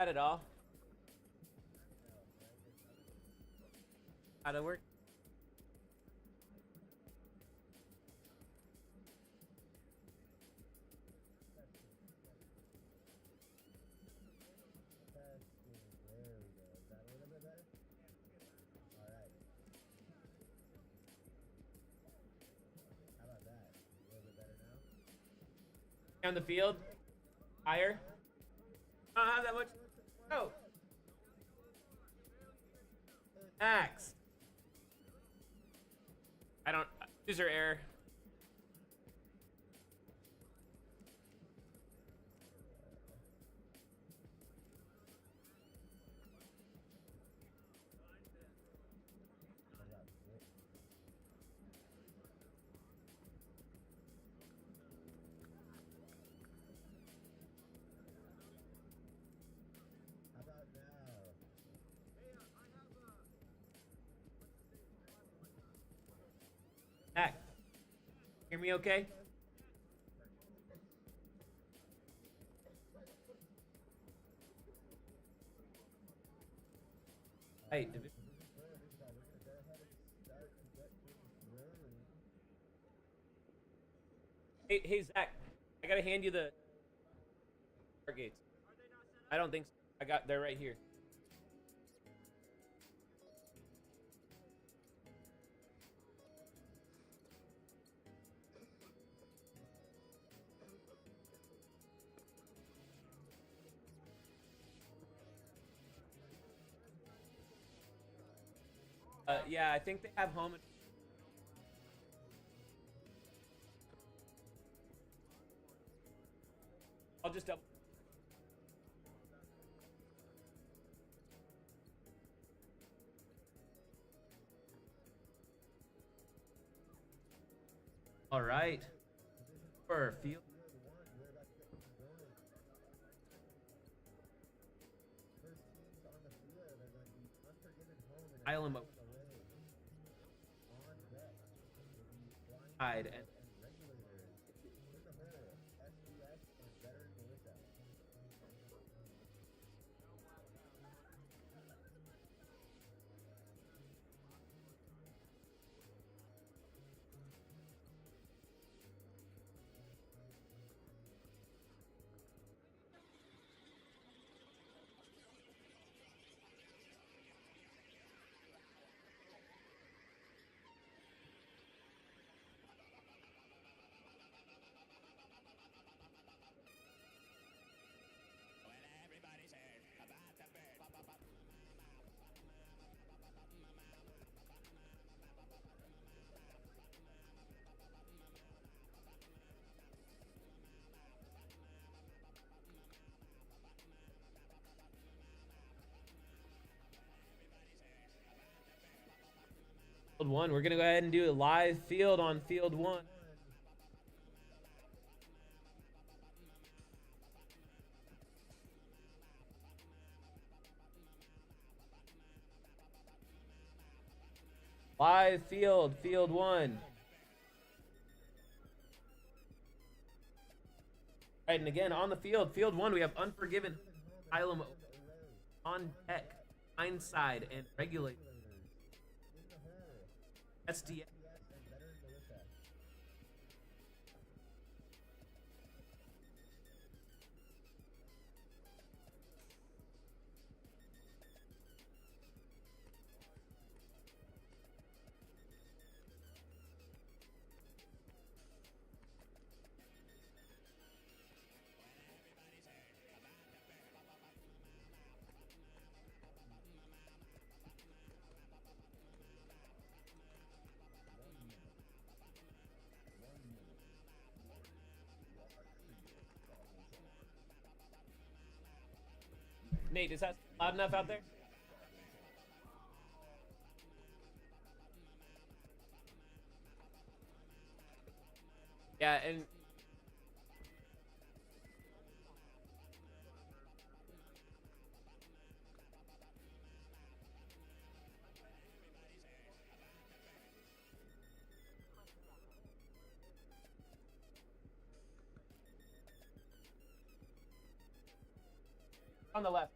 At it all. How'd it work? On the field? Higher? I don't have that much. Oh. Max. I don't. User error. Max. Hear me okay? Hey, hey, Zach. I gotta hand you the gates. I don't think so. They're right here. Yeah, I think they have home. I'll just double. All right. For field. Island side and field one. We're gonna go ahead and do a live field on field one. Live field, field one. Right, and again on the field, field one, we have Unforgiven, Asylum on deck, Blindside, and Regulator. SDS. Nate, is that loud enough out there? Yeah, and on the left.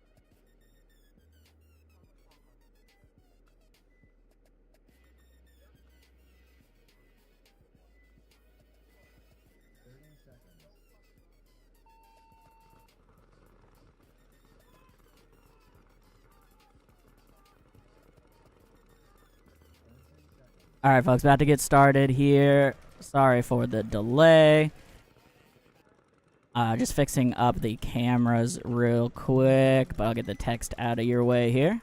Alright, folks, about to get started here. Sorry for the delay. Just fixing up the cameras real quick, but I'll get the text out of your way here.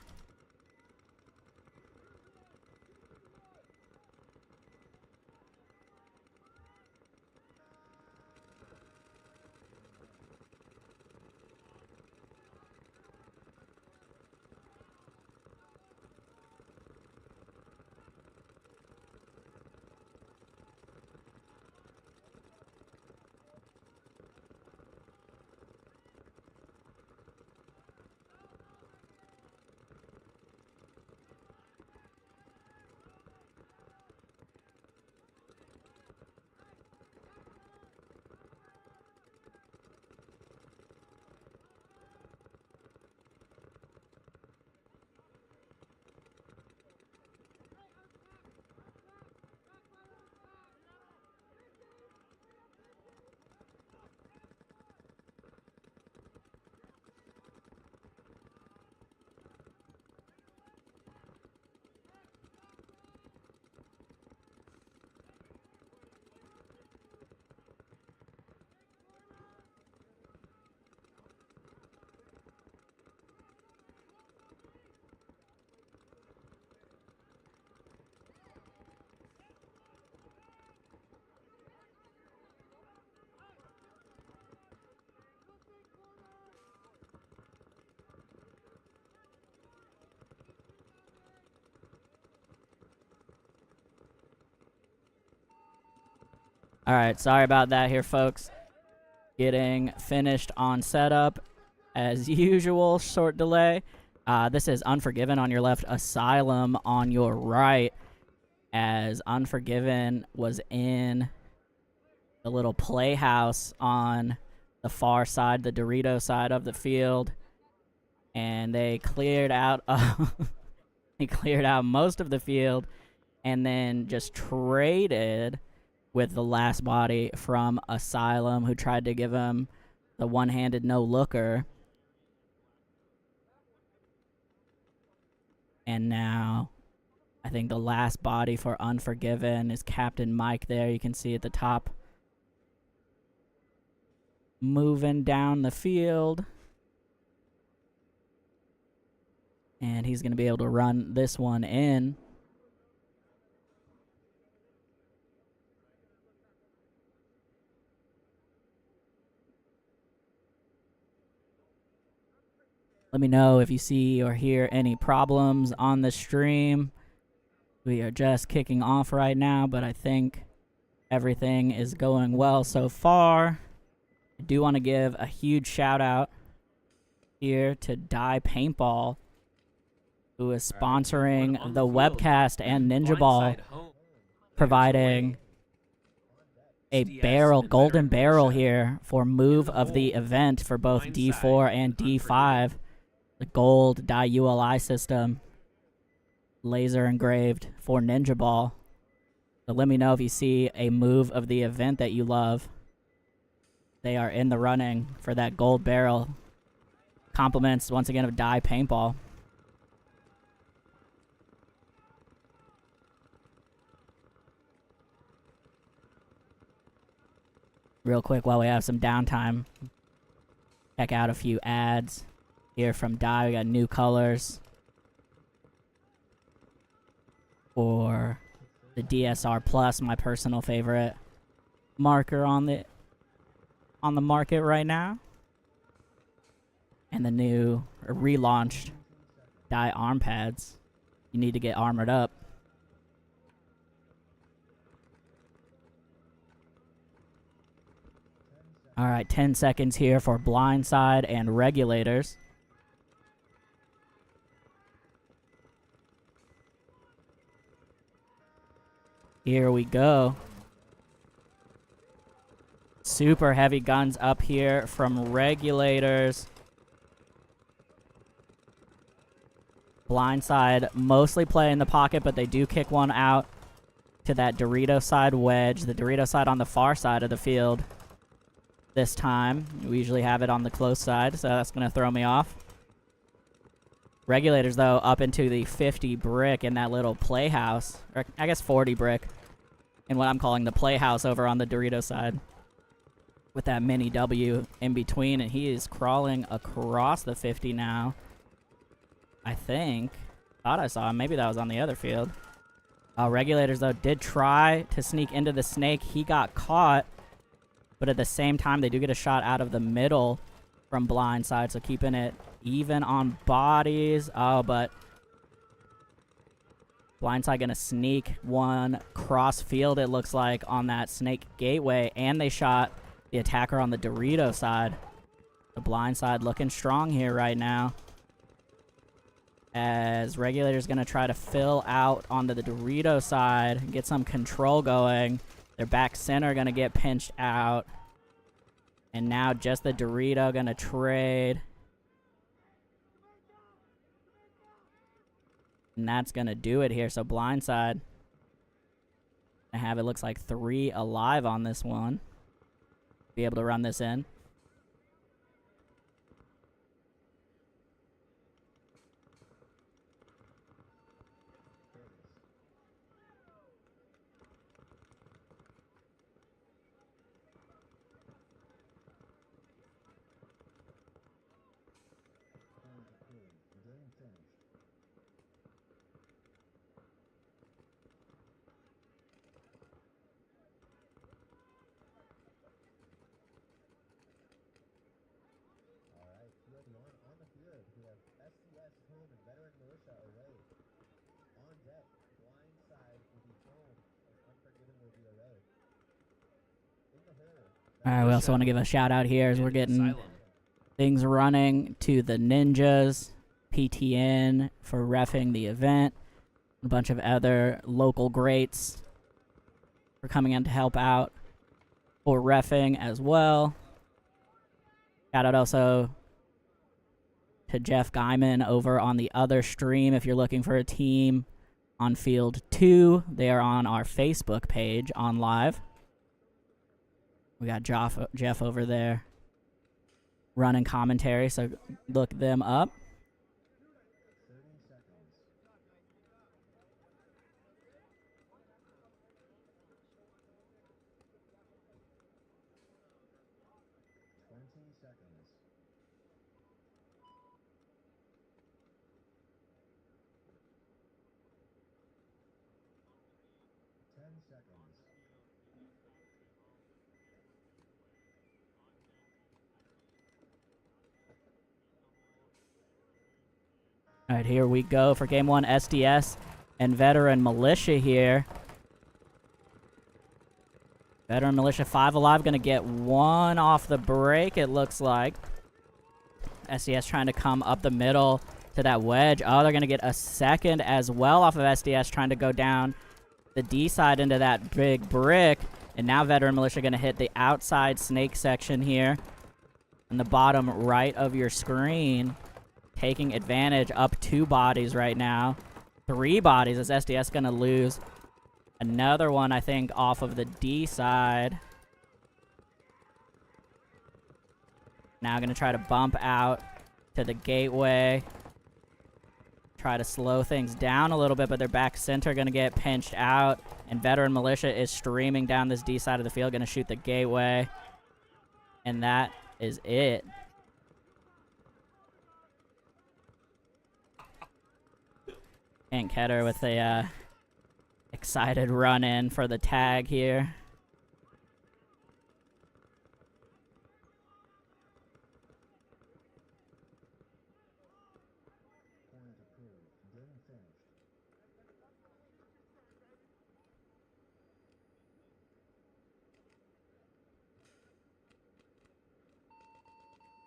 Alright, sorry about that here, folks. Getting finished on setup. As usual, short delay. This is Unforgiven on your left, Asylum on your right. As Unforgiven was in the little playhouse on the far side, the Dorito side of the field. And they cleared out they cleared out most of the field and then just traded with the last body from Asylum, who tried to give him the one-handed no-looker. And now, I think the last body for Unforgiven is Captain Mike there. You can see at the top. Moving down the field. And he's going to be able to run this one in. Let me know if you see or hear any problems on the stream. We are just kicking off right now, but I think everything is going well so far. I do want to give a huge shout out here to Die Paintball, who is sponsoring the webcast and Ninjaball, providing a barrel, golden barrel here for move of the event for both D4 and D5. The gold Die ULI system, laser engraved for Ninjaball. So let me know if you see a move of the event that you love. They are in the running for that gold barrel. Compliments, once again, of Die Paintball. Real quick, while we have some downtime, check out a few ads. Here from Die, we got new colors for the DSR Plus, my personal favorite marker on the market right now, and the new relaunched Die arm pads. You need to get armored up. All right, 10 seconds here for blindside and regulators. Here we go. Super heavy guns up here from regulators. Blindside mostly play in the pocket, but they do kick one out to that Dorito side wedge. The Dorito side on the far side of the field this time. We usually have it on the close side, so that's going to throw me off. Regulators, though, up into the 50 brick in that little playhouse. Or, I guess 40 brick. In what I'm calling the playhouse over on the Dorito side. With that mini W in between. And he is crawling across the 50 now. I think. Thought I saw him. Maybe that was on the other field. Regulators, though, did try to sneak into the snake. He got caught. But at the same time, they do get a shot out of the middle from blindside. So keeping it even on bodies. Oh, but blindside gonna sneak one cross field, it looks like, on that snake gateway. And they shot the attacker on the Dorito side. The blindside looking strong here right now. As Regulator's gonna try to fill out onto the Dorito side and get some control going. Their back center gonna get pinched out. And now just the Dorito gonna trade. And that's gonna do it here. So blindside gonna have, it looks like, 3 alive on this one. Be able to run this in. Alright, we also want to give a shout out here as we're getting things running to the Ninjas, PTN for reffing the event, a bunch of other local greats for coming in to help out for reffing as well. Shout out also to Jeff Guyman over on the other stream. If you're looking for a team on Field 2, they are on our Facebook page on live. We got Jeff over there running commentary, so look them up. All right, here we go for Game 1, SDS and Veteran Militia here. Veteran Militia 5 alive, going to get 1 off the break, it looks like. SDS trying to come up the middle to that wedge. Oh, they're going to get a second as well off of SDS, trying to go down the D side into that big brick. And now Veteran Militia going to hit the outside snake section here in the bottom right of your screen. Taking advantage, up 2 bodies right now. 3 bodies as SDS going to lose another one, I think, off of the D side. Now going to try to bump out to the gateway. Try to slow things down a little bit, but their back center going to get pinched out. And Veteran Militia is streaming down this D side of the field, going to shoot the gateway. And that is it. Hank Ketter with a excited run in for the tag here.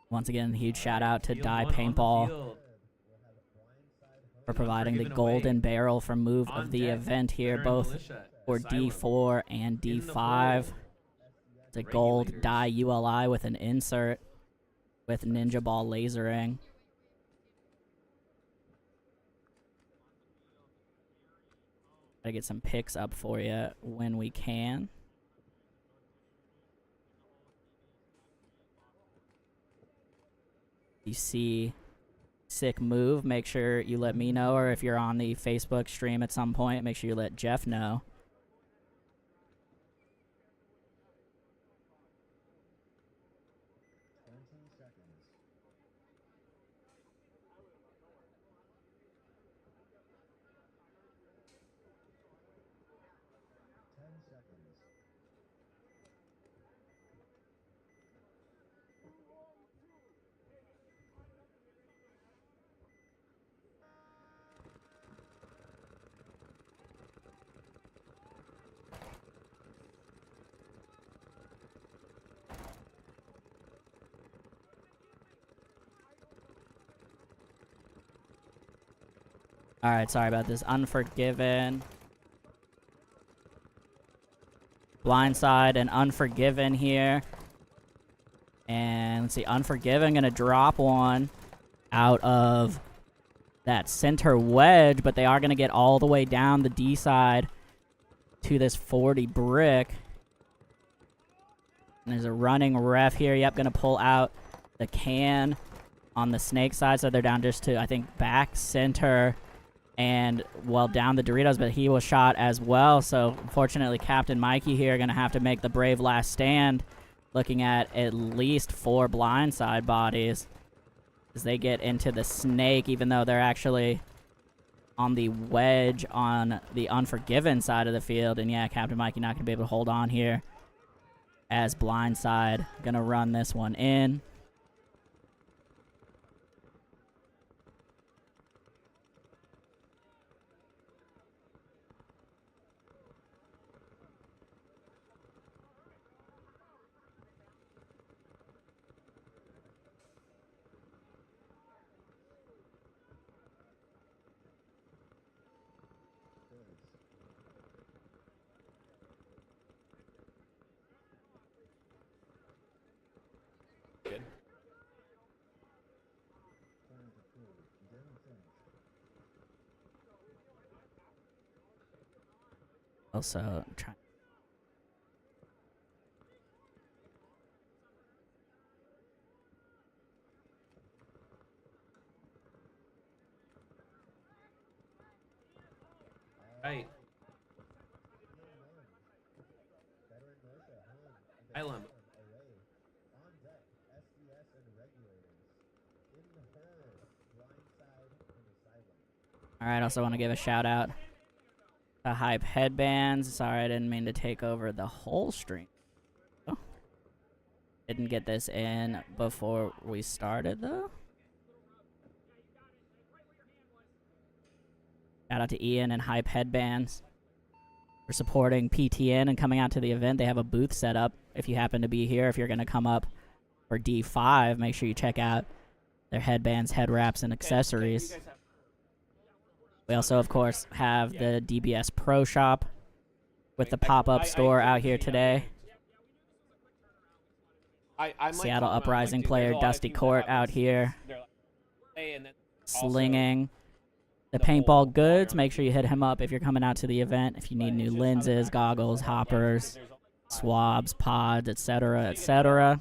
Once again, huge shout out to Die Paintball for providing the golden barrel for move of the event here, both for D4 and D5. It's a gold die ULI with an insert with Ninjaball lasering. Gotta get some pics up for you when we can. You see sick move, make sure you let me know, or if you're on the Facebook stream at some point, make sure you let Jeff know. Alright, sorry about this. Unforgiven. Blindside and Unforgiven here. And let's see, Unforgiven gonna drop one out of that center wedge, but they are gonna get all the way down the D side to this 40 brick. And there's a running ref here. Yep, gonna pull out the can on the snake side, so they're down just to, I think, back, center, and, well, down the Doritos, but he was shot as well. So, unfortunately, Captain Mikey here going to have to make the brave last stand, looking at least 4 blindside bodies as they get into the snake, even though they're actually on the wedge on the Unforgiven side of the field. And, yeah, Captain Mikey not going to be able to hold on here as blindside going to run this one in. Also, try. Right. Island. Alright, also want to give a shout out to Hype Headbands. Sorry, I didn't mean to take over the whole stream. Oh. Didn't get this in before we started, though. Shout out to Ian and Hype Headbands for supporting PTN and coming out to the event. They have a booth set up. If you happen to be here, if you're going to come up for D5, make sure you check out their headbands, head wraps, and accessories. We also, of course, have the DBS Pro Shop with the pop-up store out here today. Seattle Uprising player Dusty Court out here slinging the paintball goods. Make sure you hit him up if you're coming out to the event. If you need new lenses, goggles, hoppers, swabs, pods, etc., etc.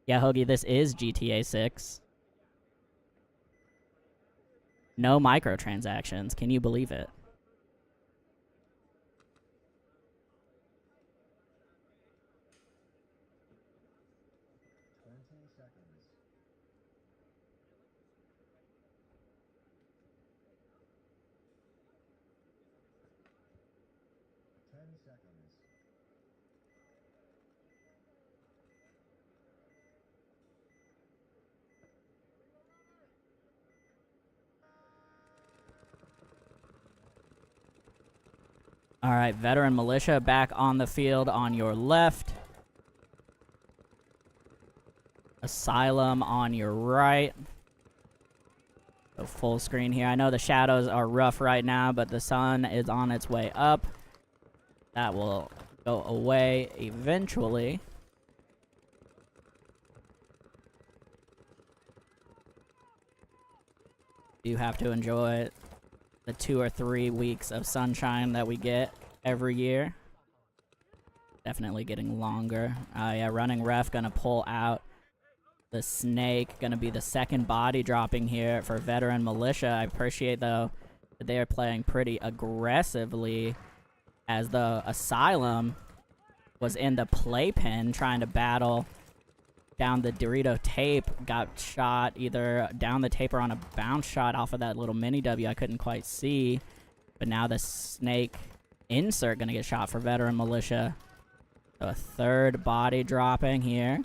Yeah, Hoagie, this is GTA 6. No microtransactions. Can you believe it? All right, Veteran Militia back on the field on your left. Asylum on your right. Go full screen here. I know the shadows are rough right now, but the sun is on its way up. That will go away eventually. You have to enjoy the 2 or 3 weeks of sunshine that we get every year. Definitely getting longer. Yeah, running ref gonna pull out The snake gonna be the second body dropping here for veteran militia. I appreciate though that they are playing pretty aggressively, as the asylum was in the playpen trying to battle down the Dorito tape. Got shot either down the tape or on a bounce shot off of that little mini W. I couldn't quite see, but now the snake insert gonna get shot for veteran militia. So a third body dropping here.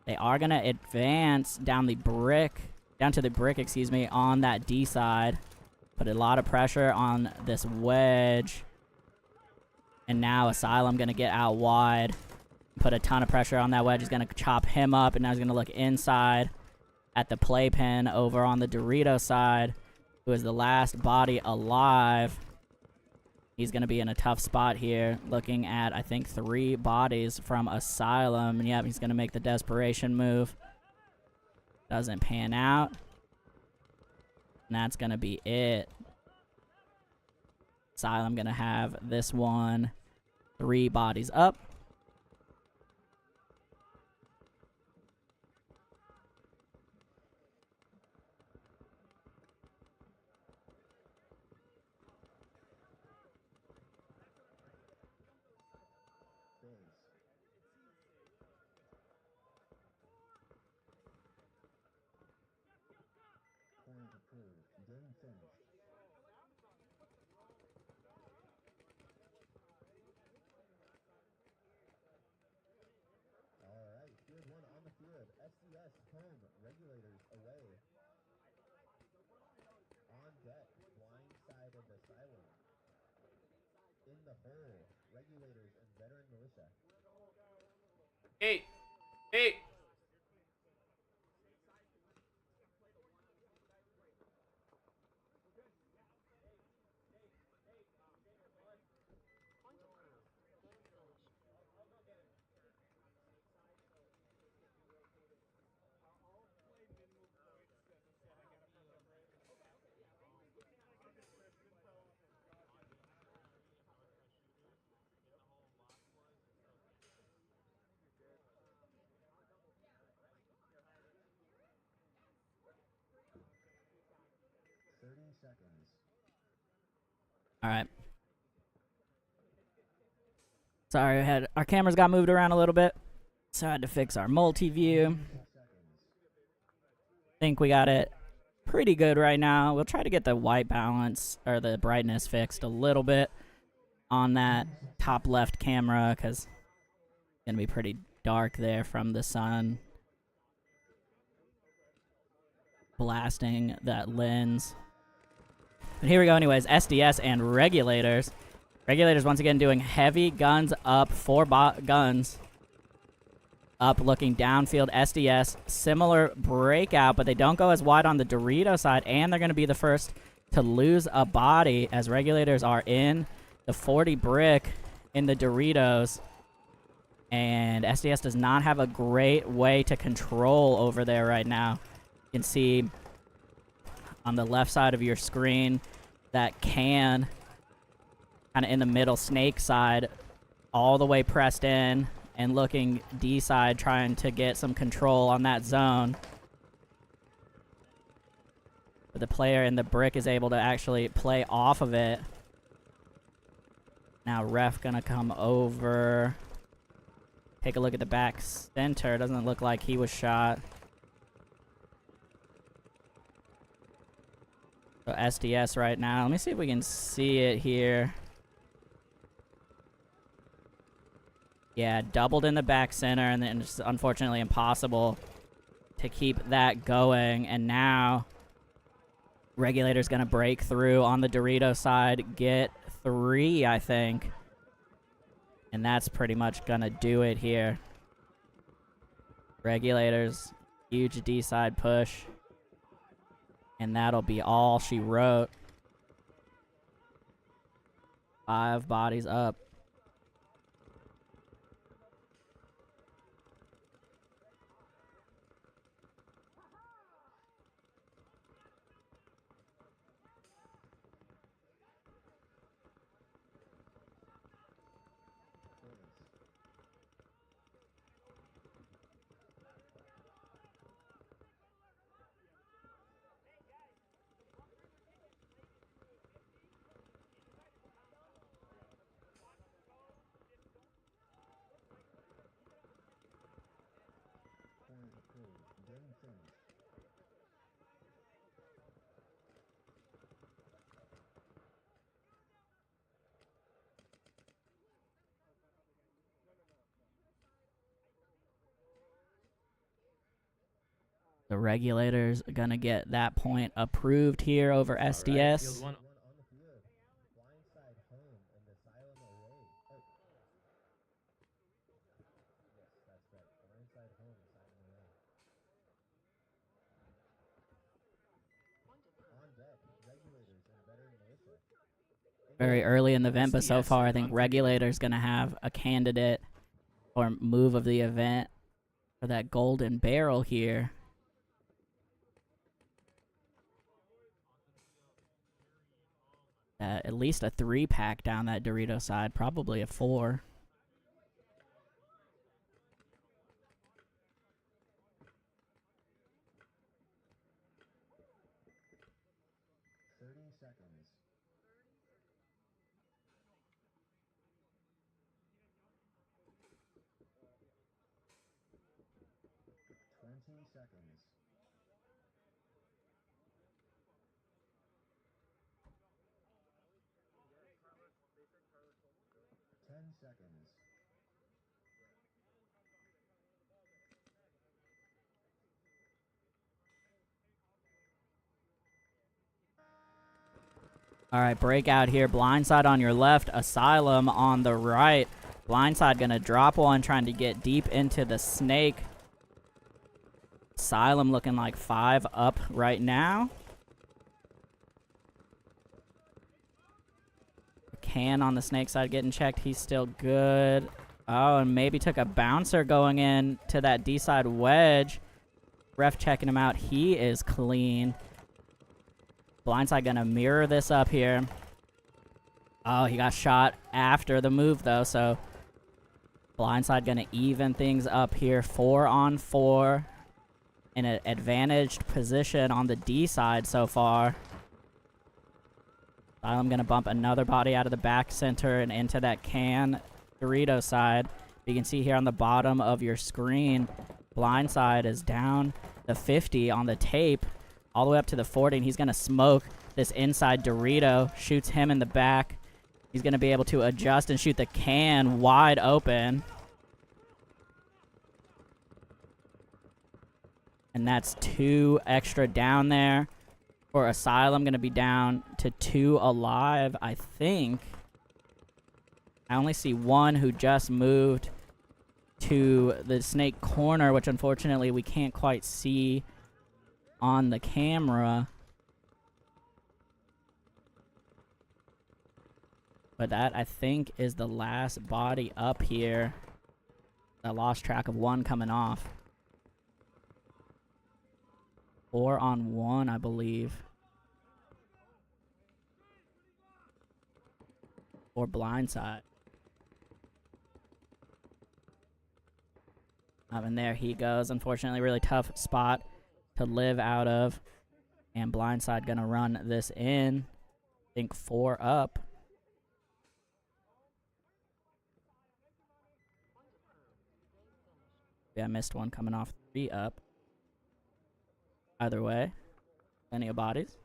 They are gonna advance down to the brick, excuse me, on that D side. Put a lot of pressure on this wedge. And now Asylum gonna get out wide. Put a ton of pressure on that wedge. He's gonna chop him up, and now he's gonna look inside at the playpen over on the Dorito side, who is the last body alive. He's going to be in a tough spot here, looking at, I think, 3 bodies from Asylum. And, yep, he's going to make the desperation move. Doesn't pan out. And that's going to be it. Asylum going to have this one 3 bodies up. Hey! Hey! All right. Sorry, our cameras got moved around a little bit, so I had to fix our multi-view. Think we got it pretty good right now. We'll try to get the white balance or the brightness fixed a little bit on that top left camera, because it's gonna be pretty dark there from the sun blasting that lens. But here we go anyways. SDS and Regulators. Regulators once again doing heavy guns up, 4 guns up, looking downfield. SDS, similar breakout, but they don't go as wide on the Dorito side, and they're going to be the first to lose a body as Regulators are in the 40 brick in the Doritos. And SDS does not have a great way to control over there right now. You can see on the left side of your screen that can kind of in the middle snake side all the way pressed in and looking D side trying to get some control on that zone. But the player in the brick is able to actually play off of it. Now ref gonna come over. Take a look at the back center. Doesn't look like he was shot. So SDS right now. Let me see if we can see it here. Yeah, doubled in the back center, and then it's unfortunately impossible to keep that going. And now Regulator's going to break through on the Dorito side, get 3, I think. And that's pretty much going to do it here. Regulators, huge D side push. And that'll be all she wrote. 5 bodies up. The regulators are going to get that point approved here over SDS. Field one. Very early in the event, but so SDS far I and think Unforgiven. Regulator's going to have a candidate or move of the event for that golden barrel here. At least a 3-pack down that Dorito side, probably a 4. All right, breakout here. Blindside on your left, Asylum on the right. Blindside going to drop one, trying to get deep into the snake. Asylum looking like 5 up right now. Can on the snake side getting checked. He's still good. Oh, and maybe took a bouncer going in to that D side wedge. Ref checking him out. He is clean. Blindside gonna mirror this up here. Oh, he got shot after the move though, so Blindside gonna even things up here. 4 on 4 in an advantaged position on the D side so far. I'm gonna bump another body out of the back center and into that can Dorito side. You can see here on the bottom of your screen, Blindside is down the 50 on the tape, all the way up to the 40, and he's gonna smoke this inside Dorito, shoots him in the back. He's gonna be able to adjust and shoot the can wide open. And that's 2 extra down there. For Asylum, going to be down to 2 alive, I think. I only see 1 who just moved to the snake corner, which unfortunately we can't quite see on the camera. But that, I think, is the last body up here. I lost track of 1 coming off. 4 on 1, I believe. Or Blindside. And there he goes. Unfortunately, really tough spot to live out of. And Blindside gonna run this in. I think 4 up. Yeah, I missed 1 coming off. 3 up. Either way, plenty of bodies.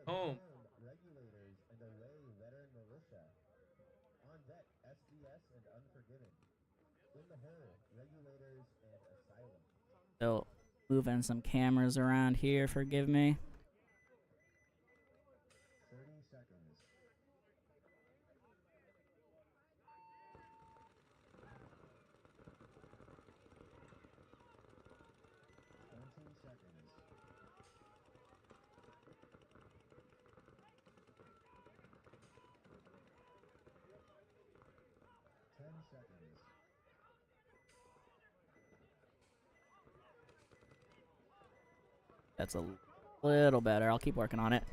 Home. Still moving some cameras around here, forgive me. That's a little better. I'll keep working on it.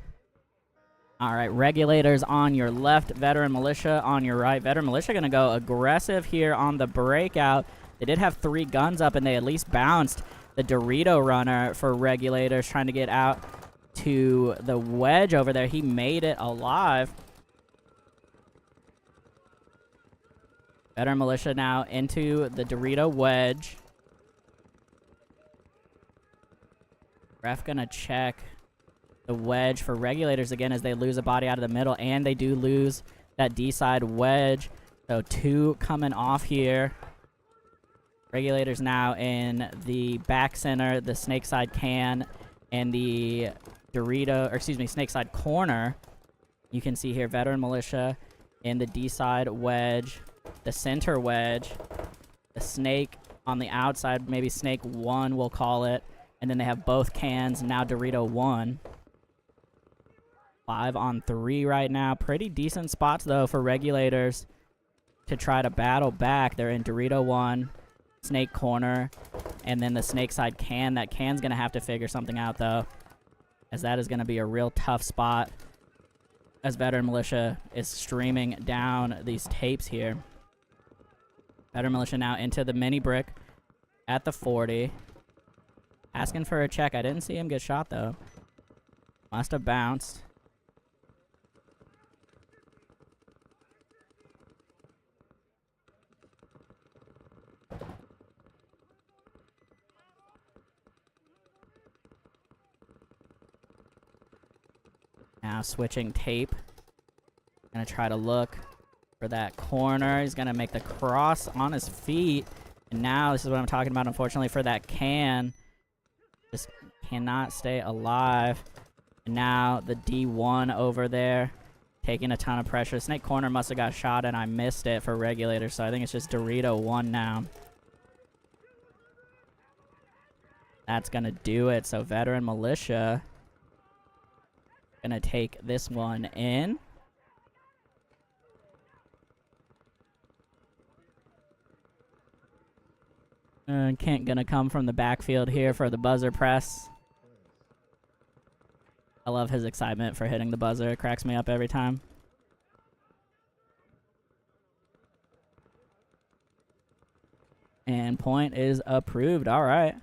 All right, regulators on your left, veteran militia on your right. Veteran militia going to go aggressive here on the breakout. They did have 3 guns up, and they at least bounced the Dorito runner for regulators, trying to get out to the wedge over there. He made it alive. Veteran militia now into the Dorito wedge. Ref going to check the wedge for regulators again as they lose a body out of the middle, and they do lose that D-side wedge. So 2 coming off here. Regulators now in the back center, the snake side can, and the snake side corner. You can see here veteran militia in the D-side wedge, the center wedge, the snake on the outside, maybe snake 1 we'll call it, and then they have both cans, now Dorito 1. 5 on 3 right now. Pretty decent spots, though, for regulators to try to battle back. They're in Dorito 1, snake corner, and then the snake side can. That can's going to have to figure something out, though, as that is going to be a real tough spot as veteran militia is streaming down these tapes here. Veteran militia now into the mini brick at the 40. Asking for a check. I didn't see him get shot, though. Must have bounced. Now switching tape. Gonna try to look for that corner. He's gonna make the cross on his feet. And now, this is what I'm talking about, unfortunately, for that can. Just cannot stay alive. And now the D1 over there, taking a ton of pressure. Snake corner must have got shot, and I missed it for regulators, so I think it's just Dorito 1 now. That's gonna do it. So veteran militia gonna take this one in. Kent gonna come from the backfield here for the buzzer press. I love his excitement for hitting the buzzer. It cracks me up every time. And point is approved. All right.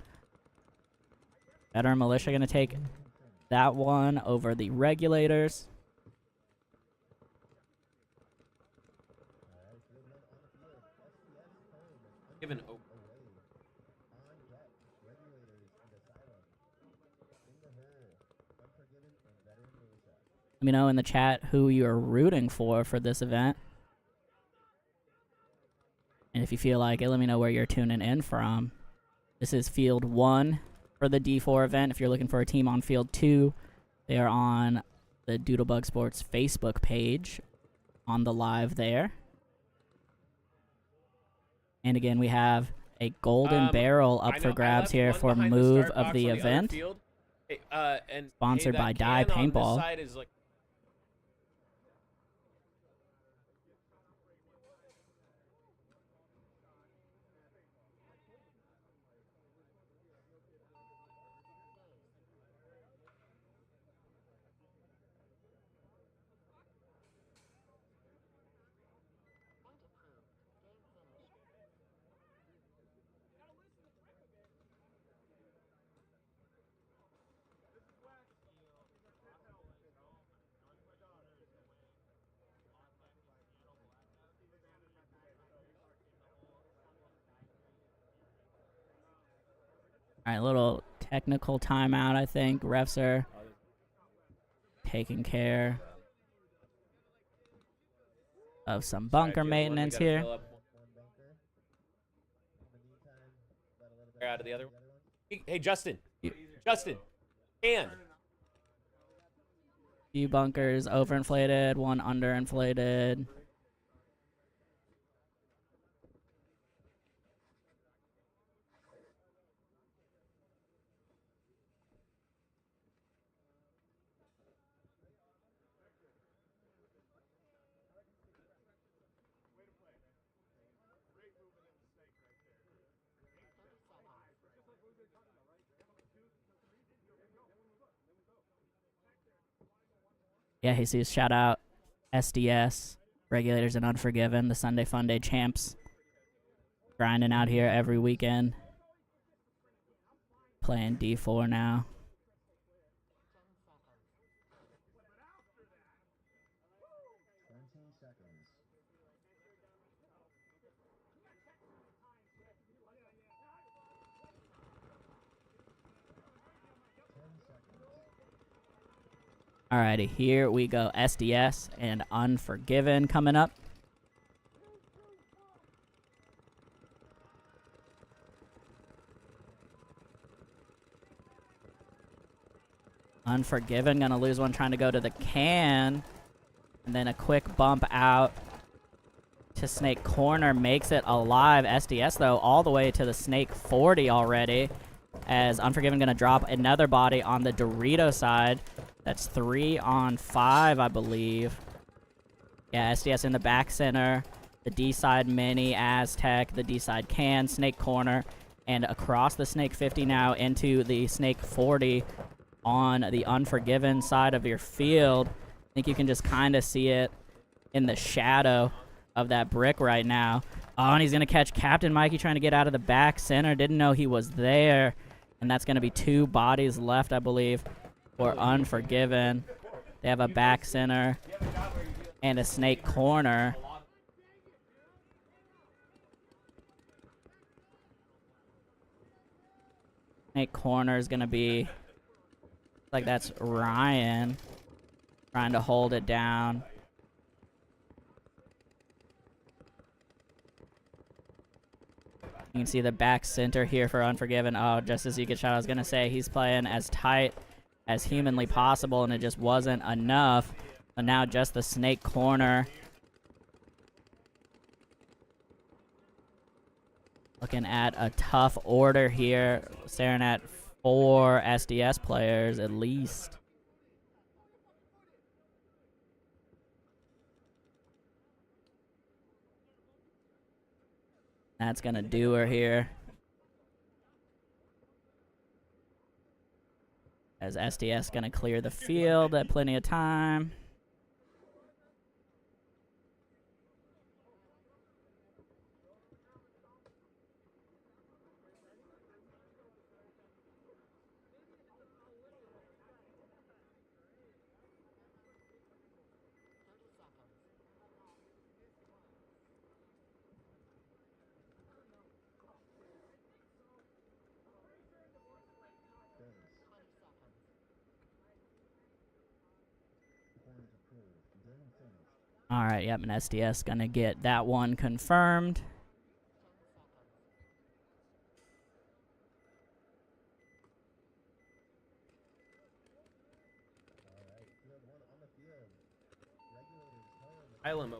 Veteran militia gonna take that one over the regulators. Given Let me know in the chat who you're rooting for this event. And if you feel like it, let me know where you're tuning in from. This is Field 1 for the D4 event. If you're looking for a team on Field 2, they are on the Doodlebug Sports Facebook page on the live there. And again, we have a golden barrel up for grabs here for move of the event. Sponsored by Dye Paintball. All right, little technical timeout, I think. Refs are taking care of some bunker maintenance here. Out of the other one. Hey, Justin. Justin. And few bunkers overinflated, one underinflated. Yeah, Jesus, shout out SDS, Regulators and Unforgiven, the Sunday Funday champs. Grinding out here every weekend. Playing D4 now. Alrighty, here we go. SDS and Unforgiven coming up. Unforgiven gonna lose one trying to go to the can. And then a quick bump out to Snake Corner makes it alive. SDS, though, all the way to the Snake 40 already. As Unforgiven gonna drop another body on the Dorito side. That's 3 on 5, I believe. Yeah, SDS in the back center. The D side Mini, Aztec, the D side Can, Snake Corner, and across the Snake 50 now into the Snake 40 on the Unforgiven side of your field. I think you can just kind of see it in the shadow of that brick right now. Oh, and he's going to catch Captain Mikey trying to get out of the back center. Didn't know he was there. And that's going to be 2 bodies left, I believe, for Unforgiven. They have a back center and a Snake Corner. Snake Corner is going to be, like that's Ryan trying to hold it down. You can see the back center here for Unforgiven. Oh, just as you get shot, I was going to say he's playing as tight as humanly possible, and it just wasn't enough. So now just the Snake Corner. Looking at a tough order here. Staring at 4 SDS players at least. That's going to do her here. As SDS going to clear the field at plenty of time. Alright, yep, and SDS gonna get that one confirmed. Asylum.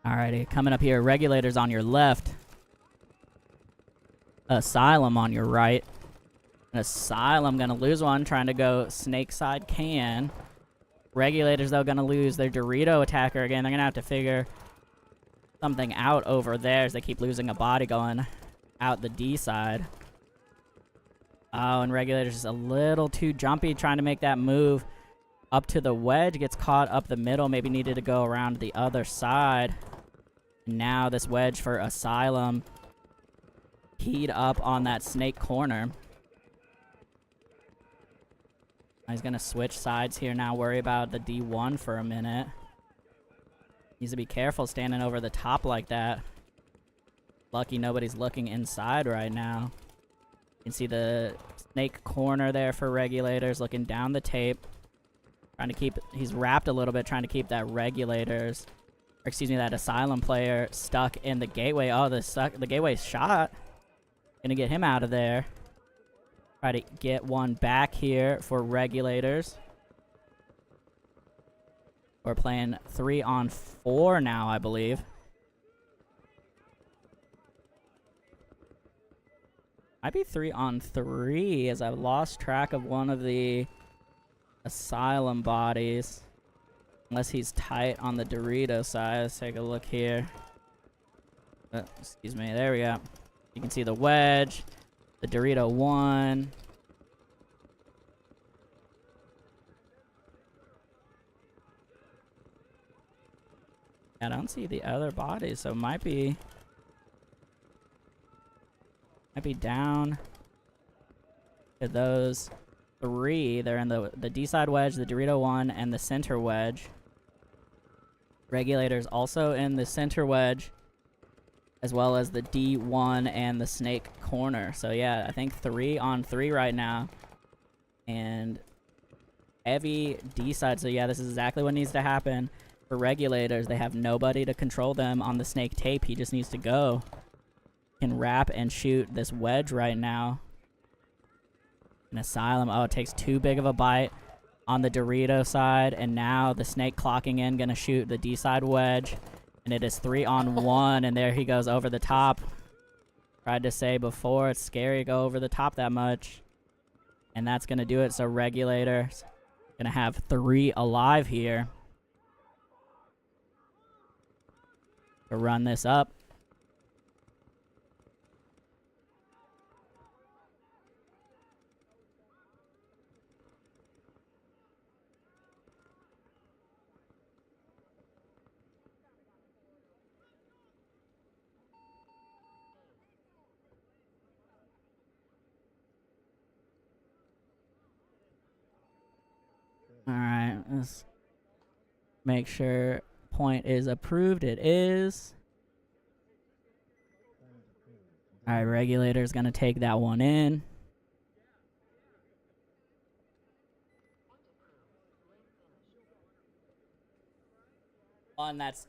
Alrighty, coming up here, Regulators on your left. Asylum on your right. And Asylum gonna lose one, trying to go Snake side Can. Regulators, though, gonna lose their Dorito attacker again. They're gonna have to figure something out over there as they keep losing a body going out the D side. Oh, and Regulators just a little too jumpy, trying to make that move up to the wedge. Gets caught up the middle, maybe needed to go around the other side. Now this wedge for Asylum keyed up on that Snake Corner. He's going to switch sides here now, worry about the D1 for a minute. Needs to be careful standing over the top like that. Lucky nobody's looking inside right now. You can see the snake corner there for regulators looking down the tape. Trying to keep, he's wrapped a little bit, trying to keep that regulators, or excuse me, that asylum player stuck in the gateway. Oh, the gateway shot. Gonna get him out of there. Try to get one back here for regulators. We're playing 3-on-4 now, I believe. Might be 3-on-3 as I've lost track of one of the asylum bodies. Unless he's tight on the Dorito side. Let's take a look here. Excuse me, there we go. You can see the wedge, the Dorito 1. I don't see the other bodies, so might be down to those 3. They're in the D side wedge, the Dorito 1, and the center wedge. Regulators also in the center wedge, as well as the D1 and the snake corner. So yeah, I think 3-on-3 right now, and heavy D side. So yeah, this is exactly what needs to happen for regulators. They have nobody to control them on the snake tape. He just needs to go. Can wrap and shoot this wedge right now. An asylum. Oh, it takes too big of a bite on the Dorito side, and now the snake clocking in, gonna shoot the D side wedge, and it is 3-on-1, and there he goes over the top. Tried to say before, it's scary to go over the top that much, and that's gonna do it. So regulators gonna have 3 alive here to run this up. Alright, let's make sure point is approved. It is. Alright, regulator's gonna take that one in. One that's...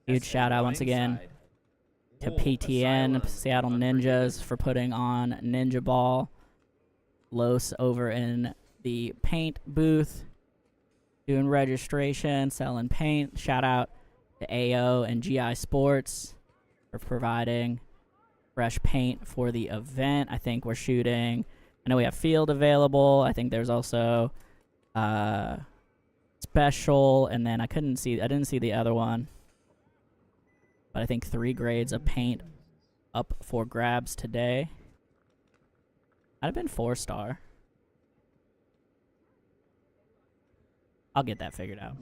Huge shout out once again to PTN, Seattle Ninjas, for putting on Ninjaball. Los over in the paint booth, doing registration, selling paint. Shout out to AO and GI Sports for providing fresh paint for the event. I think we're shooting, I know we have field available. I think there's also special, and then I didn't see the other one. But I think 3 grades of paint up for grabs today. I'd have been 4-star. I'll get that figured out.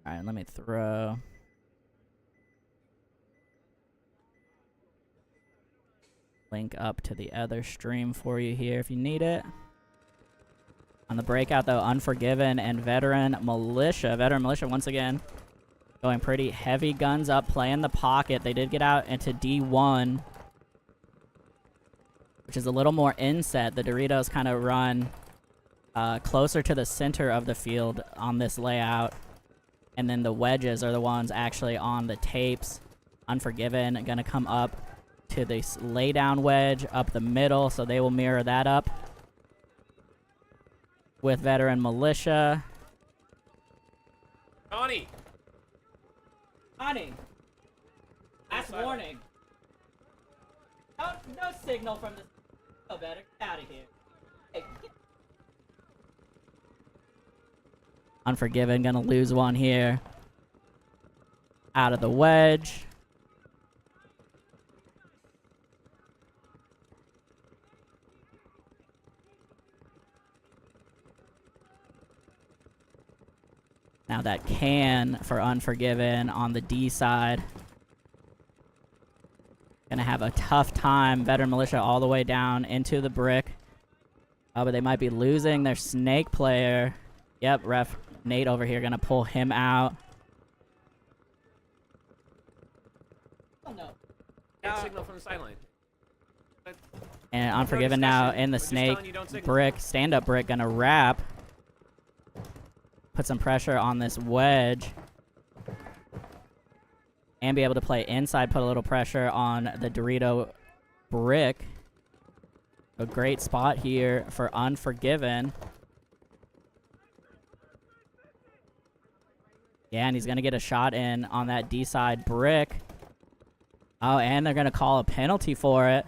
Alright, let me throw. Link up to the other stream for you here if you need it. On the breakout, though, Unforgiven and Veteran Militia. Veteran Militia, once again, going pretty heavy guns up, playing the pocket. They did get out into D1, which is a little more inset. The Doritos kind of run closer to the center of the field on this layout. And then the wedges are the ones actually on the tapes. Unforgiven going to come up to this laydown wedge up the middle, so they will mirror that up with Veteran Militia. Connie! Last warning. No signal from the... Oh, better get out of here. Hey, Unforgiven gonna lose one here. Out of the wedge. Now that can for Unforgiven on the D side. Gonna have a tough time. Veteran Militia all the way down into the brick. Oh, but they might be losing their snake player. Yep, ref Nate over here gonna pull him out. Oh no. Get signal from the sideline. And Unforgiven now in the snake brick, stand-up brick, gonna wrap. Put some pressure on this wedge. And be able to play inside, put a little pressure on the Dorito brick. A great spot here for Unforgiven. Yeah, and he's gonna get a shot in on that D-side brick. Oh, and they're gonna call a penalty for it.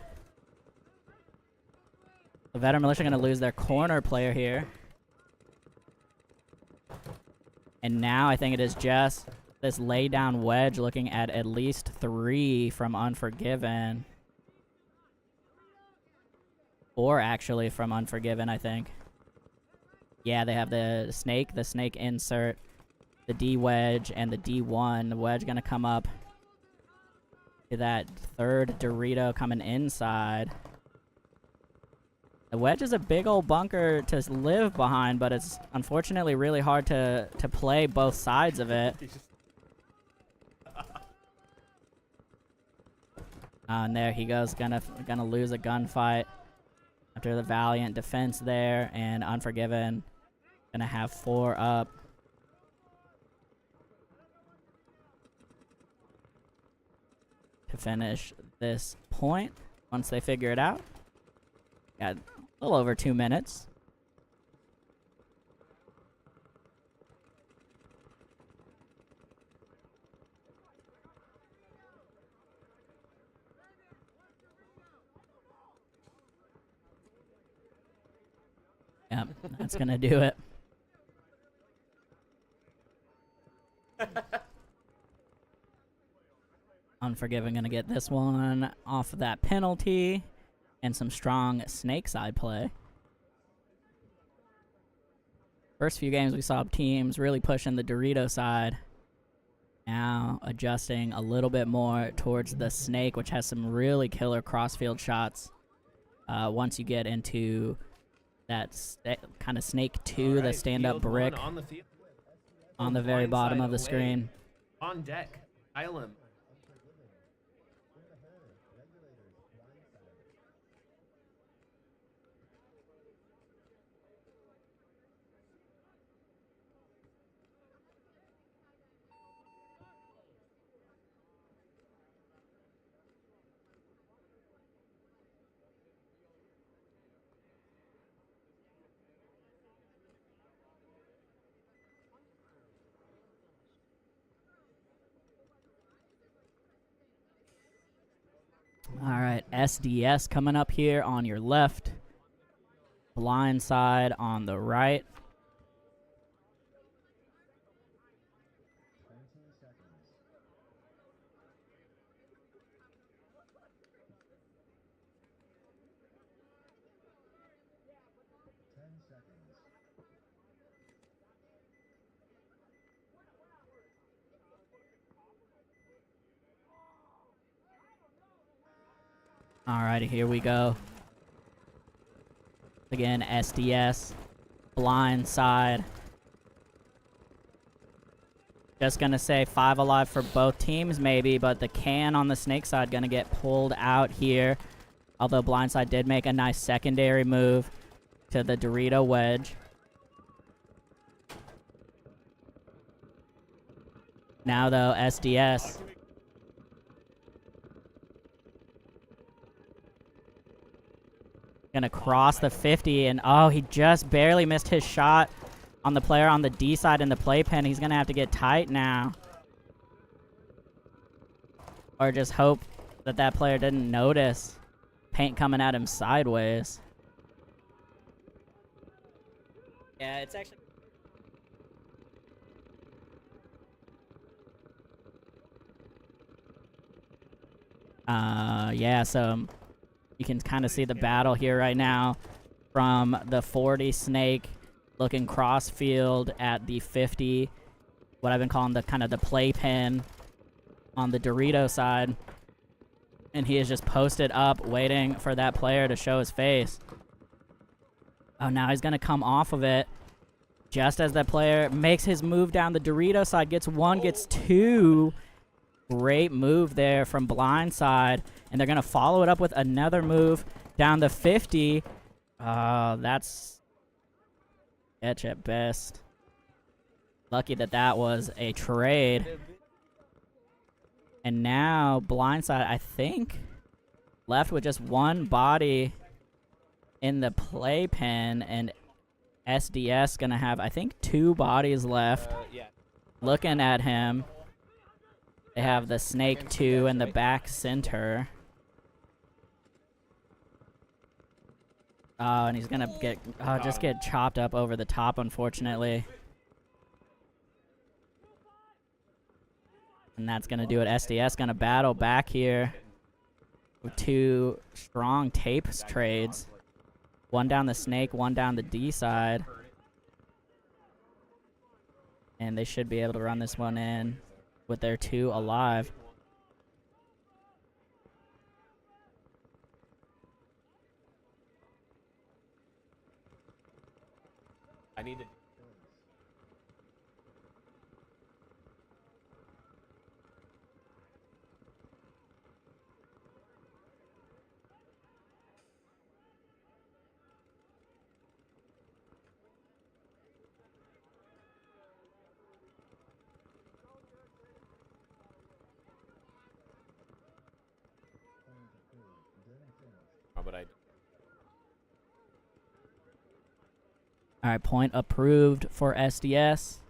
The Veteran Militia are going to lose their corner player here. And now I think it is just this lay down wedge looking at least 3 from Unforgiven. 4 actually from Unforgiven, I think. Yeah, they have the snake insert, the D wedge, and the D1. The wedge going to come up to that third Dorito coming inside. The wedge is a big old bunker to live behind, but it's unfortunately really hard to play both sides of it. And there he goes, gonna lose a gunfight after the valiant defense there, and Unforgiven gonna have 4 up. To finish this point once they figure it out. Got a little over 2 minutes. Yep, that's gonna do it. Unforgiven gonna get this one off of that penalty. And some strong snake side play. First few games we saw teams really pushing the Dorito side. Now adjusting a little bit more towards the snake, which has some really killer crossfield shots. Once you get into that kind of snake 2, the stand-up brick on the very bottom of the screen. On deck, Ilum. All right, SDS coming up here on your left. Blind side on the right. Alrighty, here we go. Again, SDS, blind side. Just gonna say 5 alive for both teams maybe, but the can on the snake side gonna get pulled out here. Although blindside did make a nice secondary move to the Dorito wedge. Now though, SDS gonna cross the 50, and oh, he just barely missed his shot on the player on the D side in the playpen. He's gonna have to get tight now. Or just hope that that player didn't notice paint coming at him sideways. Yeah, it's actually... yeah, so you can kind of see the battle here right now from the 40 snake looking cross field at the 50 what I've been calling the kind of the playpen on the Dorito side. And he is just posted up, waiting for that player to show his face. Oh, now he's going to come off of it. Just as that player makes his move down the Dorito side, gets one, gets two. Great move there from Blindside. And they're going to follow it up with another move down the 50. That's sketch at best. Lucky that that was a trade. And now Blindside, I think, left with just one body in the playpen, and SDS gonna have, I think, two bodies left. Yeah. Looking at him, they have the Snake 2 in the back center. Oh, and he's gonna get just get chopped up over the top, unfortunately. And that's gonna do it. SDS gonna battle back here with two strong tapes trades. One down the Snake, one down the D side. And they should be able to run this one in with their two alive. I need to. But I. All right, point approved for SDS.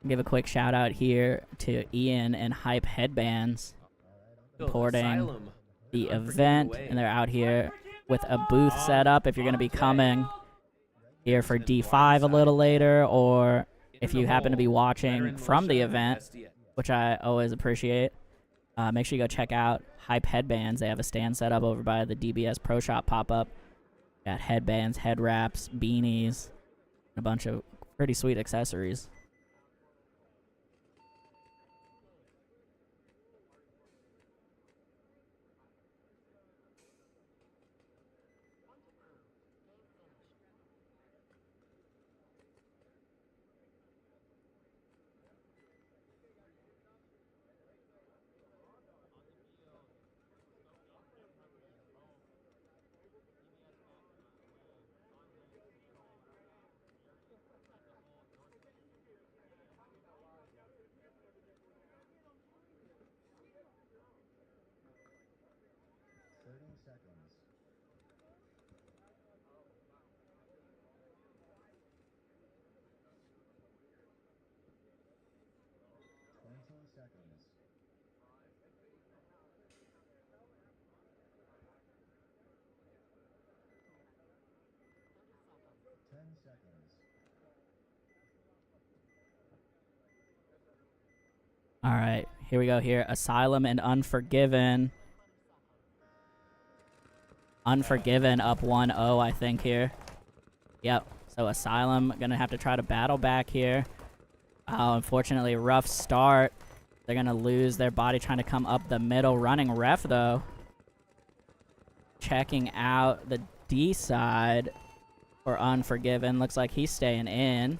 Give a quick shout out here to Ian and Hype Headbands supporting the event, and they're out here with a booth set up if you're going to be coming here for D5 a little later, or if you happen to be watching from the event, which I always appreciate. Make sure you go check out Hype Headbands. They have a stand set up over by the DBS Pro Shop pop-up. Got headbands, head wraps, beanies, and a bunch of pretty sweet accessories. All right, here we go here. Asylum and Unforgiven. Unforgiven up 1-0, I think, here. Yep, so Asylum going to have to try to battle back here. Unfortunately, rough start. They're going to lose their body trying to come up the middle. Running ref, though. Checking out the D side for Unforgiven. Looks like he's staying in.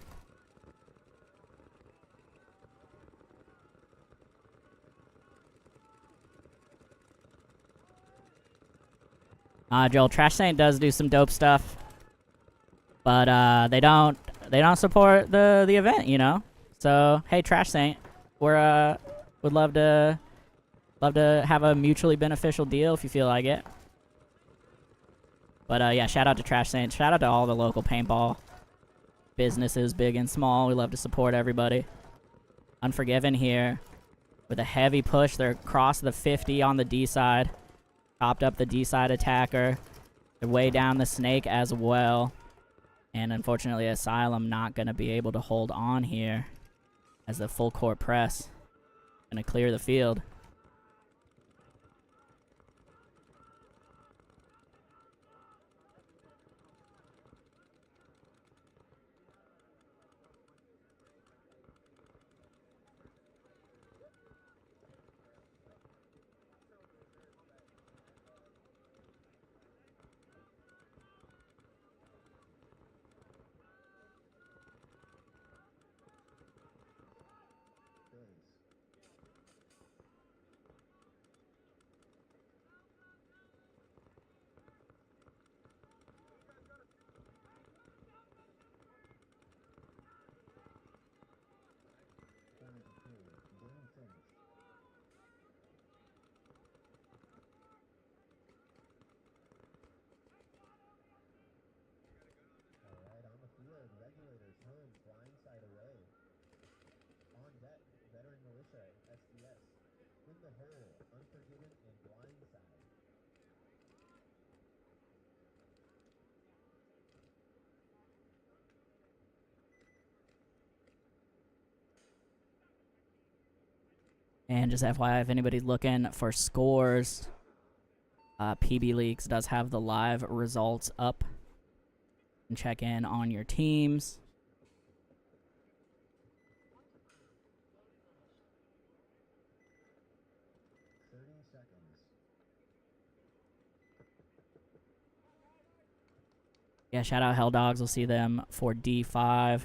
Joel, Trash Saint does do some dope stuff, but they don't support the event, you know. So hey, Trash Saint, we're would love to have a mutually beneficial deal if you feel like it. But yeah, shout out to Trash Saint. Shout out to all the local paintball businesses, big and small. We love to support everybody. Unforgiven here with a heavy push. They're across the 50 on the D side. Chopped up the D side attacker. They're way down the Snake as well. And unfortunately, Asylum not going to be able to hold on here as the full court press going to clear the field. And just FYI, if anybody's looking for scores, PB Leagues does have the live results up. And check in on your teams. Yeah, shout out Hell Dogs. We'll see them for D5.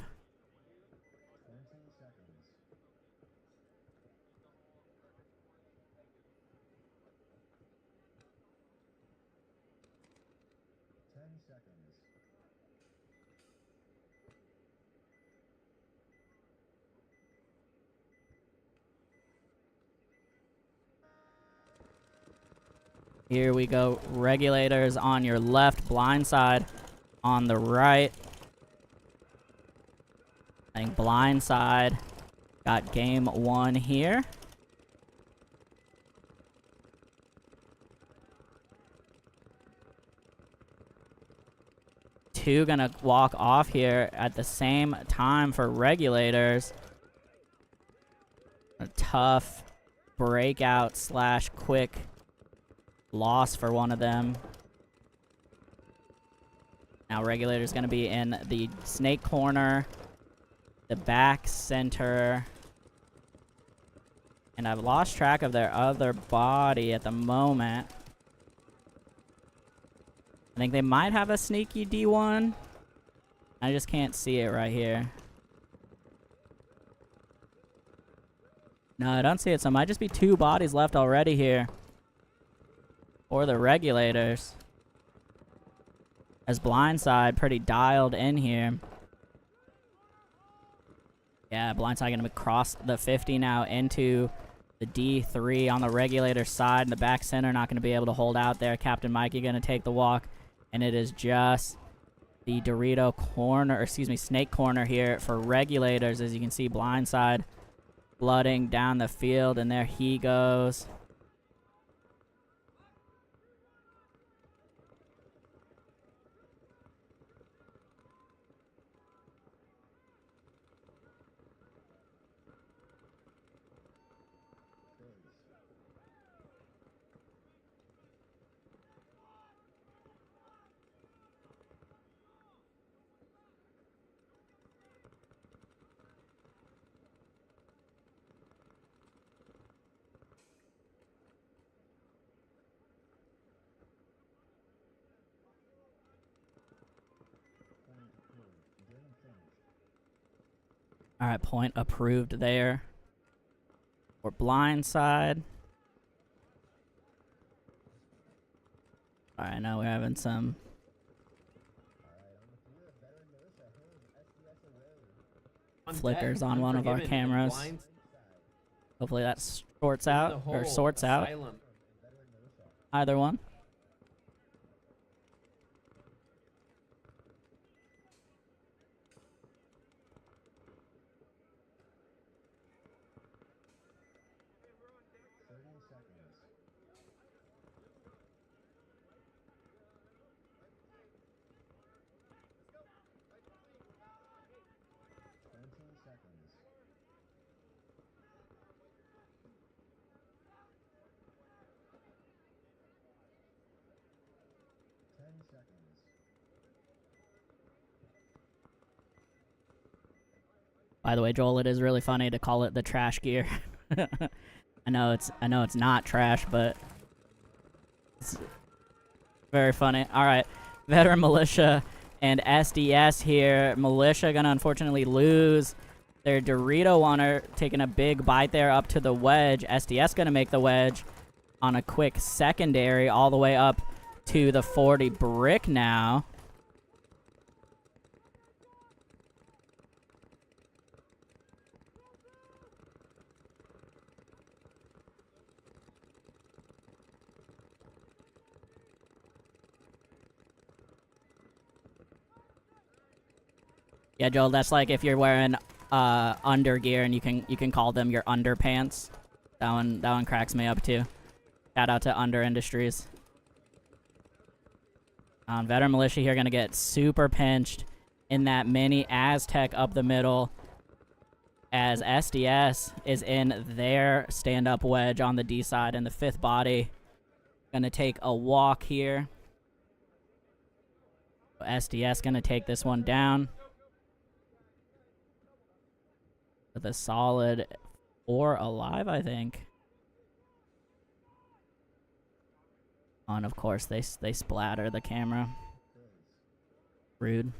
Here we go. Regulators on your left, blindside on the right. I think blindside got game one here. Two gonna walk off here at the same time for regulators. A tough breakout slash quick loss for one of them. Now regulator's gonna be in the snake corner, the back center, and I've lost track of their other body at the moment. I think they might have a sneaky D1. I just can't see it right here. No, I don't see it, so it might just be two bodies left already here. Or the regulators. As blindside pretty dialed in here. Yeah, blindside gonna cross the 50 now into the D3 on the regulator side. The back center not gonna be able to hold out there. Captain Mikey gonna take the walk. And it is just the Dorito corner, or excuse me, snake corner here for regulators. As you can see, blindside flooding down the field, and there he goes. All right, point approved there for blindside. All right, now we're having some flickers on one of our cameras. Hopefully that sorts out. Either one. By the way, Joel, it is really funny to call it the trash gear. I know it's not trash, but it's very funny. All right, Veteran Militia and SDS here. Militia gonna unfortunately lose their Dorito Wanner, taking a big bite there up to the wedge. SDS gonna make the wedge on a quick secondary all the way up to the 40 brick now. Yeah, Joel, that's like if you're wearing under gear, and you can call them your underpants. That one cracks me up too. Shout out to Under Industries. Veteran Militia here gonna get super pinched in that mini Aztec up the middle, as SDS is in their stand-up wedge on the D side, and the 5th body gonna take a walk here. SDS gonna take this one down with a solid 4 alive, I think. Oh, and of course they splatter the camera. Rude.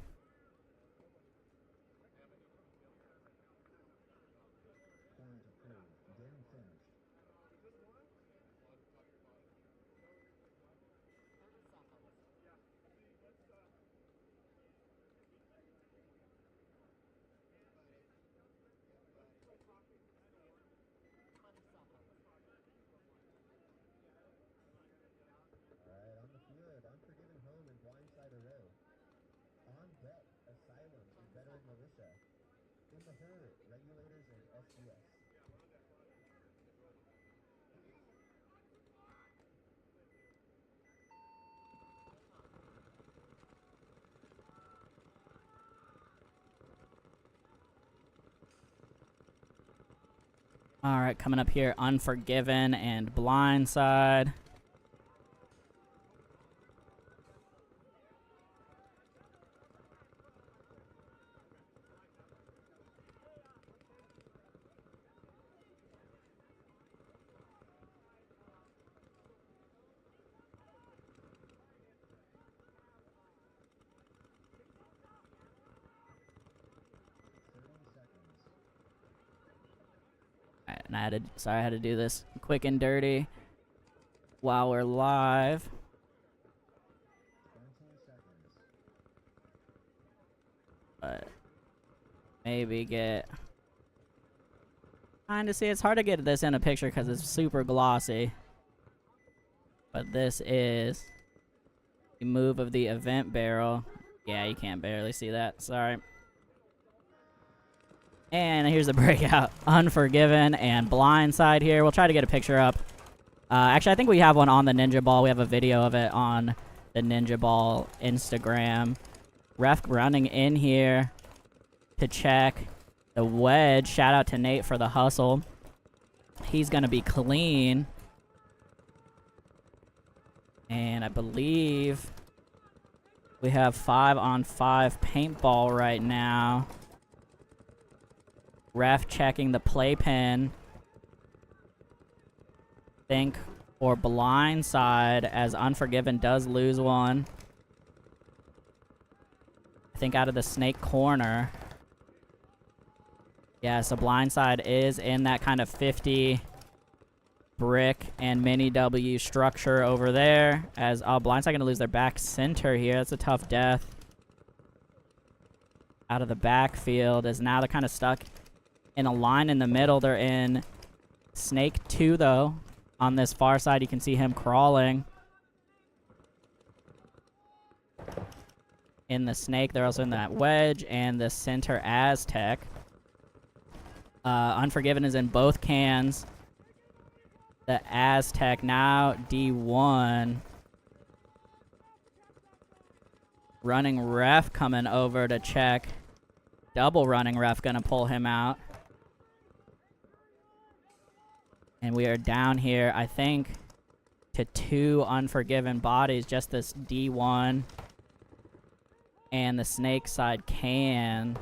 Alright, coming up here, Unforgiven and Blindside. And I had to do this quick and dirty while we're live. But maybe get trying to see. It's hard to get this in a picture because it's super glossy. But this is the move of the event barrel. Yeah, you can't barely see that. Sorry. And here's the breakout. Unforgiven and Blindside here. We'll try to get a picture up. Actually, I think we have one on the Ninjaball. We have a video of it on the Ninjaball Instagram. Ref running in here to check the wedge. Shout out to Nate for the hustle. He's going to be clean. And I believe we have 5-on-5 paintball right now. Ref checking the playpen. Think or Blindside, as Unforgiven does lose one. I think out of the snake corner. Yeah, so Blindside is in that kind of 50 brick and mini W structure over there. As Blindside gonna lose their back center here. That's a tough death. Out of the backfield, as now they're kind of stuck in a line in the middle. They're in Snake 2, though. On this far side, you can see him crawling. In the Snake, they're also in that wedge and the center Aztec. Unforgiven is in both cans. The Aztec now D1. Running ref coming over to check. Double running ref gonna pull him out. And we are down here, I think, to 2 Unforgiven bodies. Just this D1 and the Snake side can.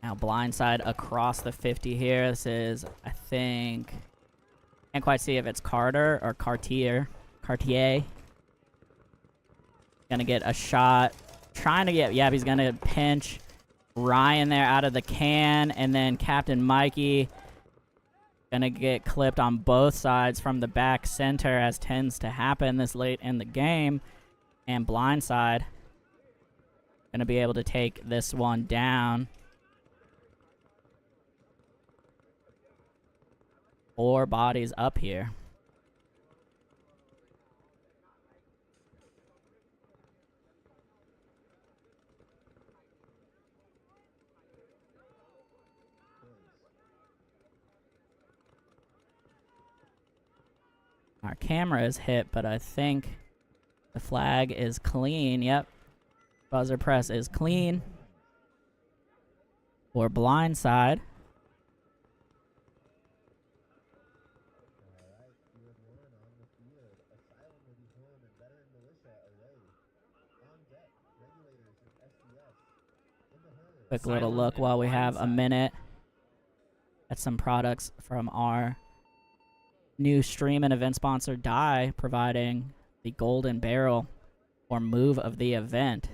Now Blindside across the 50 here. This is, I think, can't quite see if it's Carter or Cartier. Gonna get a shot. Trying to get, yeah, he's gonna pinch Ryan there out of the can. And then Captain Mikey Gonna get clipped on both sides from the back center, as tends to happen this late in the game. And blindside gonna be able to take this one down. 4 bodies up here. Our camera is hit, but I think the flag is clean. Yep. Buzzer press is clean. For blindside. Quick little look while we have a minute at some products from our new stream and event sponsor, Dye, providing the golden barrel or move of the event.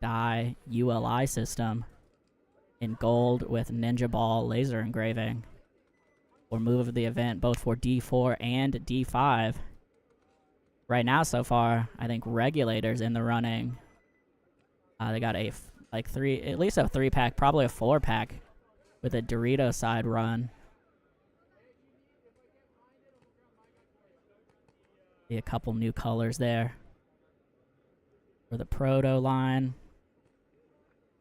Dye ULI system in gold with Ninjaball laser engraving or move of the event, both for D4 and D5. Right now, so far, I think Regulators in the running. They got a at least a 3-pack, probably a 4-pack with a Dorito side run. See a couple new colors there for the Proto line.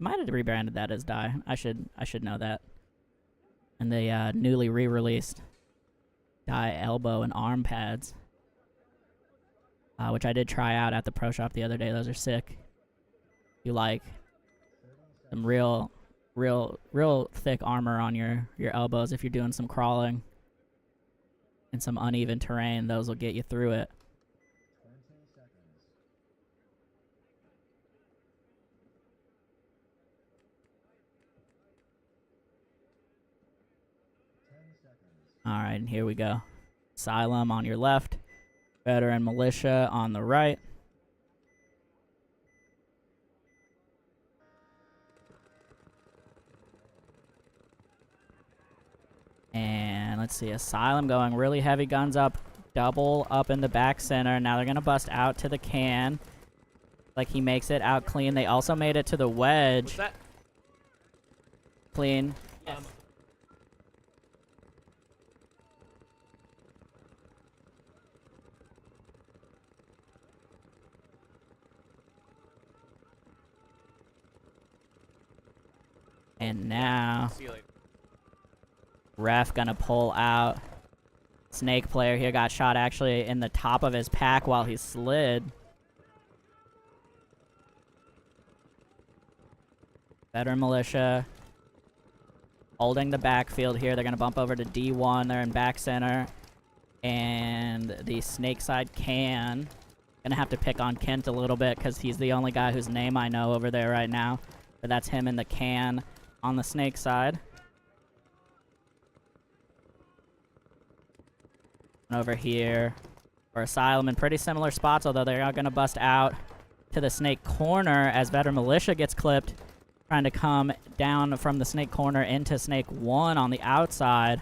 Might have rebranded that as Dye. I should know that. And the newly re-released Dye elbow and arm pads, which I did try out at the pro shop the other day. Those are sick. You like some real thick armor on your elbows if you're doing some crawling in some uneven terrain. Those will get you through it. Alright, and here we go. Asylum on your left. Veteran Militia on the right. And let's see, Asylum going really heavy guns up. Double up in the back center. Now they're going to bust out to the can. Like he makes it out clean. They also made it to the wedge. What's that? Clean. Yes. And now ref gonna pull out. Snake player here got shot actually in the top of his pack while he slid. Veteran Militia holding the backfield here. They're gonna bump over to D1. They're in back center. And the snake side can. Gonna have to pick on Kent a little bit because he's the only guy whose name I know over there right now. But that's him in the can on the snake side. Over here for Asylum in pretty similar spots, although they're not going to bust out to the snake corner as Veteran Militia gets clipped, trying to come down from the snake corner into snake 1 on the outside.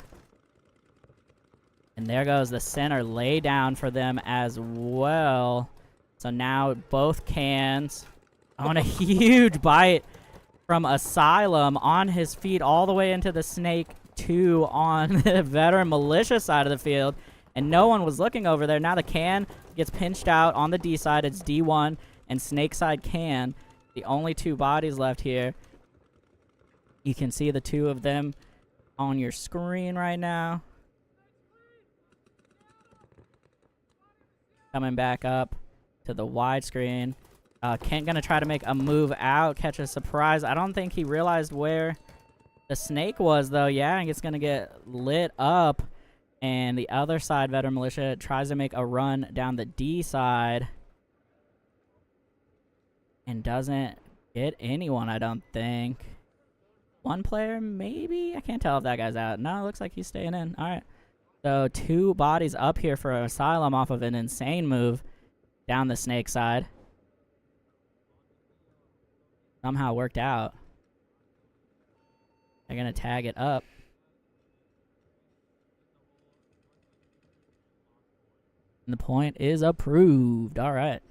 And there goes the center lay down for them as well. So now both cans on a huge bite from Asylum on his feet all the way into the snake 2 on the Veteran Militia side of the field. And no one was looking over there. Now the can gets pinched out on the D side. It's D1 and snake side can. The only 2 bodies left here. You can see the 2 of them on your screen right now. Coming back up to the widescreen. Kent gonna try to make a move out, catch a surprise. I don't think he realized where the snake was though. Yeah, and it's gonna get lit up. And the other side, Veteran Militia, tries to make a run down the D side. And doesn't get anyone, I don't think. One player, maybe? I can't tell if that guy's out. No, it looks like he's staying in. Alright. So 2 bodies up here for Asylum off of an insane move down the snake side. Somehow worked out. They're going to tag it up. And the point is approved. All right.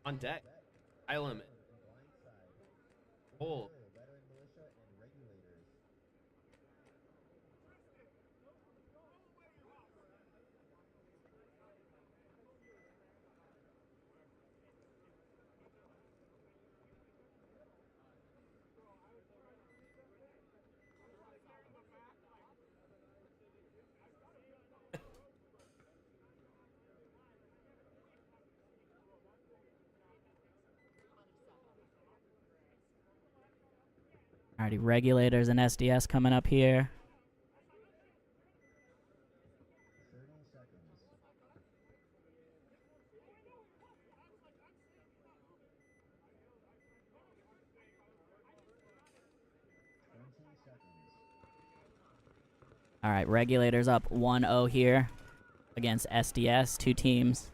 On deck, Ilum, Cole. Alrighty, regulators and SDS coming up here. Alright, regulators up 1-0 here against SDS. Two teams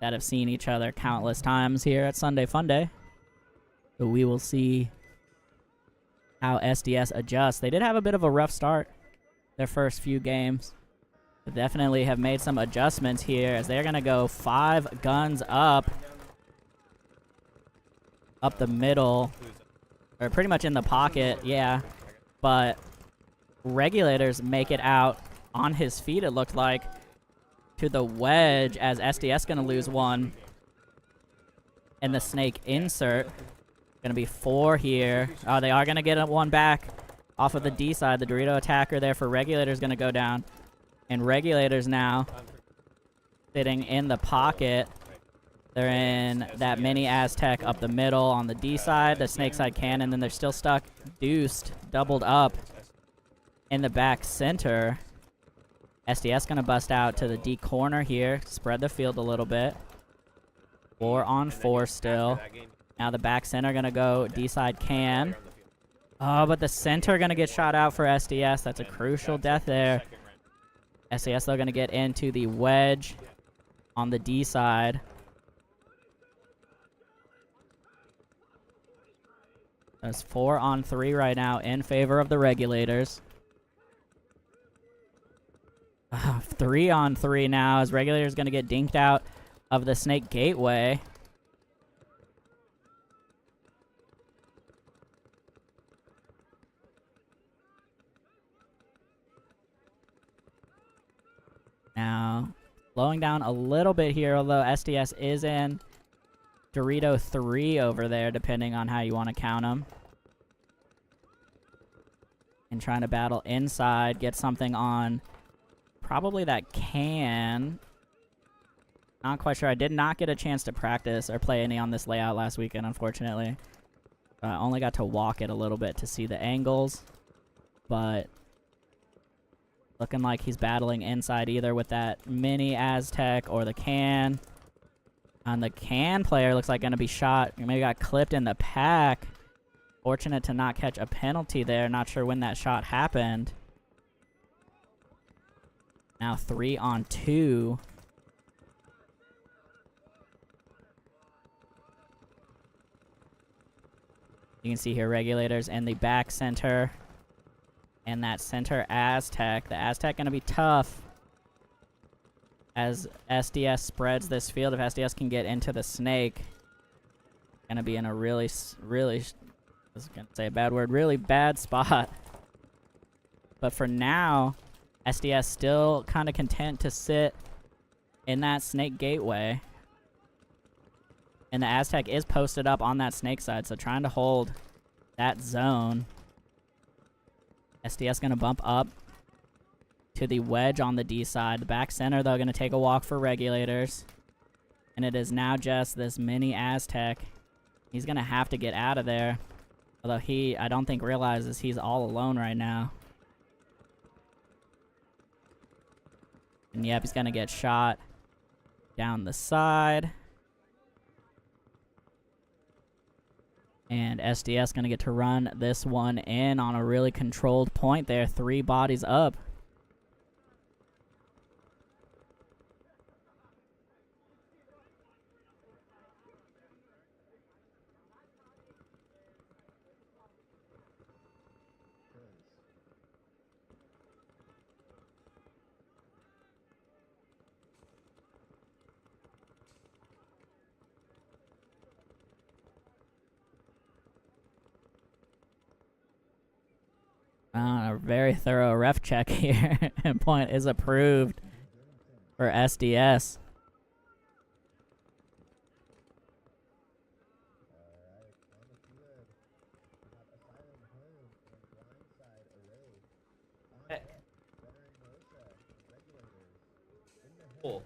that have seen each other countless times here at Sunday Funday. So we will see how SDS adjusts. They did have a bit of a rough start their first few games. But definitely have made some adjustments here as they're going to go 5 guns up the middle, or pretty much in the pocket, yeah. But regulators make it out on his feet, it looked like, to the wedge as SDS going to lose one. And the snake insert. Going to be 4 here. Oh, they are going to get one back off of the D side. The Dorito attacker there for regulators going to go down. And regulators now sitting in the pocket. They're in that mini Aztec up the middle on the D side, the snake side cannon, then they're still stuck, deuced, doubled up in the back center. SDS going to bust out to the D corner here, spread the field a little bit. 4 on 4 still. Now the back center going to go D side can. Oh, but the center going to get shot out for SDS. That's a crucial death there. SDS though going to get into the wedge on the D side. That's 4 on 3 right now in favor of the regulators. 3 on 3 now as regulators going to get dinked out of the snake gateway. Now, slowing down a little bit here, although SDS is in Dorito 3 over there, depending on how you want to count them. And trying to battle inside, get something on probably that can. Not quite sure. I did not get a chance to practice or play any on this layout last weekend, unfortunately. I only got to walk it a little bit to see the angles. But looking like he's battling inside either with that mini Aztec or the can. And the can player looks like going to be shot. Maybe got clipped in the pack. Fortunate to not catch a penalty there. Not sure when that shot happened. Now 3 on 2. You can see here regulators in the back center. And that center Aztec. The Aztec going to be tough as SDS spreads this field. If SDS can get into the snake, going to be in a really, I was going to say a bad word, really bad spot. But for now, SDS still kind of content to sit in that snake gateway. And the Aztec is posted up on that snake side, so trying to hold that zone. SDS going to bump up to the wedge on the D side. The back center, though, going to take a walk for regulators. And it is now just this mini Aztec. He's going to have to get out of there. Although he, I don't think, realizes he's all alone right now. And yep, he's going to get shot down the side. And SDS going to get to run this one in on a really controlled point there. 3 bodies up. a very thorough ref check here. And point is approved for SDS. Cool.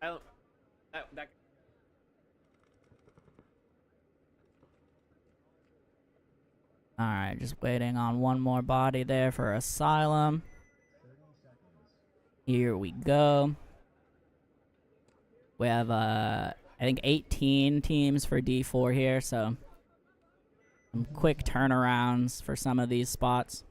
I don't. That Alright, just waiting on one more body there for Asylum. Here we go. We have, I think 18 teams for D4 here, so some quick turnarounds for some of these spots.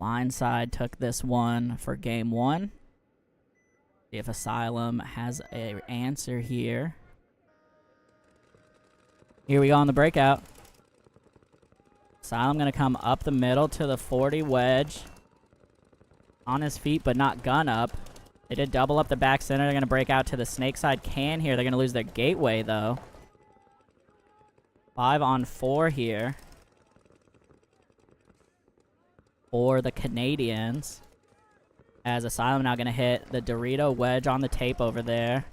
Blindside took this one for game 1. See if Asylum has an answer here. Here we go on the breakout. Asylum going to come up the middle to the 40 wedge. On his feet, but not gun up. They did double up the back center. They're going to break out to the snake side can here. They're going to lose their gateway, though. 5 on 4 here for the Canadians. As Asylum now going to hit the Dorito wedge on the tape over there.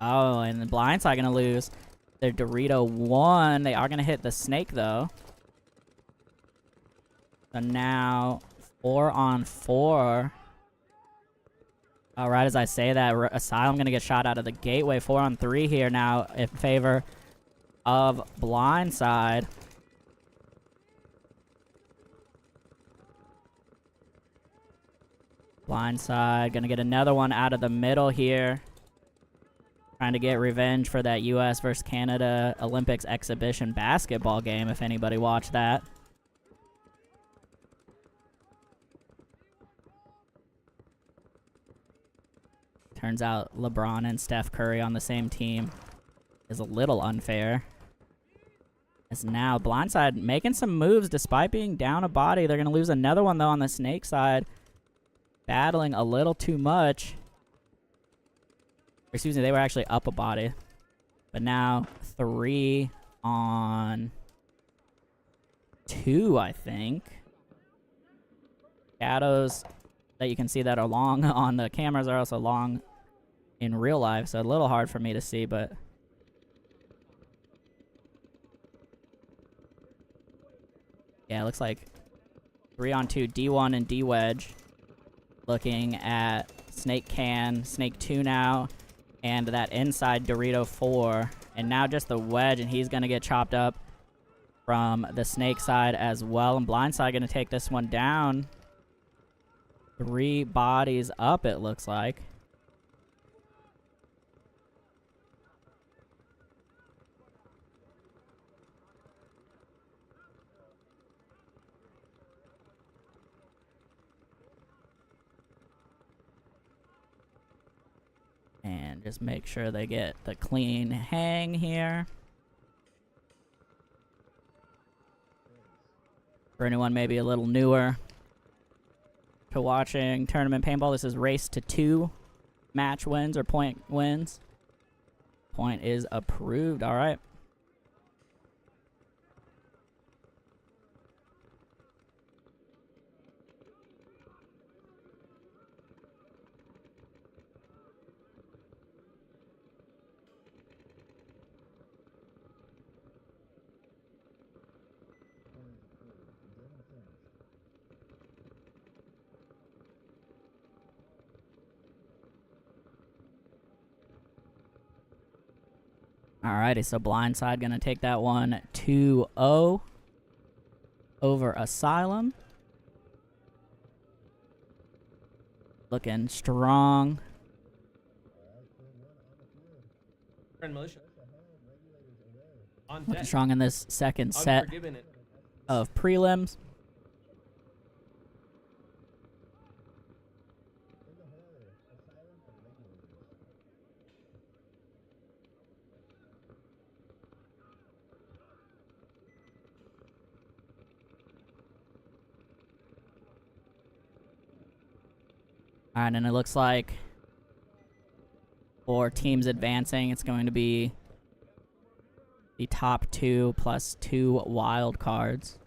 Oh, and the Blindside going to lose their Dorito 1. They are going to hit the snake, though. So now 4 on 4. Right as I say that, Asylum going to get shot out of the gateway. 4 on 3 here now in favor of Blindside. Blindside going to get another one out of the middle here. Trying to get revenge for that US versus Canada Olympics exhibition basketball game, if anybody watched that. Turns out LeBron and Steph Curry on the same team is a little unfair. As now Blindside making some moves despite being down a body. They're going to lose another one, though, on the snake side. Battling a little too much. Excuse me, they were actually up a body. But now 3 on 2, I think. Shadows that you can see that are long on the cameras are also long in real life, so a little hard for me to see, but yeah, it looks like 3 on 2, D1 and D wedge. Looking at Snake Can, Snake 2 now, and that inside Dorito 4. And now just the wedge, and he's going to get chopped up from the Snake side as well. And Blindside going to take this one down. 3 bodies up, it looks like. And just make sure they get the clean hang here. For anyone maybe a little newer to watching tournament paintball, this is race to 2 match wins or point wins. Point is approved. All right. Alrighty, so Blindside gonna take that one 2-0 over Asylum. Looking strong. Militia. On Looking deck. strong in this second set Unforgiven it. of prelims. Alright, and it looks like for teams advancing, it's going to be the top 2 plus 2 wild cards.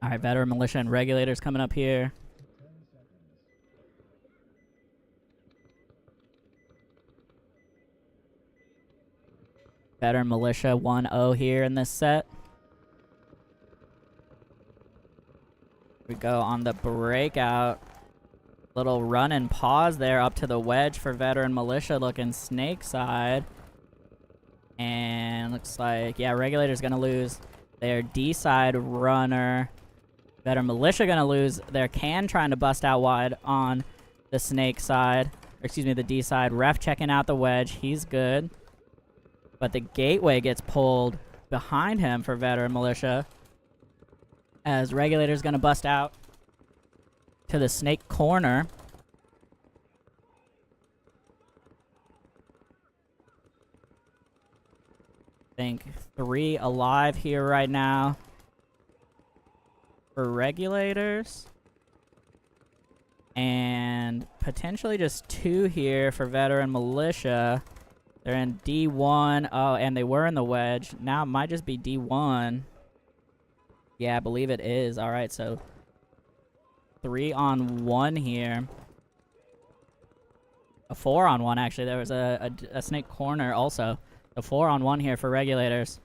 Alright, Veteran Militia and Regulators coming up here. Veteran Militia 1-0 here in this set. We go on the breakout. Little run and pause there up to the wedge for Veteran Militia looking snake side. And looks like, yeah, Regulator's going to lose their D side runner. Veteran Militia going to lose their can trying to bust out wide on the snake side. Or excuse me, the D side. Ref checking out the wedge. He's good. But the gateway gets pulled behind him for Veteran Militia. As Regulator's going to bust out to the snake corner. I think 3 alive here right now for Regulators. And potentially just 2 here for Veteran Militia. They're in D1. Oh, and they were in the wedge. Now it might just be D1. Yeah, I believe it is. All right, so 3-on-1 here. A 4-on-1, actually. There was a snake corner also. A 4-on-1 here for Regulators.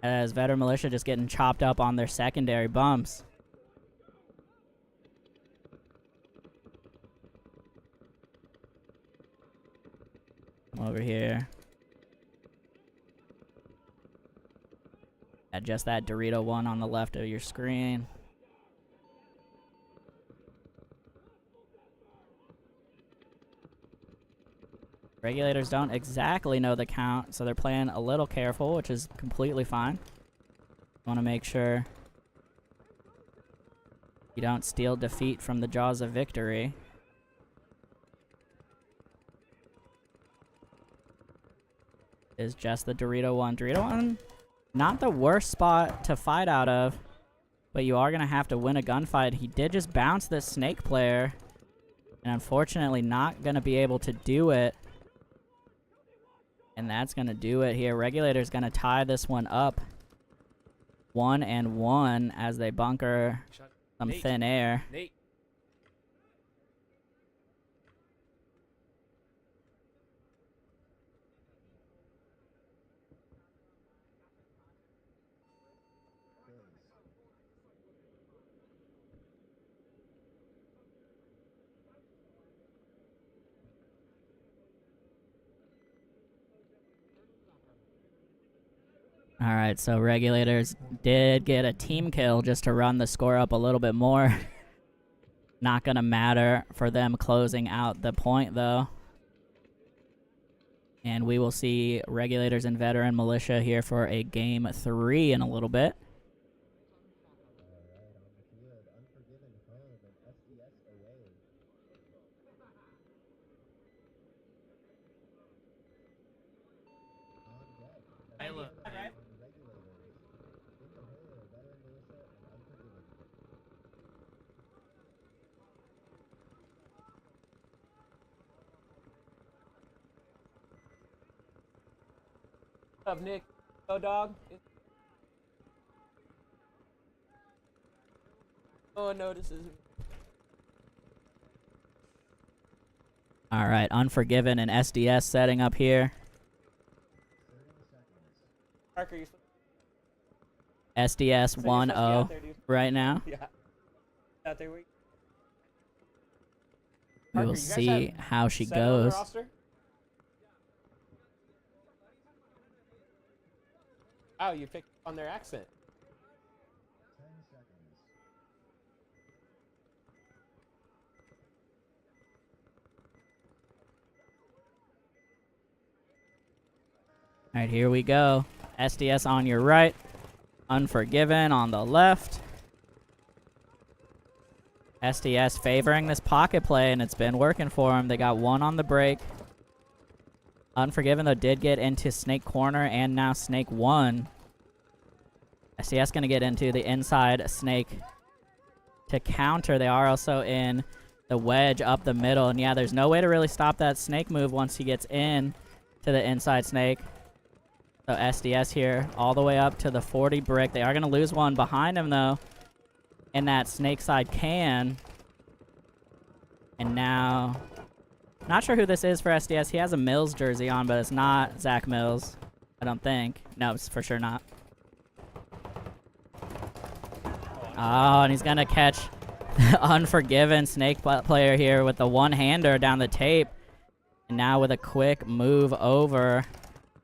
As Veteran Militia just getting chopped up on their secondary bumps. Over here. Just that Dorito one on the left of your screen. Regulators don't exactly know the count, so they're playing a little careful, which is completely fine. Want to make sure you don't steal defeat from the jaws of victory. Is just the Dorito one. Dorito one, not the worst spot to fight out of, but you are going to have to win a gunfight. He did just bounce this snake player, and unfortunately not going to be able to do it. And that's going to do it here. Regulator's going to tie this one up 1-1 as they bunker some thin air. Nate. Alright, so Regulators did get a team kill just to run the score up a little bit more. Not gonna matter for them closing out the point, though. And we will see Regulators and Veteran Militia here for a game 3 in a little bit. What's up, Nick? Go, dog. No one notices me. All right, Unforgiven and SDS setting up here. Parker, you SDS 1-0 right now. Yeah. Out there, We Parker, will you guys see have how she 7 on the goes. roster? Oh, you picked on their accent. All right, here we go. SDS on your right. Unforgiven on the left. SDS favoring this pocket play, and it's been working for him. They got 1 on the break. Unforgiven, though, did get into Snake Corner and now Snake 1. SDS going to get into the inside Snake to counter. They are also in the wedge up the middle. And, yeah, there's no way to really stop that Snake move once he gets in to the inside Snake. So SDS here all the way up to the 40 brick. They are going to lose 1 behind him, though, in that Snake side can. And now, not sure who this is for SDS. He has a Mills jersey on, but it's not Zach Mills, I don't think. No, it's for sure not. Oh, and he's going to catch the Unforgiven Snake player here with the one-hander down the tape. And now with a quick move over.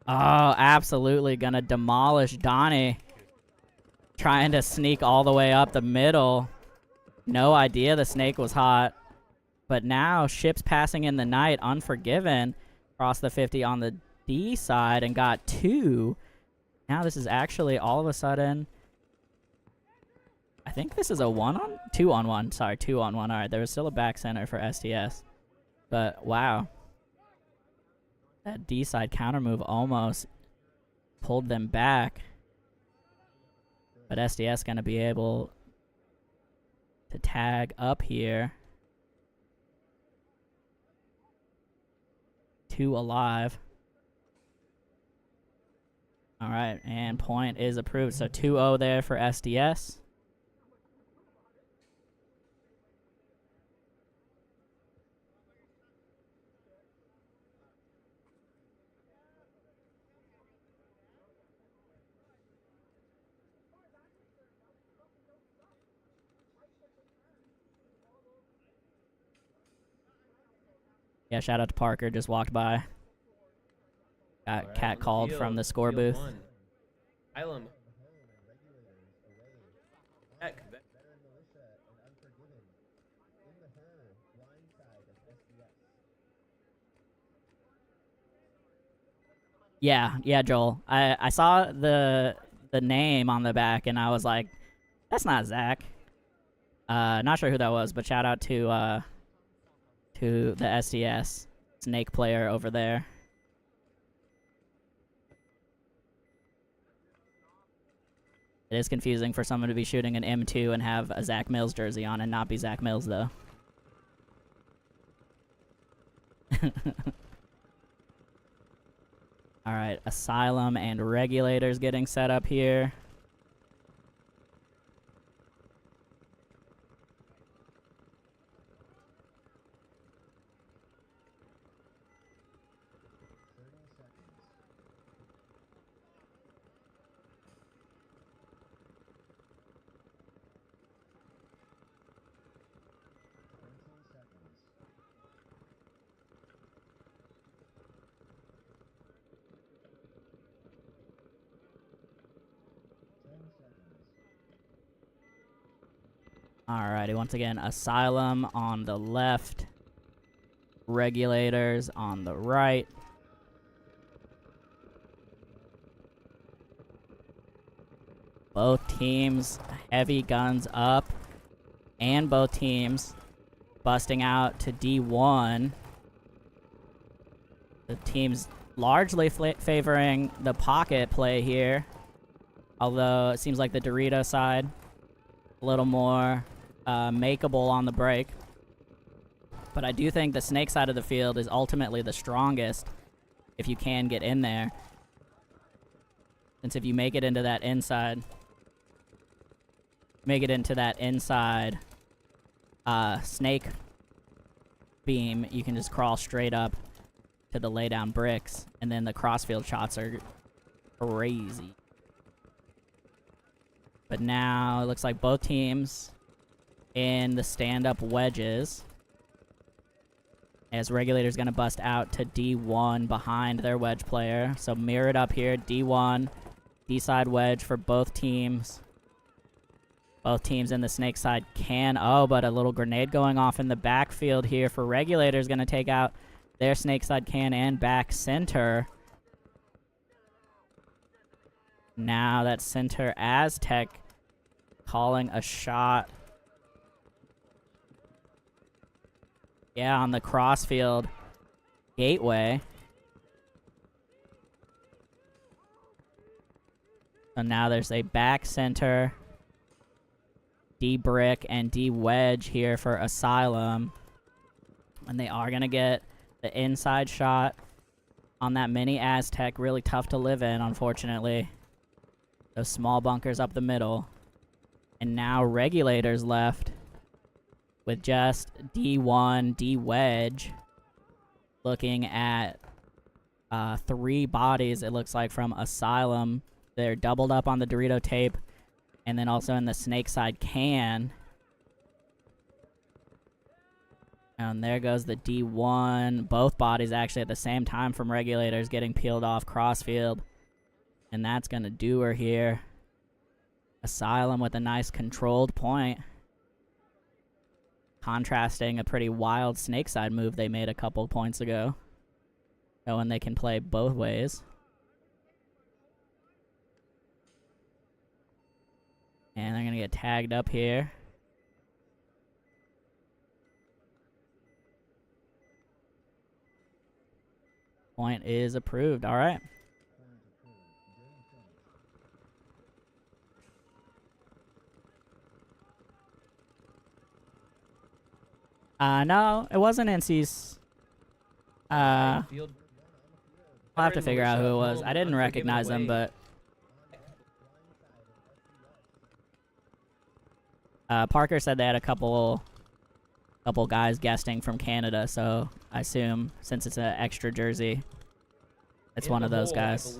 Oh, absolutely going to demolish Donnie. Trying to sneak all the way up the middle. No idea the Snake was hot. But now, Ships passing in the night. Unforgiven crossed the 50 on the D side and got 2. Now this is actually all of a sudden... I think this is a 2-on-1. Sorry, 2-on-1. All right, there was still a back center for SDS. But, wow. That D-side counter move almost pulled them back. But SDS going to be able to tag up here. 2 alive. All right, and point is approved. So 2-0 there for SDS. Yeah, shout out to Parker, just walked by. Got Right, cat called field, from the score field booth. 1. Ilum. Heck, Yeah, Joel. I saw the name on the back and I was like, that's not Zach. Not sure who that was, but shout out to the SDS Snake player over there. It is confusing for someone to be shooting an M2 and have a Zach Mills jersey on and not be Zach Mills, though. All right, Asylum and Regulators getting set up here. Alrighty, once again, Asylum on the left, Regulators on the right. Both teams heavy guns up, and both teams busting out to D1. The teams largely favoring the pocket play here, although it seems like the Dorito side a little more makeable on the break. But I do think the Snake side of the field is ultimately the strongest if you can get in there. Since if you make it into that inside, snake beam, you can just crawl straight up to the lay down bricks, and then the crossfield shots are crazy. But now it looks like both teams in the stand-up wedges, as Regulator's gonna bust out to D1 behind their wedge player. So mirrored up here, D1, D-side wedge for both teams. Both teams in the snake side can. Oh, but a little grenade going off in the backfield here for Regulators. Going to take out their snake side can and back center. Now that center Aztec calling a shot. Yeah, on the crossfield gateway. So now there's a back center D-brick and D-wedge here for Asylum. And they are going to get the inside shot on that mini Aztec. Really tough to live in, unfortunately. Those small bunkers up the middle. And now Regulators left with just D1, D-wedge. Looking at 3 bodies, it looks like, from Asylum. They're doubled up on the Dorito tape. And then also in the snake side can. And there goes the D1. Both bodies actually at the same time from Regulators getting peeled off crossfield. And that's going to do her here. Asylum with a nice controlled point. Contrasting a pretty wild snake side move they made a couple points ago. Showing they can play both ways. And they're going to get tagged up here. Point is approved. All right. No, it wasn't NC's. I'll have to figure out who it was. I didn't recognize them, but Parker said they had a couple guys guesting from Canada, so I assume since it's an extra jersey, it's one of those guys.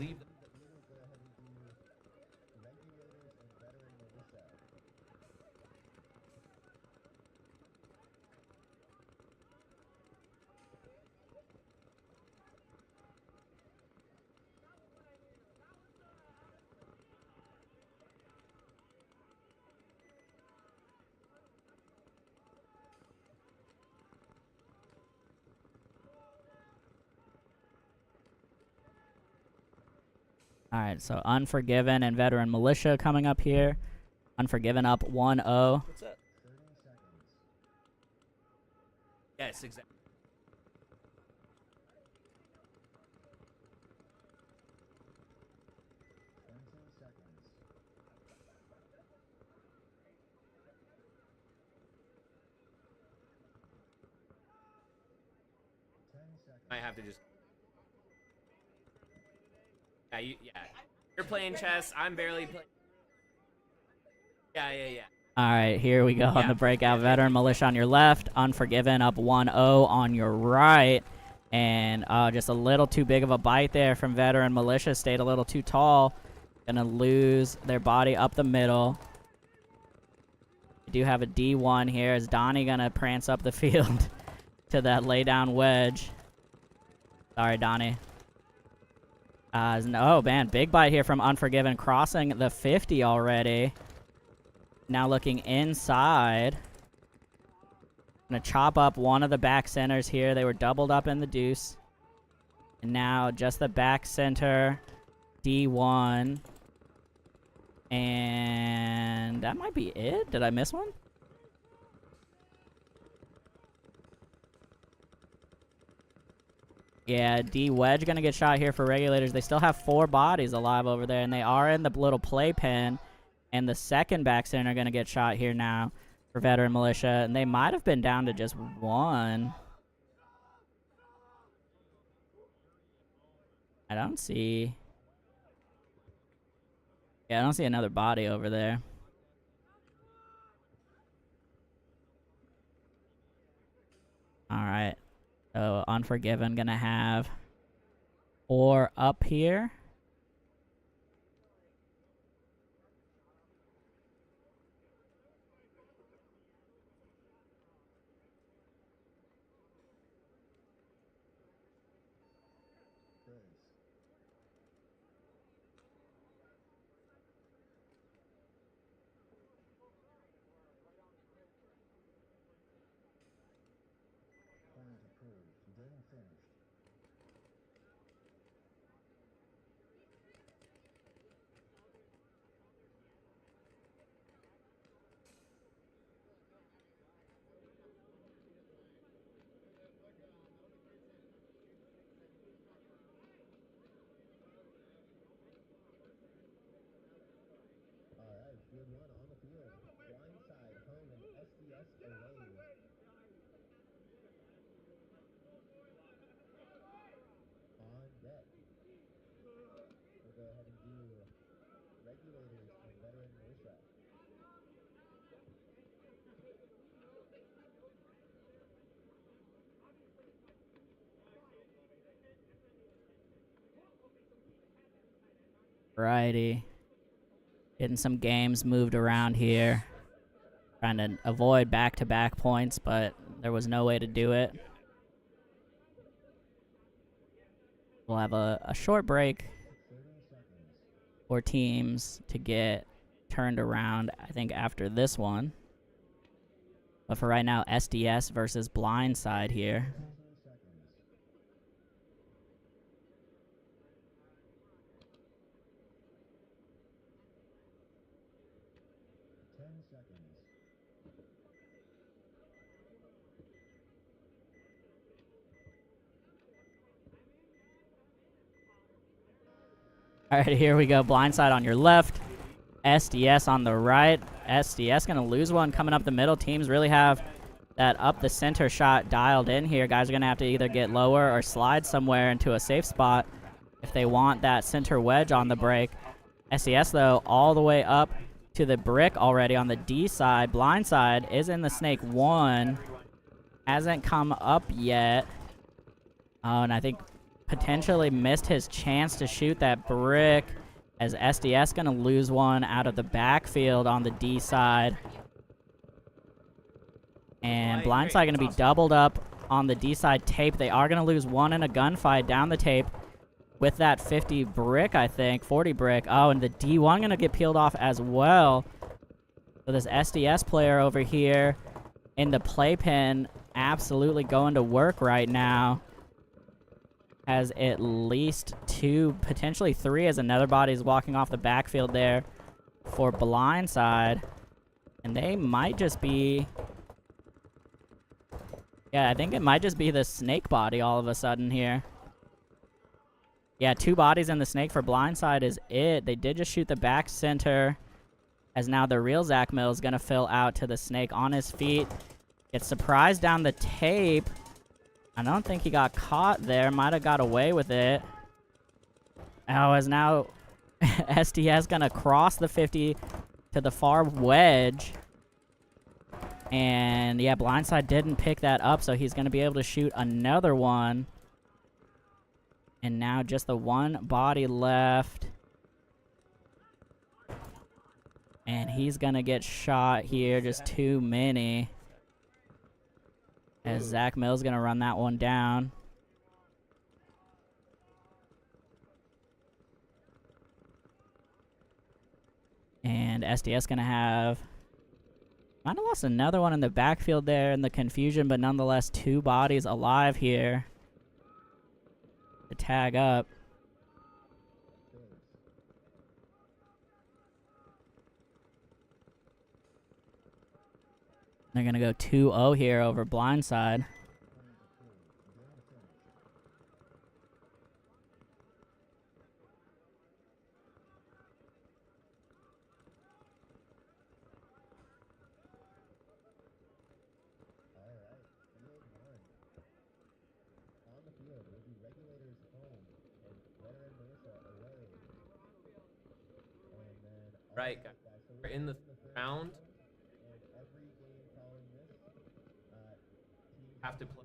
Alright, so Unforgiven and Veteran Militia coming up here. Unforgiven up 1-0. What's up? Yes, exactly. I have to just. Yeah, you're playing chess. I'm barely playing. Yeah. Alright, here we go on the breakout. Veteran Militia on your left. Unforgiven up 1-0 on your right. And just a little too big of a bite there from Veteran Militia. Stayed a little too tall. Gonna lose their body up the middle. We do have a D1 here. Is Donnie gonna prance up the field to that laydown wedge? Sorry, Donnie. Oh, man, big bite here from Unforgiven, crossing the 50 already. Now looking inside. Gonna chop up one of the back centers here. They were doubled up in the deuce. And now just the back center, D1. And that might be it. Did I miss one? Yeah, D-wedge gonna get shot here for Regulators. They still have 4 bodies alive over there, and they are in the little playpen. And the second back center are gonna get shot here now for Veteran Militia, and they might have been down to just 1. I don't see Yeah, I don't see another body over there. Alright. So, Unforgiven gonna have 4 up here. Righty. Getting some games moved around here. Trying to avoid back-to-back points, but there was no way to do it. We'll have a short break for teams to get turned around, I think, after this one. But for right now, SDS versus Blindside here. All right, here we go. Blindside on your left. SDS on the right. SDS going to lose one coming up the middle. Teams really have that up the center shot dialed in here. Guys are going to have to either get lower or slide somewhere into a safe spot if they want that center wedge on the break. SDS, though, all the way up to the brick already on the D side. Blindside is in the snake 1. Hasn't come up yet. Oh, and I think potentially missed his chance to shoot that brick, as SDS going to lose one out of the backfield on the D side. And Blindside going to be doubled up on the D side tape. They are going to lose one in a gunfight down the tape with that 50 brick, I think. 40 brick. Oh, and the D1 going to get peeled off as well. So this SDS player over here in the playpen absolutely going to work right now. Has at least 2, potentially 3, as another body is walking off the backfield there for Blindside. And they might just be... Yeah, I think it might just be the snake body all of a sudden here. Yeah, 2 bodies in the snake for Blindside is it. They did just shoot the back center, as now the real Zach Mill is going to fill out to the snake on his feet. Gets surprised down the tape. I don't think he got caught there. Might have got away with it. Oh, as now SDS going to cross the 50 to the far wedge. And, yeah, Blindside didn't pick that up, so he's going to be able to shoot another one. And now just the one body left. And he's going to get shot here. Just too many. As Zach Mill's going to run that one down. And SDS going to have... Might have lost another one in the backfield there in the confusion, but nonetheless 2 bodies alive here to tag up. They're going to go 2-0 here over Blindside. Right, guys. We're in the round. Have to play.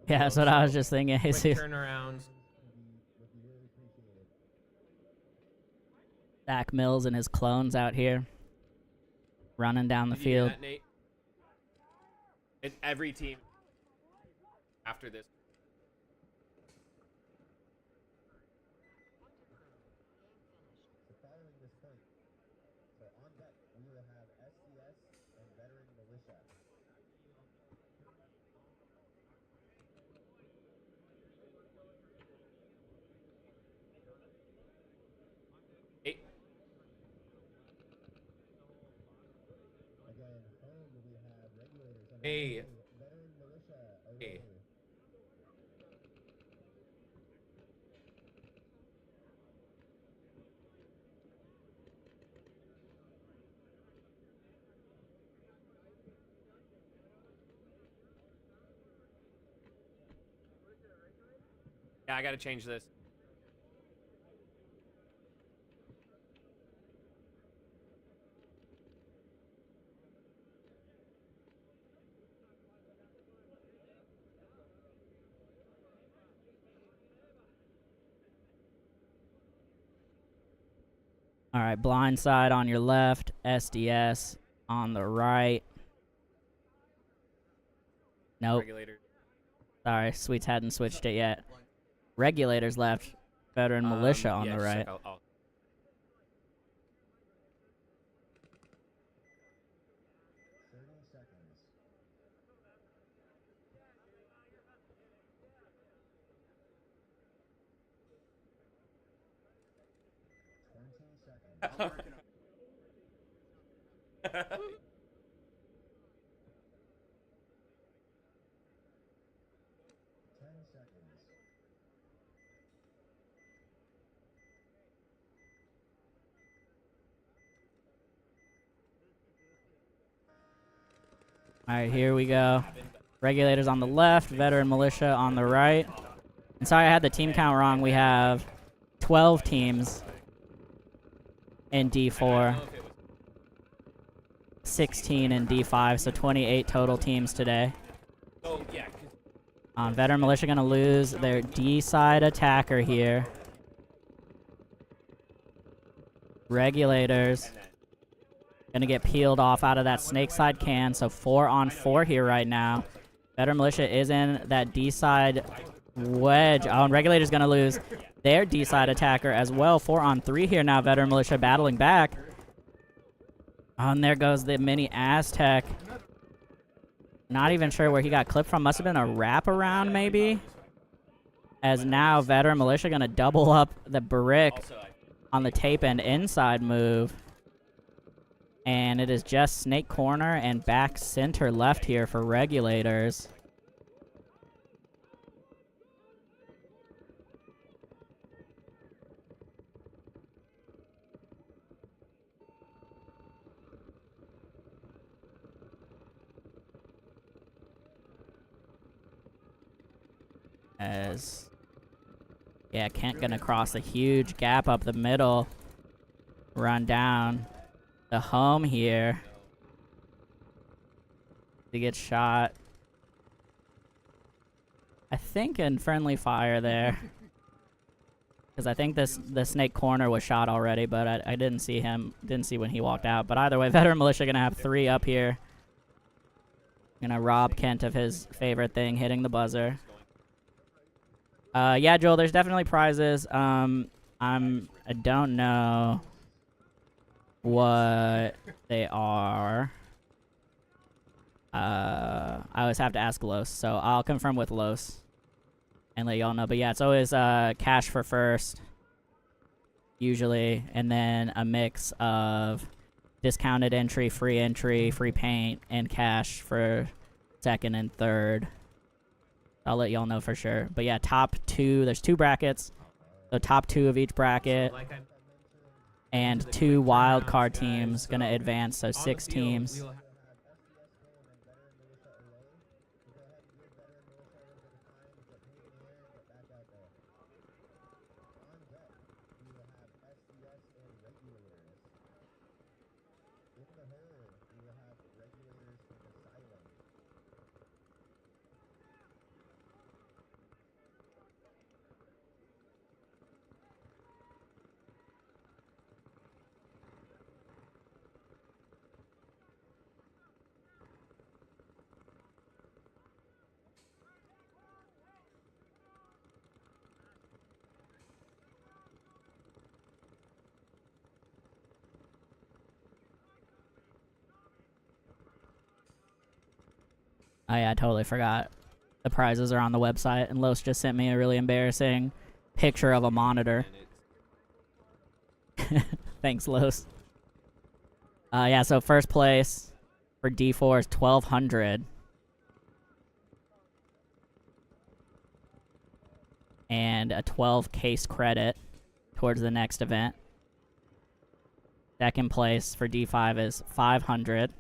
Yeah, that's what I was just thinking. Quick Jesus. turnarounds. Zach Mills and his clones out here running down the Did you hear field. that, Nate? It's every team after this. Hey. Hey. Hey. Yeah, I gotta change this. All right, blind side on your left, SDS on the right. Nope. Regulator. Sorry, Sweets hadn't switched it yet. Regulators left, veteran militia on yeah, the right. I'll 10 All right, here we go. Regulators on the left, veteran militia on the right. And sorry, I had the team count wrong. We have 12 teams in D4, 16 in D5, so 28 total teams today. Oh, yeah. Veteran militia gonna lose their D side attacker here. Regulators gonna get peeled off out of that snake side can, so 4 on 4 here right now. Veteran militia is in that D side wedge. Oh, and Regulators gonna lose their D side attacker as well. 4 on 3 here now. Veteran militia battling back. Oh, and there goes the mini Aztec. Not even sure where he got clipped from. Must have been a wraparound, maybe. As now, veteran militia gonna double up the brick on the tape and inside move. And it is just snake corner and back center left here for Regulators. As yeah, Kent gonna cross a huge gap up the middle. Run down the home here. To get shot. I think in friendly fire there. Because I think the snake corner was shot already, but I didn't see him. Didn't see when he walked out. But either way, veteran militia gonna have 3 up here. Gonna rob Kent of his favorite thing, hitting the buzzer. Yeah, Joel, there's definitely prizes. I don't know what they are. I always have to ask Los, so I'll confirm with Los and let y'all know. But yeah, it's always cash for first, usually, and then a mix of discounted entry, free paint, and cash for second and third. I'll let y'all know for sure. But yeah, top 2, there's 2 brackets. So top 2 of each bracket. And 2 wild card teams gonna advance, so 6 teams. Oh yeah, I totally forgot. The prizes are on the website, and Los just sent me a really embarrassing picture of a monitor. Thanks, Los. Yeah, so first place for D4 is 1,200. And a 12 case credit towards the next event. Second place for D5 is 500.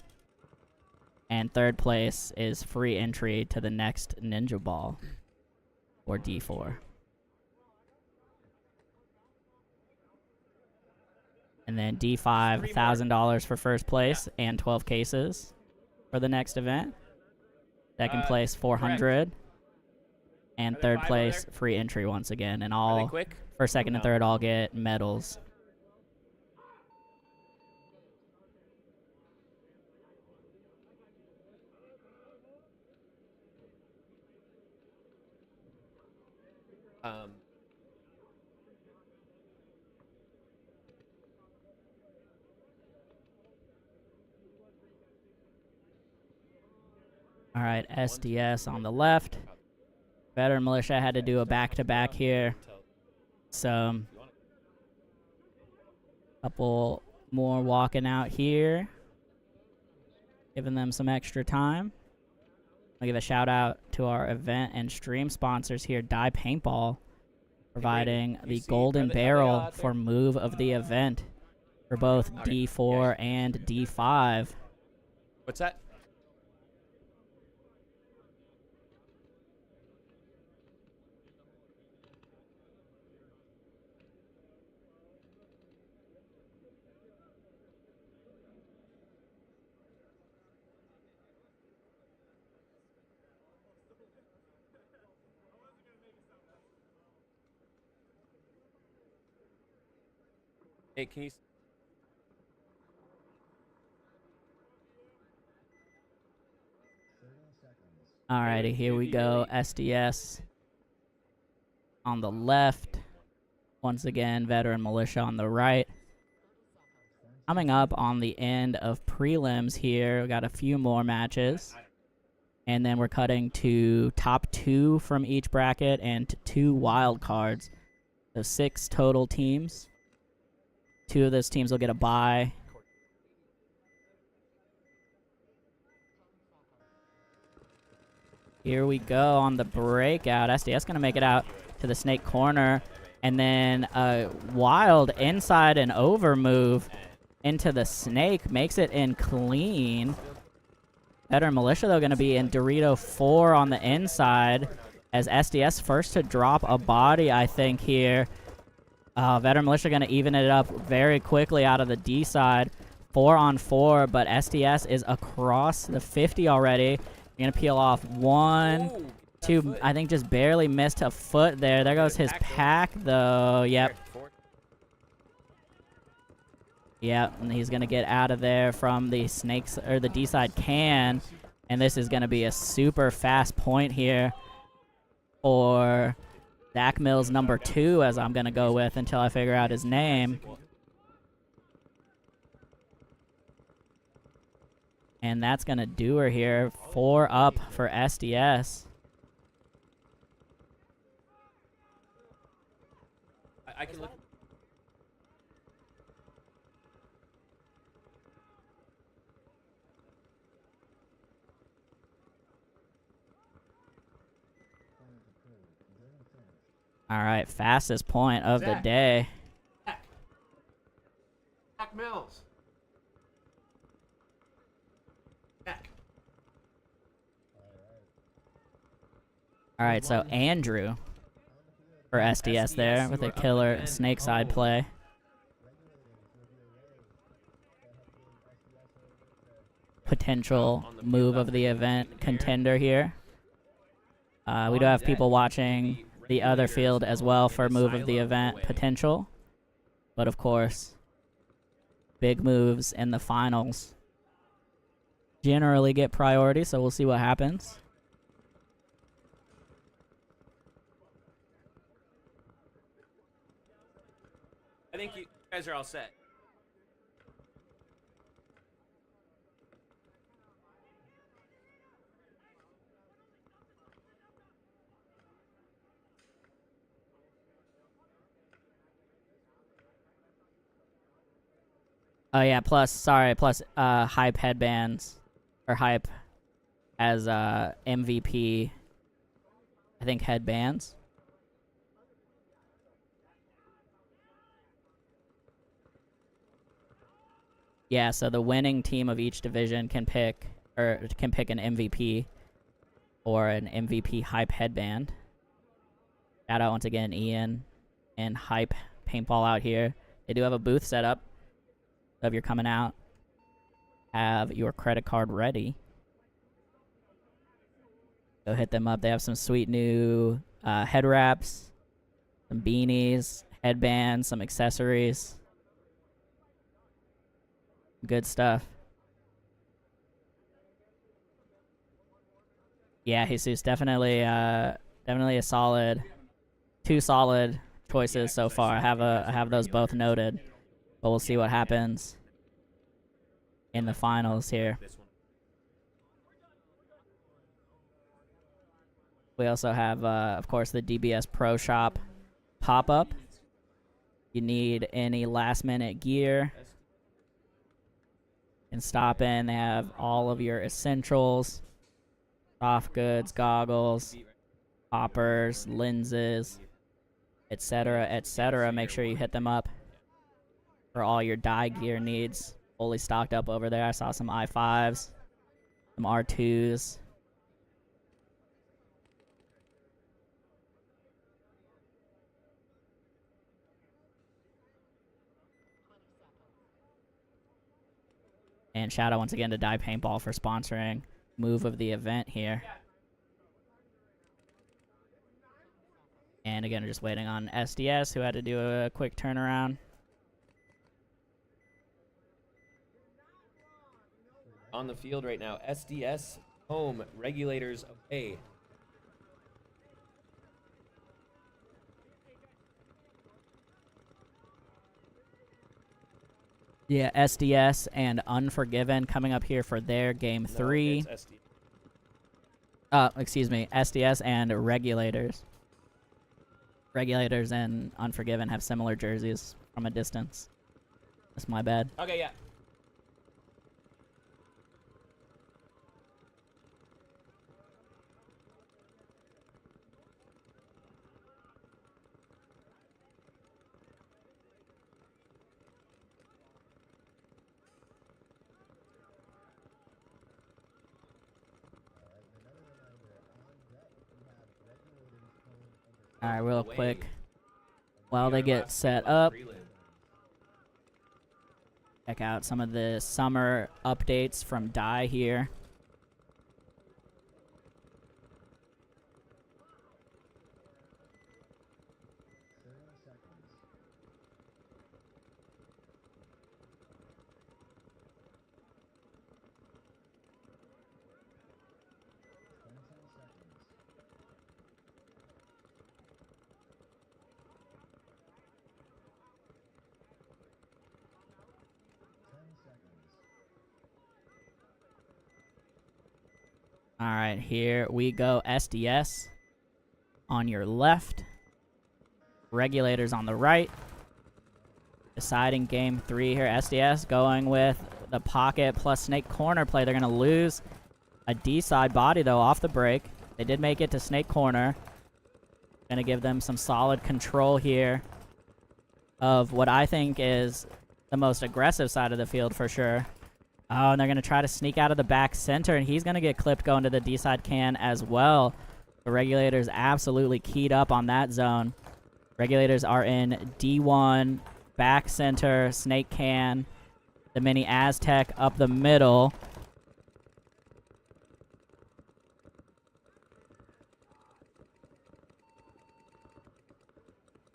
And third place is free entry to the next Ninjaball or D4. And then D5, $1,000 for first place and 12 cases for the next event. Second place, 400. And third place, free entry once again. And all, for second and third, all get medals. All right, SDS on the left. Veteran Militia had to do a back-to-back here. So, couple more walking out here. Giving them some extra time. I'll give a shout out to our event and stream sponsors here, Die Paintball, providing the golden barrel for move of the event for both D4 and D5. What's that? Hey, can you... Alrighty, here we go. SDS on the left. Once again, Veteran Militia on the right. Coming up on the end of prelims here, we got a few more matches. And then we're cutting to top 2 from each bracket and 2 wild cards. So 6 total teams. 2 of those teams will get a bye. Here we go on the breakout. SDS going to make it out to the snake corner. And then a wild inside and over move into the snake. Makes it in clean. Veteran Militia, though, going to be in Dorito 4 on the inside. As SDS first to drop a body, I think, here. Veteran Militia going to even it up very quickly out of the D side. 4 on 4, but SDS is across the 50 already. Going to peel off 1, 2, I think just barely missed a foot there. There goes his pack, though. Yep. Yep, and he's going to get out of there from the snakes, or the D-side can. And this is going to be a super fast point here for Zach Mills number 2, as I'm going to go with until I figure out his name. And that's going to do her here. 4 up for SDS. I can look. All right, fastest point of the day. Zach Mills. All right, so Andrew for SDS there with a killer snake side play. Potential move of the event contender here. We do have people watching the other field as well for move of the event potential. But of course, big moves in the finals generally get priority, so we'll see what happens. I think you guys are all set. Oh yeah, plus Hype headbands or Hype as MVP. I think headbands. Yeah, so the winning team of each division can pick an MVP or an MVP Hype headband. Shout out once again Ian and Hype Paintball out here. They do have a booth set up. So if you're coming out, have your credit card ready. Go hit them up. They have some sweet new head wraps, some beanies, headbands, some accessories. Good stuff. Yeah, Jesus, definitely a solid, two solid choices so far. I have those both noted, but we'll see what happens in the finals here. We also have, of course, the DBS Pro Shop pop-up. You need any last-minute gear, and stop in. They have all of your essentials, soft goods, goggles, poppers, lenses, etc., etc. Make sure you hit them up for all your dye gear needs. Fully stocked up over there. I saw some i5s, some R2s. And shout out once again to Dye Paintball for sponsoring move of the event here. And again, we're just waiting on SDS, who had to do a quick turnaround. On the field right now, SDS home, regulators away. Yeah, SDS and Unforgiven coming up here for their game 3. Excuse me, SDS and Regulators. Regulators and Unforgiven have similar jerseys from a distance. That's my bad. Okay, yeah. Alright, real quick. While they get set up, check out some of the summer updates from Dye here. Alright, here we go. SDS on your left. Regulators on the right. Deciding game 3 here. SDS going with the pocket plus snake corner play. They're going to lose a D-side body, though, off the break. They did make it to snake corner. Going to give them some solid control here of what I think is the most aggressive side of the field for sure. Oh, and they're going to try to sneak out of the back center, and he's going to get clipped going to the D-side can as well. The Regulators absolutely keyed up on that zone. Regulators are in D1, back center, snake can, the mini Aztec up the middle.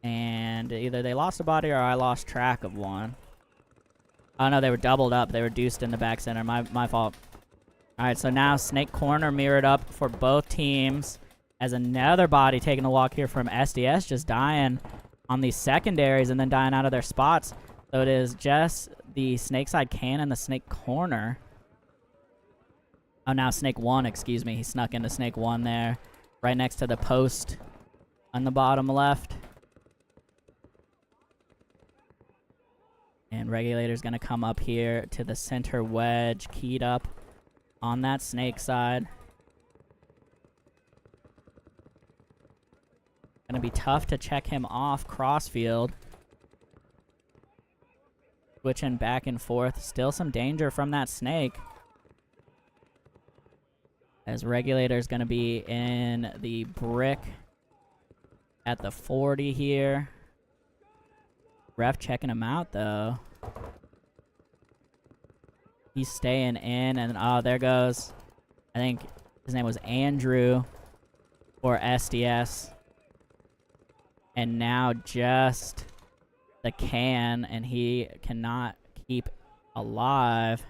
And either they lost a body or I lost track of one. Oh, no, they were doubled up. They were deuced in the back center. My fault. All right, so now snake corner mirrored up for both teams as another body taking the walk here from SDS, just dying on these secondaries and then dying out of their spots. So it is just the snake side can and the snake corner. Oh, now snake 1, excuse me. He snuck into snake 1 there, right next to the post on the bottom left. And Regulator's going to come up here to the center wedge, keyed up on that snake side. Going to be tough to check him off crossfield. Switching back and forth. Still some danger from that snake. As Regulator's going to be in the brick at the 40 here. Ref checking him out, though. He's staying in, and oh, there goes. I think his name was Andrew for SDS. And now just the can, and he cannot keep alive.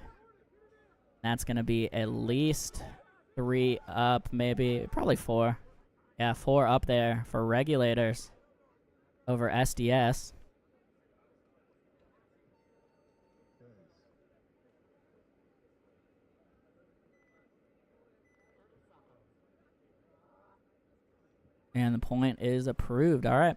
That's going to be at least 3 up, maybe, probably 4. Yeah, 4 up there for Regulators over SDS. And the point is approved. All right.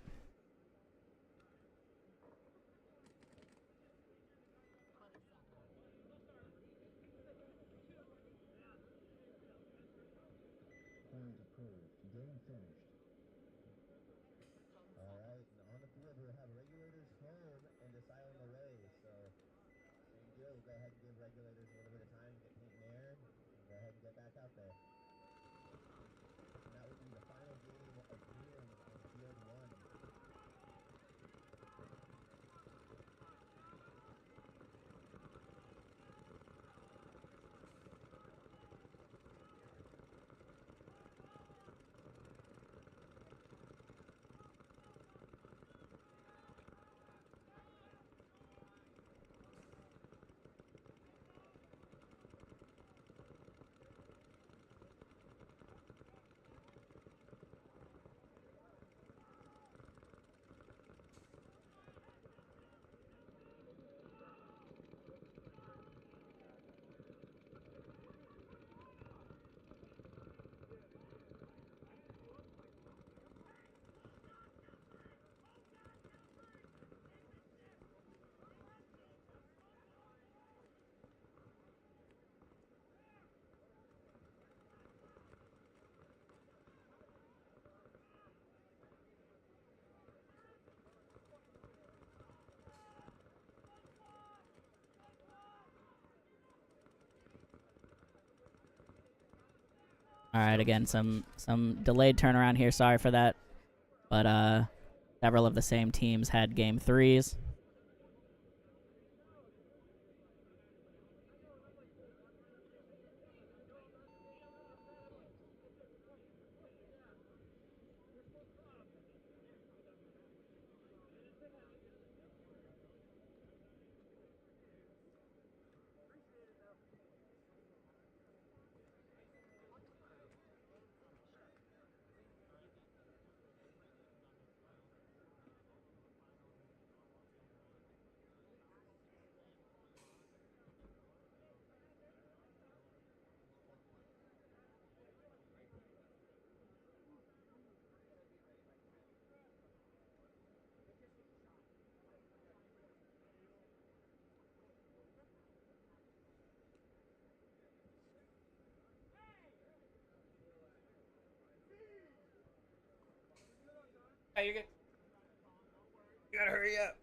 All right, again, some delayed turnaround here. Sorry for that. But several of the same teams had game 3s. Hey, you're good. You gotta hurry up.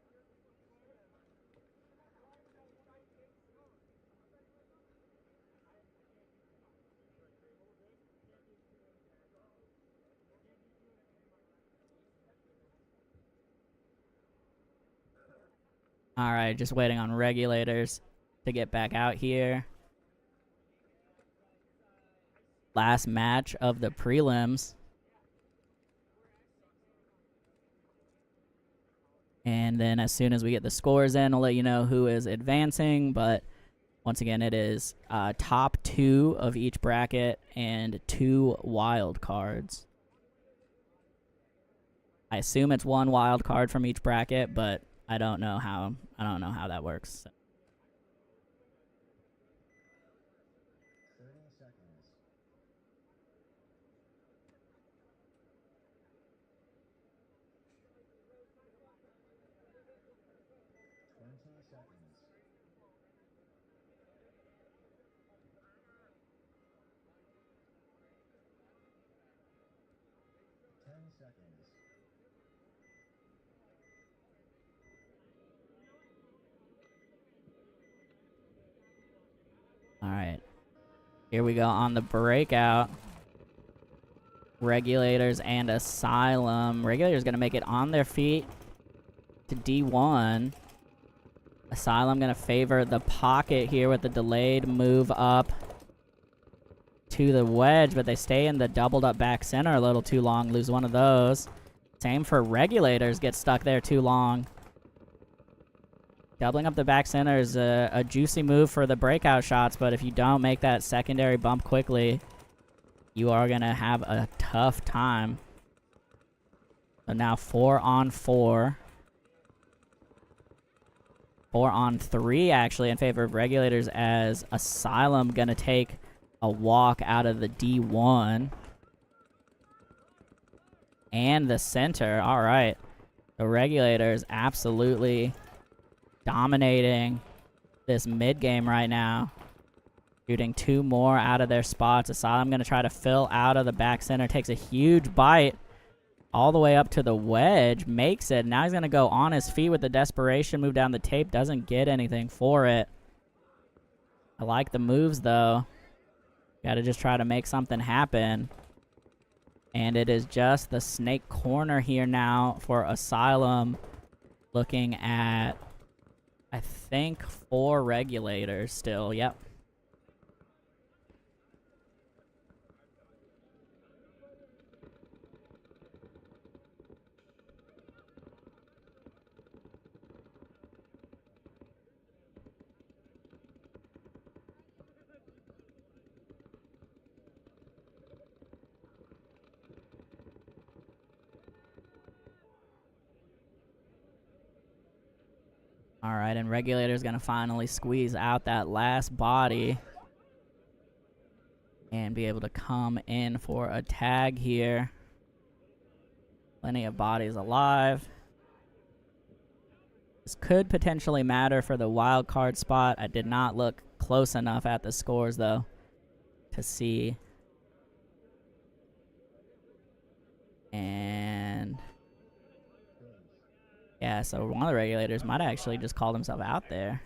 All right, just waiting on Regulators to get back out here. Last match of the prelims. And then as soon as we get the scores in, I'll let you know who is advancing. But once again, it is top 2 of each bracket and 2 wild cards. I assume it's 1 wild card from each bracket, but I don't know how that works. So. Alright. Here we go on the breakout. Regulators and Asylum. Regulators gonna make it on their feet to D1. Asylum gonna favor the pocket here with the delayed move up to the wedge, but they stay in the doubled up back center a little too long, lose one of those. Same for Regulators, get stuck there too long. Doubling up the back center is a juicy move for the breakout shots, but if you don't make that secondary bump quickly, you are going to have a tough time. So now 4 on 4. 4 on 3, actually, in favor of Regulators, as Asylum going to take a walk out of the D1. And the center. All right. The Regulators absolutely dominating this mid game right now. Shooting 2 more out of their spots. Asylum going to try to fill out of the back center. Takes a huge bite all the way up to the wedge. Makes it. Now he's going to go on his feet with the desperation move down the tape. Doesn't get anything for it. I like the moves, though. Got to just try to make something happen. And it is just the snake corner here now for Asylum. Looking at, I think, 4 Regulators still. Yep. Alright, and Regulator's gonna finally squeeze out that last body and be able to come in for a tag here. Plenty of bodies alive. This could potentially matter for the wild card spot. I did not look close enough at the scores, though, to see. And yeah, so one of the Regulators might actually just call himself out there.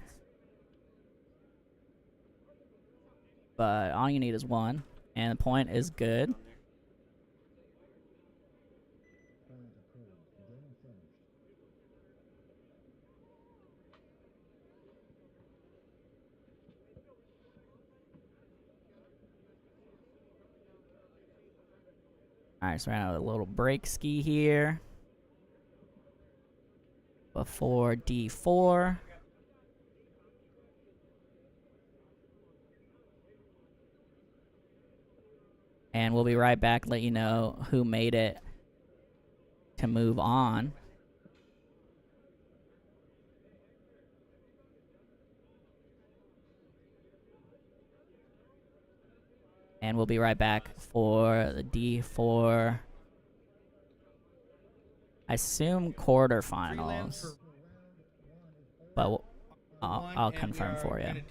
But all you need is 1, and the point is good. Alright, so ran out a little break ski here before D4. And we'll be right back, let you know who made it to move on. And we'll be right back for the D4, I assume, quarterfinals. But I'll confirm for you.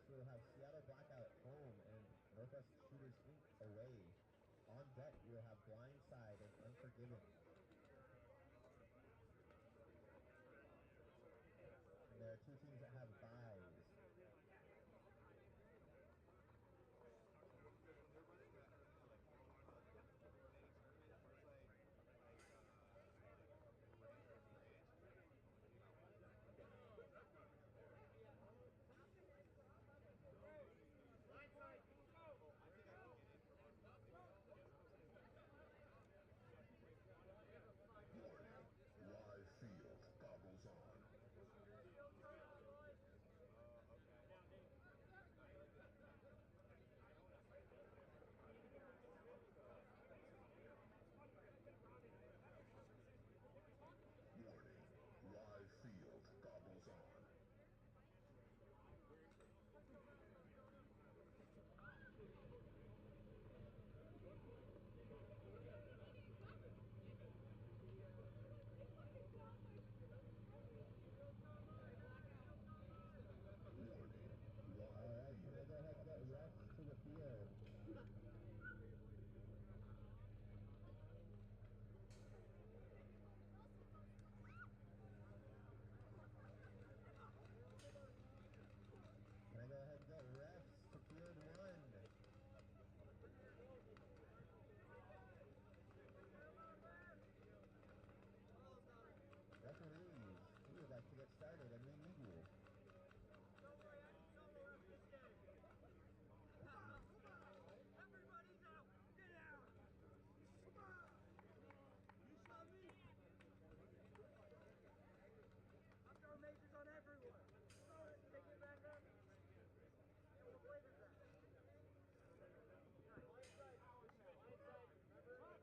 we will have Seattle Blackout home and Northwest Shooters Inc. away. On deck, we will have Blindside and Unforgiven. And there are two teams that have byes. Live field goggles on. Warning, live field goggles on. Alright, we're gonna go ahead and get refs to the field. Can I go ahead and get refs to field 1? Referees, we would like to get started and we need you. Everybody's out! Get out! Come on! You saw me! I'm throwing majors on everyone! Throw it! Take it back up! Hey, what flavor is that? Blindside! Blindside! Remember?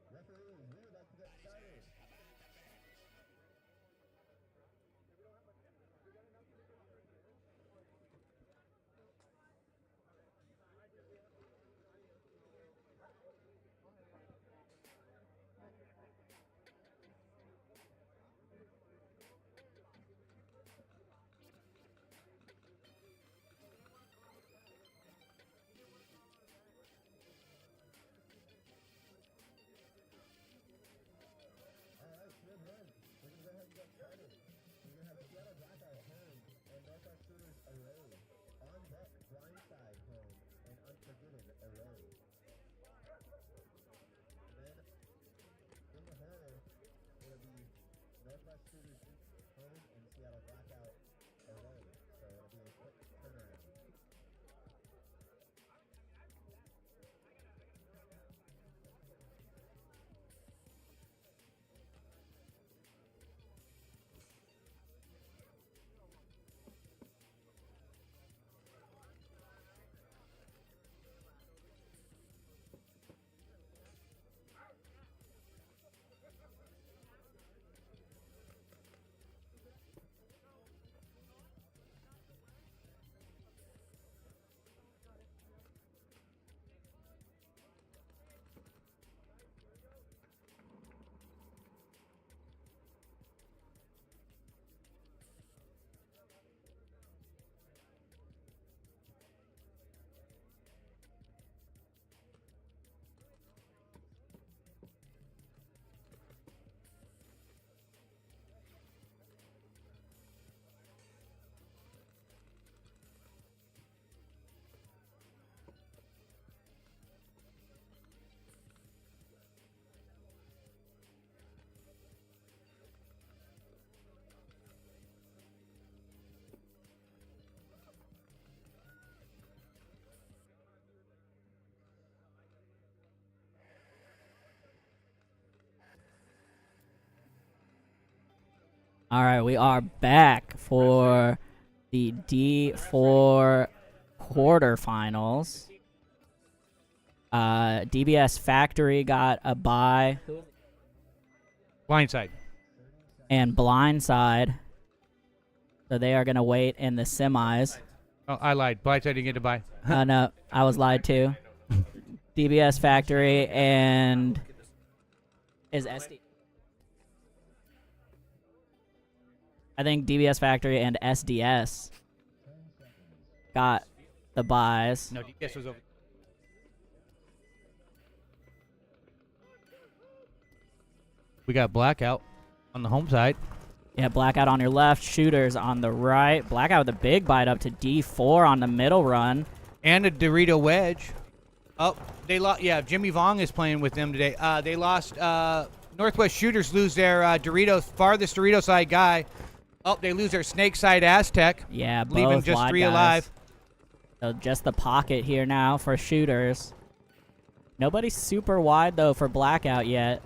Referees, we would like to get started. Alright, field 1. We're gonna go ahead and get started. We're gonna have Seattle Blackout home and Northwest Shooters away. On deck, Blindside home and Unforgiven away. Then in the hole will be Northwest Shooters home and Seattle Blackout away. So it'll be a quick turnaround. All right, we are back for the D4 quarterfinals. DBS Factory got a bye. Blindside. And Blindside. So they are going to wait in the semis. Oh, I lied. Blindside didn't get to buy. No, I was lied to. DBS Factory and is SD. I think DBS Factory and SDS got the buys. No, DBS was over. We got Blackout on the home side. Yeah, Blackout on your left, Shooters on the right. Blackout with a big bite up to D4 on the middle run. And a Dorito wedge. Oh, they lost. Yeah, Jimmy Vong is playing with them today. They lost. Northwest Shooters lose their farthest Dorito side guy. Oh, they lose their Snake side Aztec. Yeah, both leaving just wide 3 guys. alive. So just the pocket here now for Shooters. Nobody's super wide though for Blackout yet.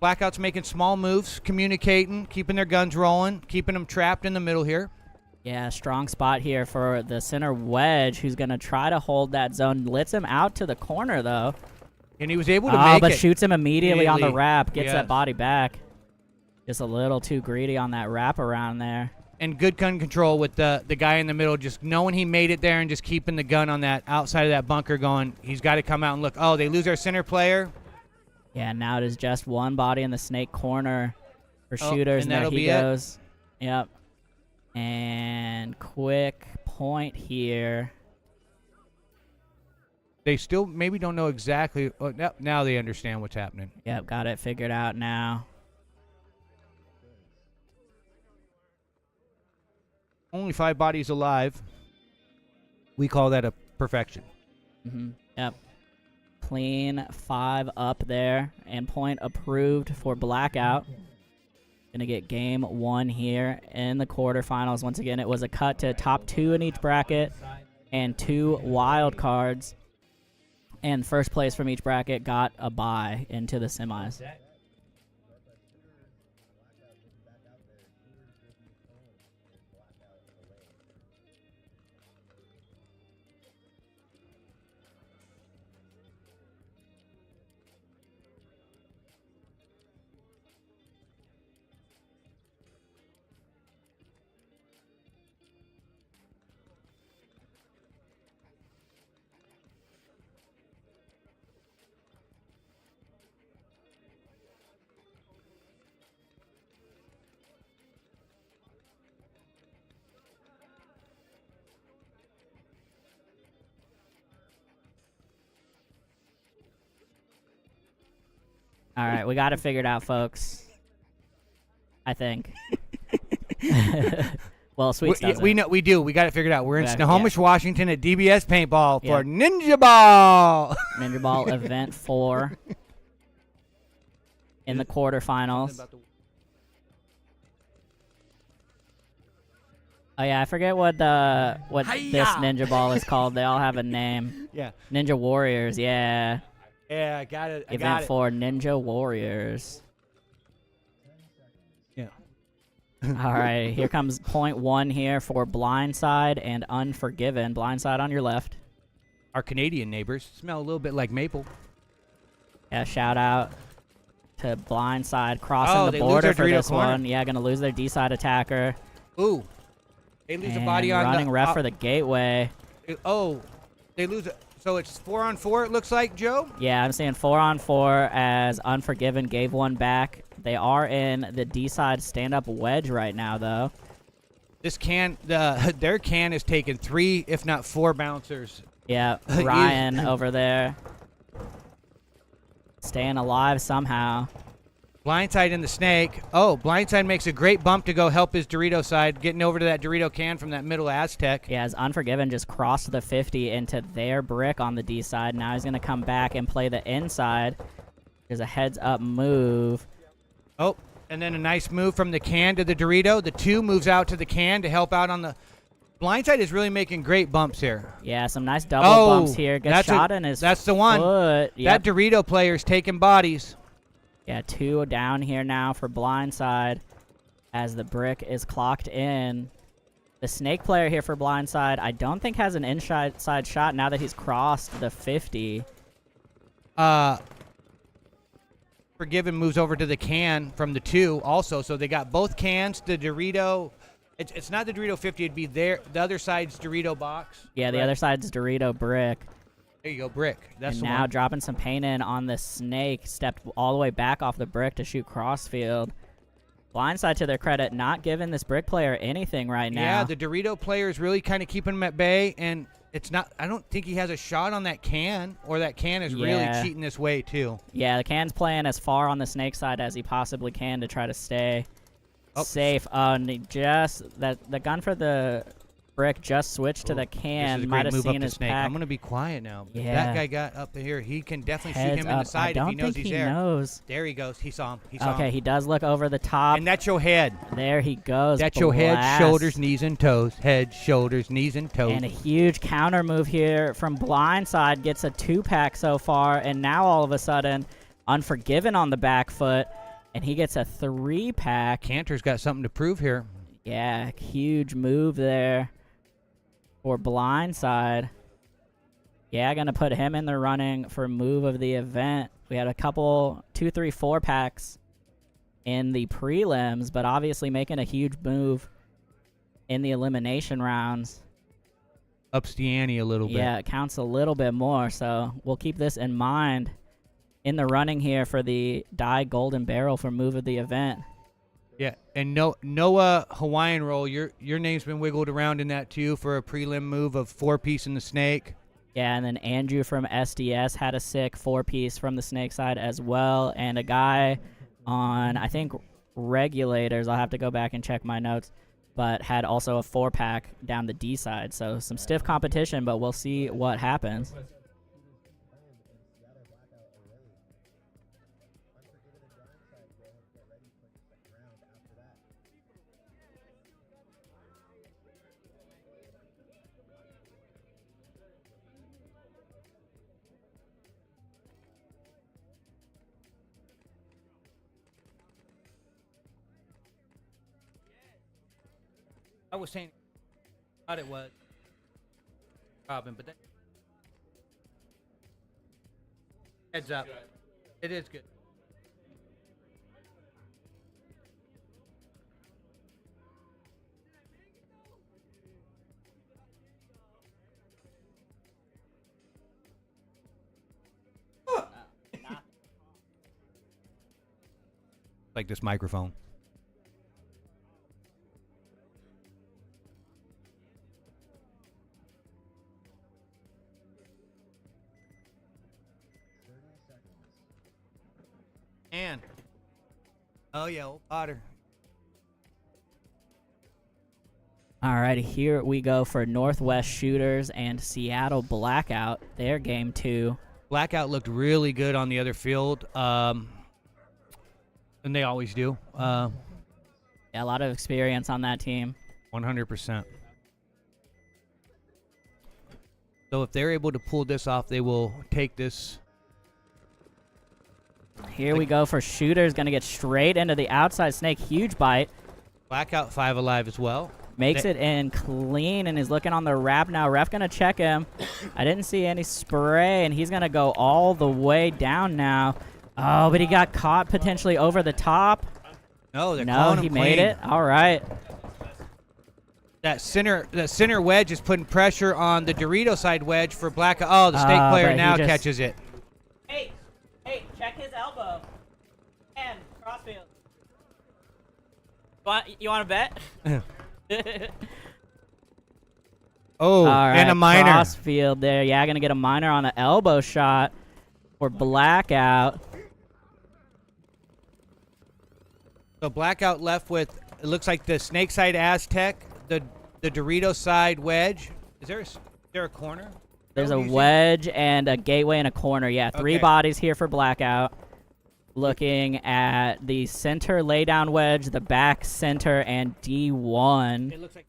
Blackout's making small moves, communicating, keeping their guns rolling, keeping them trapped in the middle here. Yeah, strong spot here for the center wedge, who's going to try to hold that zone. Lets him out to the corner, though. And he was able to make but it. shoots him immediately on the wrap. Gets Yes. that body back. Just a little too greedy on that wrap around there. And good gun control with the guy in the middle, just knowing he made it there and just keeping the gun on that outside of that bunker going, he's got to come out and look. Oh, they lose their center player. Yeah, now it is just one body in the snake corner for Shooters. and there that'll he be it. goes. Yep. And quick point here. They still maybe don't know exactly. Oh, now they understand what's happening. Yep, got it figured out now. Only 5 bodies alive. We call that a perfection. Yep. Clean 5 up there. And point approved for Blackout. Gonna get game 1 here in the quarterfinals. Once again, it was a cut to top 2 in each bracket and 2 wild cards. And first place from each bracket got a bye into the semis. All right, we got it figured out, folks. I think. Well, Sweets doesn't. We know we do. We got it figured out. We're in Yeah, Snohomish, Washington at DBS Paintball Yeah. for Ninjaball. Ninjaball Event 4 in the quarterfinals. Oh yeah, I forget what this Ninja Ball is called. They all have a name. Yeah. Ninja Warriors, yeah. Yeah, I got it. I got Event it. 4 Ninja Warriors. Yeah. All right, here comes point 1 here for Blindside and Unforgiven. Blindside on your left. Our Canadian neighbors smell a little bit like maple. Yeah, shout out to Blindside crossing Oh, the they lose border their for Dorito this corner. one. Yeah, gonna lose their D-side attacker. Ooh. They lose a And body on running the ref for the gateway. Oh, they lose it. So it's 4-on-4. It looks like, Joe. Yeah, I'm seeing 4-on-4 as Unforgiven gave one back. They are in the D-side stand-up wedge right now, though. This their can has taken 3, if not 4 bouncers. Yeah, Ryan over there. Staying alive somehow. Blindside in the snake. Oh, Blindside makes a great bump to go help his Dorito side, getting over to that Dorito can from that middle Aztec. Yeah, as Unforgiven just crossed the 50 into their brick on the D side. Now he's going to come back and play the inside. There's a heads-up move. Oh, and then a nice move from the can to the Dorito. The 2 moves out to the can to help out on the... Blindside is really making great bumps here. Yeah, some nice double bumps here. Gets that's shot in his That's the one. foot. Yep. That Dorito player's taking bodies. Yeah, 2 down here now for Blindside as the brick is clocked in. The snake player here for blindside, I don't think has an inside shot now that he's crossed the 50. Forgiven moves over to the can from the 2 also, so they got both cans. The Dorito, it's not the Dorito 50, it'd be the other side's Dorito box. Yeah, the other side's Dorito brick. There you go, brick. That's And the now one. dropping some paint in on the snake, stepped all the way back off the brick to shoot crossfield. Blindside, to their credit, not giving this brick player anything right now. Yeah, the Dorito player is really kind of keeping him at bay, and it's not. I don't think he has a shot on that can, or that can is really cheating this way too. Yeah, the can's playing as far on the snake side as he possibly can to try to stay safe. And he just the gun for the brick just switched to the can. This is a Might great have move up seen to his snake. pack. I'm gonna be quiet now. Yeah. That guy got up here. He can definitely shoot Heads him in the up. side I if don't he knows think he's he there. knows. There he goes. He saw him. He saw Okay, him. he does look over the top. And that's your head. There he goes. That's your head, Blast. shoulders, knees, and toes. Head, shoulders, knees, and toes. And a huge counter move here from blindside, gets a 2-pack so far, and now all of a sudden, Unforgiven on the back foot, and he gets a 3-pack. Cantor's got something to prove here. Yeah, huge move there for blindside. Yeah, gonna put him in the running for move of the event. We had a couple 2, 3, 4-packs in the prelims, but obviously making a huge move in the elimination rounds. Ups the ante a little bit. Yeah, it counts a little bit more, so we'll keep this in mind in the running here for the Die Golden Barrel for move of the event. Yeah, and Noah Hawaiian Roll, your name's been wiggled around in that too for a prelim move of 4-piece in the snake. Yeah, and then Andrew from SDS had a sick 4-piece from the snake side as well, and a guy on, I think, Regulators, I'll have to go back and check my notes, but had also a 4-pack down the D side. So some stiff competition, but we'll see what happens. I was saying, thought it was Robin, but that heads up, it is good. Like this microphone. And oh yeah, old Potter. All right, here we go for Northwest Shooters and Seattle Blackout. Their game 2. Blackout looked really good on the other field, and they always do. Yeah, a lot of experience on that team. 100%. So if they're able to pull this off, they will take this. Here we go for Shooters. Going to get straight into the outside snake. Huge bite. Blackout 5 alive as well. Makes it in clean and is looking on the wrap now. Ref going to check him. I didn't see any spray, and he's going to go all the way down now. Oh, but he got caught potentially over the top. No, they're No, calling he him made clean. it. All right. That center wedge is putting pressure on the Dorito side wedge for Blackout. Oh, the snake but player he now just- catches it. Hey, check his elbow. And crossfield. You want to bet? Oh, All right, and a minor. crossfield there. Yeah, gonna get a minor on an elbow shot for Blackout. So Blackout left with, it looks like the snake side Aztec, the Dorito side wedge. Is there a corner? There's Oh, a you see- wedge and a gateway and a corner. Yeah, 3 Okay. bodies here for Blackout. Looking at the center laydown wedge, the back center, and D1. It looks like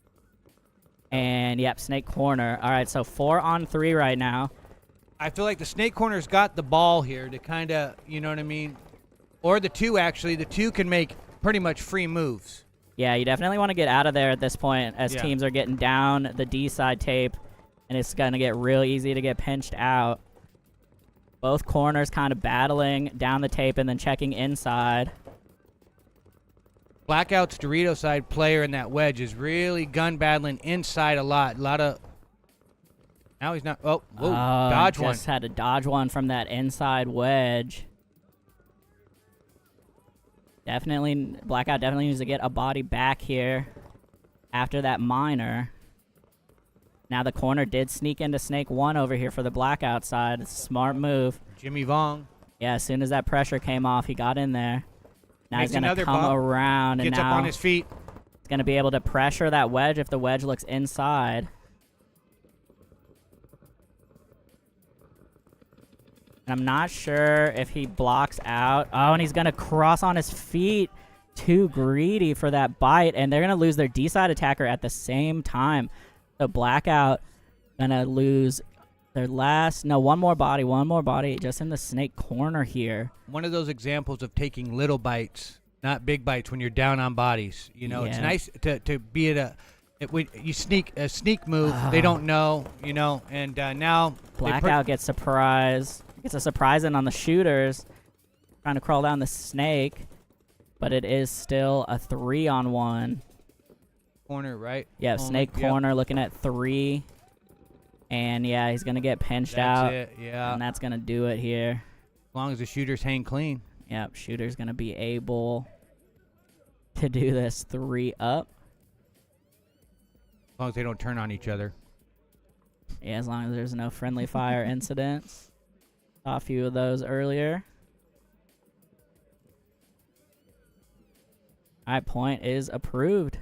And, yep, snake corner. All right, so 4 on 3 right now. I feel like the snake corner's got the ball here to kind of, you know what I mean? Or the 2, actually. The 2 can make pretty much free moves. Yeah, you definitely want to get out of there at this point as Yeah. teams are getting down the D side tape, and it's going to get real easy to get pinched out. Both corners kind of battling down the tape and then checking inside. Blackout's Dorito side player in that wedge is really gun battling inside a lot. A lot of. Now he's not. Oh, whoa, dodge one. Just had to dodge one from that inside wedge. Definitely, Blackout definitely needs to get a body back here after that minor. Now the corner did sneak into Snake 1 over here for the Blackout side. It's a smart move. Jimmy Vong Yeah, as soon as that pressure came off, he got in there. Now Makes he's going to another come bump. around, and gets up now on his feet. he's going to be able to pressure that wedge if the wedge looks inside. And I'm not sure if he blocks out. Oh, and he's going to cross on his feet. Too greedy for that bite, and they're going to lose their D-side attacker at the same time. So Blackout going to lose their last... No, one more body just in the Snake corner here. One of those examples of taking little bites, not big bites when you're down on bodies. You know, it's Yeah. nice to be at you sneak a sneak move. They don't know, you know, and now Blackout gets surprised. Gets a surprise in on the shooters. Trying to crawl down the Snake. But it is still a 3-on-1. corner right. Yeah, Only. Snake Yep. corner looking at 3. And yeah, he's going to get pinched That's out. it. Yeah, And that's going to do it here. as long as the shooters hang clean. Yep, shooter's going to be able to do this 3 up. As long as they don't turn on each other. Yeah, as long as there's no friendly fire incidents. Saw a few of those earlier. All right, point is approved.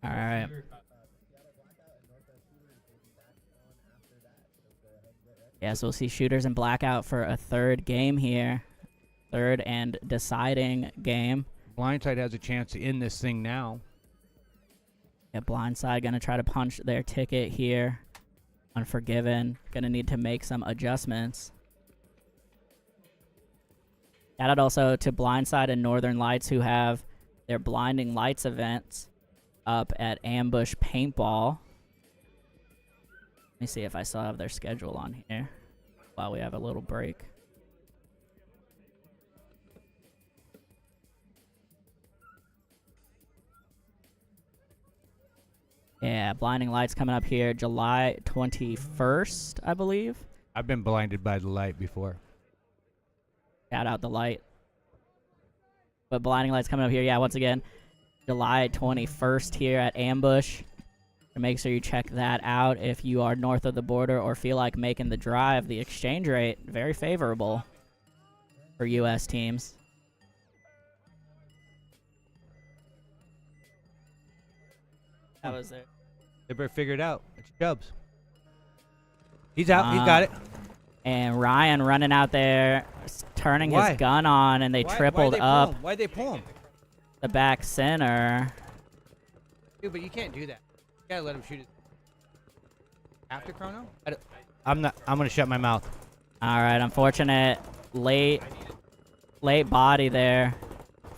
All right. Yeah, so we'll see shooters and Blackout for a third game here. Third and deciding game. Blindside has a chance to end this thing now. Yeah, Blindside going to try to punch their ticket here. Unforgiven. Going to need to make some adjustments. Shout out also to Blindside and Northern Lights who have their Blinding Lights events up at Ambush Paintball. Let me see if I still have their schedule on here while we have a little break. Yeah, Blinding Lights coming up here July 21st, I believe. I've been blinded by the light before. Shout out the light. But Blinding Lights coming up here, yeah, once again, July 21st here at Ambush. So make sure you check that out if you are north of the border or feel like making the drive. The exchange rate, very favorable for U.S. teams. That was it. They better figure it out. It's Chubbs. He's out. He's got it. And Ryan running out there, turning his gun on, and they tripled up Why'd they pull him? the back center. Dude, but you can't do that. You gotta let him shoot it. After chrono? I'm not. I'm gonna shut my mouth. All right, unfortunate late body there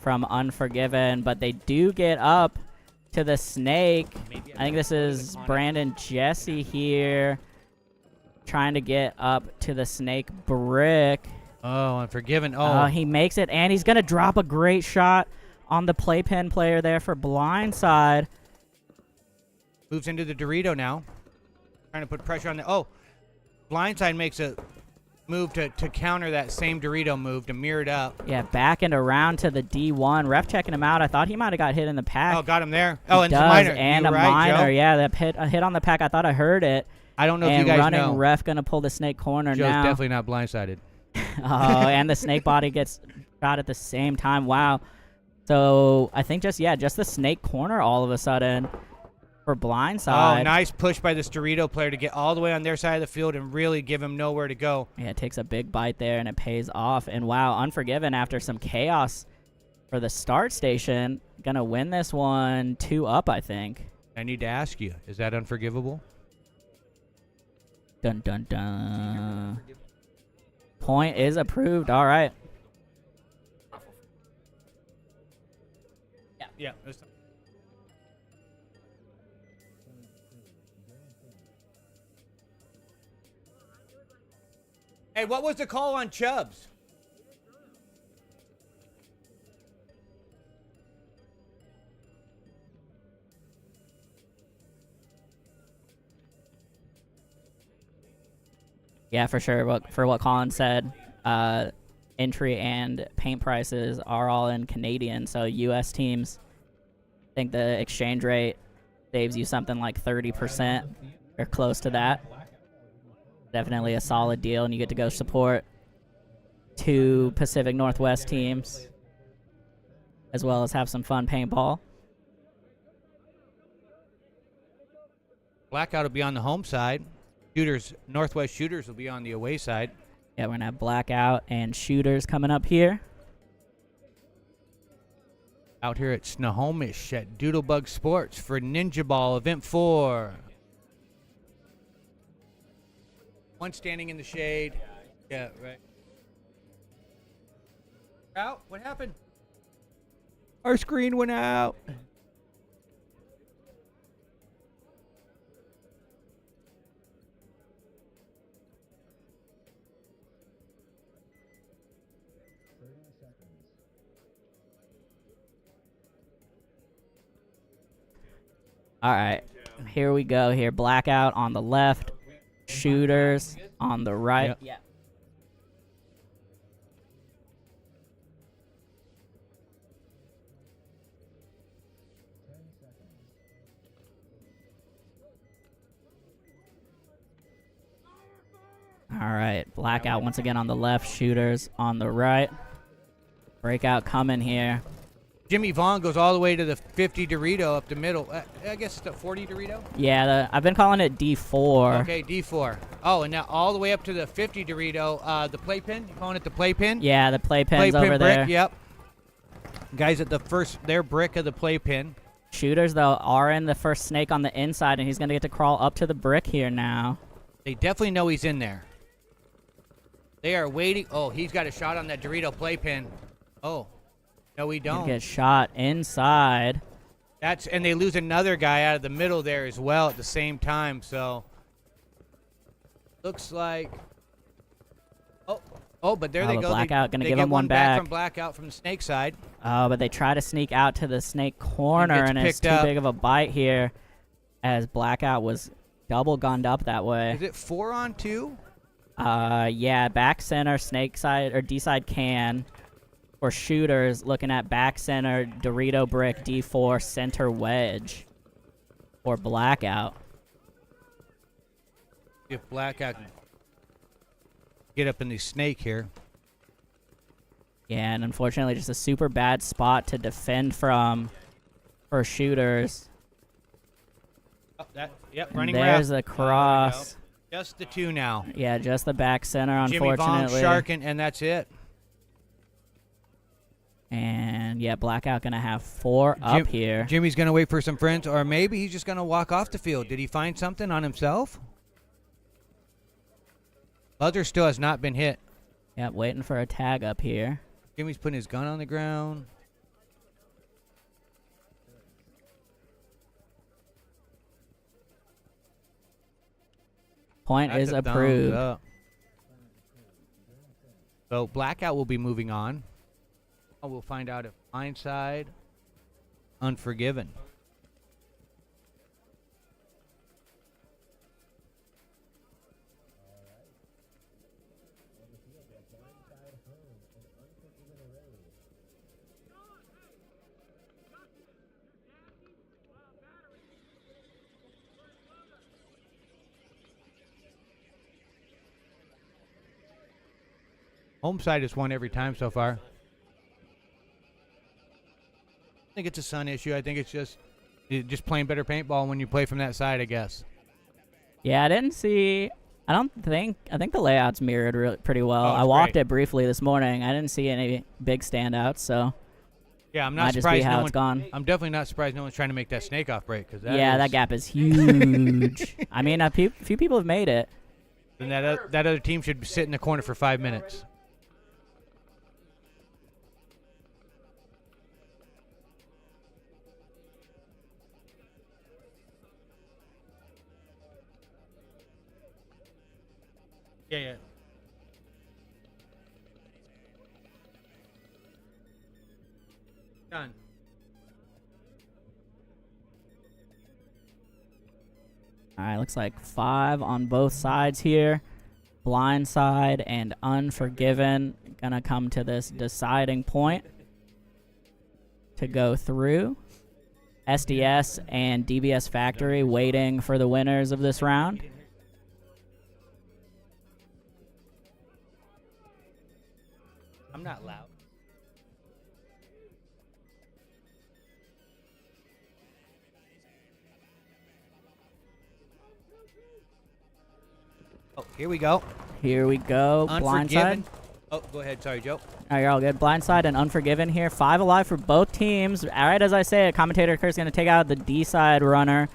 from Unforgiven, but they do get up to the Snake. I think this is Brandon Jesse here trying to get up to the Snake brick. Oh, Unforgiven. Oh, he makes it, and he's going to drop a great shot on the playpen player there for Blindside. Moves into the Dorito now. Trying to put pressure on the... Oh, Blindside makes a move to counter that same Dorito move to mirror it up. Yeah, back and around to the D1. Ref checking him out. I thought he might have got hit in the pack. Oh, got him there. Oh, and does, some minor. and You're a right, minor. Joe. Yeah, that hit on the pack. I thought I heard it. I don't know and if you guys running know. ref going to pull the Snake corner Joe's now. definitely not blindsided. Oh, and the Snake body gets shot at the same time. Wow. So I think just the Snake corner all of a sudden for Blindside. Oh, nice push by this Dorito player to get all the way on their side of the field and really give him nowhere to go. Yeah, it takes a big bite there, and it pays off. And wow, Unforgiven after some chaos for the start station. Gonna win this one 2-up, I think. I need to ask you, is that unforgivable? Dun dun dun. Point is approved. All right. Yeah. Hey, what was the call on Chubbs? Yeah, for sure. For what Colin said, entry and paint prices are all in Canadian. So U.S. teams, I think the exchange rate saves you something like 30% or close to that. Definitely a solid deal, and you get to go support 2 Pacific Northwest teams, as well as have some fun paintball. Blackout will be on the home side. Northwest Shooters will be on the away side. Yeah, we're gonna have Blackout and Shooters coming up here. Out here at Snohomish at Doodlebug Sports for Ninjaball Event 4. One standing in the shade. Yeah, right. Out? What happened? Our screen went out. All right, here we go. Here, Blackout on the left, Shooters on the right. Yep. Yeah. All right, Blackout once again on the left, Shooters on the right. Breakout coming here. Jimmy Vaughn goes all the way to the 50 Dorito up the middle. I guess it's the 40 Dorito? Yeah, I've been calling it D4. Okay, D4. Oh, and now all the way up to the 50 Dorito, the playpen? You calling it the playpen? Yeah, the playpen's Playpen over brick, there. yep. Guys at their brick of the playpen. Shooters, though, are in the first snake on the inside, and he's going to get to crawl up to the brick here now. They definitely know he's in there. They are waiting. Oh, he's got a shot on that Dorito playpen. Oh. No, we don't. Get shot inside. And they lose another guy out of the middle there as well at the same time. So looks like. Oh, but there they go. Blackout gonna they give get him one back. from Blackout from the snake side. Oh, but they try to sneak out to the snake corner, and it's too big of a bite here, as Blackout was double gunned up that way. Is it 4-on-2? Yeah, back center, snake side or D side can. For Shooters, looking at back center, Dorito brick, D4, center wedge. Or Blackout. If Blackout can get up in the snake here. Yeah, and unfortunately just a super bad spot to defend from for Shooters. Oh, running There's ref. the cross. Just the 2 now. Yeah, just the back center, unfortunately. Jimmy Vaughn, Sharkin, and that's it. And yeah, Blackout gonna have 4 up here. Jimmy's gonna wait for some friends, or maybe he's just gonna walk off the field. Did he find something on himself? Buzzer still has not been hit. Yep, waiting for a tag up here. Jimmy's putting his gun on the ground. Point That's is a thumbs approved. up. So Blackout will be moving on. We'll find out if blindside, Unforgiven. Home side has won every time so far. I think it's a Sun issue. I think it's just playing better paintball when you play from that side, I guess. Yeah, I think the layout's mirrored pretty well. Oh, I walked great. it briefly this morning. I didn't see any big standouts, so Yeah, I'm Might not just be surprised how no it's one. gone. I'm definitely not surprised no one's trying to make that snake off break because Yeah, that gap is huge. I mean, a few people have made it. Then that other team should sit in the corner for 5 minutes. Yeah. Done. All right, looks like 5 on both sides here. Blindside and Unforgiven gonna come to this deciding point to go through. SDS and DBS Factory waiting for the winners of this round. I'm not loud. Oh, here we go. Here we go. Blindside. Unforgiven. Oh, go ahead. Sorry, Joe. Oh, you're all good. Blindside and Unforgiven here. 5 alive for both teams. All right, as I say, commentator Kurt's going to take out the D-side runner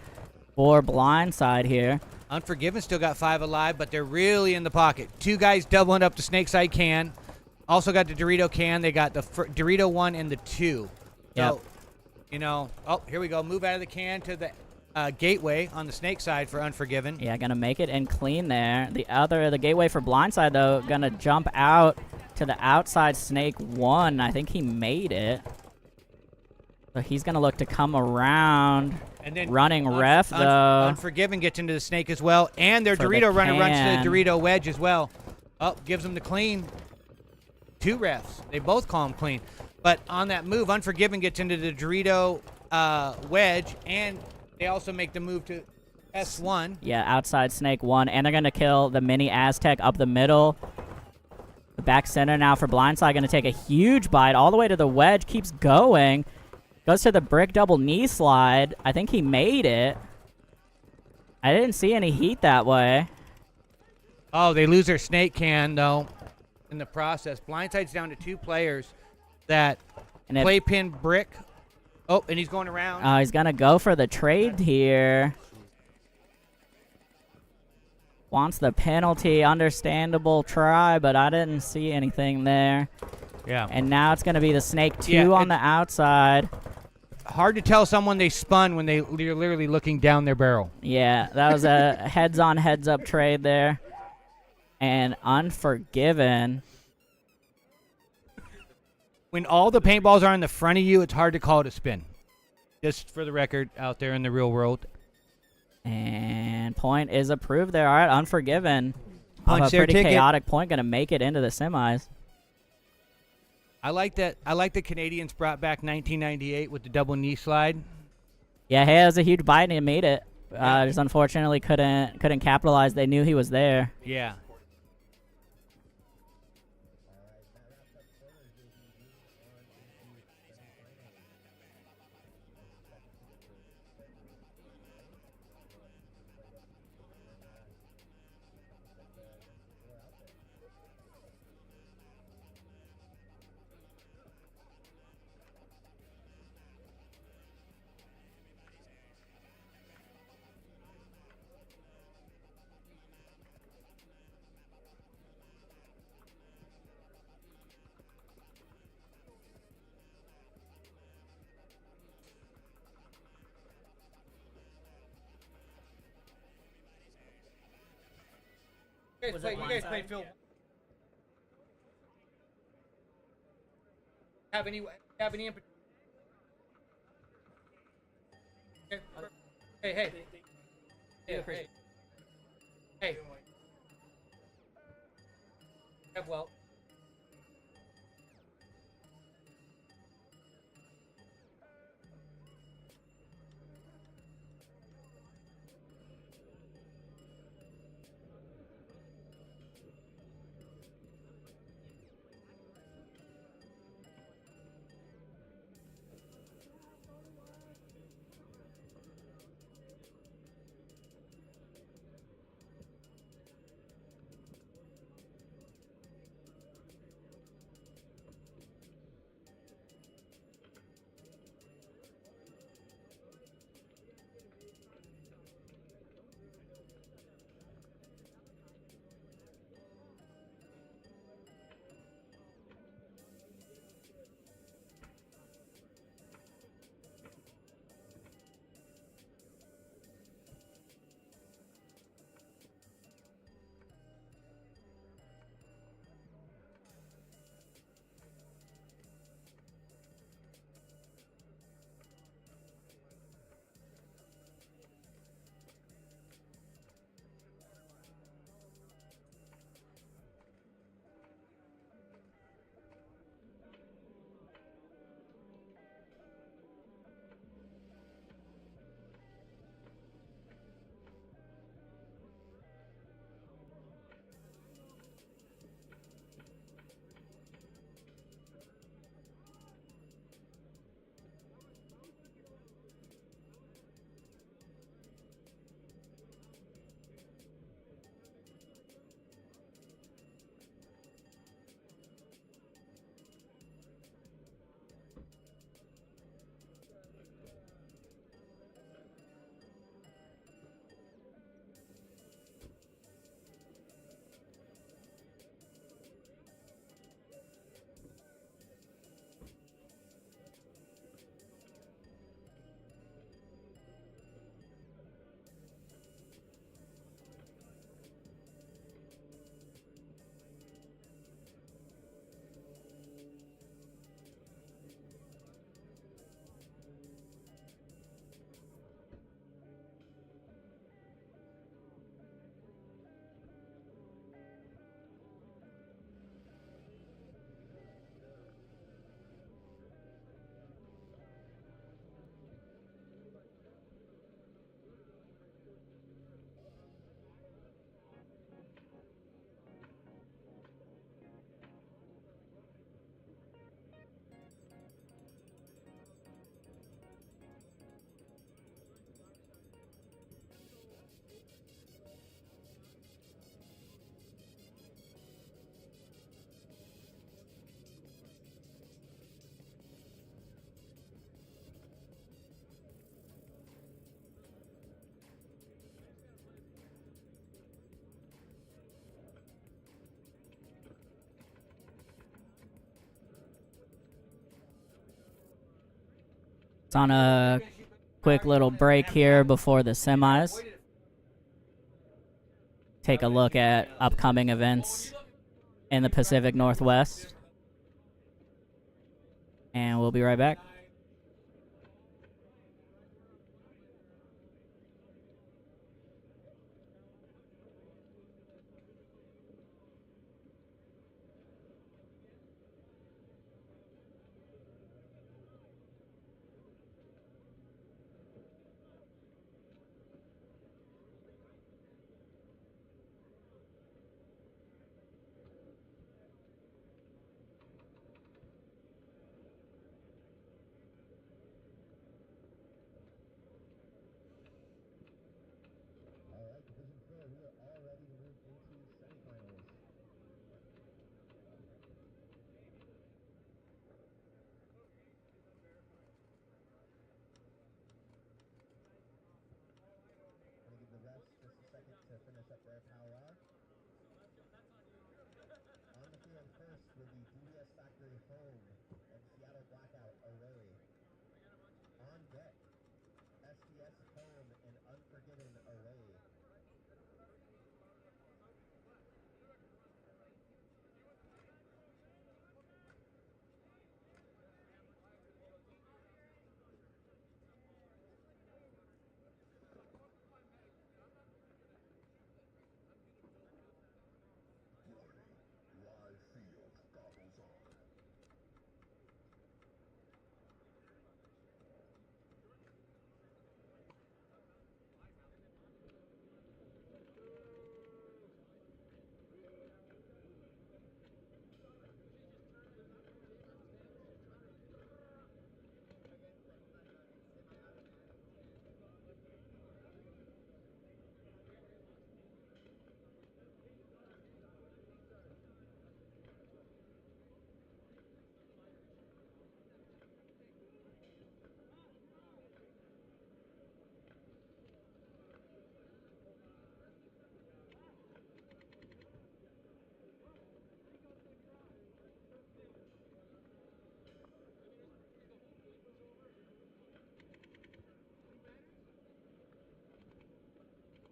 for Blindside here. Unforgiven still got 5 alive, but they're really in the pocket. 2 guys doubling up the snake side can. Also got the Dorito can. They got the Dorito 1 and the 2. Yep. So, you know, oh, here we go. Move out of the can to the gateway on the snake side for Unforgiven. Yeah, gonna make it and clean there. The gateway for Blindside, though, gonna jump out to the outside snake 1. I think he made it. So he's gonna look to come around. And then Running ref, though. Unforgiven gets into the snake as well. And their For the Dorito runner runs can. to the Dorito wedge as well. Oh, gives them the clean. 2 refs. They both call him clean. But on that move, Unforgiven gets into the Dorito wedge, and they also make the move to S1. Yeah, outside snake 1. And they're gonna kill the mini Aztec up the middle. The back center now for Blindside, gonna take a huge bite all the way to the wedge. Keeps going. Goes to the brick double knee slide. I think he made it. I didn't see any heat that way. Oh, they lose their snake can, though, in the process. Blindside's down to 2 players that And play pin brick. Oh, and he's going around. He's gonna go for the trade here. Wants the penalty. Understandable try, but I didn't see anything there. Yeah. And now it's gonna be the snake 2 Yeah, on the outside. Hard to tell someone they spun when they're literally looking down their barrel. Yeah, that was a heads-on, heads-up trade there. And Unforgiven. When all the paintballs are in the front of you, it's hard to call it a spin. Just for the record, out there in the real world. And point is approved there. All right, Unforgiven. Punch Off a their pretty ticket. chaotic point, gonna make it into the semis. I like that. I like the Canadians brought back 1998 with the double knee slide. Yeah, hey, it was a huge bite and he made it. Just unfortunately couldn't capitalize. They knew he was there. Yeah. You guys play Phil. Have any input? Hey. Have well. It's on a quick little break here before the semis. Take a look at upcoming events in the Pacific Northwest. And we'll be right back. All right, Division 4, we are all ready to move into semifinals. I'm going to give the refs just a second to finish up their powwow. On the field first will be DBS Factory Home and Seattle Blackout away. On deck, SDS Home and Unforgiven away. Live field goggles on.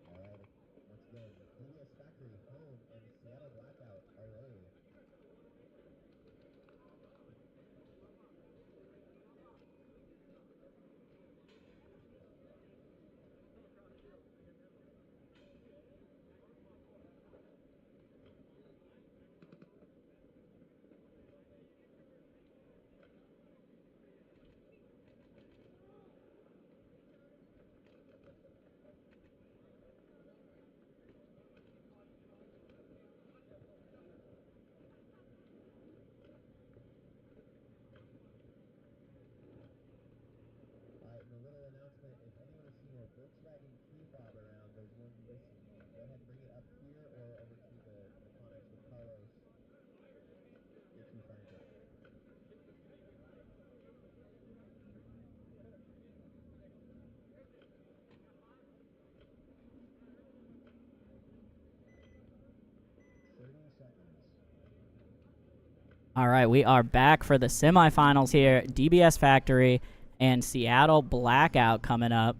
All right, once again, DBS Factory Home and Seattle Blackout away. All right, and a little announcement, if anyone has seen a Volkswagen key fob around, there's one missing. Go ahead and bring it up here or over to the Connex with Carlos if you find it. All right, we are back for the semifinals here. DBS Factory and Seattle Blackout coming up.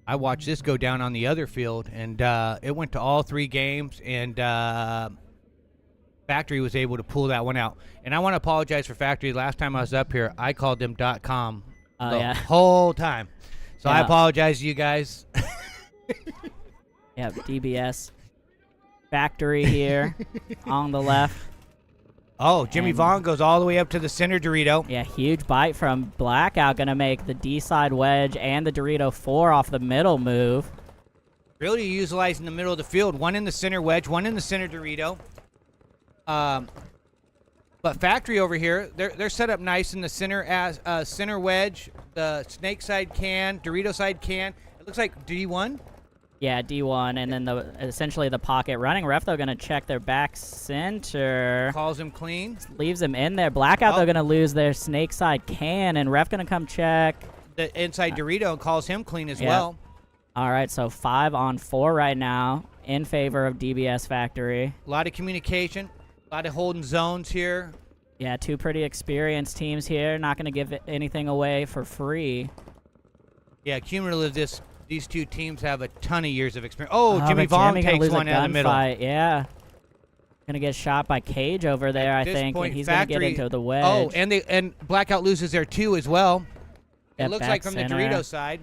I watched this go down on the other field, and it went to all 3 games, and Factory was able to pull that one out. And I want to apologize for Factory. Last time I was up here, I called them .com the whole time. So I apologize to you guys. Yep, DBS Factory here on the left. Oh, Jimmy Vaughn goes all the way up to the center Dorito. Yeah, huge bite from Blackout. Going to make the D-side wedge and the Dorito 4 off the middle move. Really utilizing the middle of the field. One in the center wedge, one in the center Dorito. But Factory over here, they're set up nice in the center as center wedge, the snake side can, Dorito side can. It looks like D1. Yeah, D1, and then essentially the pocket running ref, though, going to check their back center. Calls him clean. Leaves him in there. Blackout, they're going to lose their snake side can, and ref going to come check. The inside Dorito calls him clean as well. All right, so 5 on 4 right now in favor of DBS Factory. A lot of communication, a lot of holding zones here. Yeah, two pretty experienced teams here. Not going to give anything away for free. Yeah, cumulative, these two teams have a ton of years of experience. Oh, Jimmy but Vaughn Jimmy gonna takes lose one a out of the middle. gunfight. Yeah. Gonna get shot by Cage over there, I At this think, point, and he's gonna get Factory- into the wedge. Oh, and Blackout loses there too as well. It Yep, looks back like from center. the Dorito side.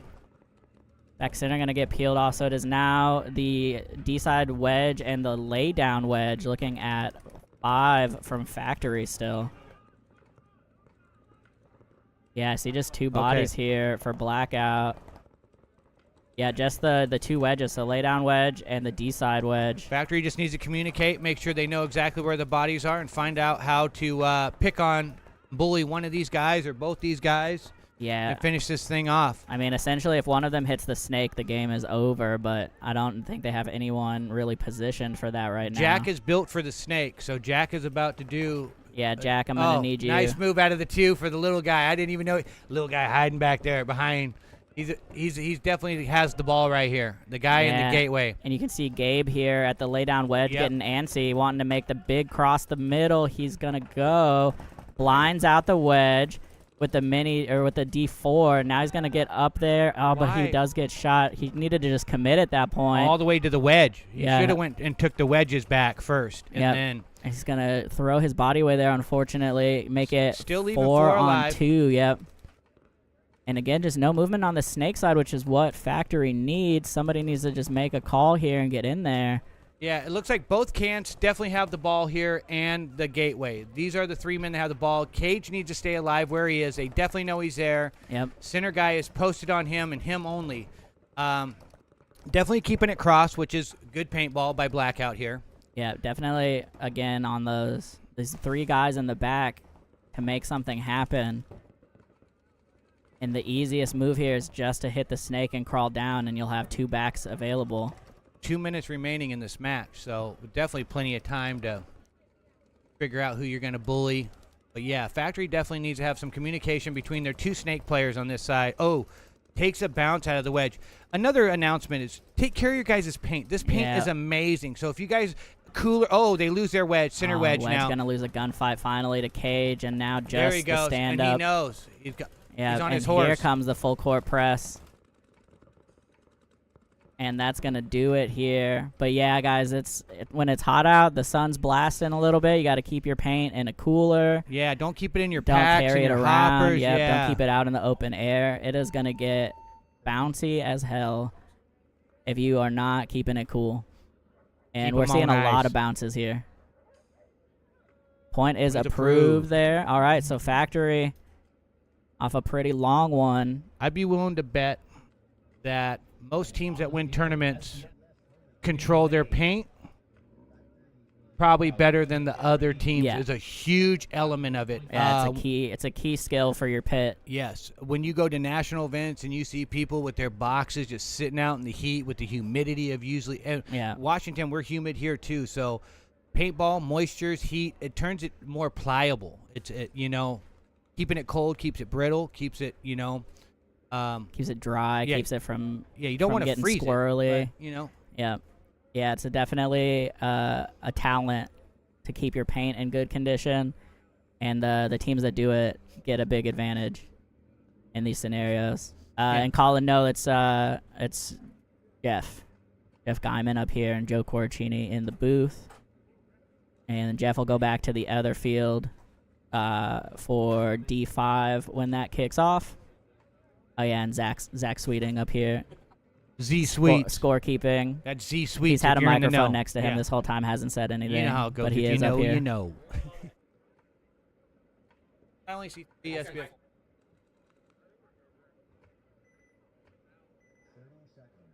Back center gonna get peeled off, so it is now the D-side wedge and the laydown wedge, looking at 5 from Factory still. Yeah, I see just 2 bodies here for Blackout. Yeah, just the 2 wedges, so laydown wedge and the D-side wedge. Factory just needs to communicate, make sure they know exactly where the bodies are, and find out how to pick on, bully one of these guys or both these guys. Yeah. And finish this thing off. I mean, essentially, if one of them hits the snake, the game is over, but I don't think they have anyone really positioned for that right now. Jack is built for the snake, so Jack is about to do... Yeah, Jack, I'm going to need you. Nice move out of the 2 for the little guy. I didn't even know... Little guy hiding back there behind... He's definitely has the ball right here. The guy in the gateway. And you can see Gabe here at the laydown wedge getting antsy, wanting to make the big cross the middle. He's going to go. Blinds out the wedge with the with the D4. Now he's going to get up there. Oh, but he does get shot. He needed to just commit at that point. All the way to the wedge. He Yeah. should have went and took the wedges back first. And then... He's going to throw his body away there, unfortunately. Make it Still leaving 4 4 on alive. 2. Yep. And again, just no movement on the snake side, which is what Factory needs. Somebody needs to just make a call here and get in there. Yeah, it looks like both cans definitely have the ball here and the gateway. These are the 3 men that have the ball. Cage needs to stay alive where he is. They definitely know he's there. Yep. Center guy is posted on him and him only. Definitely keeping it crossed, which is good paintball by Blackout here. Yeah, definitely, again, on these 3 guys in the back to make something happen. And the easiest move here is just to hit the snake and crawl down, and you'll have 2 backs available. 2 minutes remaining in this match, so definitely plenty of time to figure out who you're going to bully. But yeah, Factory definitely needs to have some communication between their 2 snake players on this side. Oh, takes a bounce out of the wedge. Another announcement is take care of your guys' paint. This paint is amazing. So if you guys cooler, they lose their wedge, center wedge now. Going to lose a gunfight finally to Cage, and now just there he goes, the stand and up. he knows. He's on and his horse. Here comes the full court press. And that's going to do it here. But yeah, guys, when it's hot out, the sun's blasting a little bit. You got to keep your paint in a cooler. Yeah, don't keep it in your Don't packs carry and it your around. hoppers. Yep, Yeah, don't keep it out in the open air. It is going to get bouncy as hell if you are not keeping it cool. And Keep we're 'em seeing on a lot ice. of bounces here. Point is Point's approved approved. there. All right, so Factory off a pretty long one. I'd be willing to bet that most teams that win tournaments control their paint probably better than the other teams. Yeah. Is a huge element of it. Yeah, it's a key skill for your pit. Yes. When you go to national events and you see people with their boxes just sitting out in the heat with the humidity of usually and Washington, we're humid here too. So paintball, moistures, heat, it turns it more pliable. Keeping it cold keeps it brittle, keeps it, Keeps it dry, keeps it from you don't want to getting freeze squirrely. it, Yeah, it's definitely a talent to keep your paint in good condition, and the teams that do it get a big advantage in these scenarios. And Colin, no, it's Jeff Guyman up here and Joe Corricini in the booth, and Jeff will go back to the other field for D5 when that kicks off. Oh yeah, and Zach Sweeting up here. Z Sweet Scorekeeping. That's Z Sweet. He's had a microphone next to him this whole time, hasn't said anything. You know how it goes. But he If is you know, up here. you know. I only see 3 SBF. 30 seconds.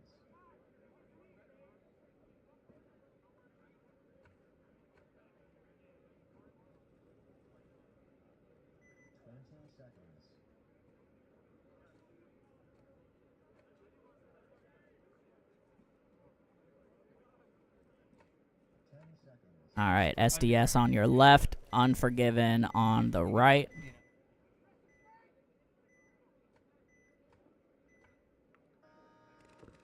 20 seconds. 10 seconds. All right, SDS on your left, Unforgiven on the right.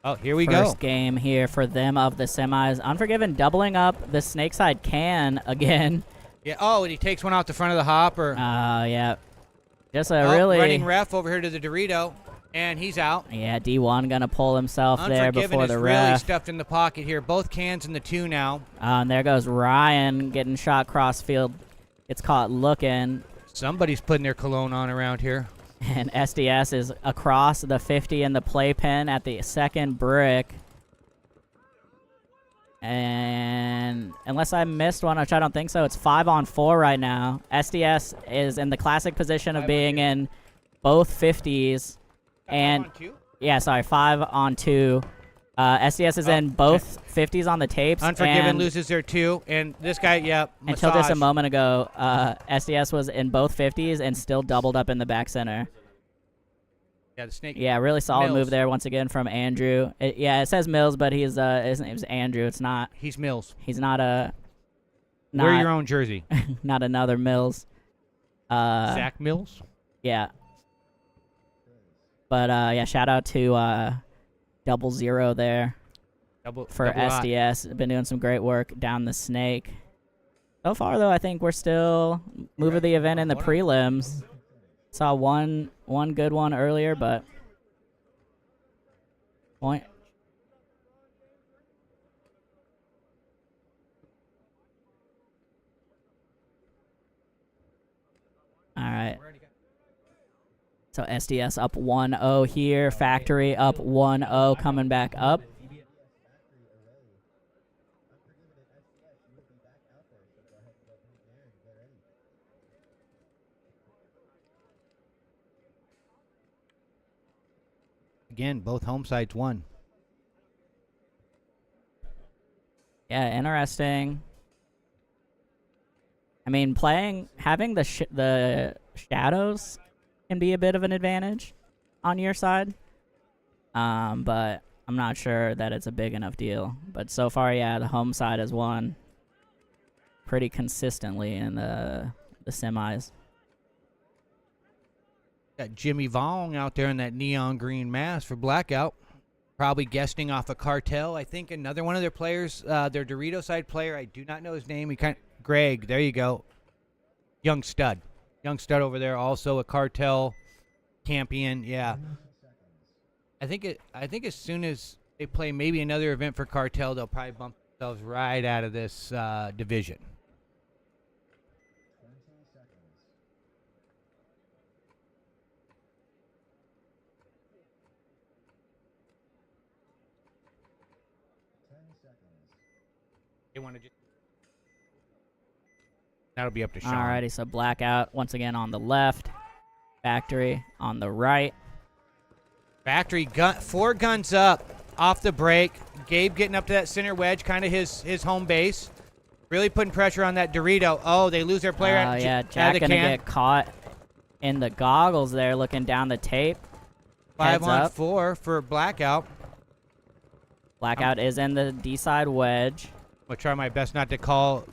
Oh, here we go. First game here for them of the semis. Unforgiven doubling up the Snakeside can again Yeah. Oh, and he takes one out the front of the hopper. Yeah. Just a Oh, really running ref over here to the Dorito, and he's out. Yeah, D1 gonna pull himself there Unforgiven before is the really ref. stuffed in the pocket here. Both cans in the 2 now. And there goes Ryan getting shot cross field. It's caught looking. Somebody's putting their cologne on around here. And SDS is across the 50 in the playpen at the second brick. And unless I missed one, which I don't think so, it's 5-on-4 right now. SDS is in the classic position of being in both 50s. And 5-on-2? yeah, sorry, 5-on-2. SDS is in both 50s on the tapes. Unforgiven and loses their 2, and this guy, yeah, until just a massage. moment ago, SDS was in both 50s and still doubled up in the back center. Yeah, the snake. Yeah, really solid Mills. move there once again from Andrew. It says Mills, but his name's Andrew. It's not. He's Mills. He's not a. Wear your own jersey. Not another Mills. Zach Mills. Yeah. But yeah, shout out to 00 there for double I. SDS. Been doing some great work down the snake. So far though, I think we're still moving the event in the prelims. Saw one good one earlier, but point. All right. So SDS up 1-0 here. Factory up 1-0, coming back up. Again, both home sides won. Yeah, interesting. I mean, having the shadows can be a bit of an advantage on your side. But I'm not sure that it's a big enough deal. But so far, yeah, the home side has won pretty consistently in the semis. Got Jimmy Vong out there in that neon green mask for Blackout. Probably guesting off a Cartel. I think another one of their players, their Dorito side player, I do not know his name. Greg, there you go. Young stud over there, also a Cartel champion. Yeah. I think as soon as they play maybe another event for Cartel, they'll probably bump themselves right out of this division. 20 seconds. They want to just. That'll be up to Sean. Alrighty, so Blackout once again on the left. Factory on the right. Factory gun, 4 guns up off the break. Gabe getting up to that center wedge, kind of his home base. Really putting pressure on that Dorito. Oh, they lose their player. Yeah, Jack gonna get caught in the goggles there, looking down the tape. 5-on-4 for Blackout. Blackout is in the D side wedge. I'll try my best not to call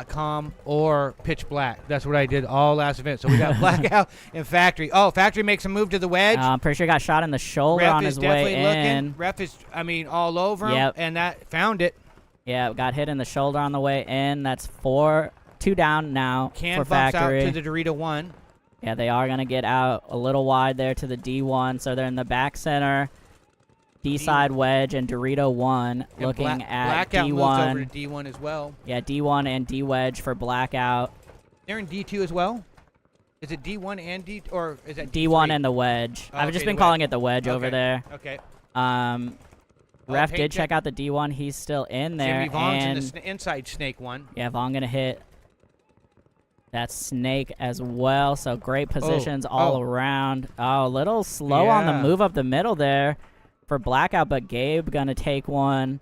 .com or Pitch Black. That's what I did all last event. So we got Blackout and Factory. Oh, Factory makes a move to the wedge. I'm pretty sure he got shot in the shoulder Ref on is his definitely way looking. in. Ref is, all over him. Yep. And that found it. Yeah, got hit in the shoulder on the way in. That's 2 down now Can for bumps Factory. out to the Dorito 1. Yeah, they are going to get out a little wide there to the D1. So they're in the back center. D-side wedge and Dorito 1 And looking at Blackout D1. moves over to D1 as well. Yeah, D1 and D-wedge for Blackout. They're in D2 as well? Is it D1 and D, or is that D1 D3? and the wedge. Oh, I've okay, just the been wedge. calling it the wedge over Okay, there. Okay. Ref paint did check. check out the D1. He's still in there. Jimmy Vaughn's and in the inside snake one. yeah, Vaughn going to hit that snake as well. So great positions all around. Oh, a little slow on the Yeah. move up the middle there for Blackout, but Gabe going to take one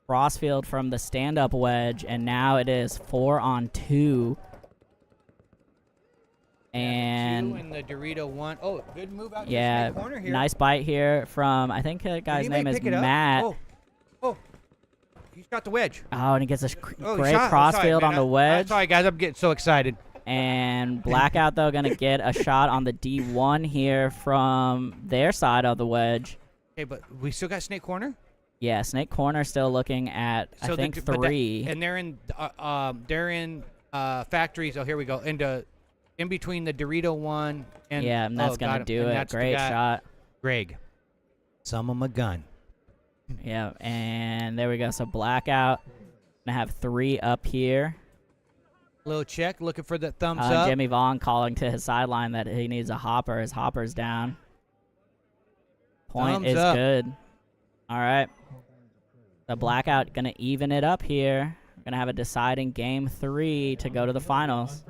crossfield from the stand-up wedge, and now it is 4-on-2. And 2 in the Dorito 1. Oh, good move out to the yeah, snake corner here. nice bite here from, I think the guy's anybody name is pick it up? Matt. Oh, he's got the wedge. Oh, and he gets a Oh, great shot. crossfield on the wedge. Sorry, guys. I'm getting so excited. And Blackout, though, going to get a shot on the D1 here from their side of the wedge. Okay, but we still got snake corner. Yeah, Snake Corner still looking at, I think, 3. And they're in factories. Oh, here we go. In between the Dorito one and Yeah, and that's gonna do and it. that's the Great guy, shot. Greg. Some of my gun. Yeah, and there we go. So blackout. Gonna have 3 up here. Little check, looking for the thumbs up. Jimmy Vaughn calling to his sideline that he needs a hopper. His hopper's down. Point Thumbs is up. good. All right. The blackout gonna even it up here. We're gonna have a deciding game 3 to go to the finals.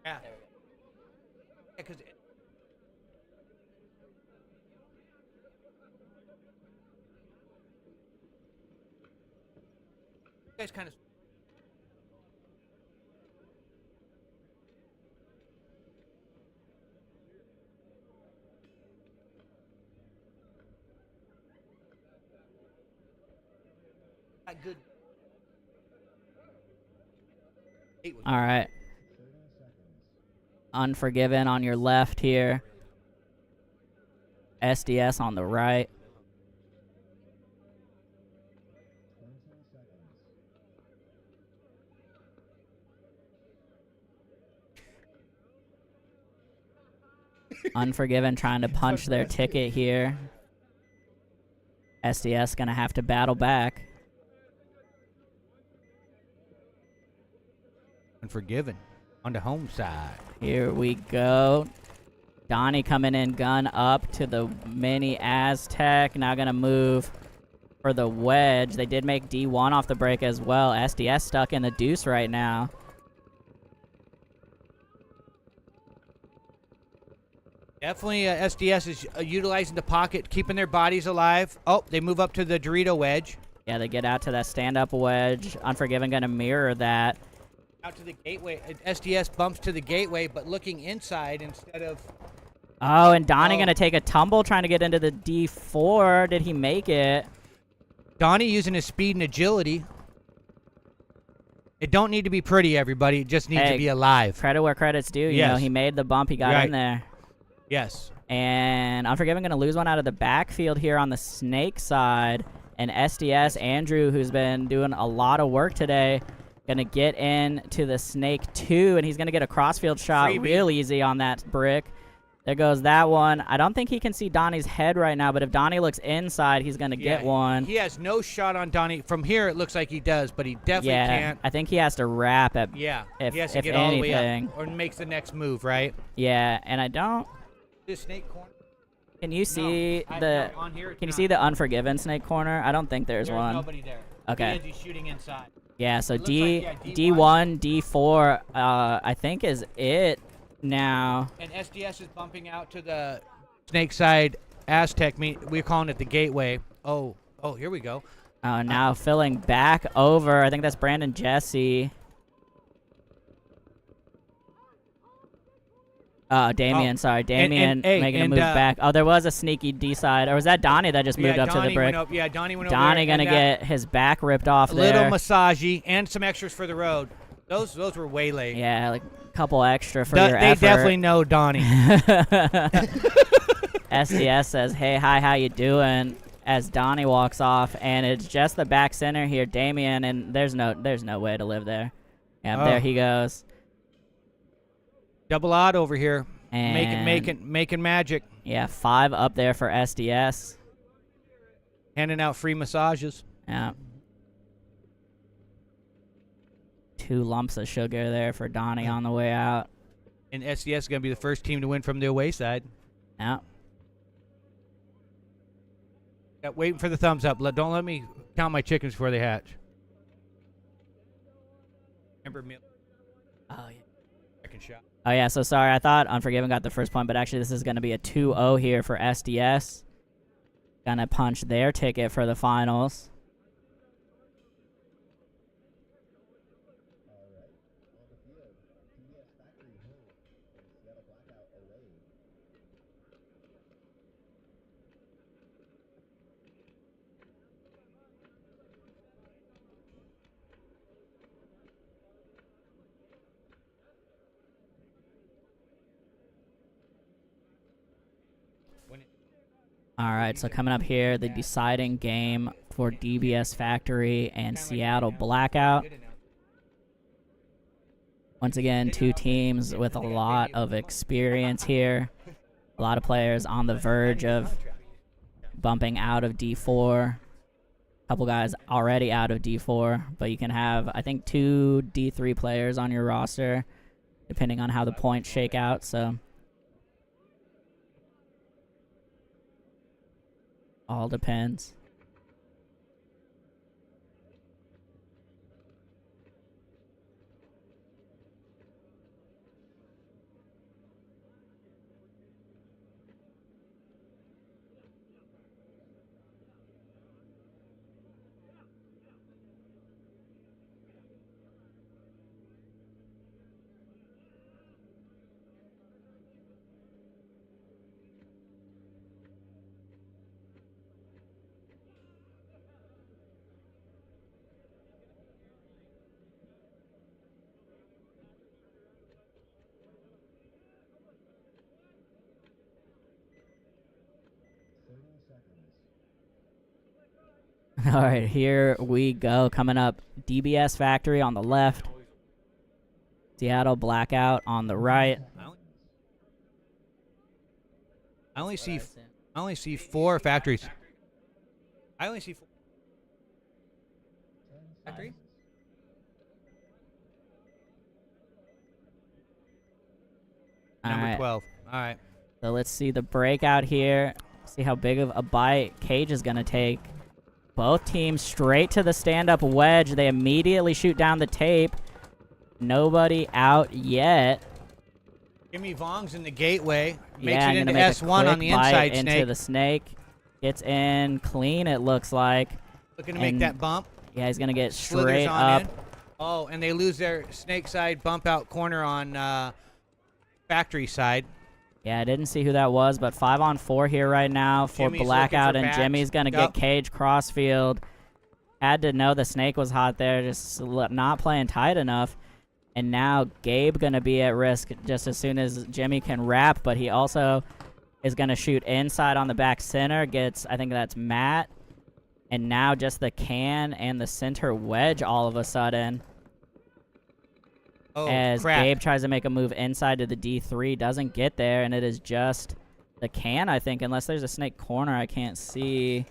Yeah. Because you guys kind of. Good. All right. Unforgiven on your left here. SDS on the right. Unforgiven trying to punch their ticket here. SDS gonna have to battle back. Unforgiven on the home side. Here we go. Donnie coming in, gun up to the mini Aztec. Now gonna move for the wedge. They did make D1 off the break as well. SDS stuck in the deuce right now. Definitely SDS is utilizing the pocket, keeping their bodies alive. Oh, they move up to the Dorito wedge. Yeah, they get out to that stand-up wedge. Unforgiven gonna mirror that. Out to the gateway. SDS bumps to the gateway, but looking inside instead of... Oh, and Donnie gonna take a tumble trying to get into the D4. Did he make it? Donnie using his speed and agility. It don't need to be pretty, everybody. It just needs to be alive. Credit where credit's due. You know, he made the bump. He got in there. Yes. And Unforgiven going to lose one out of the backfield here on the snake side. And SDS, Andrew, who's been doing a lot of work today, going to get into the snake 2. And he's going to get a crossfield shot real easy on that brick. There goes that one. I don't think he can see Donnie's head right now, but if Donnie looks inside, he's going to get one. He has no shot on Donnie. From here, it looks like he does, but he definitely can't. I think he has to wrap it. Yeah, if, he has to if get anything. all the way up or makes the next move, right? Yeah, and I don't... This snake corner? Can you see on here Can you see the Unforgiven snake corner? I don't think there's one. Nobody there. Okay. He's shooting inside. Yeah, so D1. D1, D4, I think is it now. And SDS is bumping out to the snake side Aztec. We're calling it the gateway. Oh, here we go. Now filling back over. I think that's Brandon Jesse. Damien, sorry. Damien making a move back. Oh, there was a sneaky D side. Or was that Donnie that just moved up to the brick? Donnie went Donnie going to get his back ripped off there. Little massagey and some extras for the road. Those were way late. Yeah, like a couple extra for your effort. They definitely know Donnie. SDS says, hey, hi, how you doing? As Donnie walks off, and it's just the back center here, Damien, and there's no way to live there. Yeah, there he goes. Double odd over here. And making magic. Yeah, 5 up there for SDS. Handing out free massages. Yeah. 2 lumps of sugar there for Donnie on the way out. And SDS is going to be the first team to win from the away side. Yeah. Waiting for the thumbs up. Don't let me count my chickens before they hatch. Remember, Oh, yeah. Second shot. Oh, yeah, so sorry. I thought Unforgiven got the first point, but actually this is going to be a 2-0 here for SDS. Gonna punch their ticket for the finals. All right. On the field, TBS Factory home and Seattle Blackout away. When it, All right, so coming up here, the deciding game for DBS Factory and Seattle Blackout. Once again, two teams with a lot of experience here. A lot of players on the verge of bumping out of D4. A couple guys already out of D4, but you can have, I think, 2 D3 players on your roster, depending on how the points shake out, so all depends. All right, here we go. Coming up, DBS Factory on the left, Seattle Blackout on the right. I only see 4 factories. I only see 4 factory. All Number right, 12. All right. so let's see the breakout here. See how big of a bite Cage is going to take. Both teams straight to the stand-up wedge. They immediately shoot down the tape. Nobody out yet. Jimmy Vong's in the gateway. Makes Yeah, it I'm into gonna make S1 a quick on the bite inside into snake. the snake. Gets in clean, it looks like. Looking to make and- that bump. Yeah, he's gonna get Slithers straight on up. in. Oh, and they lose their snake side bump out corner on factory side. Yeah, I didn't see who that was, but 5-on-4 here right now for Jimmy's Blackout, looking for and backs. Jimmy's gonna Yup. get Cage crossfield. Had to know the snake was hot there, just not playing tight enough. And now Gabe gonna be at risk just as soon as Jimmy can wrap, but he also is gonna shoot inside on the back center. Gets, I think that's Matt. And now just the can and the center wedge all of a sudden. Oh, As crap. Gabe tries to make a move inside to the D3, doesn't get there, and it is just the can, I think, unless there's a snake corner I can't see.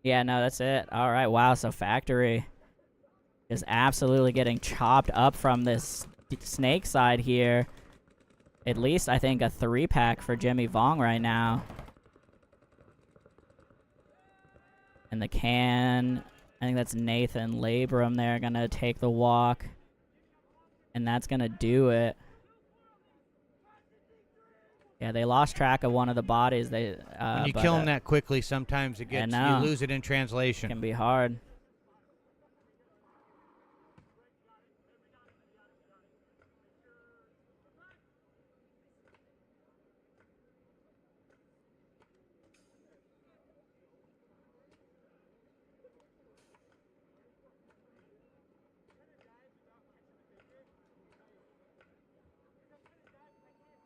Yeah, no, that's it. All right, wow, so Factory is absolutely getting chopped up from this snake side here. At least, I think, a 3-pack for Jimmy Vong right now. And the can, I think that's Nathan Labrum there, gonna take the walk. And that's going to do it. Yeah, they lost track of one of the bodies. When you kill them that quickly, sometimes it gets you lose it in translation. Can be hard.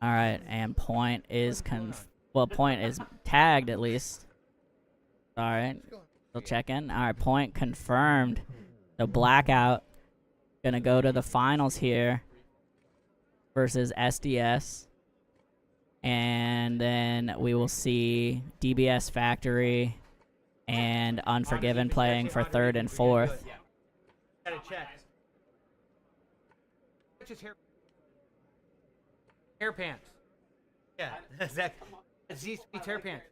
All right, and point is point is tagged at least. All right, still checking. All right, point confirmed. So Blackout gonna go to the finals here versus SDS, and then we will see DBS Factory and Unforgiven playing for 3rd and 4th. Gotta check. Hair pants. Yeah, exactly. It's these hair pants.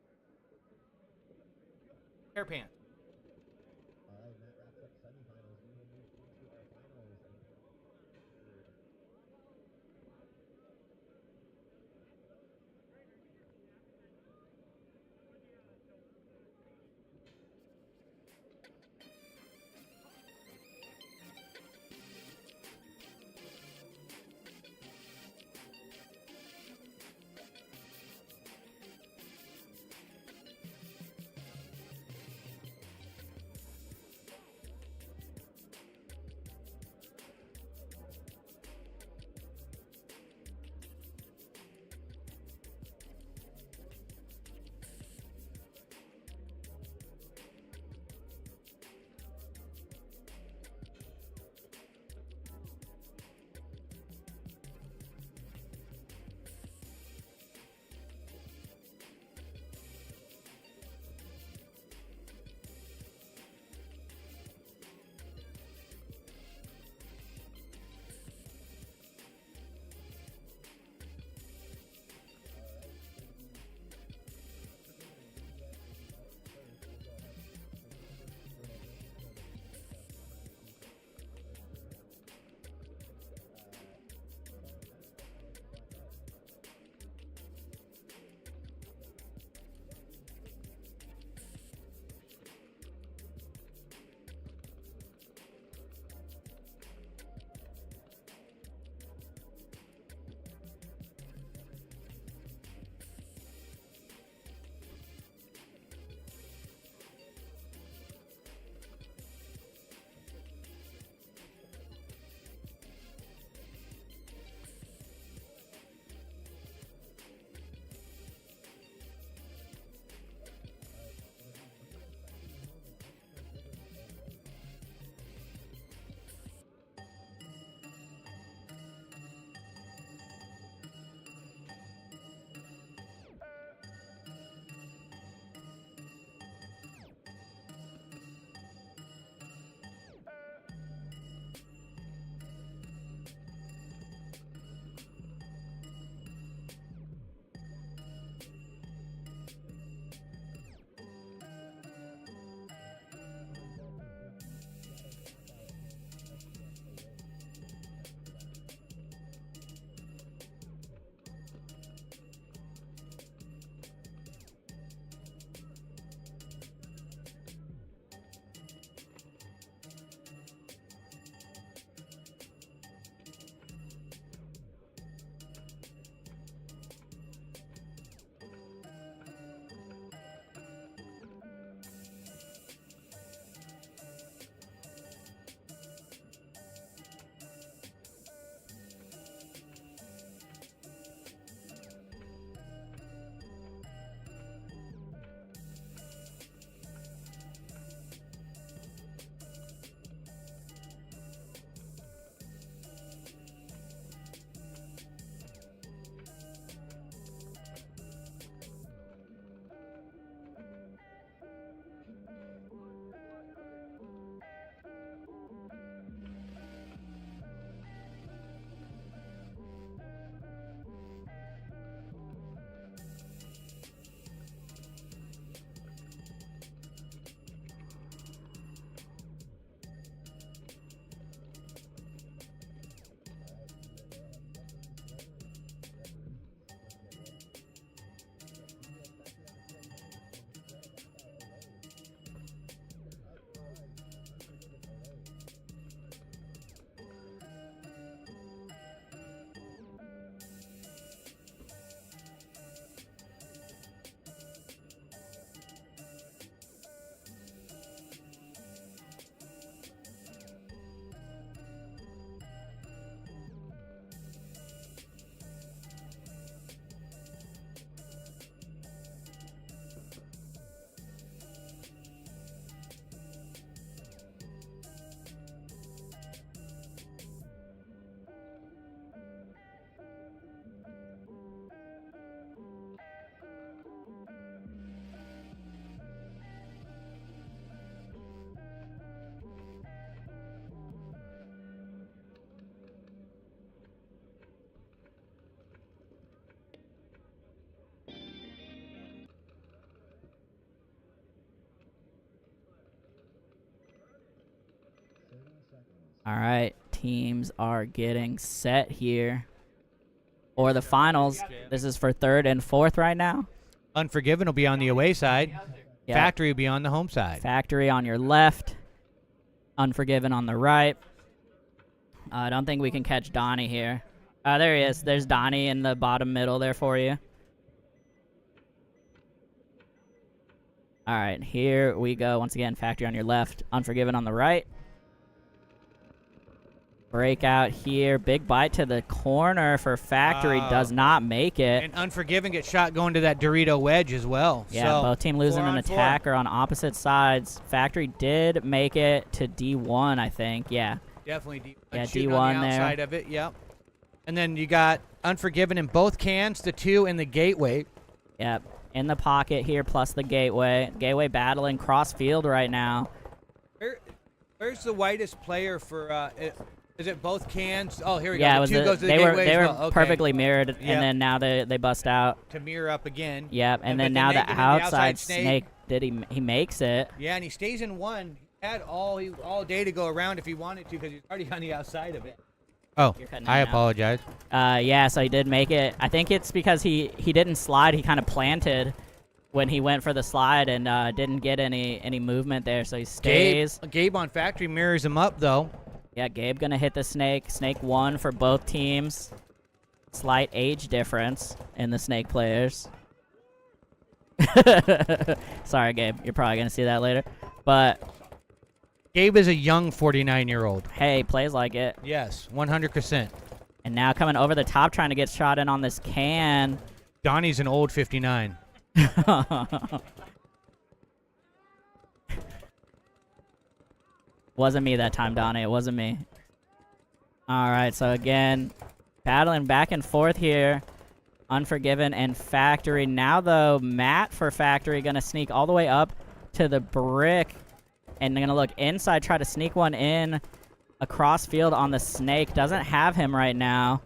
Hair pants. All right, that wraps up semifinals. We will move into our finals. All right, teams are getting set here for the finals. This is for 3rd and 4th right now. Unforgiven will be on the away side. Yep. Factory will be on the home side. Factory on your left. Unforgiven on the right. I don't think we can catch Donnie here. There he is. There's Donnie in the bottom middle there for you. All right, here we go. Once again, Factory on your left. Unforgiven on the right. Breakout here. Big bite to the corner for Factory. Does not make it. And Unforgiven gets shot going to that Dorito wedge as well. Yeah, so, both team losing an 4-on-4. attacker on opposite sides. Factory did make it to D1, I think. Yeah. Definitely D1. Yeah, Shooting D1 on the there. outside of it, yep. And then you got Unforgiven in both cans, the 2 and the gateway. Yep. In the pocket here, plus the gateway. Gateway battling cross field right now. Where's the whitest player for, is it both cans? Oh, here we Yeah, go. it was The 2 goes to the they gateway were as well. Okay. perfectly mirrored, Yep. and then now they bust out. To mirror up again. Yep, and But then now the naked and outside snake. snake he makes it. Yeah, and he stays in 1. He had all day to go around if he wanted to because he's already on the outside of it. Oh, You're cutting I in and out. apologize. Yeah, so he did make it. I think it's because he didn't slide. He kind of planted when he went for the slide and didn't get any movement there, so he stays. Gabe on Factory mirrors him up, though. Yeah, Gabe gonna hit the snake. Snake 1 for both teams. Slight age difference in the snake players. Sorry, Gabe. You're probably gonna see that later. But Gabe is a young 49-year-old. hey, plays like it. Yes, 100%. And now coming over the top, trying to get shot in on this can. Donnie's an old 59. Wasn't me that time, Donnie. It wasn't me. All right, so again, battling back and forth here. Unforgiven and Factory. Now, though, Matt for Factory going to sneak all the way up to the brick. And going to look inside, try to sneak one in across field on the snake. Doesn't have him right now.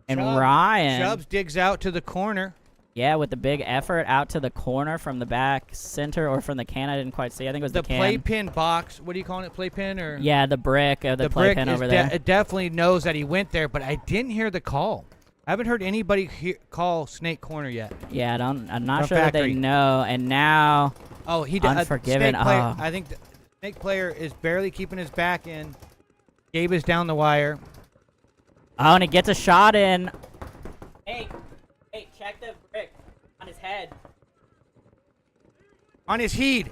And Ryan. Chubbs digs out to the corner. Yeah, with the big effort out to the corner from the back center or from the can. I didn't quite see. I think it was the can. Playpin box. What do you call it? Playpin or? Yeah, the brick of the brick playpin is over there. It definitely knows that he went there, but I didn't hear the call. I haven't heard anybody call Snake Corner yet. Yeah, I'm not From sure that they Factory. know. And now, Oh, he did. Unforgiven. Snake player, Oh. I think the Snake player is barely keeping his back in. Gabe is down the wire. oh, and he gets a shot in. Hey, check the brick on his head. On his heed.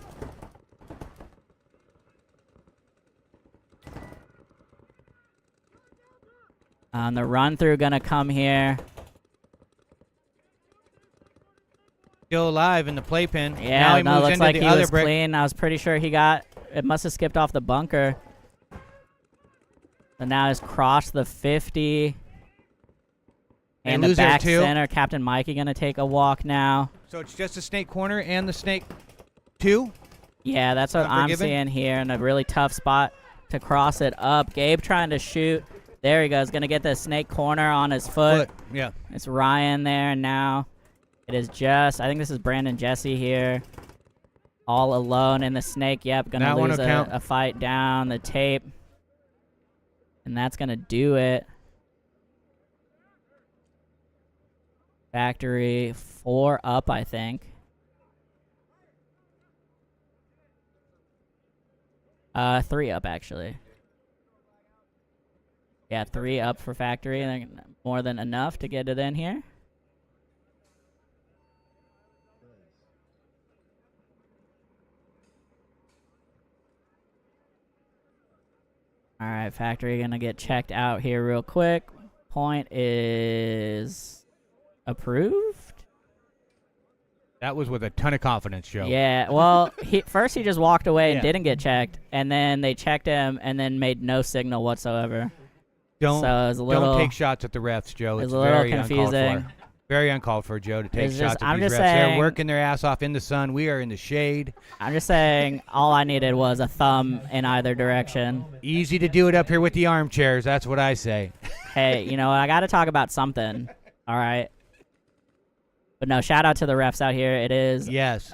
The run through gonna come here. Still alive in the playpin. Now Yeah, he no, moves looks into like the he other was brick. clean. I was pretty sure he got. It must have skipped off the bunker. And now he's crossed the 50. They And the lose their back 2. center, Captain Mikey gonna take a walk now. So it's just the Snake Corner and the Snake 2. Yeah, that's what I'm Unforgiven? seeing here, in a really tough spot to cross it up. Gabe trying to shoot. There he goes, gonna get the snake corner on his foot. Yeah. It's Ryan there, and now it is just, I think this is Brandon Jesse here. All alone in the snake. Yep, gonna That one lose will count. a fight down the tape. And that's gonna do it. Factory 4 up, I think. 3 up, actually. Yeah, 3 up for Factory, and more than enough to get it in here. All right, Factory gonna get checked out here real quick. Point is approved. That was with a ton of confidence, Joe. Yeah, well, first he just walked away and Yeah. didn't get checked, and then they checked him and then made no signal whatsoever. Don't, So it was a little- don't take shots at the refs, Joe. it It's was a little very uncalled confusing. for. Very uncalled for, Joe, to take It's shots just- at I'm these just refs. They're saying- working their ass off in the sun. We are in the shade. I'm just saying, all I needed was a thumb in either direction. Easy to do it up here with the armchairs. That's what I say. Hey, you know, I got to talk about something. All right. But no, shout out to the refs out here. It is Yes.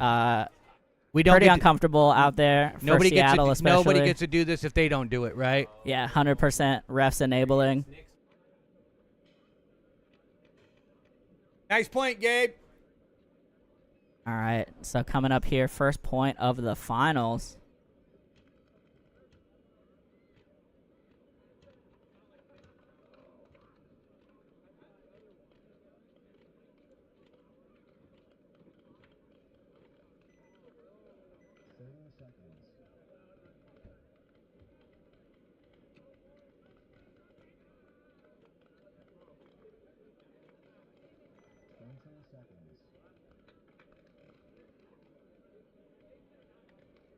We don't pretty get to- uncomfortable out there for nobody Seattle, gets to, especially. nobody gets to do this if they don't do it, right? Yeah, 100% refs enabling. Nice point, Gabe. All right, so coming up here, first point of the finals.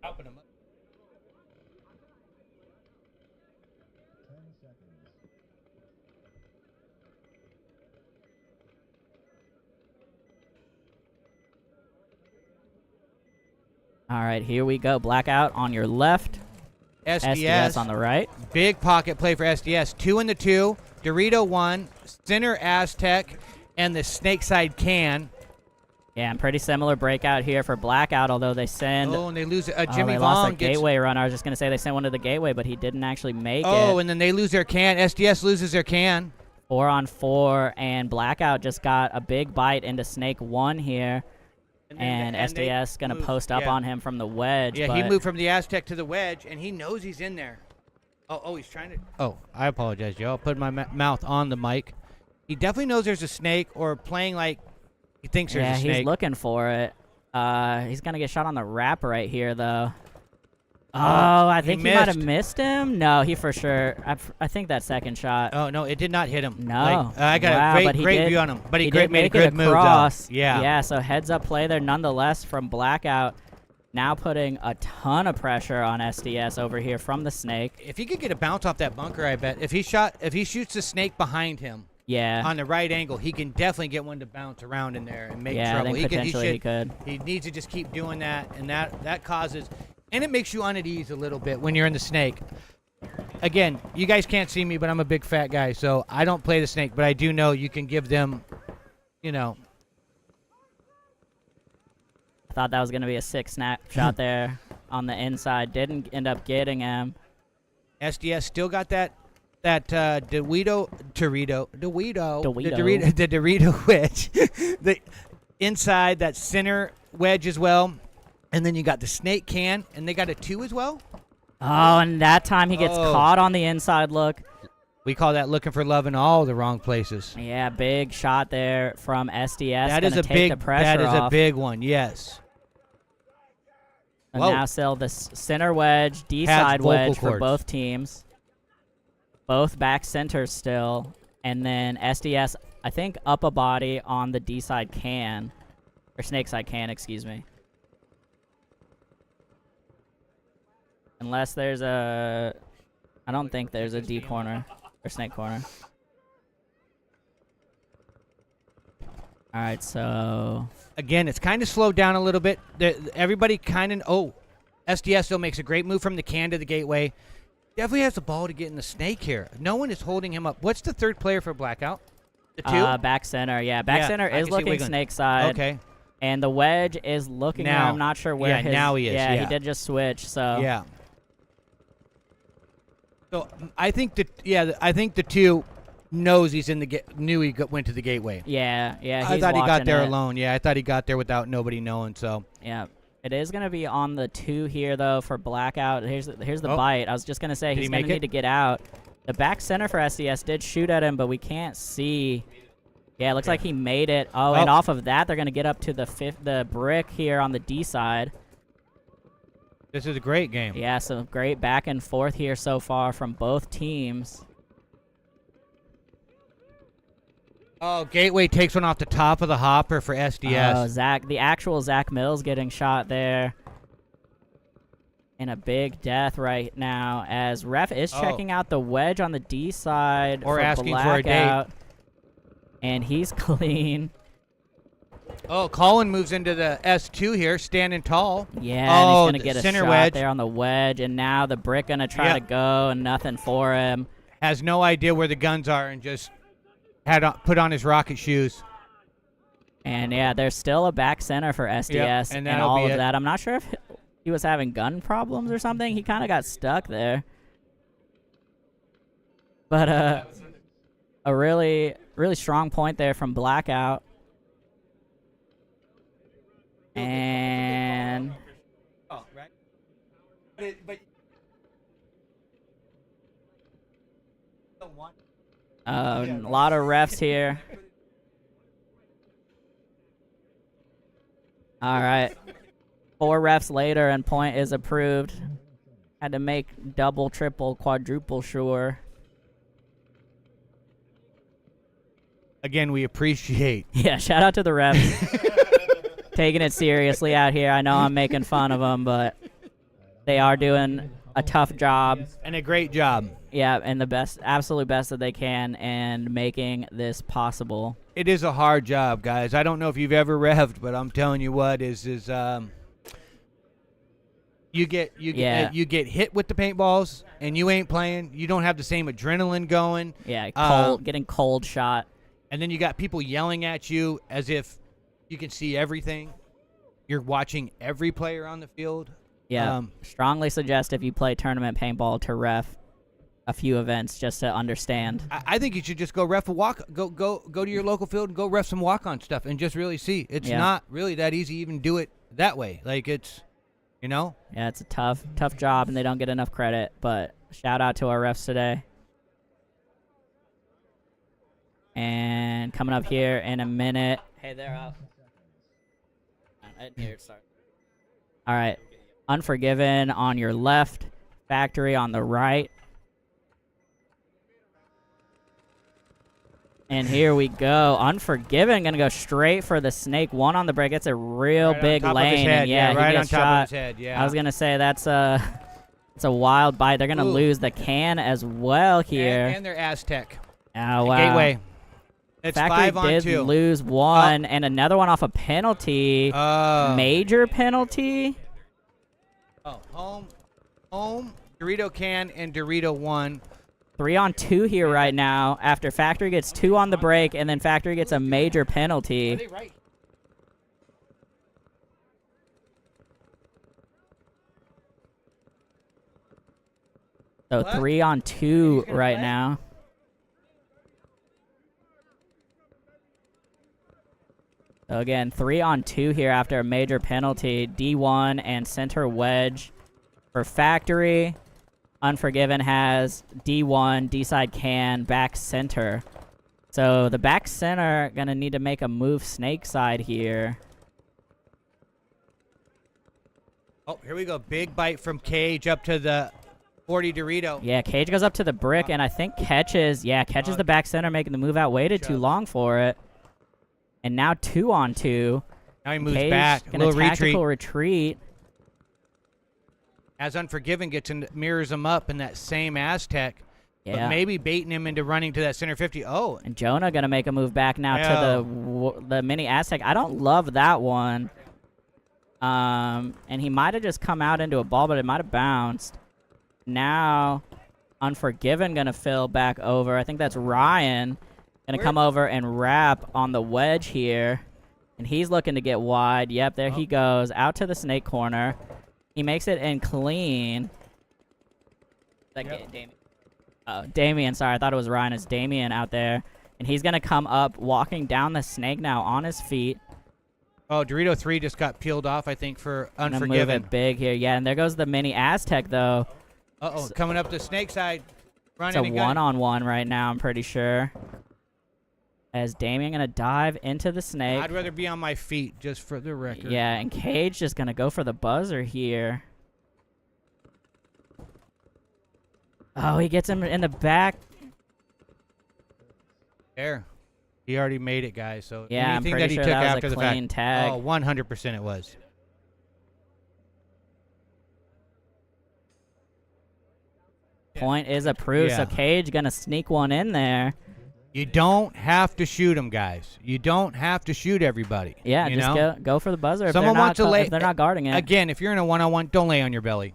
Helping him up. 10 seconds. All right, here we go. Blackout on your left. SDS on the right. Big pocket play for SDS. 2 in the 2. Dorito 1. Center Aztec. And the snake side can. Yeah, and pretty similar breakout here for Blackout, although they send... Oh, and they lose. Oh, Jimmy they lost Vaughn a gets. gateway runner. I was just going to say they sent one to the gateway, but he didn't actually make it. Oh, and then they lose their can. SDS loses their can. 4-on-4, and Blackout just got a big bite into Snake 1 here. And SDS going to post up on him from the wedge. Yeah, but he moved from the Aztec to the wedge, and he knows he's in there. Oh, he's trying to. Oh, I apologize, Joe. I'll put my mouth on the mic. He definitely knows there's a snake, or playing like he thinks there's a snake. Yeah, he's looking for it. He's going to get shot on the wrap right here, though. Oh, I think he might have missed him. No, he for sure. I think that second shot. Oh, no, it did not hit him. No. I got a great view on him. But he made a good move, though. Yeah. Yeah, so heads up play there nonetheless from Blackout. Now putting a ton of pressure on SDS over here from the snake. If he could get a bounce off that bunker, I bet. If he shoots the snake behind him. Yeah. On the right angle, he can definitely get one to bounce around in there and make trouble. Yeah, I think potentially he could. He needs to just keep doing that, and that causes... And it makes you on at ease a little bit when you're in the snake. Again, you guys can't see me, but I'm a big fat guy, so I don't play the snake, but I do know you can give them, I thought that was going to be a sick snapshot there on the inside. Didn't end up getting him. SDS still got the Dorito wedge. The inside, that center wedge as well. And then you got the snake can, and they got a 2 as well. Oh, and that time he gets caught on the inside look. We call that looking for love in all the wrong places. Yeah, big shot there from SDS. That is a big one, yes. And now still the center wedge, D-side wedge for both teams. Both back centers still. And then SDS, I think, up a body on the D-side can. Or snake side can, excuse me. Unless there's a... I don't think there's a D corner or snake corner. Alright, so... Again, it's kind of slowed down a little bit. Everybody kind of... Oh, SDS still makes a great move from the can to the gateway. Definitely has the ball to get in the snake here. No one is holding him up. What's the third player for Blackout? The 2? Back center, yeah. Back center is looking snake side. Okay. And the wedge is looking now. where I'm not sure where his... now he is. Yeah, he did just switch, so... Yeah. So I think the 2 knows he's in the knew he went to the gateway. Yeah, yeah. I thought he got there alone. Yeah, I thought he got there without nobody knowing. So yeah, it is gonna be on the 2 here though for Blackout. Here's the bite. I was just gonna say he's gonna need to get out. The back center for SDS did shoot at him, but we can't see. Yeah, it looks like he made it. Oh, and off of that they're gonna get up to the brick here on the D side. This is a great game. Yeah, so great back and forth here so far from both teams. Oh, Gateway takes one off the top of the hopper for SDS. Oh, the actual Zach Mills getting shot there. And a big death right now as ref is checking out the wedge on the D side. Or for asking Blackout, for a date. And he's clean. Oh, Colin moves into the S2 here, standing tall. Yeah, and he's going to get a center shot wedge there on the wedge. And now the brick going to try to go and nothing for him. Has no idea where the guns are and just put on his rocket shoes. And yeah, there's still a back center for SDS and all of that. I'm not sure if he was having gun problems or something. He kind of got stuck there. But a really strong point there from Blackout. And Oh, right. But a lot of refs here. All right. 4 refs later, and point is approved. Had to make double, triple, quadruple sure. Again, we appreciate. Yeah, shout out to the refs. Taking it seriously out here. I know I'm making fun of them, but they are doing a tough job. And a great job. Yeah, and the best, absolute best that they can, and making this possible. It is a hard job, guys. I don't know if you've ever revved, but I'm telling you what you get hit with the paintballs and you ain't playing. You don't have the same adrenaline going. Yeah, cold, getting cold shot. And then you got people yelling at you as if you can see everything. You're watching every player on the field. Yeah, strongly suggest if you play tournament paintball to ref a few events just to understand. I think you should just go ref a walk. Go to your local field and go ref some walk-on stuff and just really see. It's not really that easy to even do it that way. Like it's, you know. Yeah, it's a tough job, and they don't get enough credit. But shout out to our refs today. And coming up here in a minute. Hey, they're up. I didn't hear it start. All right. Unforgiven on your left. Factory on the right. And here we go. Unforgiven going to go straight for the snake. 1 on the break. It's a real big lane. And yeah, he right gets on top shot. of his head. Yeah. I was going to say it's a wild bite. They're going to lose the can as well here. And their Aztec. Oh, wow. Gateway. It's Factory 5 on did 2. lose 1, and another one off a penalty. Major penalty. Oh, home, Dorito can, and Dorito 1. 3 on 2 here right now after Factory gets 2 on the break, and then Factory gets a major penalty. Are they right? So What? 3 on 2 right now. So again, 3 on 2 here after a major penalty. D1 and center wedge for Factory. Unforgiven has D1, D-side can, back center. So the back center going to need to make a move snake side here. Oh, here we go. Big bite from Cage up to the 40 Dorito. Yeah, Cage goes up to the brick, and I think catches the back center, making the move out. Waited too long for it. And now 2 on 2. Now he moves Cage back. A gonna little tactical retreat. As Unforgiven gets and mirrors him up in that same Aztec. Yeah. But maybe baiting him into running to that center 50. Oh. And Jonah going to make a move back now to the mini Aztec. I don't love that one. And he might have just come out into a ball, but it might have bounced. Now, Unforgiven going to fill back over. I think that's Ryan going to come over and wrap on the wedge here. And he's looking to get wide. Yep, there he goes. Out to the snake corner. He makes it in clean. Damien, sorry. I thought it was Ryan. It's Damien out there. And he's going to come up, walking down the snake now on his feet. Oh, Dorito 3 just got peeled off, I think, for Unforgiven. Move it big here. Yeah, and there goes the mini Aztec, though. Uh-oh, coming up the snake side. It's a one-on-one right now, I'm pretty sure. As Damien going to dive into the snake. I'd rather be on my feet, just for the record. Yeah, and Cage just going to go for the buzzer here. Oh, he gets him in the back. There. He already made it, guys. So yeah, anything I'm pretty that he sure took that was after a the clean fact. tag. Oh, 100% it was. Point is approved, so Cage going to sneak one in there. You don't have to shoot them, guys. You don't have to shoot everybody. Yeah, you just know? go for the buzzer. Someone wants to lay. If they're not guarding it. Again, if you're in a one-on-one, don't lay on your belly.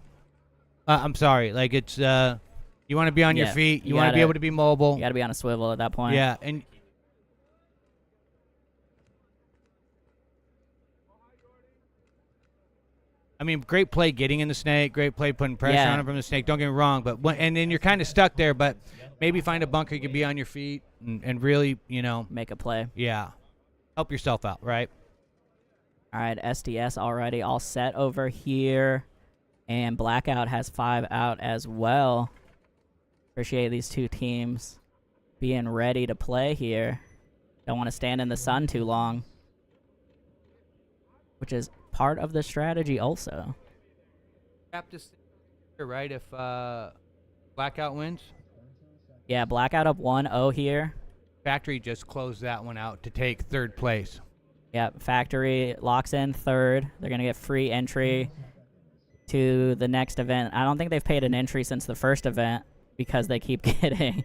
I'm sorry. Like it's you want to be on your feet. You want to be able to be mobile. You got to be on a swivel at that point. Yeah, and I mean, great play getting in the snake, great play putting pressure Yeah. on him from the snake. Don't get me wrong, but and then you're kind of stuck there. But maybe find a bunker you can be on your feet and really, you know, Make a play. yeah, help yourself out, right? All right, SDS already all set over here. And Blackout has 5 out as well. Appreciate these two teams being ready to play here. Don't want to stand in the sun too long, which is part of the strategy also. Have to stay here, right? If Blackout wins, Yeah, Blackout up 1-0 here. Factory just closed that one out to take third place. Yep, Factory locks in third. They're going to get free entry to the next event. I don't think they've paid an entry since the first event because they keep getting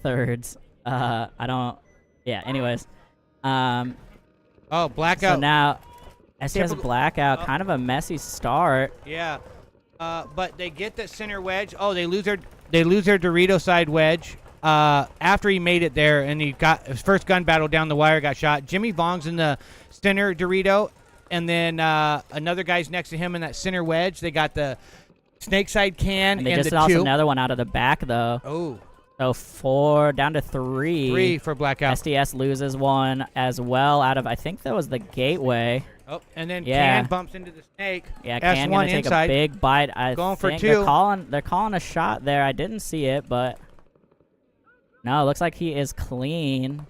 thirds. I don't... Yeah, anyways. Oh, Blackout. So now, SDS Typical- Blackout, kind of a messy start. Yeah, but they get the center wedge. Oh, they lose their Dorito side wedge. After he made it there, and he got his first gun battle down the wire, got shot. Jimmy Vong's in the center Dorito, and then another guy's next to him in that center wedge. They got the snake side can And they and just the lost two. another one out of the back, though. Oh, So 4 down to 3. 3 for Blackout. SDS loses one as well out of, I think that was the gateway. Oh, and then Yeah. Can bumps into the snake. Yeah, Can gonna S1 take inside. a big bite. I Going for think 2. they're calling a shot there. I didn't see it, but no, it looks like he is clean.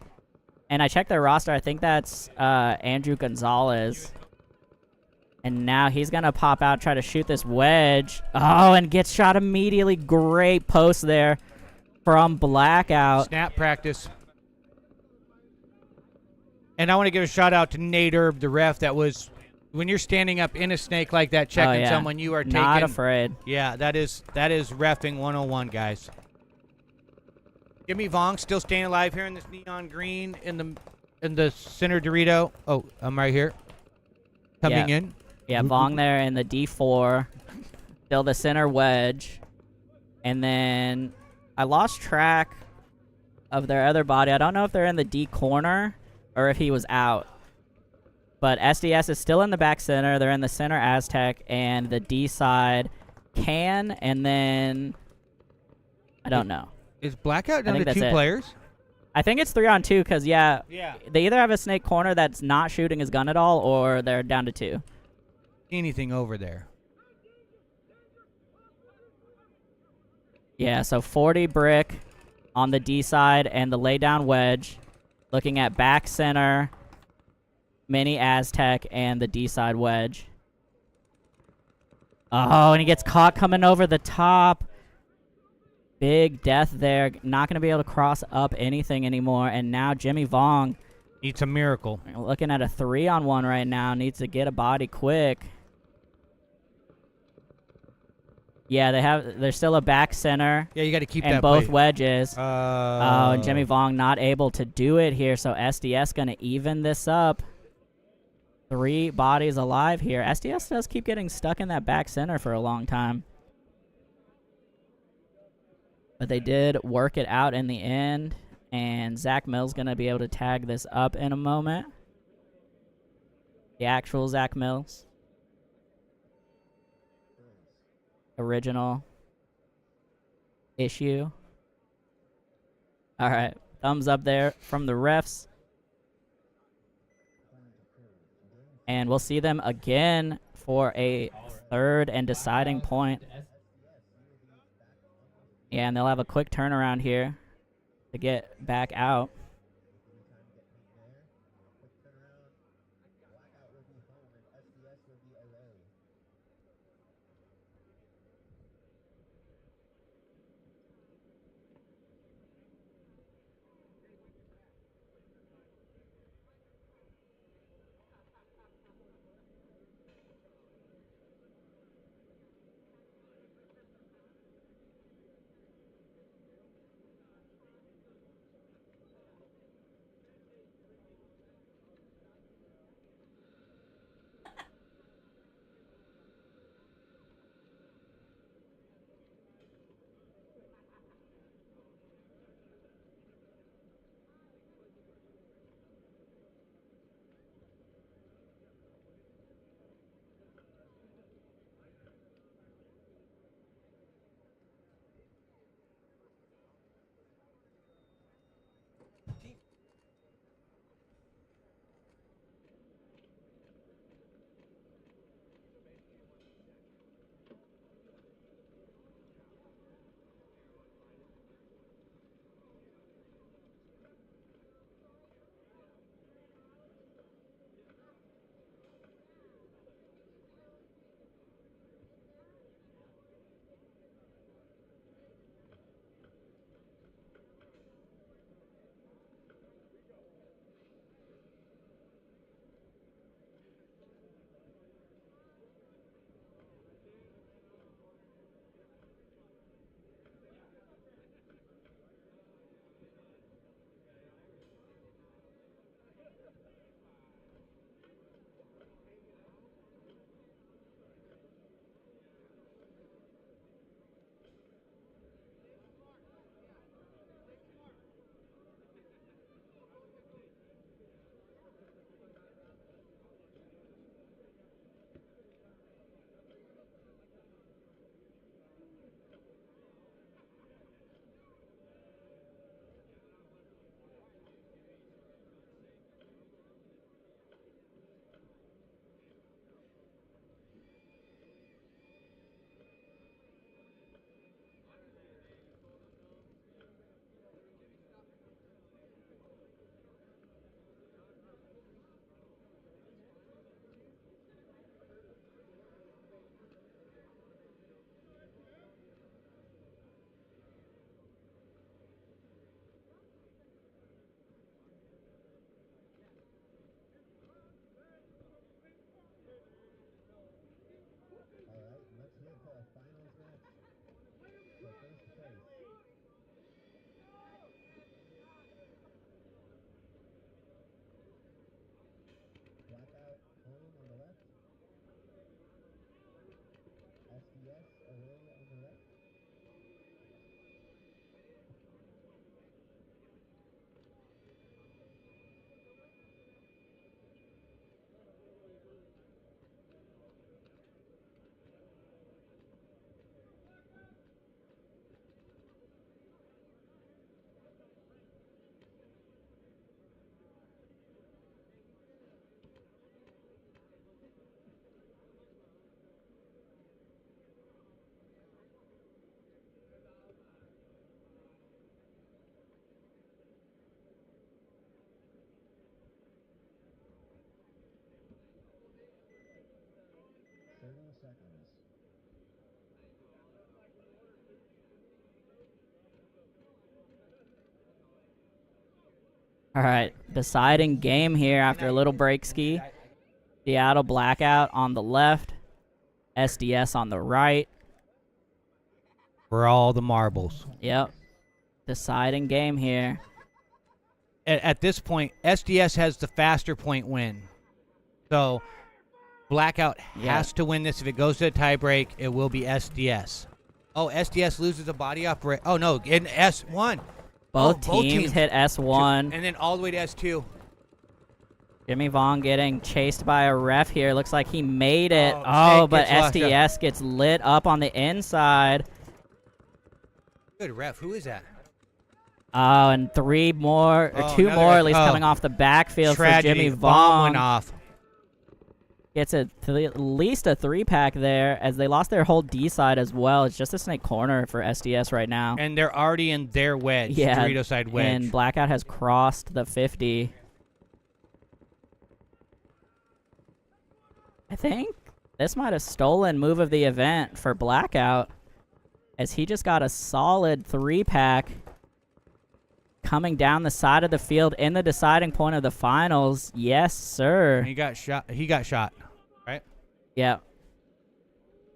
And I checked their roster. I think that's Andrew Gonzalez. And now he's gonna pop out, try to shoot this wedge. Oh, and gets shot immediately. Great post there from Blackout. Snap practice. And I want to give a shout out to Nate Erb, the ref. That was when you're standing up in a snake like that, checking yeah. someone, you are taking. Not afraid. Yeah, that is reffing 101, guys. Jimmy Vong still staying alive here in this neon green in the center Dorito. Oh, I'm right here. Coming in. Yeah, Vong there in the D4. Still the center wedge. And then I lost track of their other body. I don't know if they're in the D corner or if he was out. But SDS is still in the back center. They're in the center Aztec and the D side Can, and then I don't know. Is Blackout down think to that's 2 it. players? I think it's 3-on-2 because, yeah, Yeah. they either have a snake corner that's not shooting his gun at all or they're down to 2. Anything over there? Yeah, so 40 brick on the D side and the laydown wedge. Looking at back center, mini Aztec, and the D side wedge. Oh, and he gets caught coming over the top. Big death there. Not going to be able to cross up anything anymore. And now Jimmy Vong, It's a miracle. looking at a 3-on-1 right now, needs to get a body quick. Yeah, they're still a back center. Yeah, you got to keep And that both plate. wedges. Oh, and Jimmy Vong not able to do it here, so SDS going to even this up. 3 bodies alive here. SDS does keep getting stuck in that back center for a long time. But they did work it out in the end, and Zach Mills going to be able to tag this up in a moment. The actual Zach Mills. Original issue. All right, thumbs up there from the refs. And we'll see them again for a 3rd and deciding point. Yeah, and they'll have a quick turnaround here to get back out. All right, deciding game here after a little break ski. Seattle Blackout on the left, SDS on the right. For all the marbles. Yep, deciding game here. At this point, SDS has the faster point win. So Blackout has to win this. If it goes to a tiebreak, it will be SDS. Oh, SDS loses a body operate. Oh, no, in S1. Both teams hit S1. And then all the way to S2. Jimmy Vaughn getting chased by a ref here. Looks like he made it. Oh, But gets lost, yeah. SDS gets lit up on the inside. Good ref. Who is that? Oh, and three more, or two another more ref. at least coming off the backfield for Jimmy Bomb Vaughn. went off. Gets at least a 3-pack there, as they lost their whole D side as well. It's just a snake corner for SDS right now. And they're already in their wedge. Yeah, Dorito side wedge. and Blackout has crossed the 50. I think this might have stolen move of the event for Blackout, as he just got a solid 3-pack coming down the side of the field in the deciding point of the finals. Yes, sir. He got shot. He got shot. Right? Yep.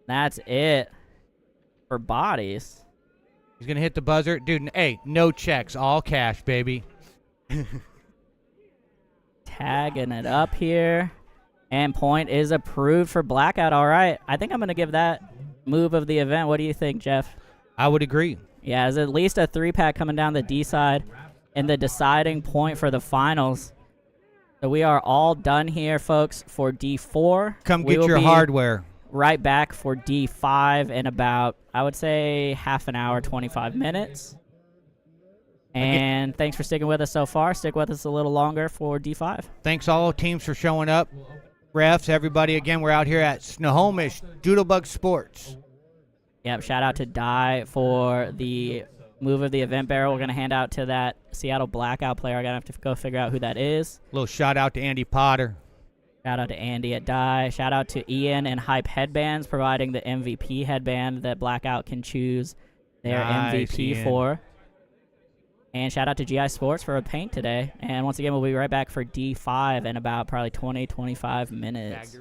That's it for bodies. He's going to hit the buzzer. Dude, hey, no checks. All cash, baby. Tagging it up here. And point is approved for Blackout. All right. I think I'm going to give that move of the event. What do you think, Jeff? I would agree. Yeah, there's at least a 3-pack coming down the D side in the deciding point for the finals. So we are all done here, folks, for D4. Come get your hardware. Right back for D5 in about, I would say, half an hour, 25 minutes. And thanks for sticking with us so far. Stick with us a little longer for D5. Thanks all teams for showing up. Refs, everybody. Again, we're out here at Snohomish Doodlebug Sports. Yep, shout out to Di for the move of the event barrel. We're going to hand out to that Seattle Blackout player. I'm going to have to go figure out who that is. Little shout out to Andy Potter. Shout out to Andy at Di. Shout out to Ian and Hype Headbands providing the MVP headband that Blackout can choose their Nice, MVP Ian. for. And shout out to GI Sports for a paint today. And once again, we'll be right back for D5 in about probably 20-25 minutes.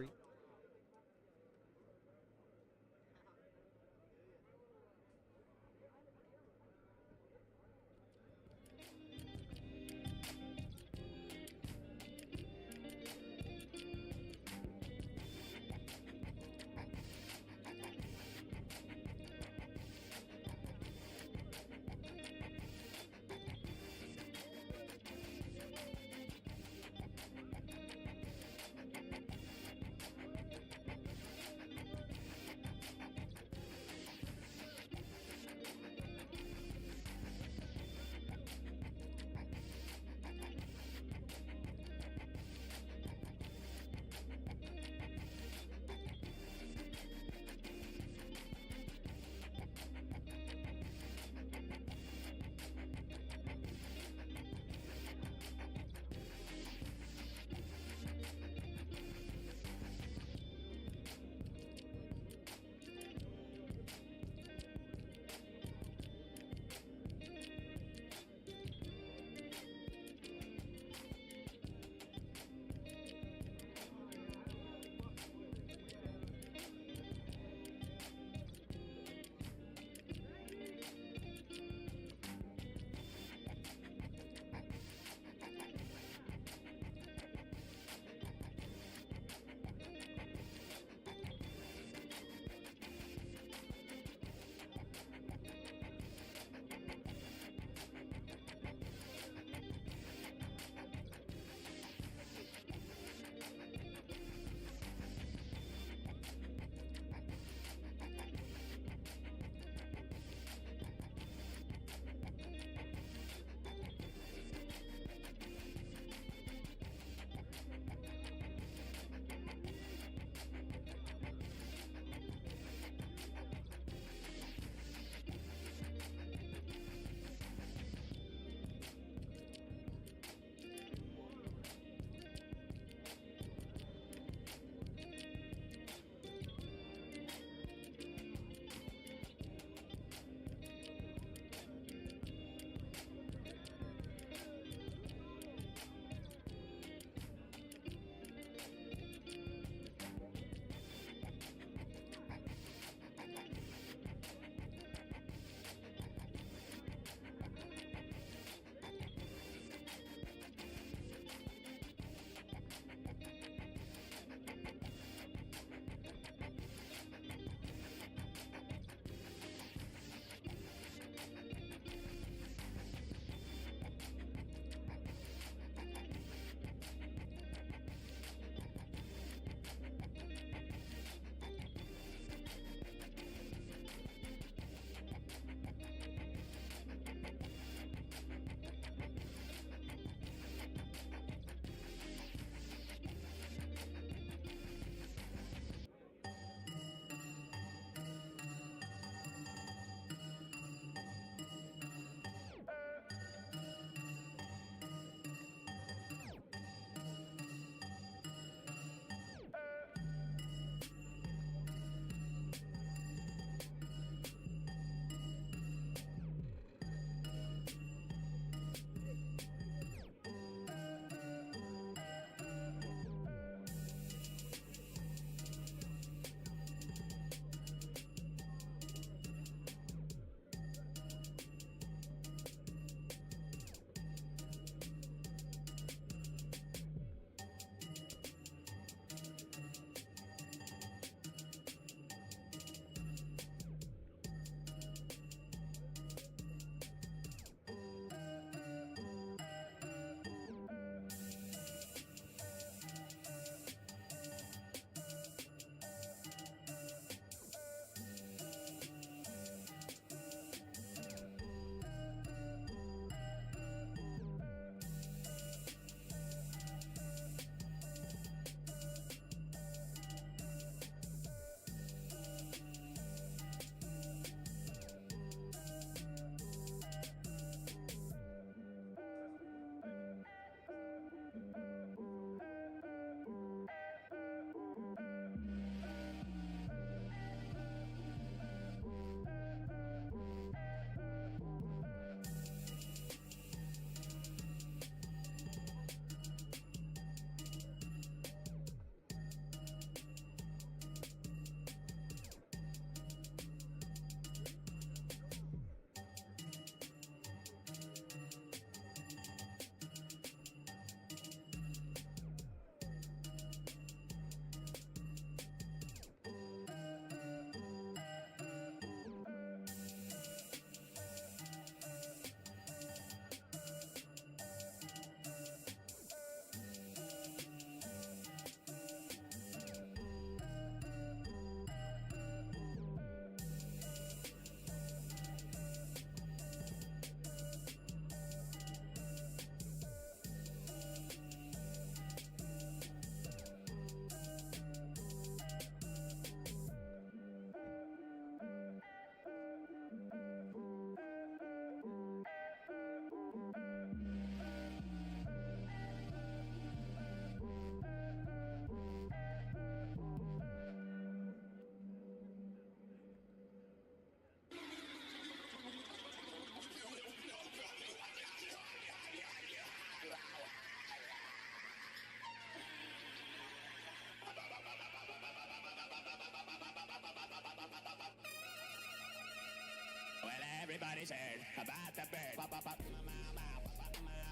Everybody's heard about the bird. Everybody's heard about the bird.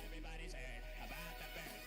Everybody's heard about the bird.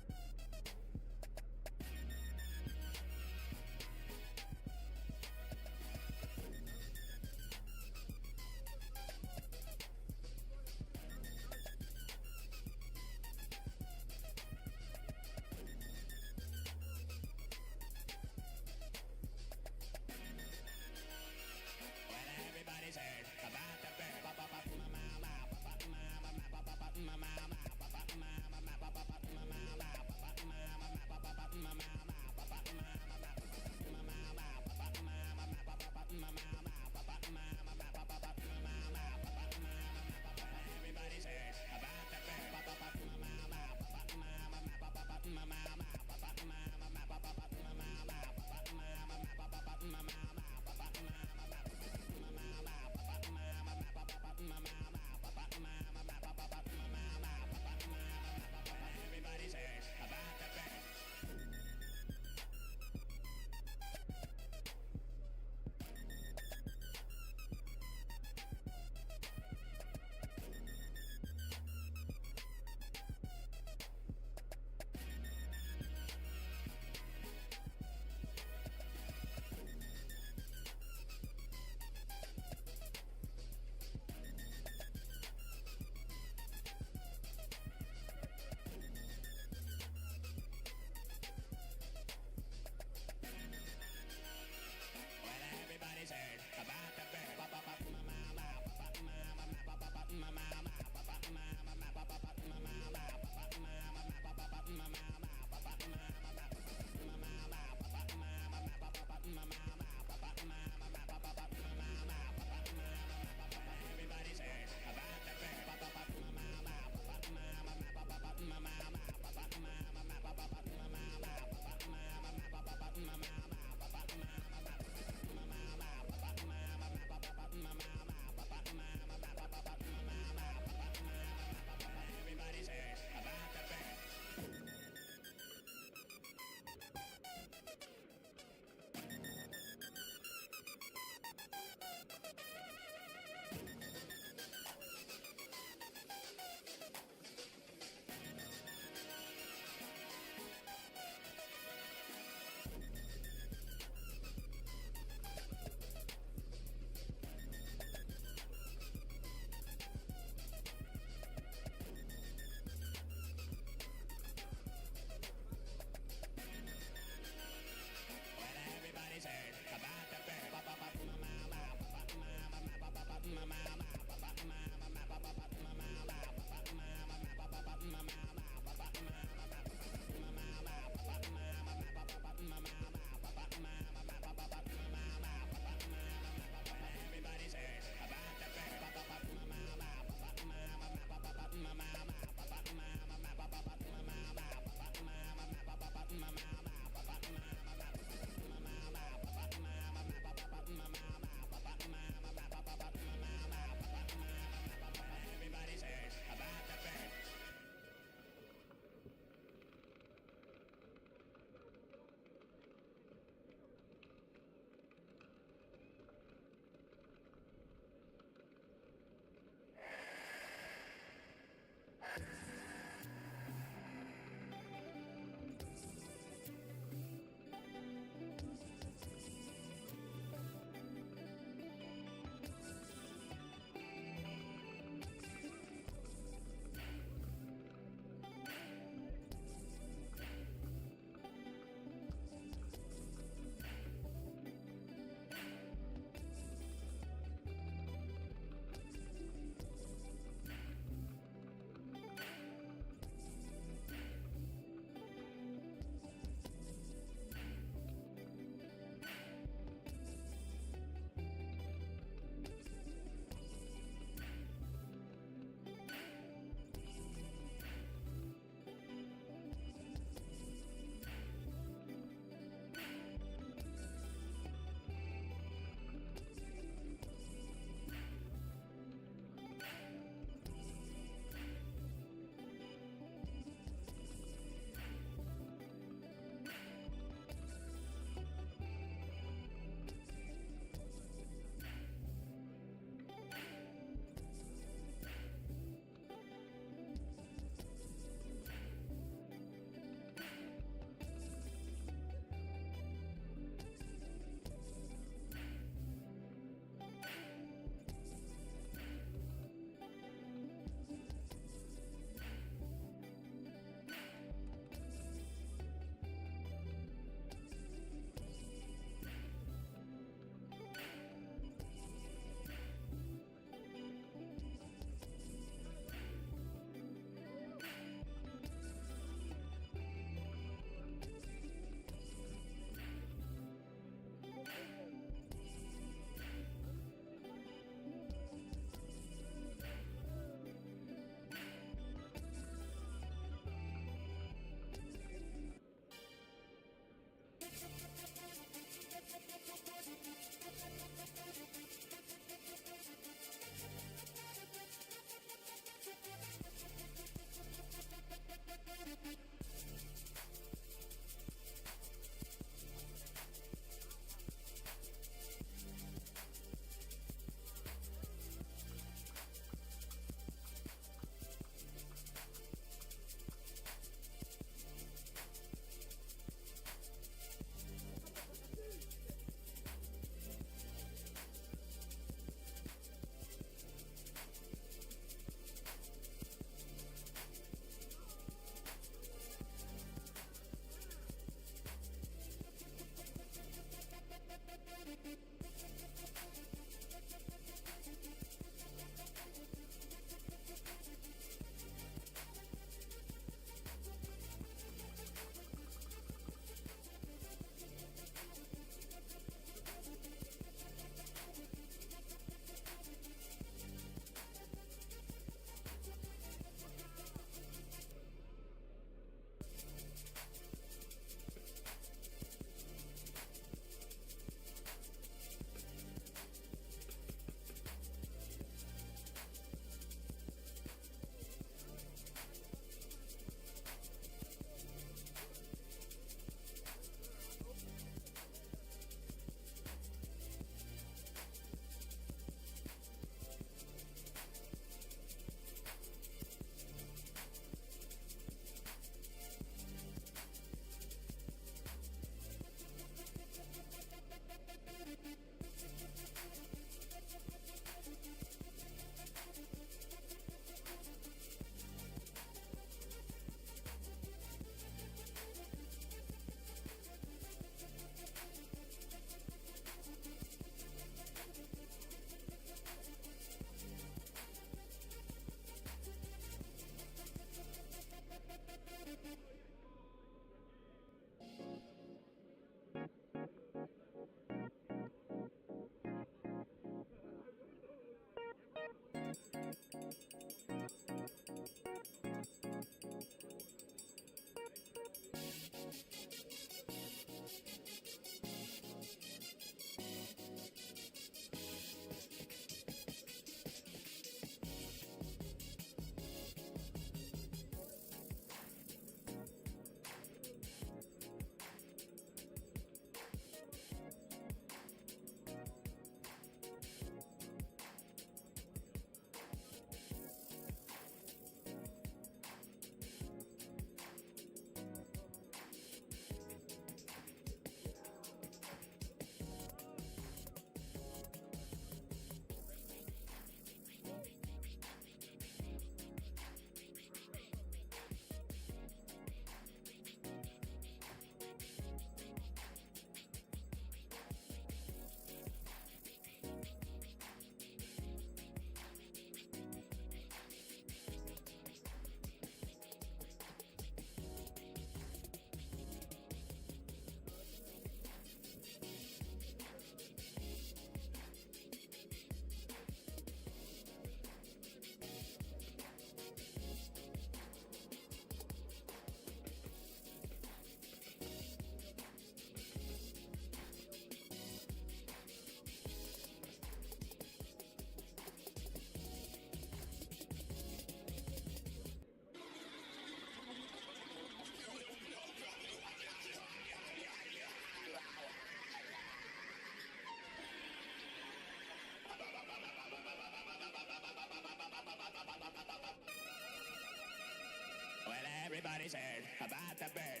Everybody's heard about the bird.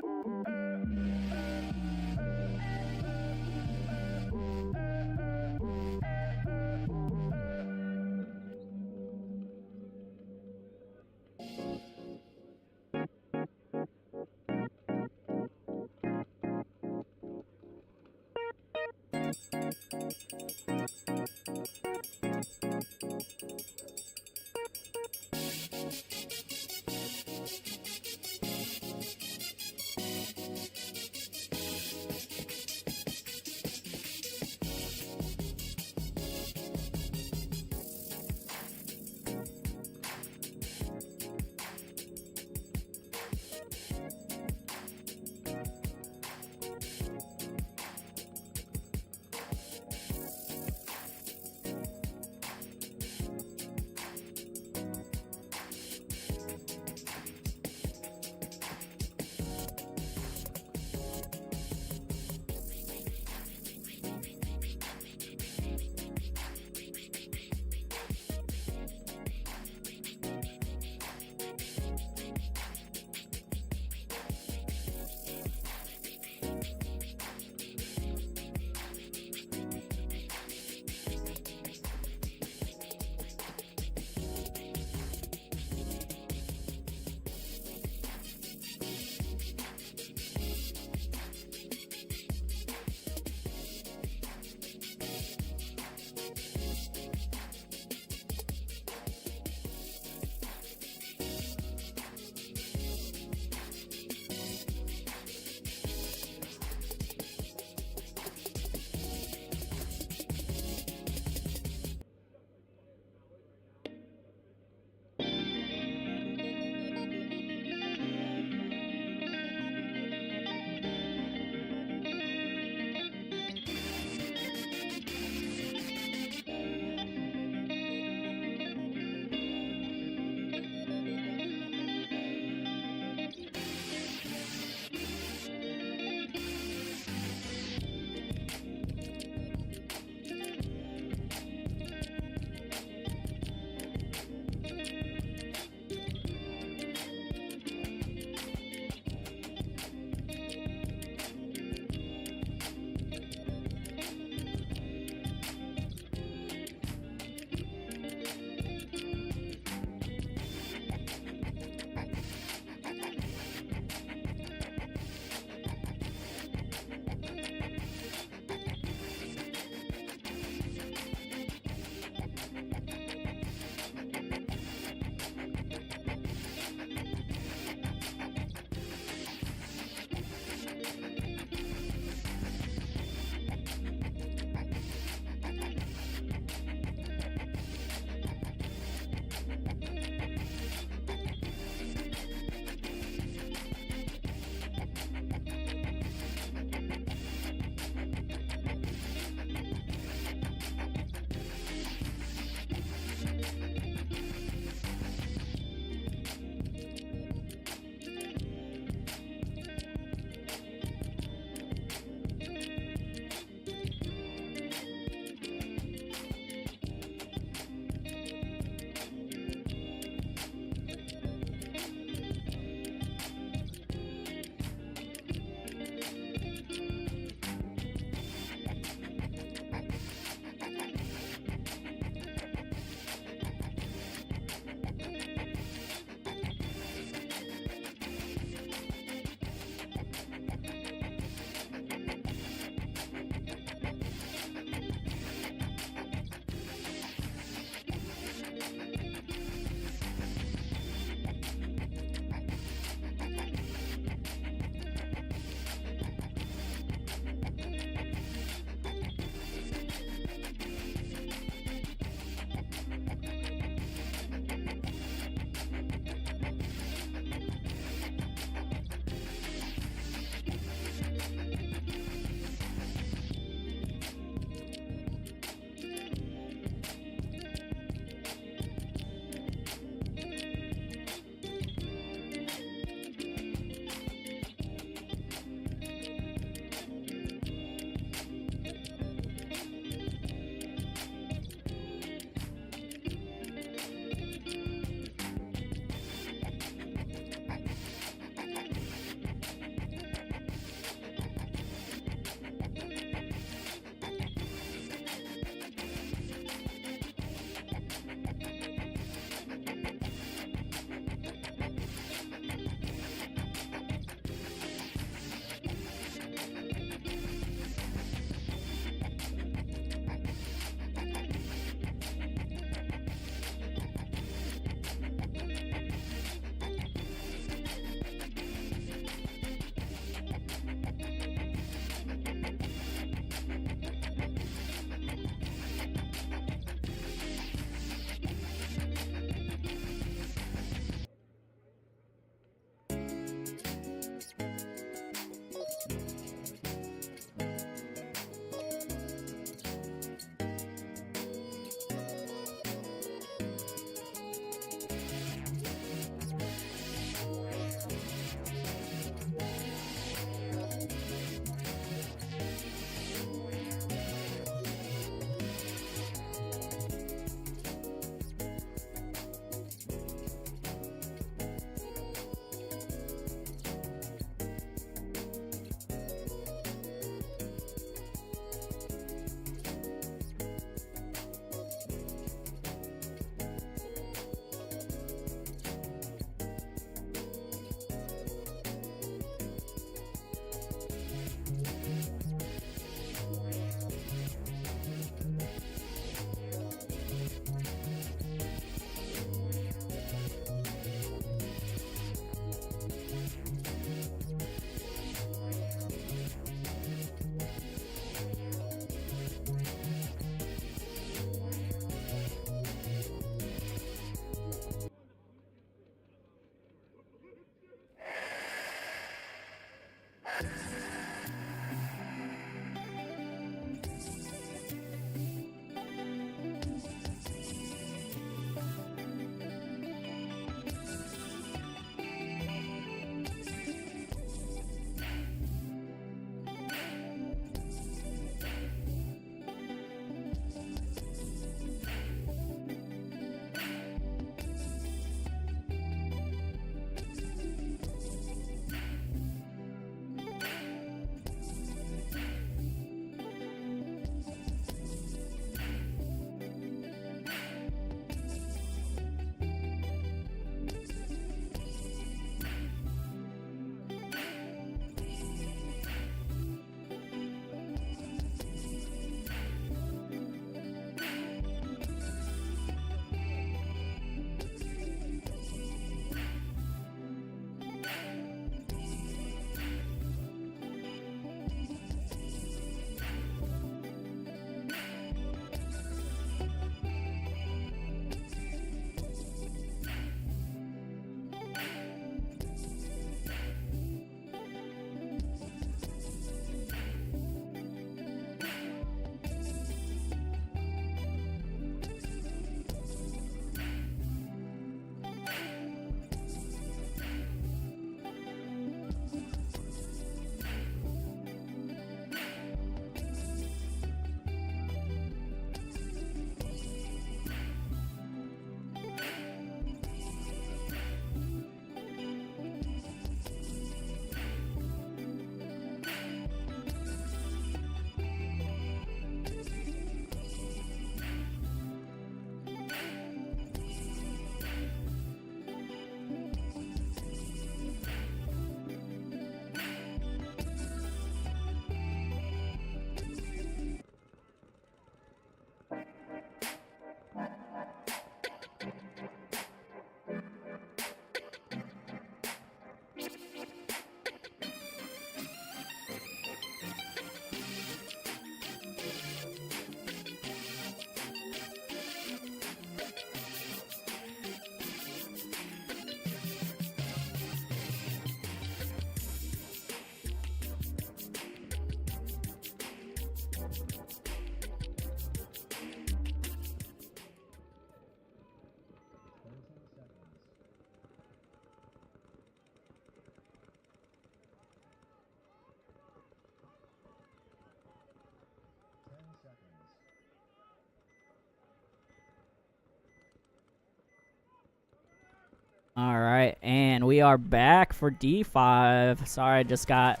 All right, and we are back for D5. Sorry, I just got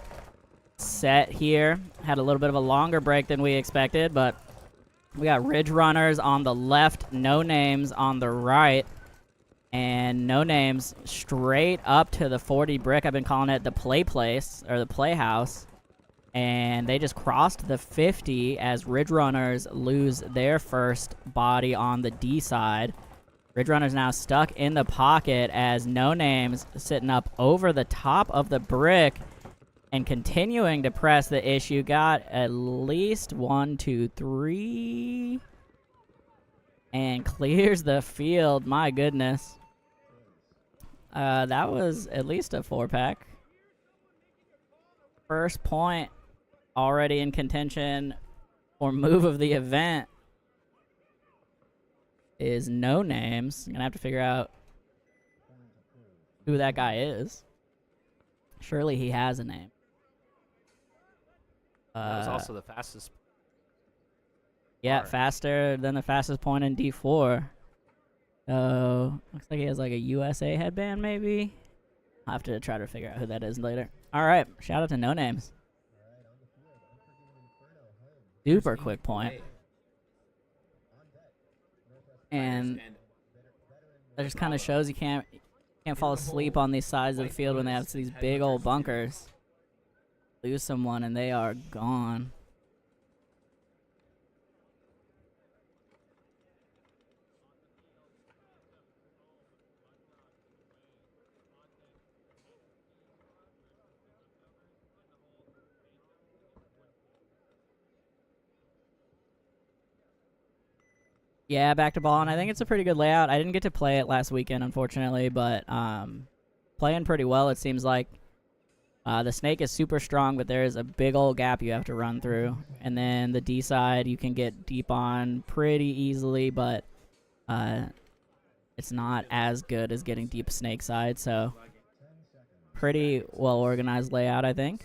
set here. Had a little bit of a longer break than we expected, but we got Ridge Runners on the left, No Names on the right, and No Names straight up to the 40 brick. I've been calling it the play place, or the playhouse. And they just crossed the 50 as Ridge Runners lose their first body on the D side. Ridge Runners now stuck in the pocket as No Names sitting up over the top of the brick and continuing to press the issue. Got at least 1, 2, 3. And clears the field. My goodness. That was at least a 4-pack. First point already in contention for move of the event is No Names. I'm gonna have to figure out who that guy is. Surely he has a name. That was also the fastest. Yeah, Alright. faster than the fastest point in D4. So, looks like he has like a USA headband, maybe? I'll have to try to figure out who that is later. Alright, shout out to No Names. Super quick point. And that just kind of shows you can't fall asleep on these sides of the field when they have these big old bunkers. Lose someone and they are gone. Yeah, back to ball, and I think it's a pretty good layout. I didn't get to play it last weekend, unfortunately, but playing pretty well, it seems like. The snake is super strong, but there is a big old gap you have to run through. And then the D side, you can get deep on pretty easily, but it's not as good as getting deep snake side, so pretty well-organized layout, I think.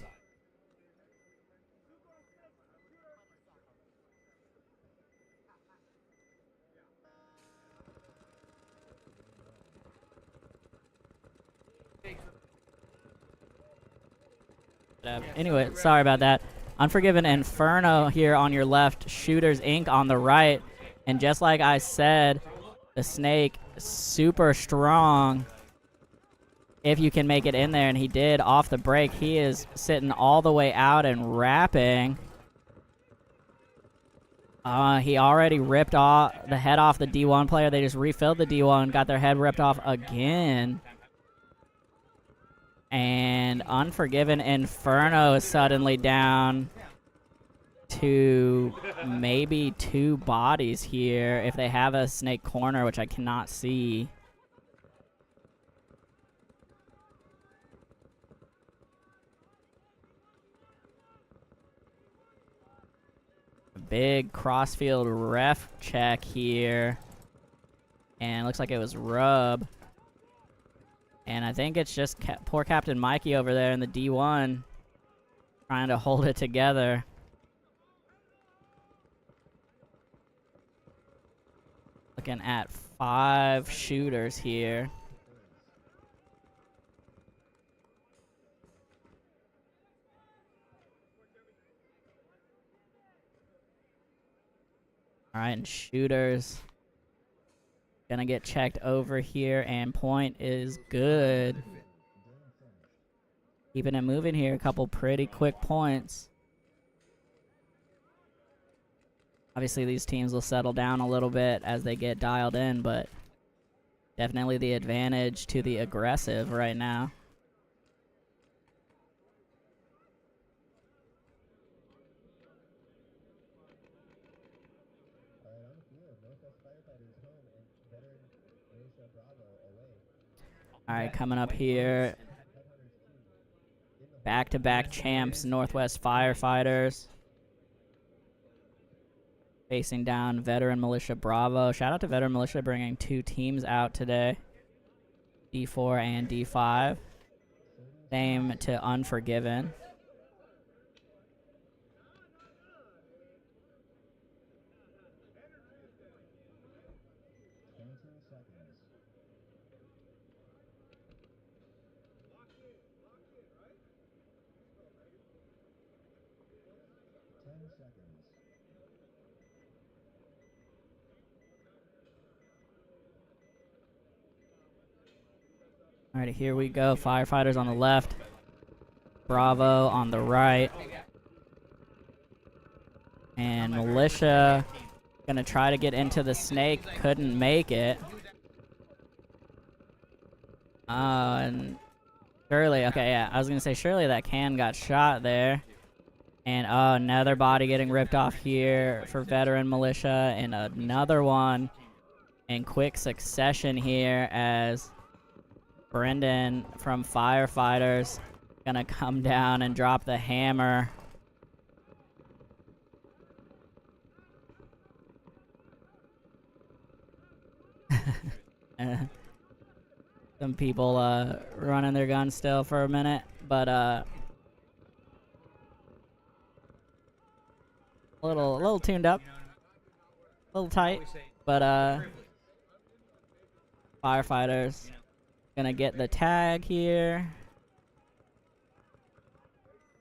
Anyway, sorry about that. Unforgiven Inferno here on your left, Shooters Inc. on the right. And just like I said, the snake super strong if you can make it in there, and he did off the break. He is sitting all the way out and wrapping. He already ripped off the head off the D1 player. They just refilled the D1, got their head ripped off again. And Unforgiven Inferno is suddenly down to maybe 2 bodies here if they have a snake corner, which I cannot see. Big crossfield ref check here. And it looks like it was rub. And I think it's just poor Captain Mikey over there in the D1 trying to hold it together. Looking at 5 shooters here. Alright, and shooters gonna get checked over here, and point is good. Keeping it moving here, a couple pretty quick points. Obviously these teams will settle down a little bit as they get dialed in, but definitely the advantage to the aggressive right now. Alright, coming up here, back-to-back champs, Northwest Firefighters. Facing down Veteran Militia Bravo. Shout out to Veteran Militia bringing 2 teams out today. D4 and D5. Same to Unforgiven. seconds. Alrighty, here we go. Firefighters on the left. Bravo on the right. And Militia gonna try to get into the snake. Couldn't make it. And surely, okay, yeah, I was gonna say surely that can got shot there. And another body getting ripped off here for veteran Militia, and another one in quick succession here as Brendan from Firefighters gonna come down and drop the hammer. Some people running their guns still for a minute, but a little tuned up, a little tight, but Firefighters gonna get the tag here.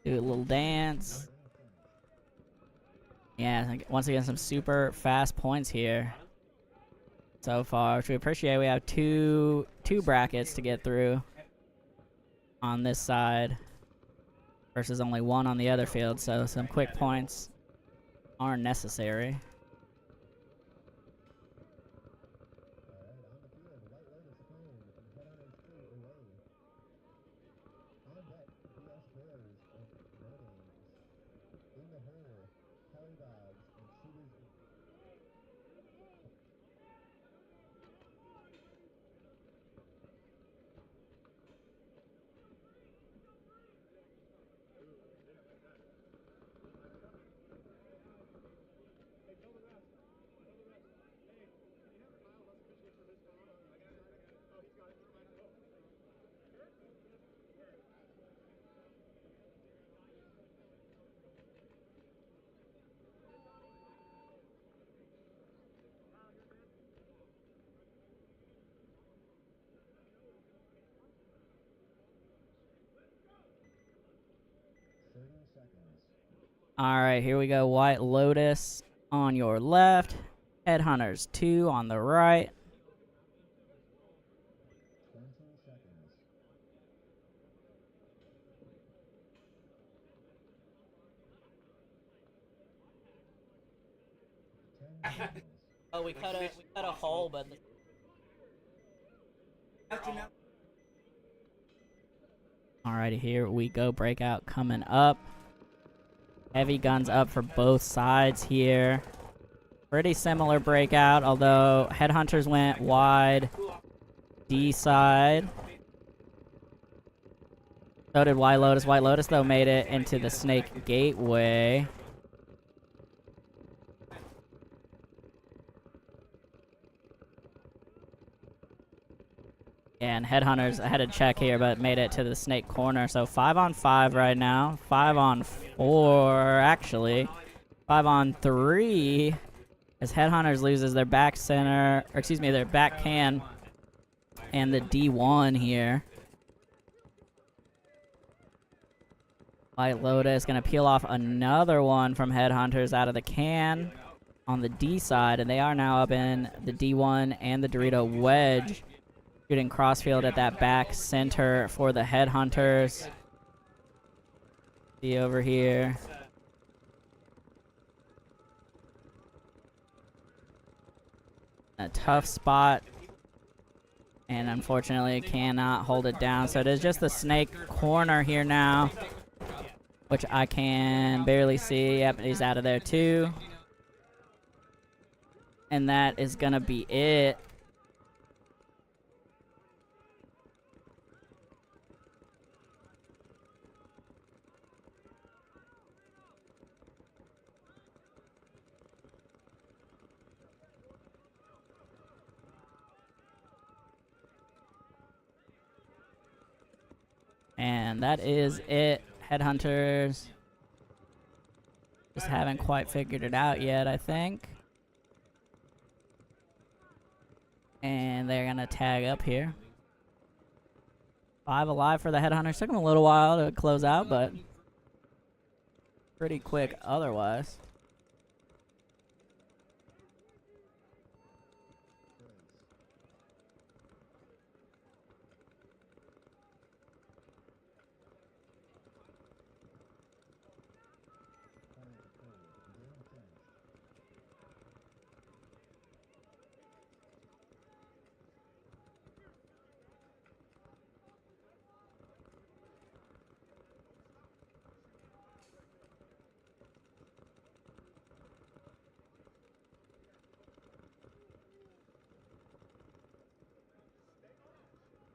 Do a little dance. Yeah, once again, some super fast points here so far, which we appreciate. We have two brackets to get through on this side versus only one on the other field, so some quick points are necessary. Alright, here we go. White Lotus on your left. Headhunters 2 on the right. 20 seconds. Oh, we cut a hole, but alrighty, here we go. Breakout coming up. Heavy guns up for both sides here. Pretty similar breakout, although Headhunters went wide D side. So did White Lotus. White Lotus, though, made it into the Snake Gateway. And Headhunters, I had to check here, but made it to the Snake Corner. So 5 on 5 right now. 5 on 4, actually. 5 on 3. As Headhunters loses their back center, or excuse me, their back can and the D1 here. White Lotus gonna peel off another one from Headhunters out of the can on the D side, and they are now up in the D1 and the Dorito Wedge. Shooting crossfield at that back center for the Headhunters. See over here. A tough spot. And unfortunately cannot hold it down. So it is just the Snake Corner here now, which I can barely see. Yep, he's out of there too. And that is gonna be it. And that is it. Headhunters just haven't quite figured it out yet, I think. And they're gonna tag up here. 5 alive for the Headhunters. Took them a little while to close out, but pretty quick otherwise.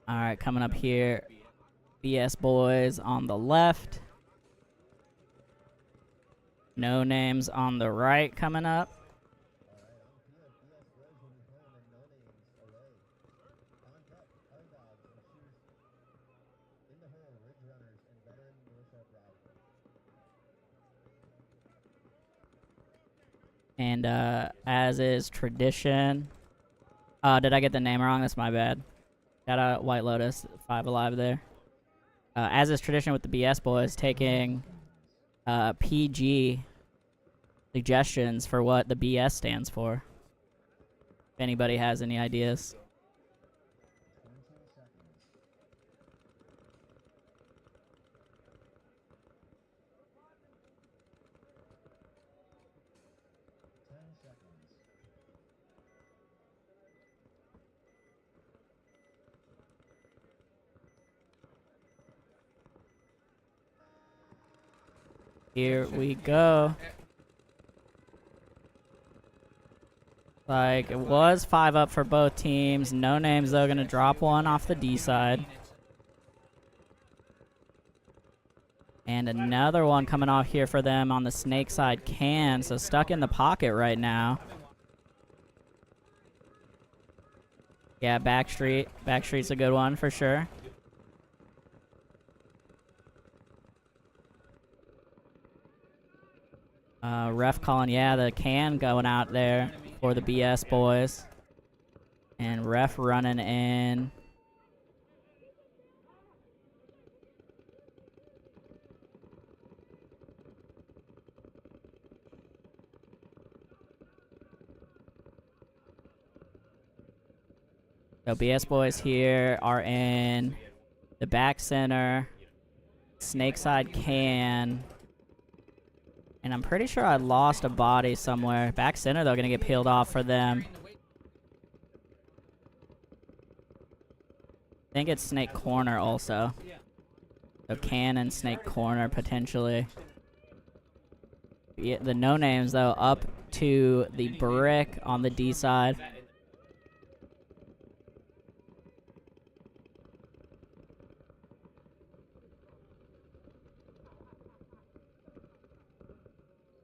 All right, coming up here, BS boys on the left. No names on the right coming up. And as is tradition, did I get the name wrong? That's my bad. Shout out White Lotus, 5 Alive there. As is tradition with the BS boys, taking PG suggestions for what the BS stands for. If anybody has any ideas. Here we go. Like, it was 5 up for both teams. No names, though. Gonna drop one off the D side. And another one coming off here for them on the snake side can. So stuck in the pocket right now. Yeah, Backstreet. Backstreet's a good one for sure. Ref calling, yeah, the can going out there for the BS boys. And ref running in. So BS boys here are in the back center. Snake side can. And I'm pretty sure I lost a body somewhere. Back center, though, gonna get peeled off for them. I think it's snake corner also. So can and snake corner potentially. Yeah, the no names though up to the brick on the D side.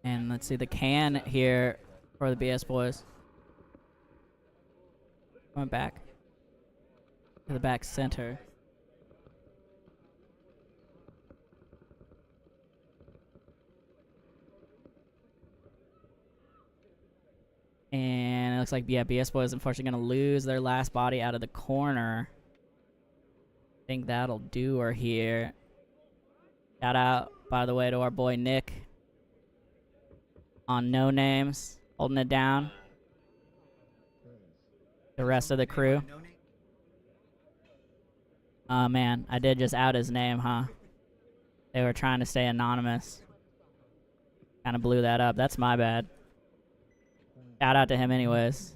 And let's see the can here for the BS boys. Going back to the back center. And it looks like, yeah, BS boys unfortunately going to lose their last body out of the corner. I think that'll do her here. Shout out, by the way, to our boy Nick on no names, holding it down. The rest of the crew. Oh man, I did just out his name, huh? They were trying to stay anonymous. Kind of blew that up. That's my bad. Shout out to him anyways.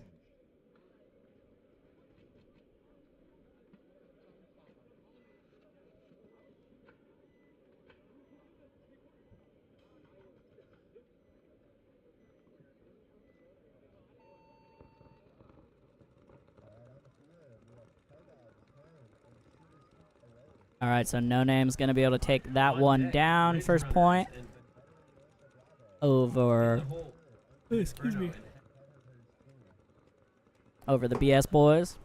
Alright, so no name's gonna be able to take that one down. First point. Over. Excuse me. Over the BS boys.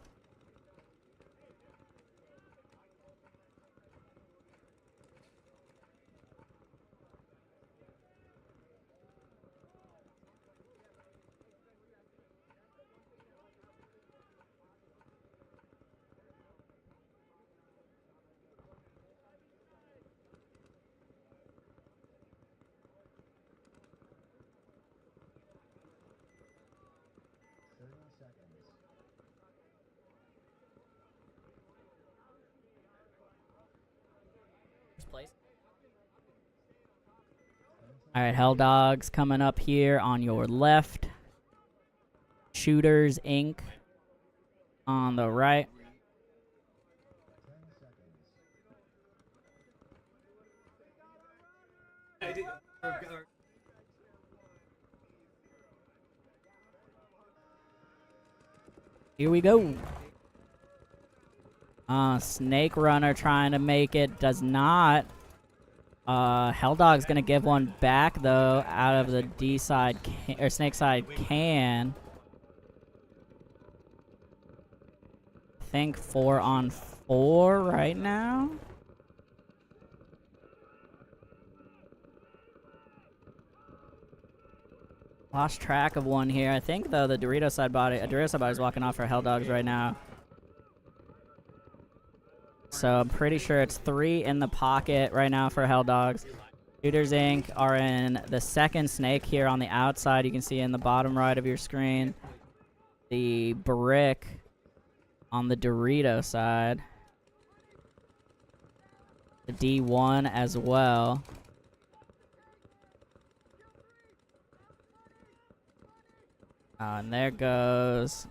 Alright, Hell Dogs coming up here on your left. Shooters Inc. on the right. Here we go. Snake Runner trying to make it, does not. Hell Dog's gonna give one back though, out of the D side or Snake side can. I think 4-on-4 right now. Lost track of one here. I think though the Dorito side body is walking off for Hell Dogs right now. So I'm pretty sure it's 3 in the pocket right now for Hell Dogs. Shooters Inc. are in the second snake here on the outside. You can see in the bottom right of your screen the brick on the Dorito side. The D1 as well. And there goes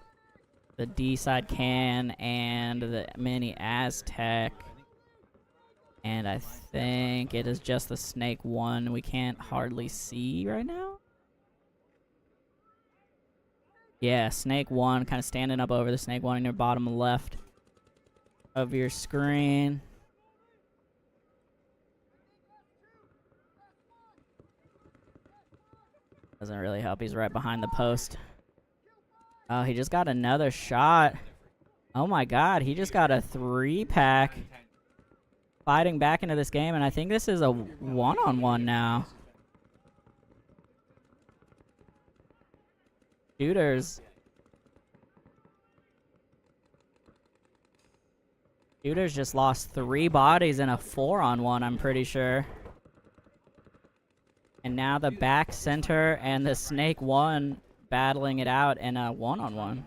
the D side can and the mini Aztec. And I think it is just the Snake 1 we can't hardly see right now. Yeah, Snake 1 kind of standing up over the Snake 1 in your bottom left of your screen. Doesn't really help. He's right behind the post. Oh, he just got another shot. Oh my god, he just got a 3-pack. Fighting back into this game, and I think this is a one-on-one now. Shooters just lost 3 bodies in a 4-on-1, I'm pretty sure. And now the back center and the Snake 1 battling it out in a one-on-one.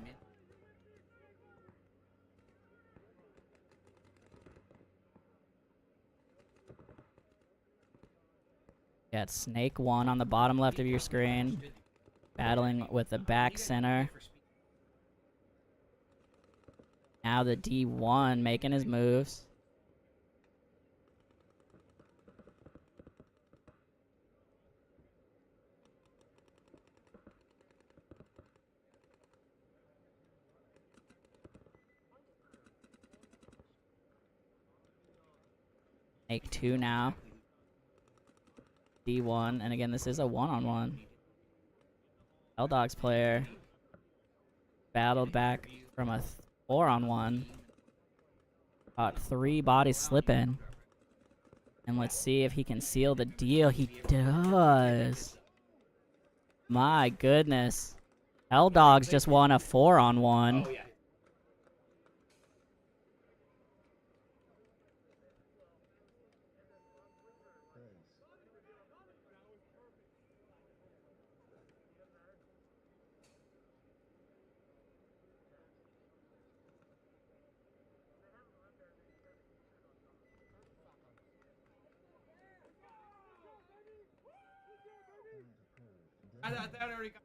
Yeah, it's Snake 1 on the bottom left of your screen, battling with the back center. Now the D1 making his moves. Snake 2 now. D1, and again, this is a one-on-one. Hell Dogs player battled back from a 4-on-1. Got 3 bodies slipping. And let's see if he can seal the deal. He does. My goodness. Hell Dogs just won a 4-on-1. Oh, yeah. That already got.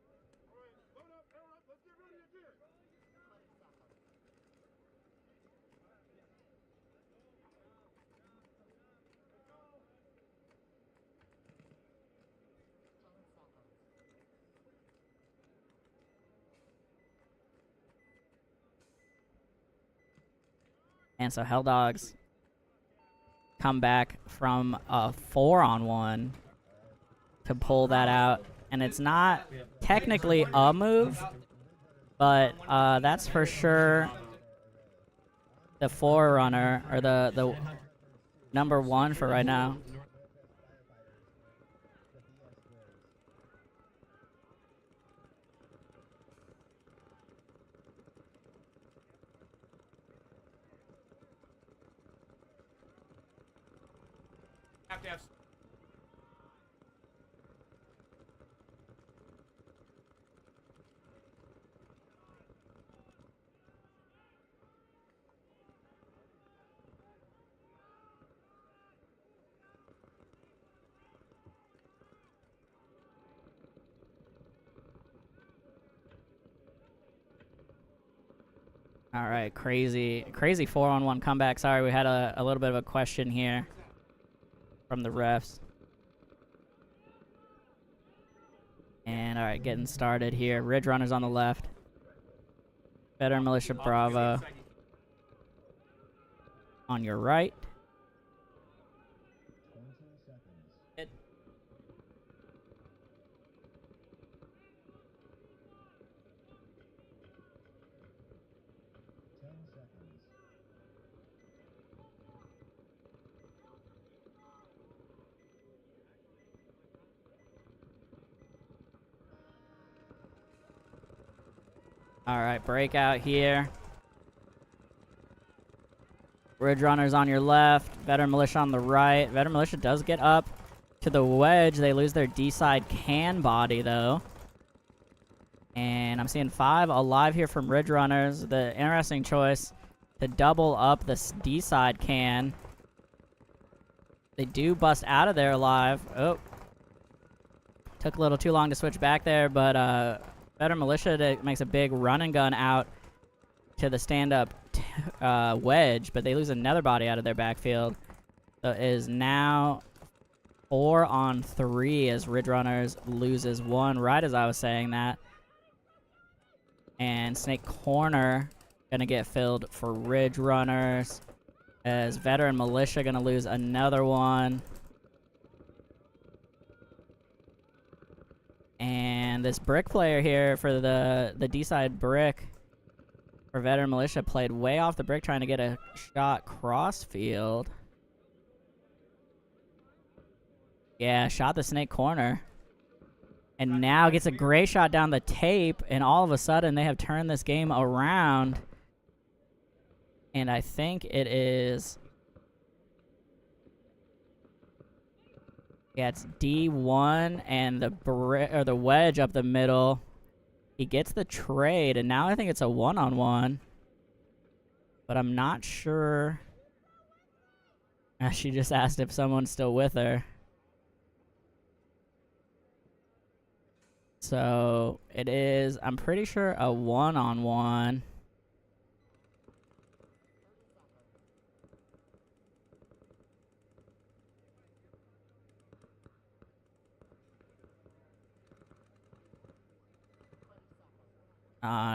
And so Hell Dogs come back from a 4-on-1 to pull that out. And it's not technically a move, but that's for sure the forerunner, or the number 1 for right now. Have to have. All right, crazy 4-on-1 comeback. Sorry, we had a little bit of a question here from the refs. And all right, getting started here. Ridge Runners on the left. Veteran Militia Bravo. on your right. 20 seconds. It. 10 seconds. All right, breakout here. Ridge Runners on your left, Veteran Militia on the right. Veteran Militia does get up to the wedge. They lose their D-side can body, though. And I'm seeing 5 alive here from Ridge Runners. The interesting choice to double up the D-side can. They do bust out of there alive. Oh. Took a little too long to switch back there, but Veteran Militia makes a big run and gun out to the stand-up wedge, but they lose another body out of their backfield. So it is now 4 on 3 as Ridge Runners loses 1, right as I was saying that. And Snake Corner gonna get filled for Ridge Runners as Veteran Militia gonna lose another one. And this brick player here for the D-side brick for Veteran Militia played way off the brick trying to get a shot cross field. Yeah, shot the Snake Corner. And now gets a great shot down the tape, and all of a sudden they have turned this game around. And I think it is... Yeah, it's D1 and the wedge up the middle. He gets the trade, and now I think it's a one-on-one. But I'm not sure. She just asked if someone's still with her. So it is, I'm pretty sure, a one-on-one.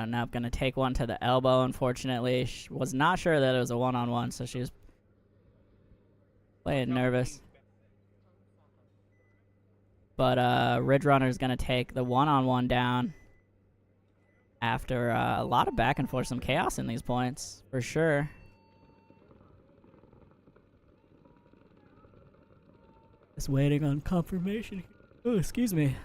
Now I'm going to take one to the elbow, unfortunately. She was not sure that it was a one-on-one, so she was playing nervous. But Ridge Runner is going to take the one-on-one down after a lot of back and forth, some chaos in these points, for sure. Just waiting on confirmation. Oh, excuse me.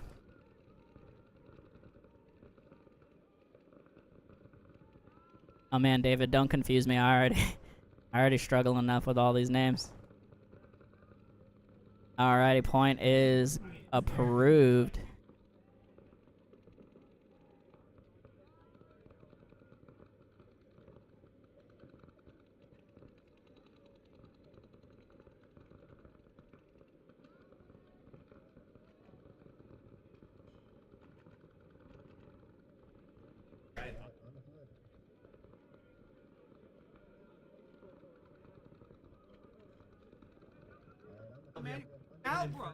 Oh man, David, don't confuse me. I already struggle enough with all these names. Alrighty, point is approved. Out, bro.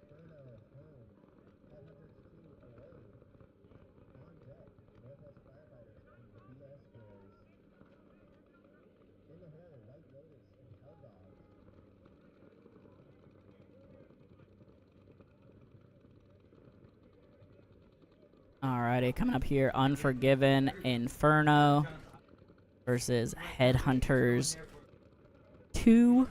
Alrighty, coming up here, Unforgiven Inferno versus Headhunters 2.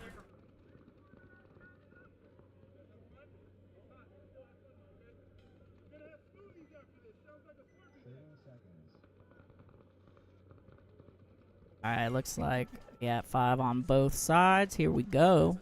Alright, looks like, yeah, 5 on both sides. Here we go.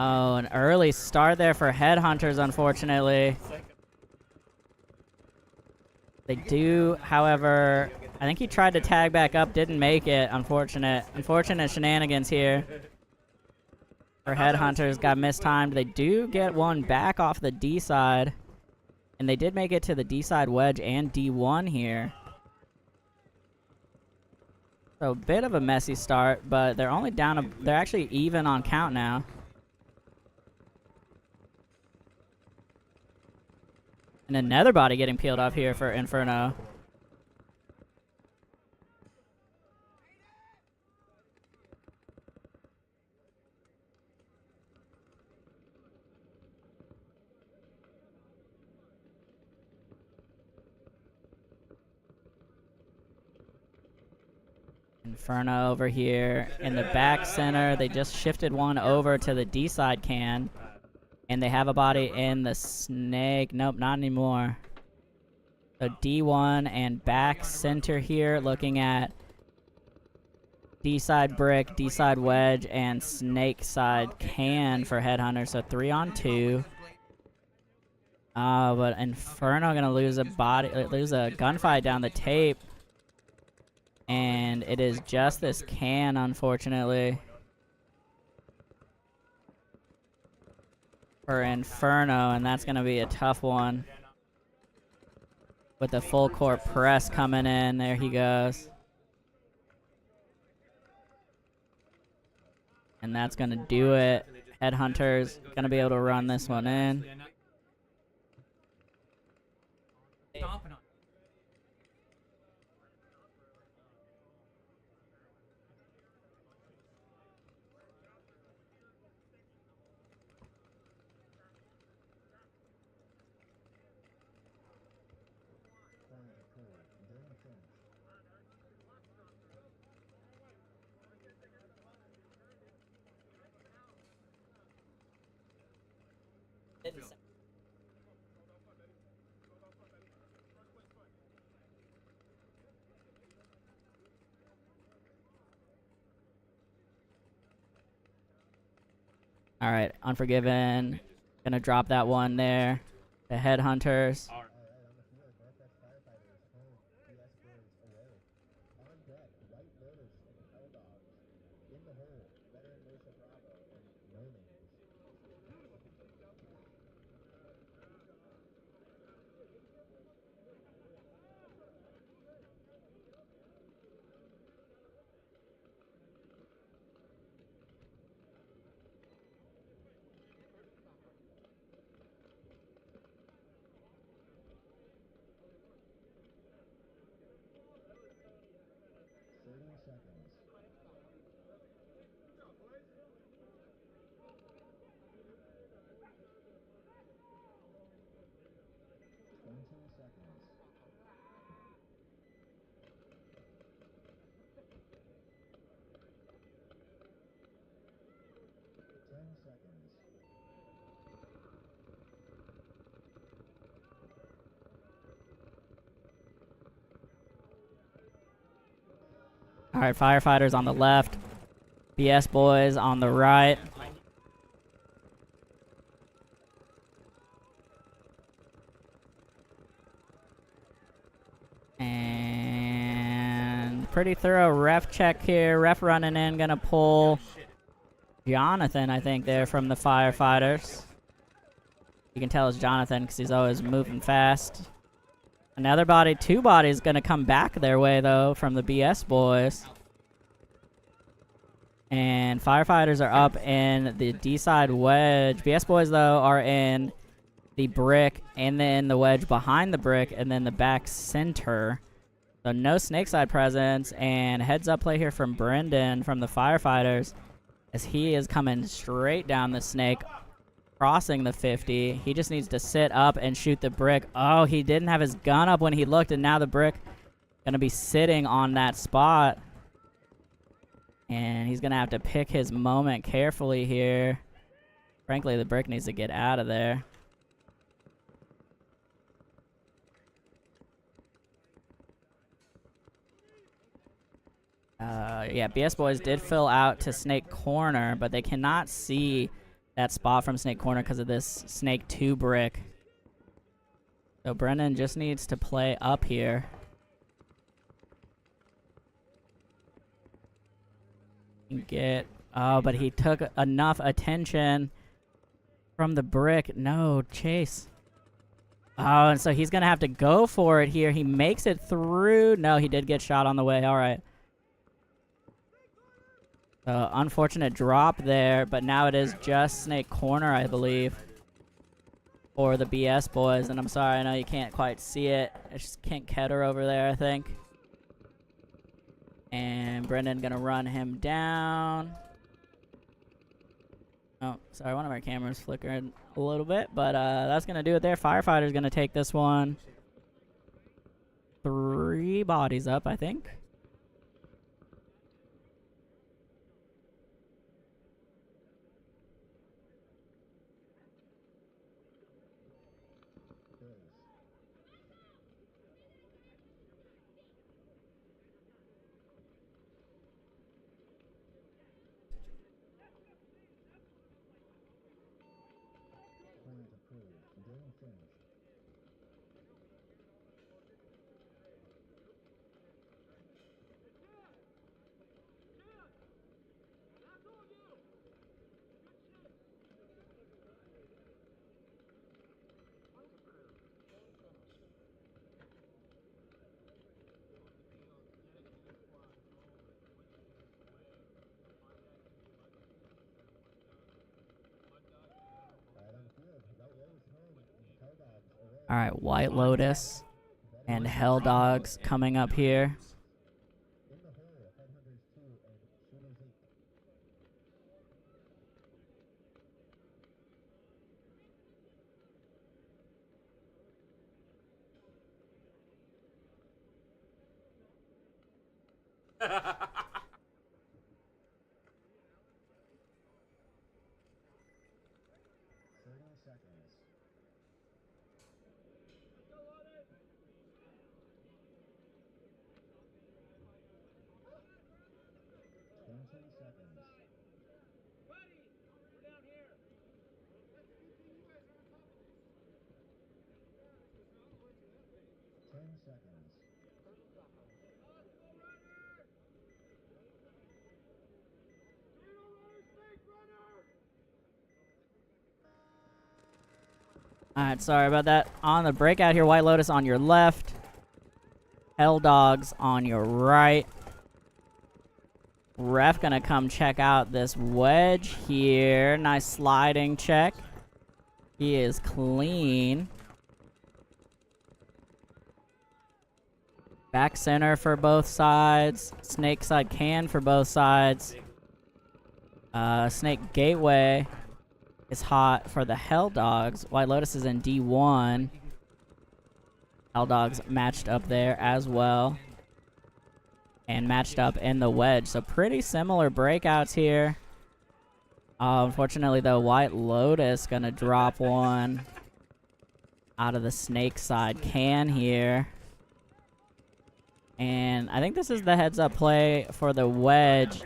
Oh, an early start there for Headhunters, unfortunately. They do, however, I think he tried to tag back up, didn't make it. Unfortunate shenanigans here for Headhunters. Got mistimed. They do get one back off the D side. And they did make it to the D-side wedge and D1 here. So a bit of a messy start, but they're only down. They're actually even on count now. And another body getting peeled off here for Inferno. Inferno over here in the back center. They just shifted one over to the D side can. And they have a body in the snake. Nope, not anymore. So D1 and back center here, looking at D side brick, D side wedge, and snake side can for Headhunter. So 3 on 2. But Inferno gonna lose a gunfight down the tape. And it is just this can, unfortunately, for Inferno, and that's going to be a tough one. With the full court press coming in, there he goes. And that's going to do it. Headhunter's going to be able to run this one in. All right, Unforgiven. Gonna drop that one there. The Headhunters. Alright, on the field, Northwest Firefighters home, BS Boys away. On deck, White Lotus and Hell Dogs. In the hole, veteran Mesa Bravo and No Names. Seconds. 20 seconds. 10 seconds. All right, Firefighters on the left. BS Boys on the right. And pretty thorough ref check here. Ref running in, gonna pull Jonathan, I think, there from the Firefighters. You can tell it's Jonathan because he's always moving fast. Another body, 2 bodies gonna come back their way, though, from the BS Boys. And Firefighters are up in the D-side wedge. BS Boys, though, are in the brick and then the wedge behind the brick and then the back center. So no snake side presence, and heads up play here from Brendan from the Firefighters as he is coming straight down the snake, crossing the 50. He just needs to sit up and shoot the brick. Oh, he didn't have his gun up when he looked, and now the brick gonna be sitting on that spot. And he's gonna have to pick his moment carefully here. Frankly, the brick needs to get out of there. Yeah, BS Boys did fill out to Snake Corner, but they cannot see that spot from Snake Corner because of this Snake 2 brick. So Brennan just needs to play up here. Oh, but he took enough attention from the brick. No, Chase. Oh, and so he's going to have to go for it here. He makes it through. No, he did get shot on the way. All right. So, unfortunate drop there, but now it is just Snake Corner, I believe, for the BS boys. And I'm sorry, I know you can't quite see it. It's just Kent Ketter over there, I think. And Brendan going to run him down. Oh, sorry, one of our cameras flickered a little bit, but that's going to do it there. Firefighter's going to take this one. 3 bodies up, I think. Plans approved. Game finished. Out on the field. White Lotus home and Hell Dogs away. All right, White Lotus and Hell Dogs coming up here. In the hole, Headhunters 2 and Shooters 8. Seconds. 20 seconds. 10 seconds. All right, sorry about that. On the breakout here, White Lotus on your left. Hell Dogs on your right. Ref gonna come check out this wedge here. Nice sliding check. He is clean. Back center for both sides. Snake side can for both sides. Snake Gateway is hot for the Hell Dogs. White Lotus is in D1. Hell Dogs matched up there as well. And matched up in the wedge. So pretty similar breakouts here. Unfortunately, though, White Lotus gonna drop one out of the Snake side can here. And I think this is the heads-up play for the wedge,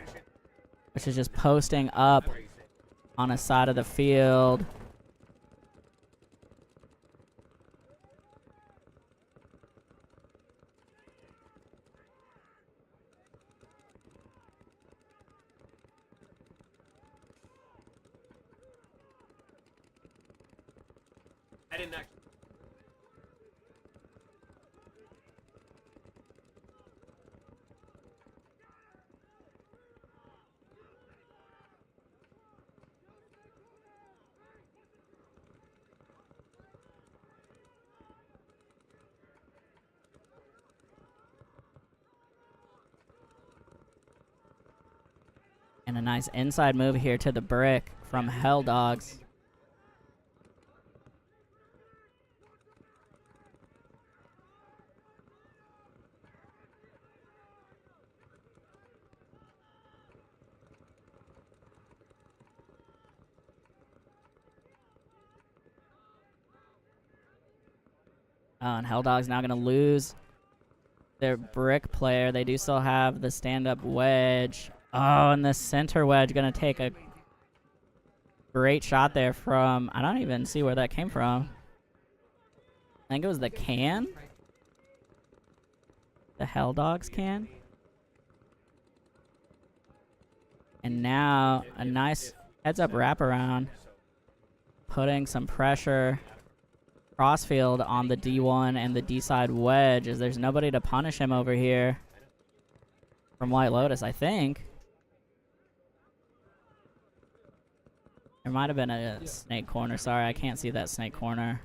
which is just posting up on a side of the field. I didn't actually. And a nice inside move here to the brick from Hell Dogs. And Hell Dogs now going to lose their brick player. They do still have the stand-up wedge. Oh, and the center wedge going to take a great shot there from... I don't even see where that came from. I think it was the can. The Hell Dogs can. And now a nice heads-up wraparound. Putting some pressure crossfield on the D1 and the D side wedge, as there's nobody to punish him over here from White Lotus, I think. There might have been a snake corner. Sorry, I can't see that snake corner.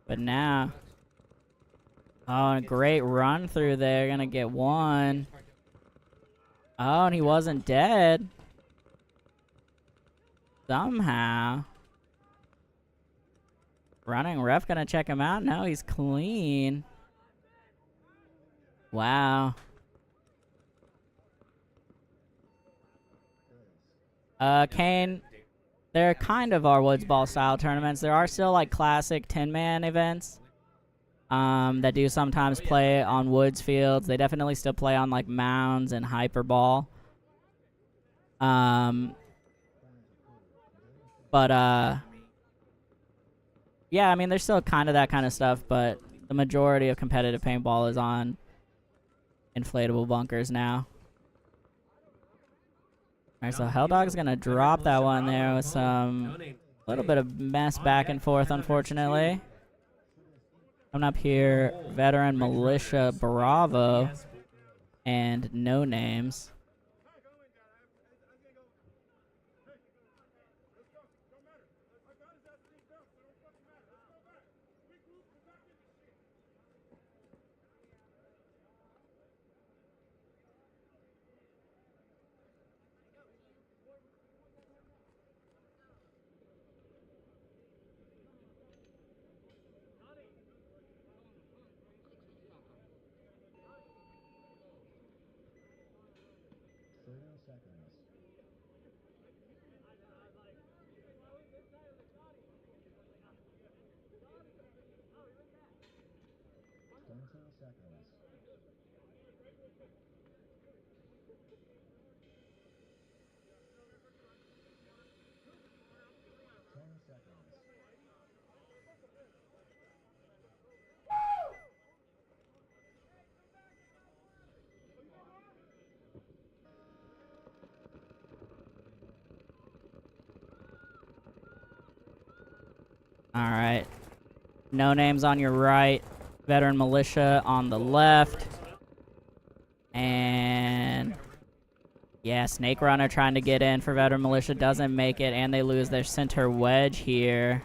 But now... Oh, and a great run through there. Gonna get one. Oh, and he wasn't dead. Somehow. Running ref gonna check him out. No, he's clean. Wow. Kane, there kind of are Woods Ball style tournaments. There are still like classic 10-man events that do sometimes play on Woods fields. They definitely still play on like mounds and hyperball. Yeah, I mean, there's still kind of that kind of stuff, but the majority of competitive paintball is on inflatable bunkers now. Alright, so Helldog's gonna drop that one there with some little bit of mess back and forth, unfortunately. Coming up here, Veteran Militia Bravo and No Names. Alright. No Names on your right. Veteran Militia on the left. And... yeah, Snake Runner trying to get in for Veteran Militia. Doesn't make it, and they lose their center wedge here.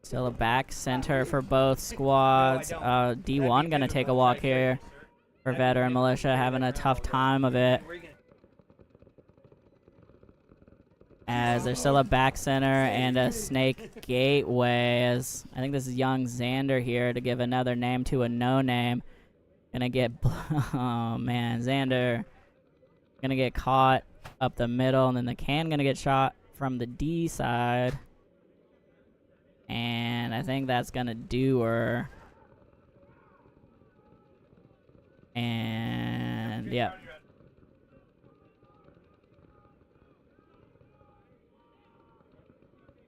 Still a back center for both squads. D1 gonna take a walk here for Veteran Militia, having a tough time of it. As there's still a back center and a snake gateway. As I think this is young Xander here to give another name to a no name. Gonna get, oh man, Xander gonna get caught up the middle, and then the can gonna get shot from the D side. And I think that's gonna do her. And yep.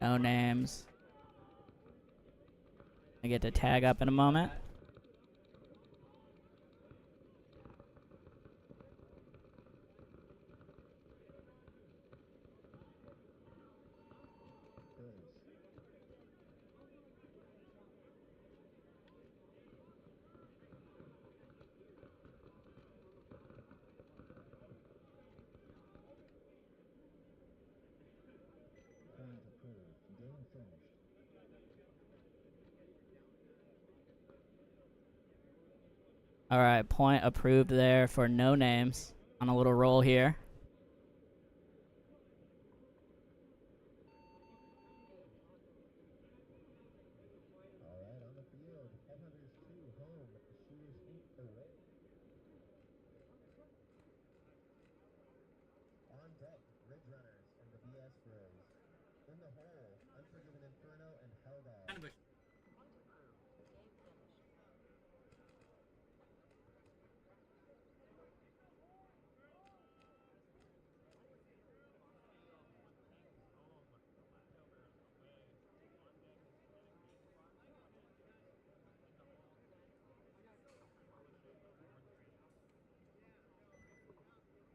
No Names. I get to tag up in a moment. Alright, point approved there for No Names on a little roll here. Alright, on the field, Headhunters 2 home, Shooters Inc. away. On deck, Ridge Runners and the BS Bros. In the hole, Unforgiven Inferno and Helldog.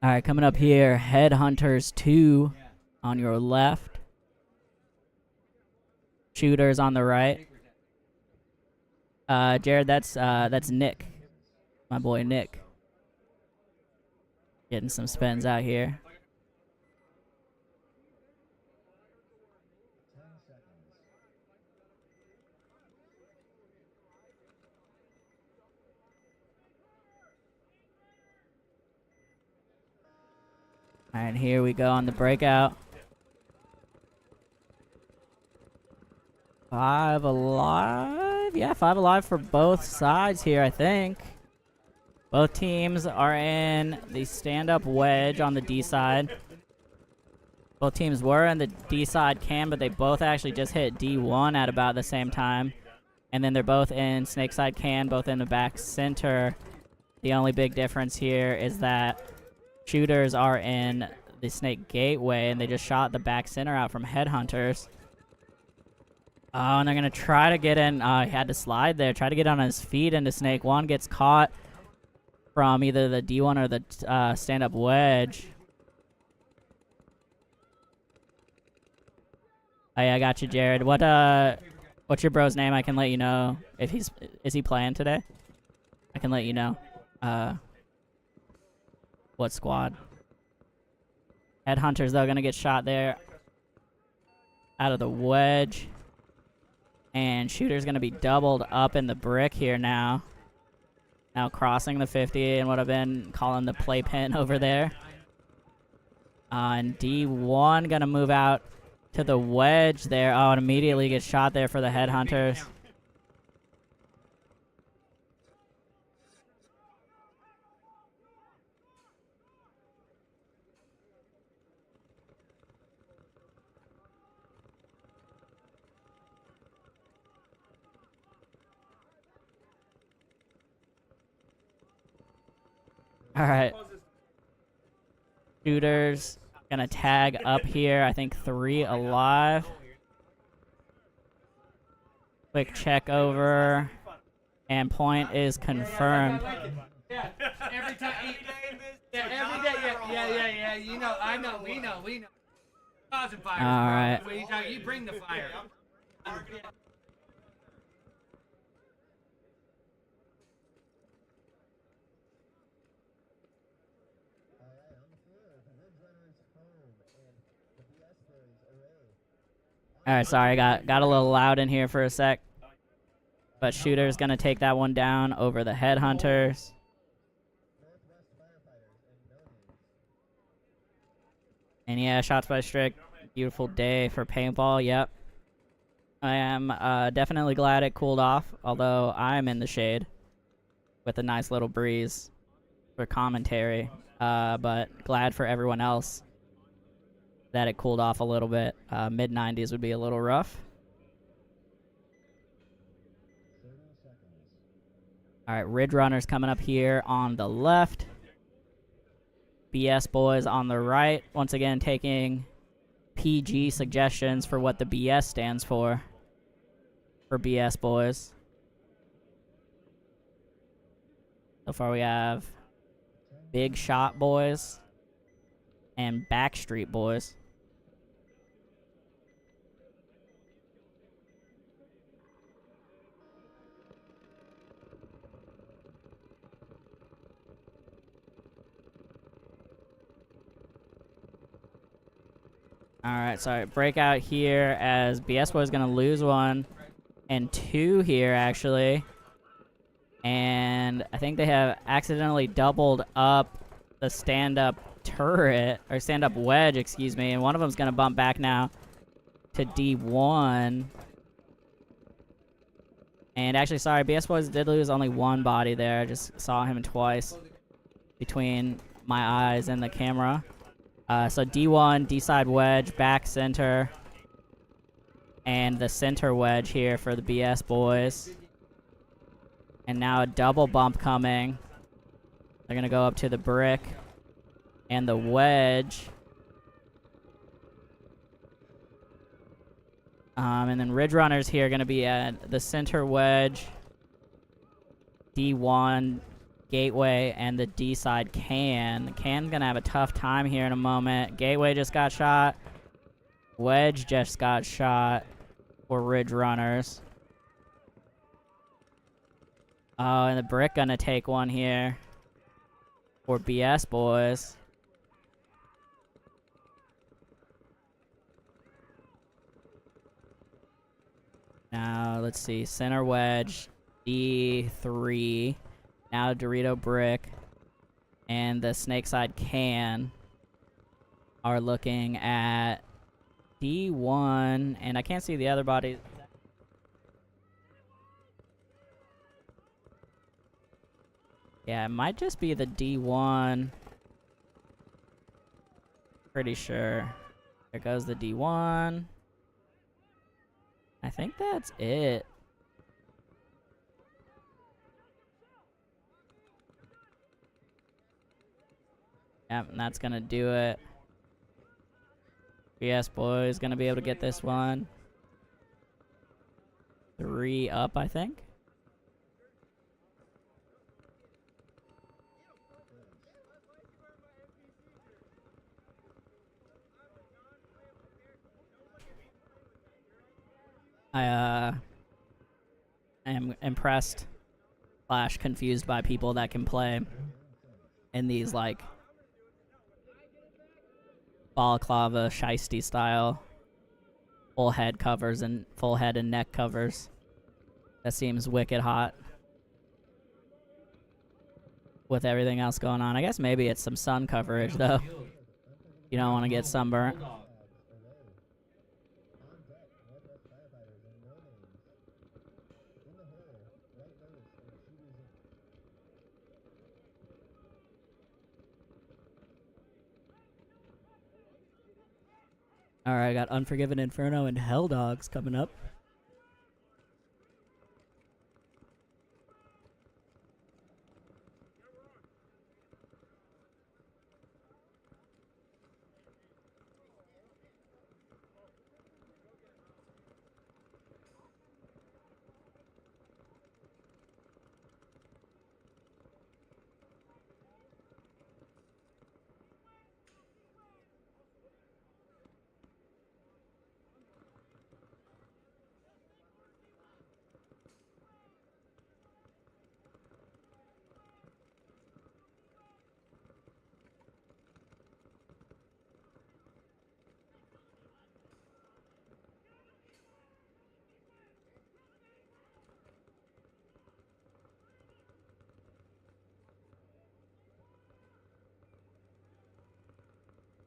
All right, coming up here, Headhunters 2 on your left. Shooters on the right. Jared, that's Nick. My boy Nick. Getting some spins out here. Alright, here we go on the breakout. 5 alive? Yeah, 5 alive for both sides here, I think. Both teams are in the stand-up wedge on the D side. Both teams were in the D side can, but they both actually just hit D1 at about the same time. And then they're both in snake side can, both in the back center. The only big difference here is that shooters are in the snake gateway, and they just shot the back center out from Headhunters. Oh, and they're going to try to get in. He had to slide there. Try to get on his feet into snake. One gets caught from either the D1 or the stand-up wedge. Oh, yeah, I got you, Jared. What's your bro's name? I can let you know if is he playing today? I can let you know. What squad? Headhunters, though, gonna get shot there out of the wedge. And shooter's gonna be doubled up in the brick here now. Now crossing the 50 and what I've been calling the playpen over there. And D1 gonna move out to the wedge there. Oh, and immediately gets shot there for the Headhunters. All right. Shooters gonna tag up here. I think 3 alive. Quick check over. And point is confirmed. Yeah, every time. Yeah, every day. Yeah. You know, I know, we know. Causing fire. All right. You bring the fire. All right, sorry, got a little loud in here for a sec. But shooter's gonna take that one down over the Headhunters. And yeah, shots by Strick. Beautiful day for paintball. Yep. I am definitely glad it cooled off, although I'm in the shade with a nice little breeze for commentary. But glad for everyone else that it cooled off a little bit. Mid-90s would be a little rough. All right, Ridge Runners coming up here on the left. BS Boys on the right. Once again, taking PG suggestions for what the BS stands for BS Boys. So far we have Big Shot Boys and Backstreet Boys. Alright, sorry. Breakout here as BS Boy is going to lose 1 and 2 here, actually. And I think they have accidentally doubled up the stand-up turret, or stand-up wedge, excuse me. And one of them's going to bump back now to D1. And actually, sorry, BS Boys did lose only 1 body there. I just saw him twice between my eyes and the camera. So D1, D-side wedge, back center, and the center wedge here for the BS Boys. And now a double bump coming. They're going to go up to the brick and the wedge. And then Ridge Runners here are going to be at the center wedge, D1, Gateway and the D side Can. Can's gonna have a tough time here in a moment. Gateway just got shot. Wedge just got shot for Ridge Runners. Oh, and the Brick gonna take one here for BS Boys. Now, let's see. Center Wedge, D3. Now Dorito Brick and the Snakeside Can are looking at D1, and I can't see the other body. Yeah, it might just be the D1. Pretty sure. There goes the D1. I think that's it. Yep, and that's gonna do it. BS Boys gonna be able to get this one. 3 up, I think. I am impressed / confused by people that can play in these like balaclava shiesty style full head covers and full head and neck covers. That seems wicked hot with everything else going on. I guess maybe it's some sun coverage though. You don't want to get sunburnt. Alright, I got Unforgiven Inferno and Hell Dogs coming up.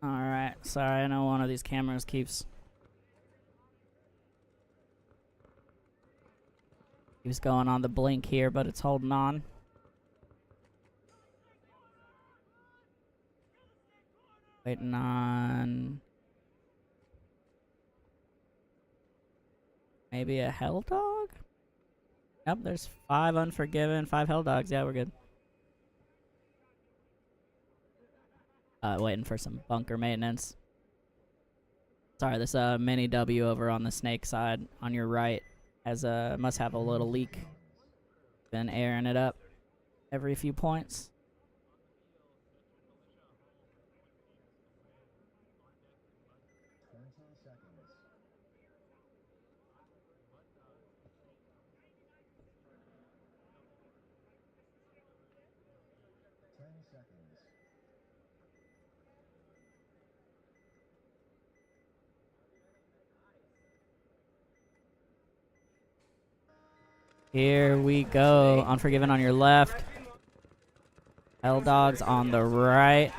Alright, sorry, I know one of these cameras keeps going on the blink here, but it's holding on. Waiting on maybe a Hell Dog? Yep, there's 5 Unforgiven, 5 Hell Dogs. Yeah, we're good. Waiting for some bunker maintenance. Sorry, this mini W over on the snake side on your right has must have a little leak. Been airing it up every few points. Here we go. Unforgiven on your left. Hell Dogs on the right.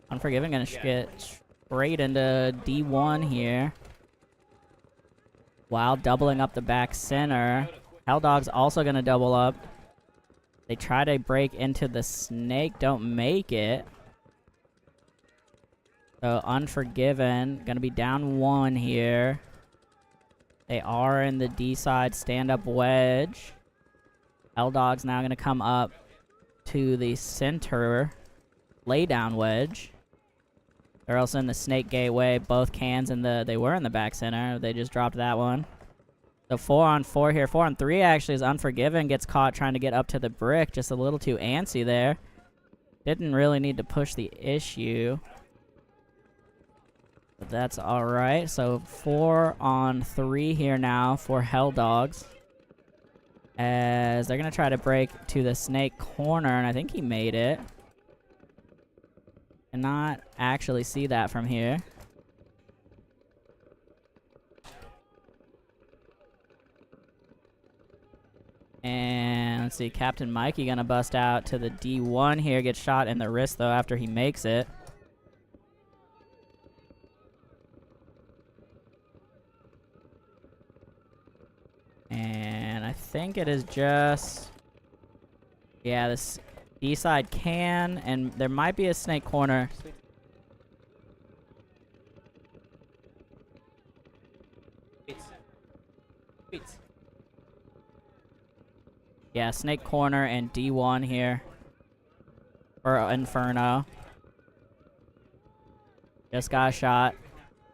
Unforgiven gonna get straight into D1 here. While doubling up the back center. Hell Dogs also gonna double up. They try to break into the snake, don't make it. So Unforgiven gonna be down 1 here. They are in the D side stand-up wedge. Hell Dog's now going to come up to the center lay-down wedge. They're also in the snake gateway. Both cans in the... They were in the back center. They just dropped that one. So 4-on-4 here. 4-on-3 actually is Unforgiven. Gets caught trying to get up to the brick. Just a little too antsy there. Didn't really need to push the issue. But that's alright. So 4-on-3 here now for Hell Dogs. As they're going to try to break to the snake corner. And I think he made it. Cannot actually see that from here. And let's see, Captain Mikey gonna bust out to the D1 here. Gets shot in the wrist though after he makes it. And I think it is just... yeah, this B-side can, and there might be a snake corner. Yeah, snake corner and D1 here for Inferno. Just got shot,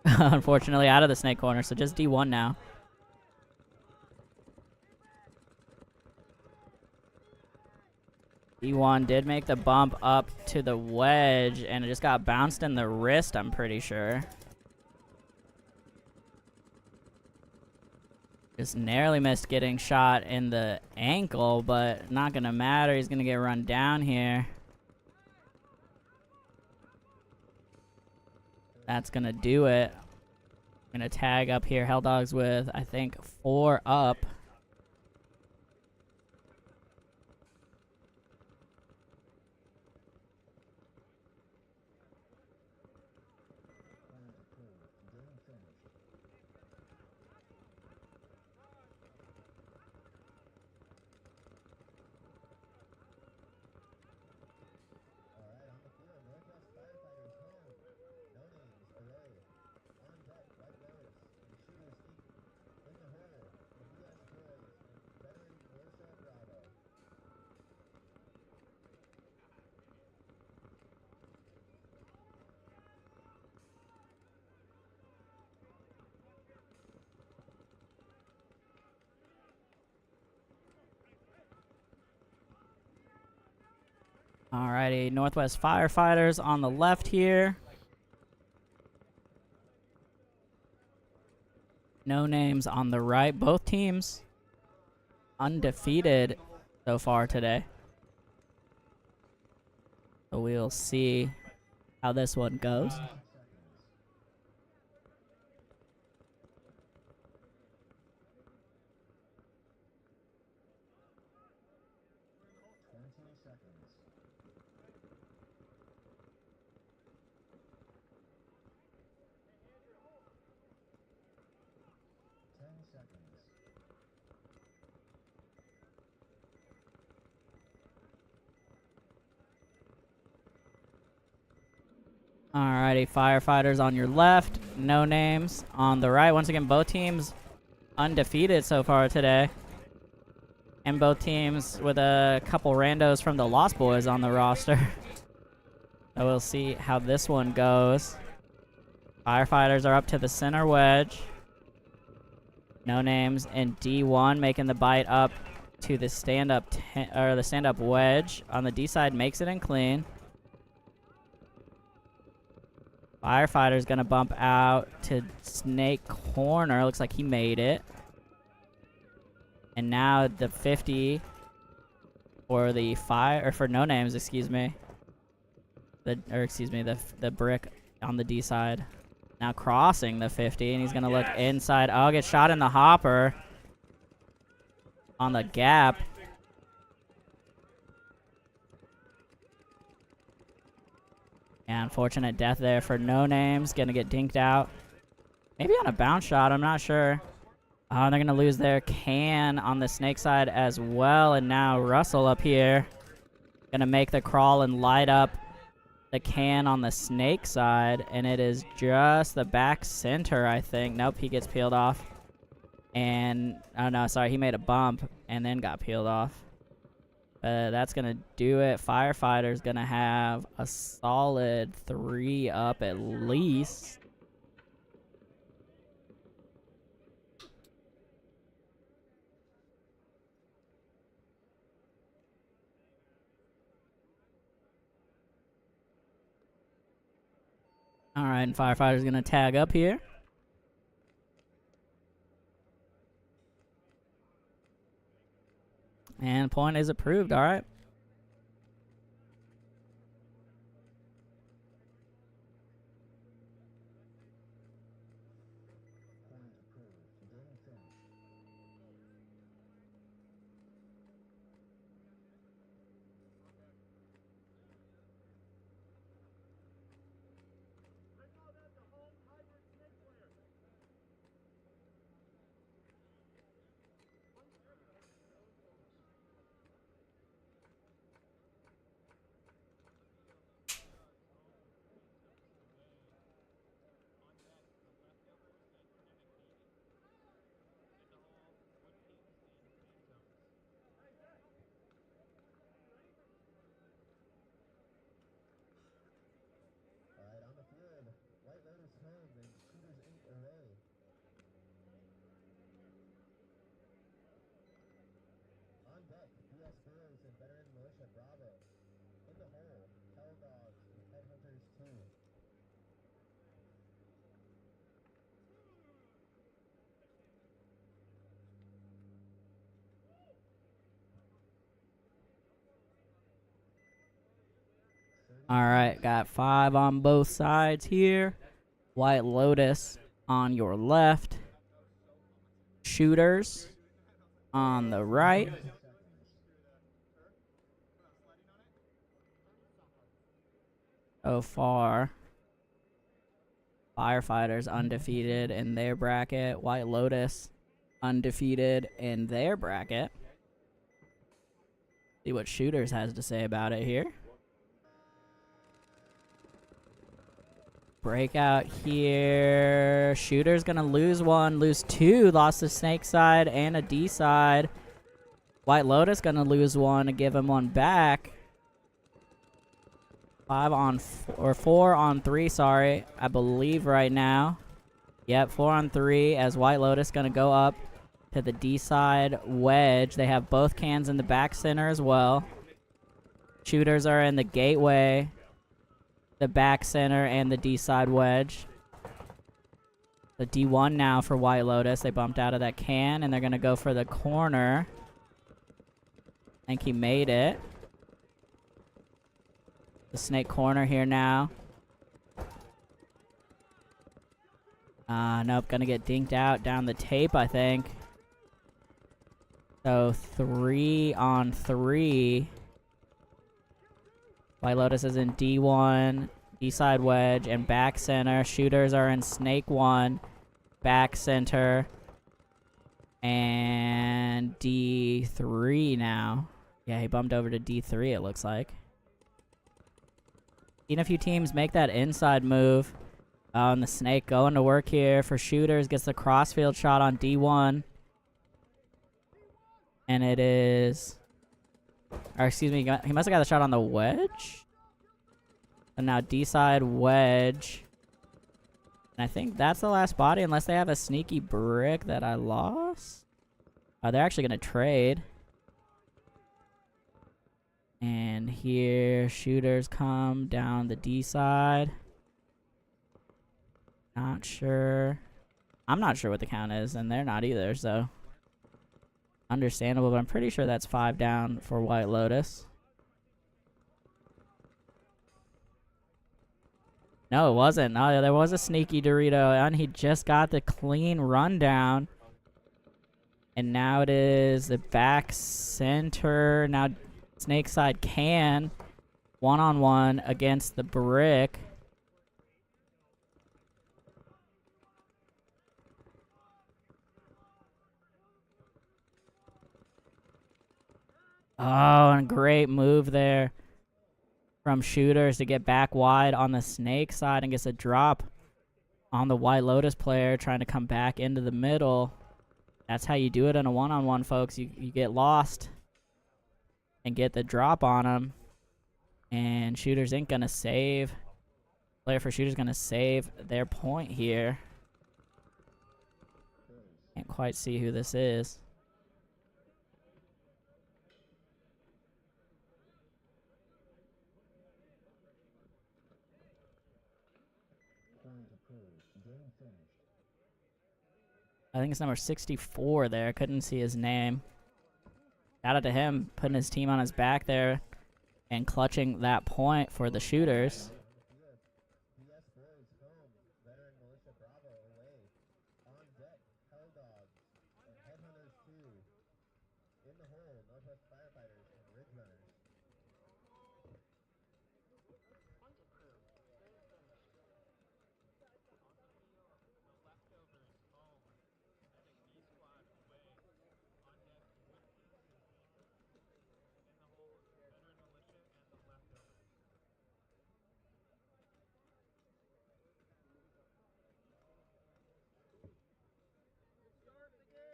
unfortunately, out of the snake corner, so just D1 now. D1 did make the bump up to the wedge, and it just got bounced in the wrist, I'm pretty sure. Just narrowly missed getting shot in the ankle, but not gonna matter. He's gonna get run down here. That's gonna do it. I'm gonna tag up here. Hell Dogs with, I think, 4 up. Alrighty, Northwest Firefighters on the left here. No names on the right. Both teams undefeated so far today. So we'll see how this one goes. Alrighty, Firefighters on your left, no names on the right. Once again, both teams undefeated so far today. And both teams with a couple randos from the Lost Boys on the roster. So we'll see how this one goes. Firefighters are up to the center wedge. No names and D1 making the bite up to the stand-up wedge. On the D side, makes it in clean. Firefighter's gonna bump out to snake corner. Looks like he made it. And now the 50 for the for no names, excuse me. The brick on the D side. Now crossing the 50, and he's gonna look inside. Oh, gets shot in the hopper on the gap. Yeah, unfortunate death there for no names. Gonna get dinked out. Maybe on a bounce shot, I'm not sure. Oh, they're gonna lose their can on the snake side as well. And now Russell up here gonna make the crawl and light up the can on the snake side. And it is just the back center, I think. Nope, he gets peeled off. And, oh no, sorry, he made a bump and then got peeled off. That's gonna do it. Firefighter's gonna have a solid 3 up at least. All right, and Firefighter's gonna tag up here. And point is approved. All right. Point approved. Game finished. I call that the home hybrid snake player. Alright, on the field, White Lotus home and Shooters Inc. away. On deck, US Bills and Veteran Militia Bravo. In the hole, Hell Dogs and Headhunters 2. All right, got 5 on both sides here. White Lotus on your left. Shooters on the right. So far, Firefighters undefeated in their bracket. White Lotus undefeated in their bracket. See what Shooters has to say about it here. Breakout here. Shooter's gonna lose 1, lose 2. Lost the snake side and a D side. White Lotus gonna lose 1 and give him 1 back. 4 on 3, sorry, I believe right now. Yep, 4 on 3 as White Lotus gonna go up to the D side wedge. They have both cans in the back center as well. Shooters are in the gateway, the back center, and the D side wedge. The D1 now for White Lotus. They bumped out of that can and they're gonna go for the corner. I think he made it. The snake corner here now. Nope, gonna get dinked out down the tape, I think. So 3 on 3. White Lotus is in D1, D side wedge, and back center. Shooters are in snake 1, back center, and D3 now. Yeah, he bumped over to D3, it looks like. Seen a few teams make that inside move. And the snake going to work here for Shooters. Gets the crossfield shot on D1. And it is... Or excuse me, he must have got the shot on the wedge. And now D side wedge. And I think that's the last body unless they have a sneaky brick that I lost. Oh, they're actually going to trade. And here, Shooters come down the D side. Not sure. I'm not sure what the count is, and they're not either, so... Understandable, but I'm pretty sure that's 5 down for White Lotus. No, it wasn't. No, there was a sneaky Dorito, and he just got the clean rundown. And now it is the back center. Now snake side can. 1-on-1 against the brick. Oh, and great move there from Shooters to get back wide on the snake side and gets a drop on the White Lotus player trying to come back into the middle. That's how you do it in a 1-on-1, folks. You get lost and get the drop on him. And Shooters ain't going to save. Player for Shooters going to save their point here. Can't quite see who this is. I think it's number 64 there. Couldn't see his name. Shout out to him putting his team on his back there and clutching that point for the shooters. BS Boys home, veteran Militia Bravo away. On deck, Hell Dogs and Headhunters 2. In the hole, Northwest Firefighters and Ridge Runners. Start the game!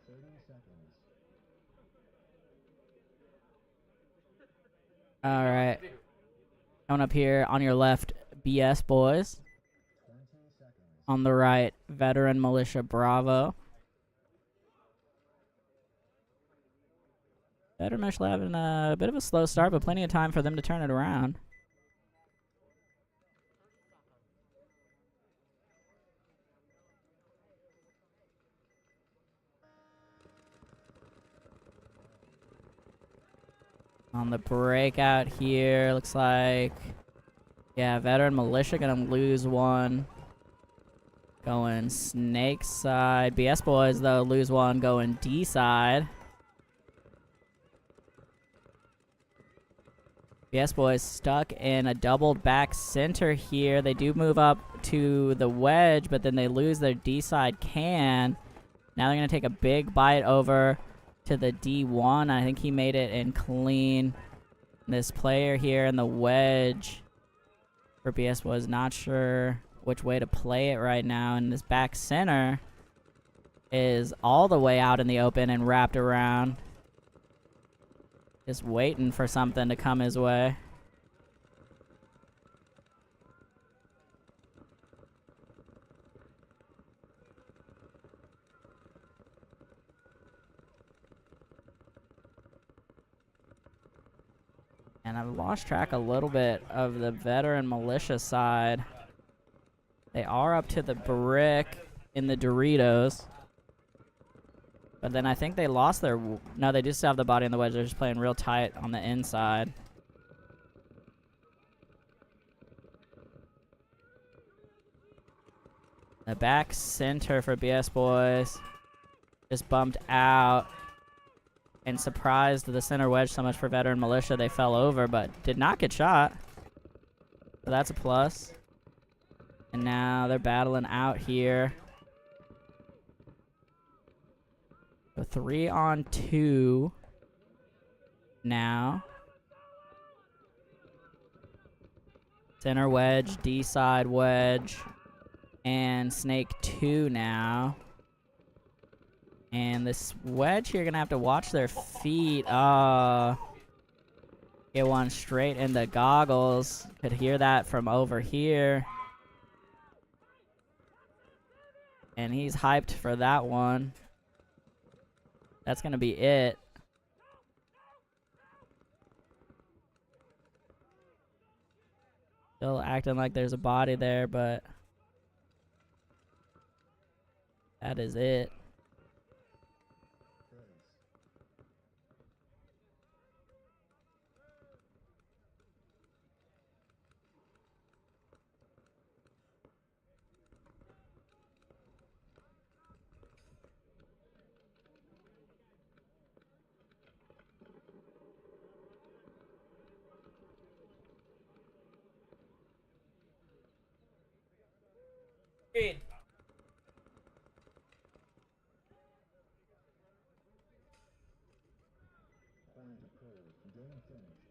30 seconds. All right. Coming up here on your left, BS Boys. 20 seconds. On the right, Veteran Militia Bravo. Veteran Militia having a bit of a slow start, but plenty of time for them to turn it around. On the breakout here, looks like, yeah, Veteran Militia gonna lose one. Going Snake side. BS Boys, though, lose one going D side. BS Boys stuck in a doubled back center here. They do move up to the wedge, but then they lose their D side can. Now they're gonna take a big bite over to the D1. I think he made it in clean. This player here in the wedge for BS was not sure which way to play it right now, and this back center is all the way out in the open and wrapped around. Just waiting for something to come his way. And I've lost track a little bit of the Veteran Militia side. They are up to the brick in the Doritos. But then I think they lost their... No, they do still have the body in the wedge. They're just playing real tight on the inside. The back center for BS Boys just bumped out and surprised the center wedge so much for Veteran Militia. They fell over, but did not get shot. So that's a plus. And now they're battling out here. So 3-on-2 now. Center wedge, D side wedge, and Snake 2 now. And this wedge here, gonna have to watch their feet. Get one straight in the goggles. Could hear that from over here. And he's hyped for that one. That's gonna be it. Still acting like there's a body there, but that is it. Green. Point approved. Game finished.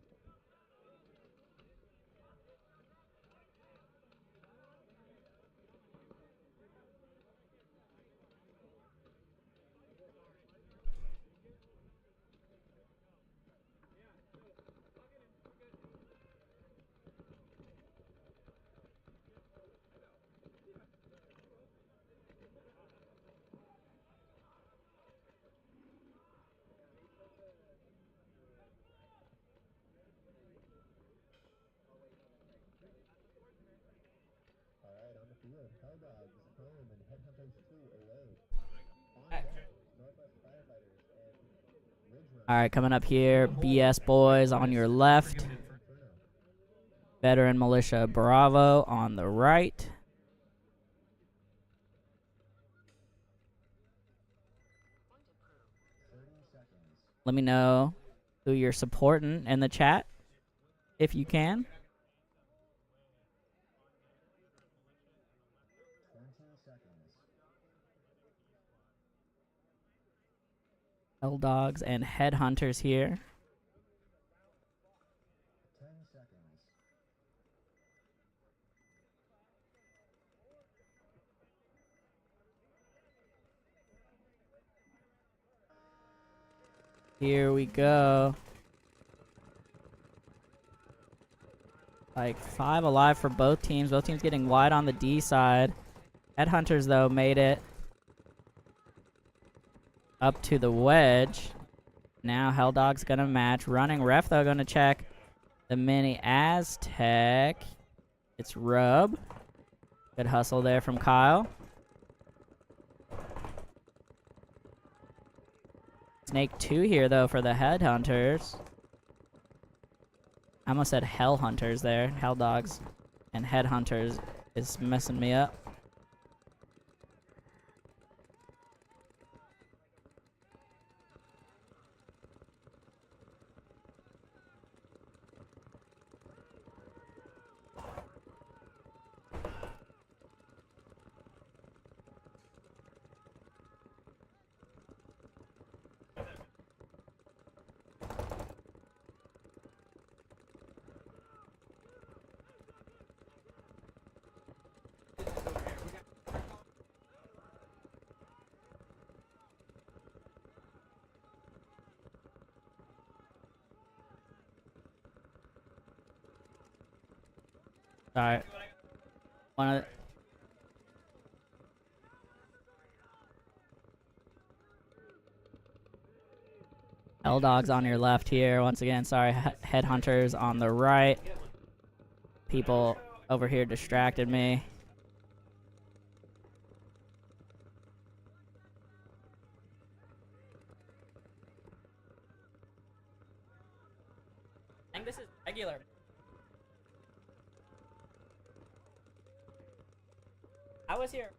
Hell Dogs home and Headhunters 2 away. On deck, Northwest Firefighters and Ridge Runners. All right, coming up here, BS Boys on your left. Veteran Militia Bravo on the right. Let me know who you're supporting in the chat, if you can. 20 seconds. Hell Dogs and Headhunters here. 10 seconds. Here we go. Like 5 alive for both teams. Both teams getting wide on the D side. Headhunters, though, made it up to the wedge. Now Hell Dog's gonna match. Running ref, though, gonna check the mini Aztec. It's Rub. Good hustle there from Kyle. Snake 2 here, though, for the Headhunters. I almost said Hell Hunters there. Hell Dogs and Headhunters is messing me up. Alright. One of the Hell Dogs on your left here. Once again, sorry, Headhunters on the right. People over here distracted me. I think this is regular. I was here.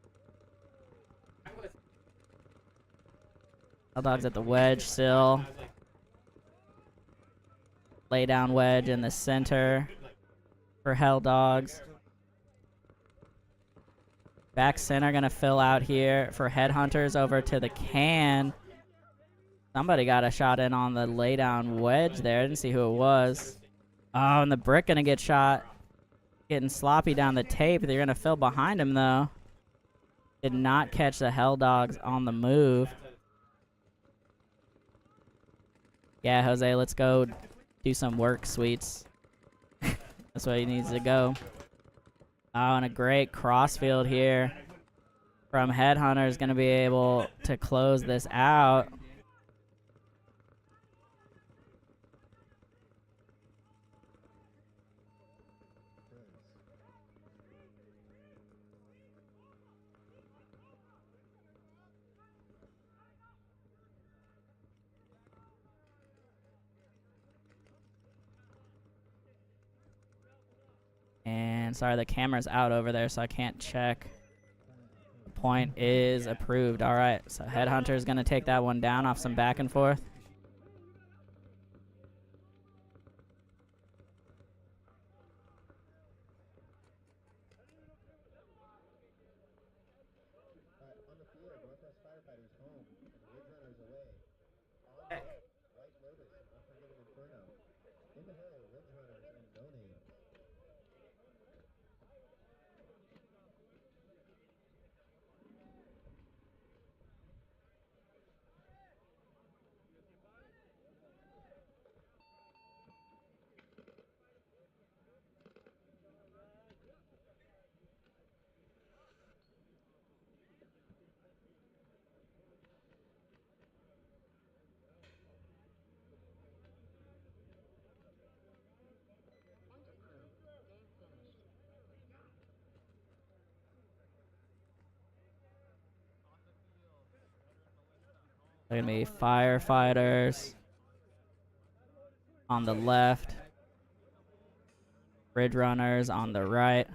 Hell Dog's at the wedge still. Lay down wedge in the center for Hell Dogs. Back center gonna fill out here for Headhunters over to the can. Somebody got a shot in on the lay down wedge there. I didn't see who it was. Oh, and the brick gonna get shot. Getting sloppy down the tape. They're gonna fill behind him though. Did not catch the Hell Dogs on the move. Yeah, Jose, let's go do some work, sweets. That's where he needs to go. Oh, and a great crossfield here from Headhunters. Going to be able to close this out. And sorry, the camera's out over there, so I can't check. The point is approved. All right, so Headhunter's going to take that one down off some back and forth. On the field, Northwest Firefighters home and Ridge Runners away. On deck, White Lotus and Unforgiven Inferno. In the hole, Ridge Runners and No Names. They're gonna be firefighters on the left, bridge runners on the right.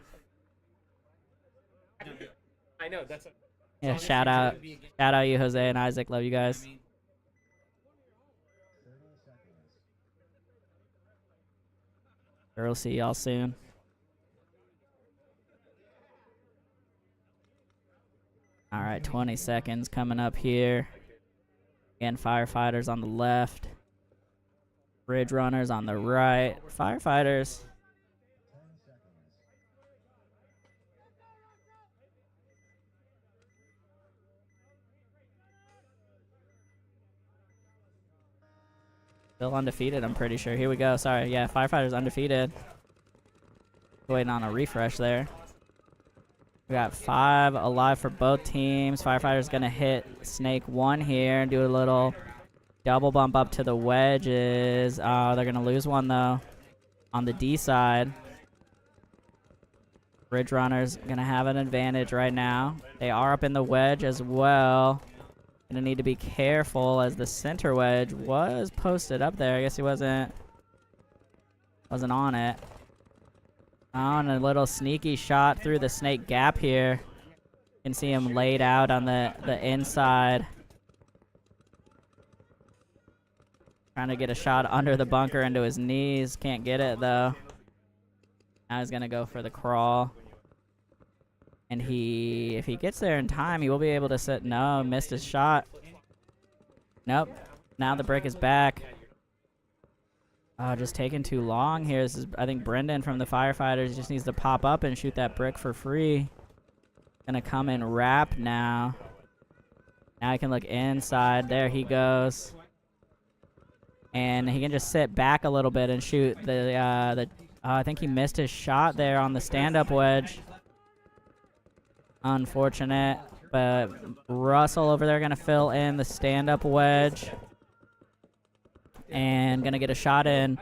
I know that's. Yeah, shout out you, Jose and Isaac. Love you guys. 30 seconds. We'll see y'all soon. All right, 20 seconds coming up here. Again, firefighters on the left, bridge runners on the right. Firefighters. 10 seconds. Still undefeated, I'm pretty sure. Here we go. Sorry. Yeah, firefighters undefeated. Waiting on a refresh there. We got 5 alive for both teams. Firefighters gonna hit Snake 1 here and do a little double bump up to the wedges. They're gonna lose one though on the D side. Bridge runners gonna have an advantage right now. They are up in the wedge as well. Gonna need to be careful as the center wedge was posted up there. I guess he wasn't on it. Oh, and a little sneaky shot through the snake gap here. You can see him laid out on the inside. Trying to get a shot under the bunker into his knees. Can't get it though. Now he's gonna go for the crawl. And if he gets there in time, he will be able to sit. No, missed his shot. Nope. Now the brick is back. Oh, just taking too long here. This is, I think, Brendan from the firefighters just needs to pop up and shoot that brick for free. Gonna come in wrap now. Now he can look inside. There he goes. And he can just sit back a little bit and shoot I think he missed his shot there on the stand-up wedge. Unfortunate, but Russell over there gonna fill in the stand-up wedge. And gonna get a shot in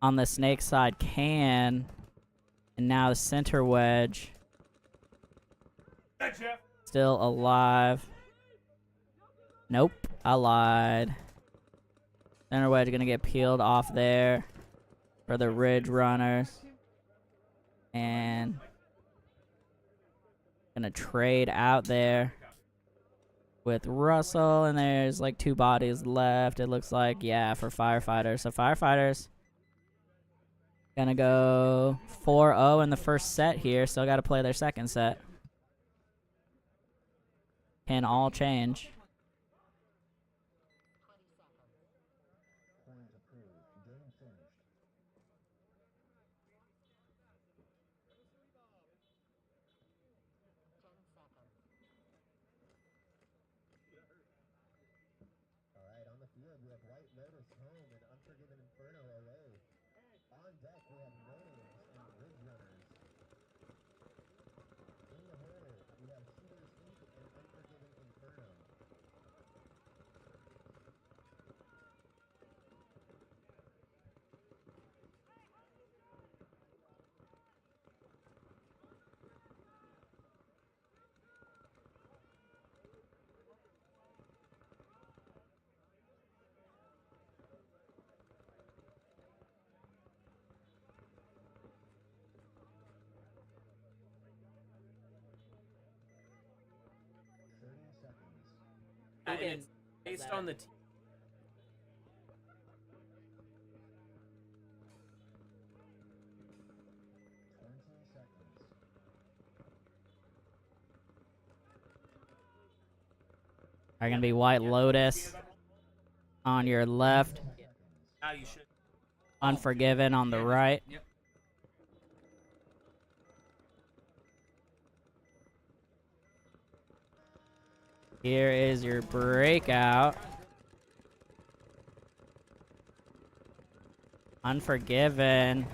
on the snake side can. And now the center wedge. Still alive. Nope, I lied. Center wedge gonna get peeled off there for the ridge runners. And gonna trade out there with Russell, and there's like 2 bodies left, it looks like. Yeah, for firefighters. So firefighters gonna go 4-0 in the first set here. Still gotta play their second set. Can all change. Point approved. Game finished. Alright, on the field we have White Lotus home and Unforgiven Inferno away. On deck we have No Names and Ridge Runners. In the hole we have Shooter's Heat and Unforgiven Inferno. And it's based on the team. Are gonna be White Lotus on your left. Now you should. Unforgiven on the right. Yep. Here is your breakout. Unforgiven.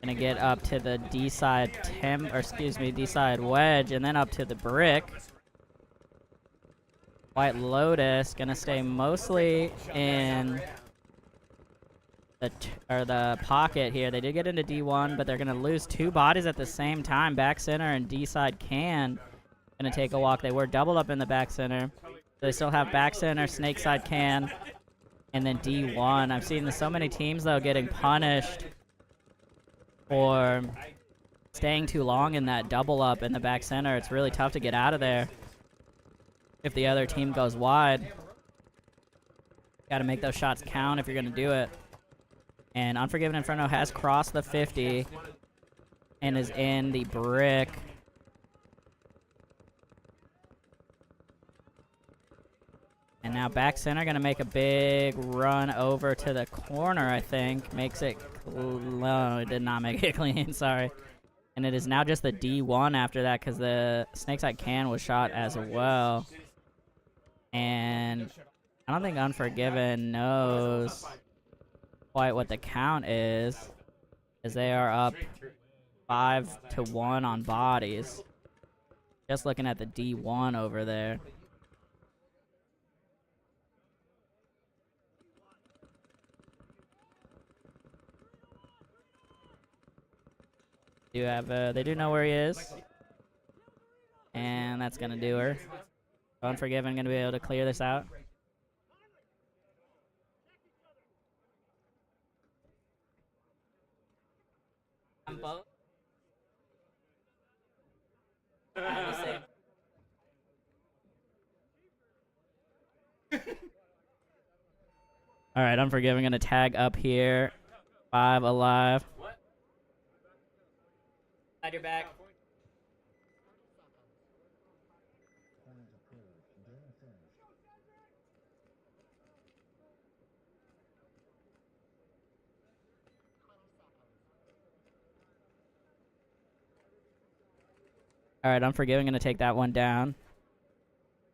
Gonna get up to the D side D side wedge, and then up to the brick. White Lotus gonna stay mostly in the pocket here. They did get into D1, but they're gonna lose 2 bodies at the same time. Back center and D side can gonna take a walk. They were doubled up in the back center. They still have back center, snake side can, and then D1. I've seen so many teams, though, getting punished for staying too long in that double up in the back center. It's really tough to get out of there if the other team goes wide. Got to make those shots count if you're going to do it. And Unforgiven Inferno has crossed the 50 and is in the brick. And now back center going to make a big run over to the corner, I think. Makes it... No, it did not make it clean, sorry. And it is now just the D1 after that because the Snakeside can was shot as well. And I don't think Unforgiven knows quite what the count is, as they are up 5-1 on bodies. Just looking at the D1 over there. They do know where he is. And that's gonna do her. Unforgiven gonna be able to clear this out. Alright, Unforgiven gonna tag up here. 5 alive. Side your back. Alright, Unforgiven gonna take that one down.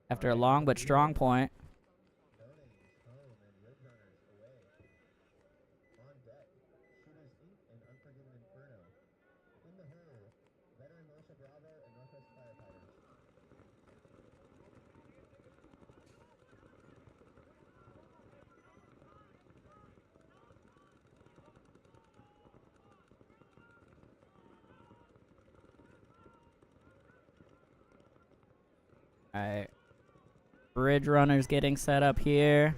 After a long but strong point. Alright. Bridge runners getting set up here.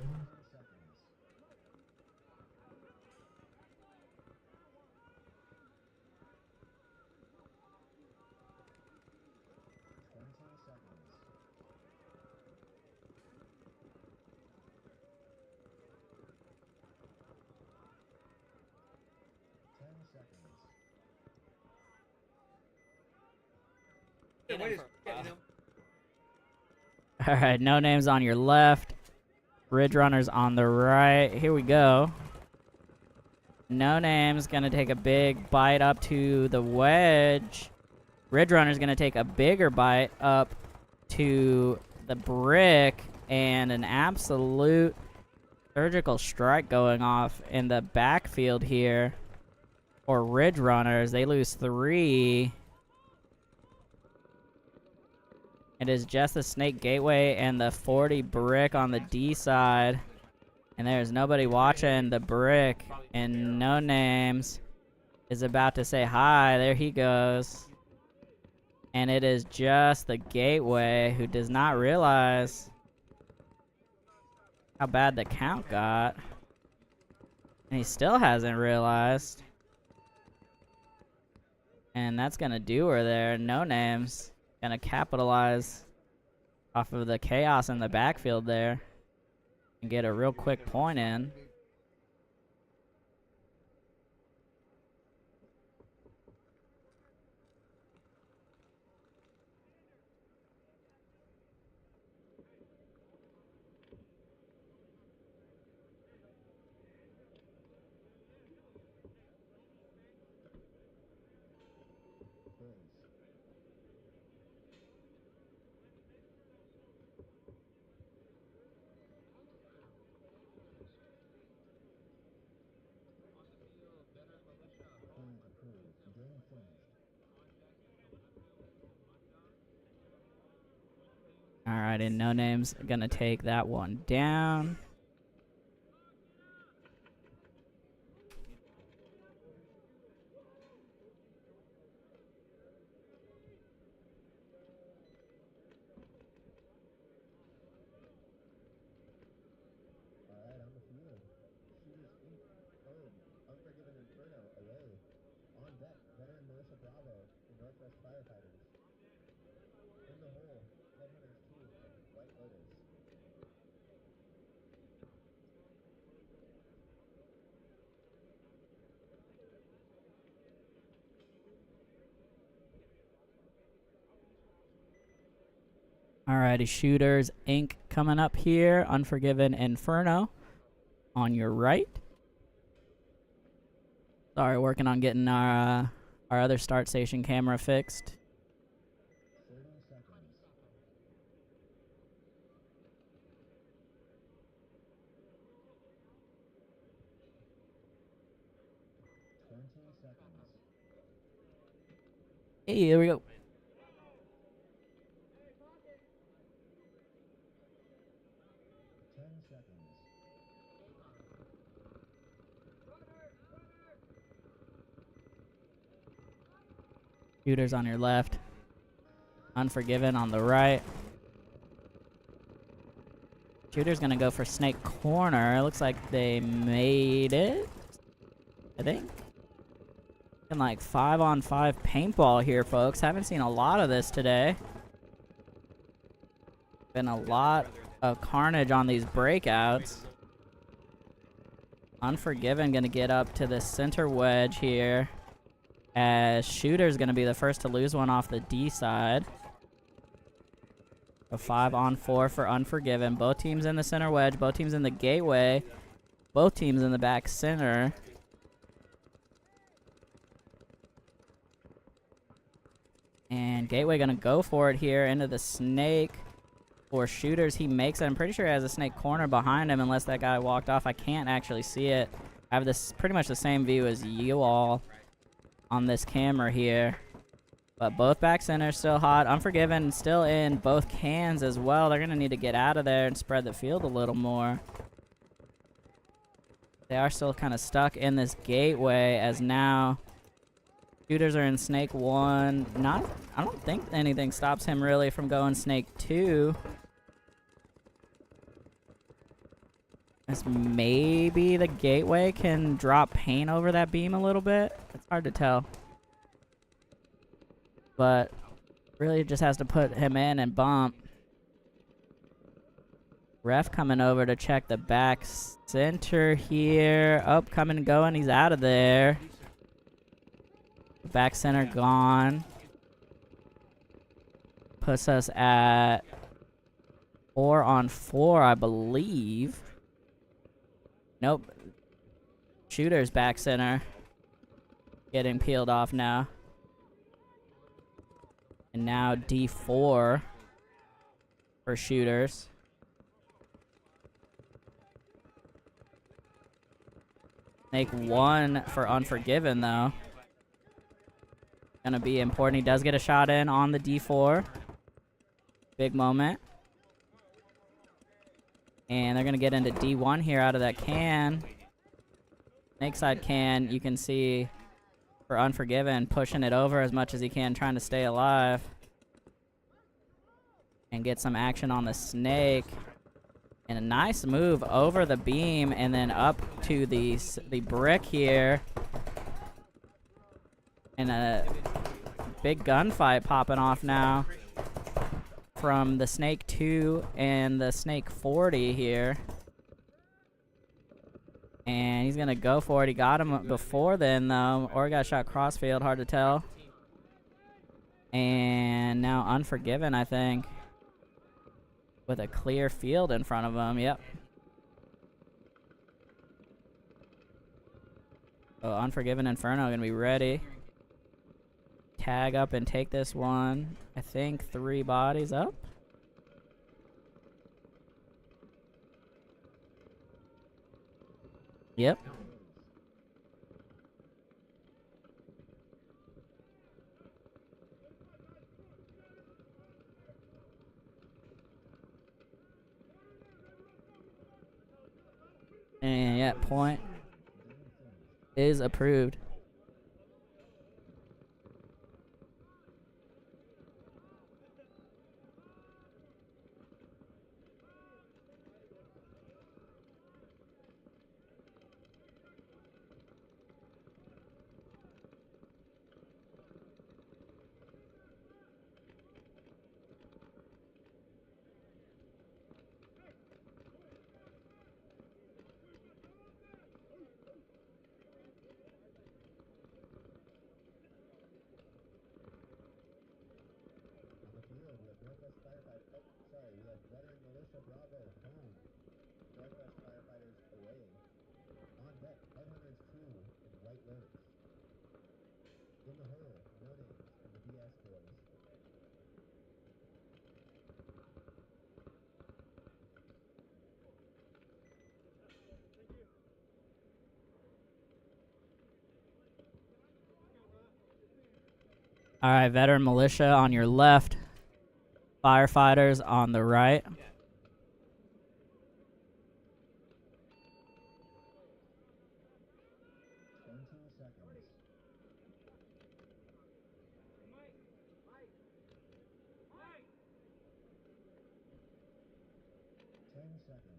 Alright, no names on your left. Bridge runners on the right. Here we go. No names gonna take a big bite up to the wedge. Bridge runner's gonna take a bigger bite up to the brick, and an absolute surgical strike going off in the backfield here for Ridge Runners. They lose 3. It is just the Snake Gateway and the 40 brick on the D side. And there's nobody watching the brick. And No Names is about to say hi. There he goes. And it is just the Gateway who does not realize how bad the count got. And he still hasn't realized. And that's going to do her there. No Names gonna capitalize off of the chaos in the backfield there and get a real quick point in. Alright, and No Names gonna take that one down. Alrighty, Shooters Inc. coming up here. Unforgiven Inferno on your right. Sorry, working on getting our other start station camera fixed. 30 seconds. 20 seconds. Hey, here we go. 10 seconds. Shooters on your left. Unforgiven on the right. Shooter's gonna go for Snake Corner. Looks like they made it, I think. And like 5-on-5 paintball here, folks. Haven't seen a lot of this today. Been a lot of carnage on these breakouts. Unforgiven gonna get up to the center wedge here, as Shooter's gonna be the first to lose one off the D side. A 5-on-4 for Unforgiven. Both teams in the center wedge. Both teams in the gateway. Both teams in the back center. And Gateway gonna go for it here into the Snake. For Shooters, he makes it. I'm pretty sure he has a Snake Corner behind him unless that guy walked off. I can't actually see it. I have this pretty much the same view as you all on this camera here. But both back centers still hot. Unforgiven still in both cans as well. They're going to need to get out of there and spread the field a little more. They are still kind of stuck in this gateway, as now Shooters are in Snake 1. I don't think anything stops him really from going Snake 2. As maybe the gateway can drop paint over that beam a little bit. It's hard to tell. But really just has to put him in and bump. Ref coming over to check the back center here. Up, coming and going. He's out of there. Back center gone. Puts us at 4-on-4, I believe. Nope. Shooter's back center. Getting peeled off now. And now D4 for Shooters. Snake 1 for Unforgiven, though. Gonna be important. He does get a shot in on the D4. Big moment. And they're gonna get into D1 here out of that can. Snake side can, you can see for Unforgiven pushing it over as much as he can, trying to stay alive. And get some action on the Snake. And a nice move over the beam and then up to the brick here. And a big gunfight popping off now from the Snake 2 and the Snake 40 here. And he's going to go for it. He got him before then, though. Or got shot crossfield, hard to tell. And now Unforgiven, I think. With a clear field in front of him, yep. So Unforgiven Inferno going to be ready. Tag up and take this one. I think 3 bodies up. Yep. And yeah, point is approved. Militia Bravo home. Northwest Firefighters away. On deck, Headhunters 2 and White Lotus. In the hole, No Names and the BS Boys. All right, veteran militia on your left, firefighters on the right. 20 seconds. 10 seconds.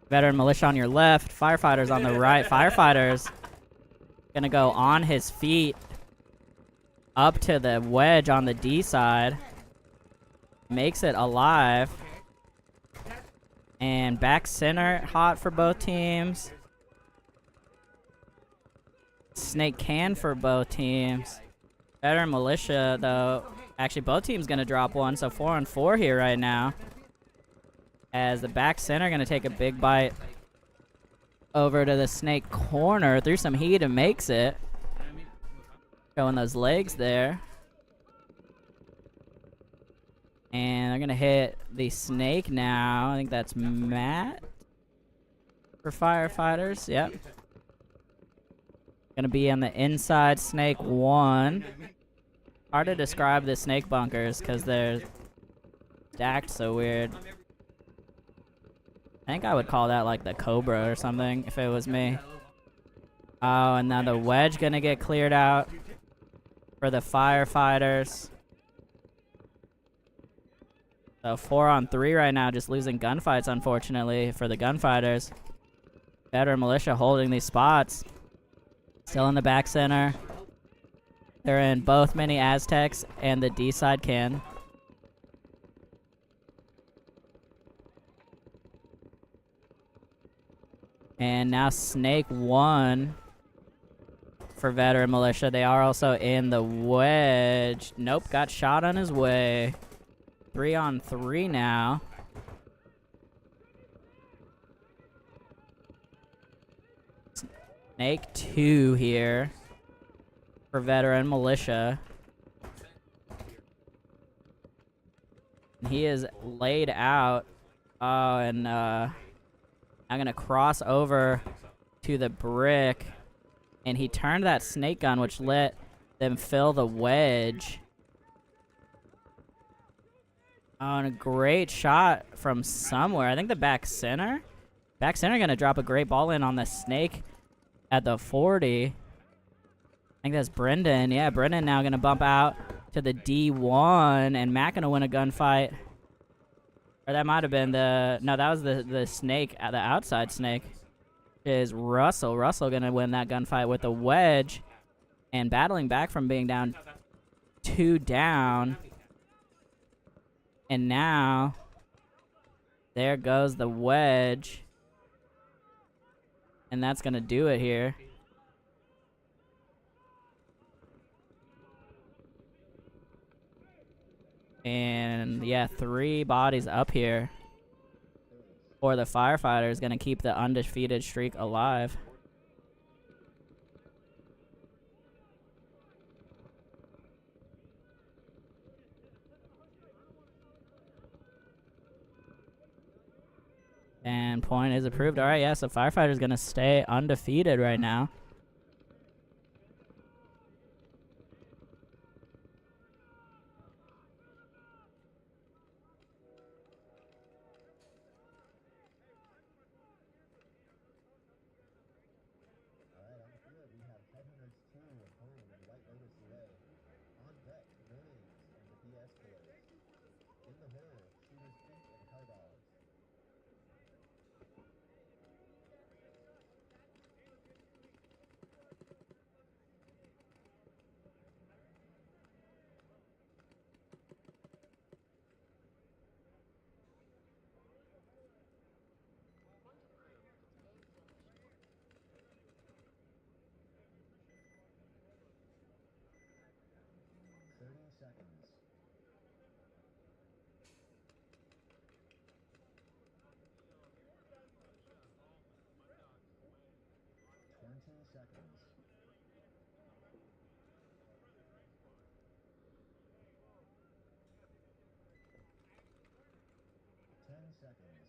Veteran militia on your left, firefighters on the right. Firefighters gonna go on his feet up to the wedge on the D side. Makes it alive. And back center hot for both teams. Snake can for both teams. Veteran militia though. Actually both teams gonna drop one, so 4-on-4 here right now. As the back center gonna take a big bite over to the snake corner through some heat and makes it. Showing those legs there. And they're gonna hit the snake now. I think that's Matt for firefighters. Yep. Gonna be on the inside snake 1. Hard to describe the snake bunkers because they're stacked so weird. I think I would call that like the Cobra or something if it was me. Oh, and now the wedge gonna get cleared out for the firefighters. So 4-on-3 right now, just losing gunfights unfortunately for the gunfighters. Veteran militia holding these spots. Still in the back center. They're in both mini Aztecs and the D side can. And now Snake 1 for veteran militia. They are also in the wedge. Nope, got shot on his way. 3-on-3 now. Snake 2 here for veteran militia. He is laid out. Oh, and I'm gonna cross over to the brick, and he turned that snake gun, which let them fill the wedge. Oh, and a great shot from somewhere. I think the back center. Back center gonna drop a great ball in on the snake at the 40. I think that's Brendan. Yeah, Brendan now gonna bump out to the D1, and Matt gonna win a gunfight. Or that might have been the... No, that was the snake, the outside snake. Is Russell. Russell gonna win that gunfight with a wedge. And battling back from being down 2 down. And now... There goes the wedge. And that's gonna do it here. And yeah, 3 bodies up here for the firefighters, gonna keep the undefeated streak alive. And point is approved. All right, yeah, so firefighters gonna stay undefeated right now. Alright, on the field we have Headhunters 2 at home and White Lotus away. On deck, No Names and the BS Boys. In the hole, Shooters Feet and Helldogs. seconds.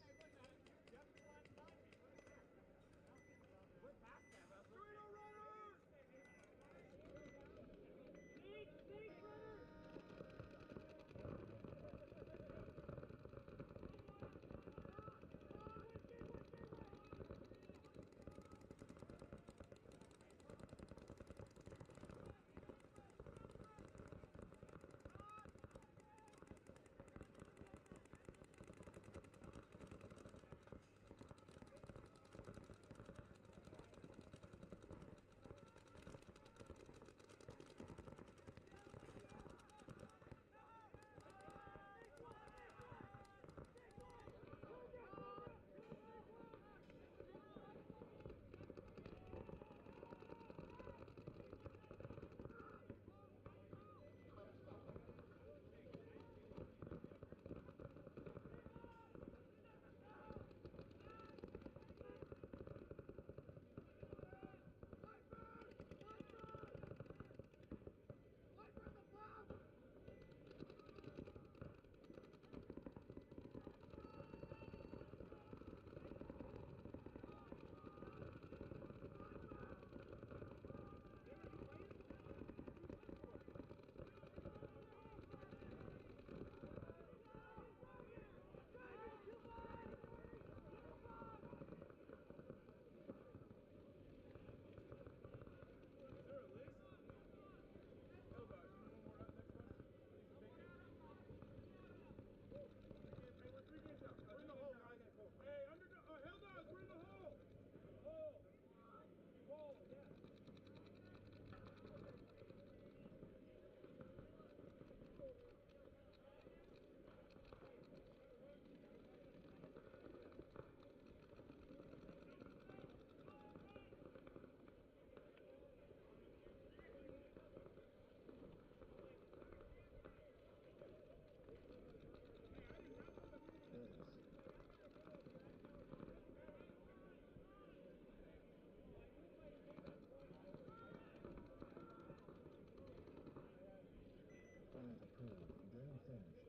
Plan approved. Game finished.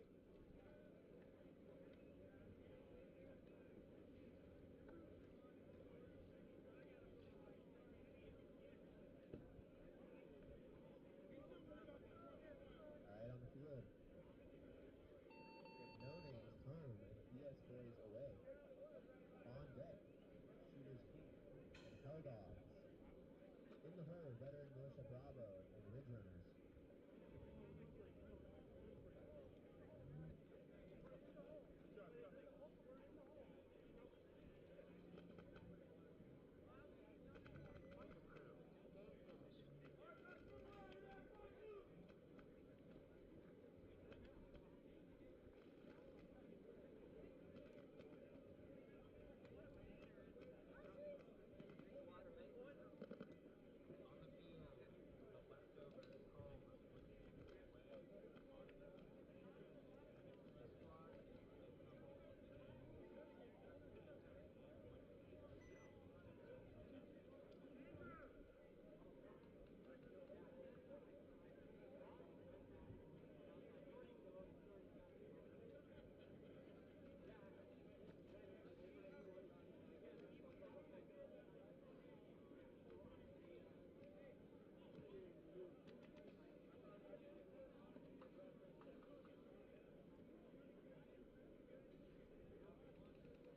Alright, on the field. No names home and BS boys away. On deck, Shooters Pink and Hell Dogs. In the hole, veteran Militia Bravo and Ridge Runners.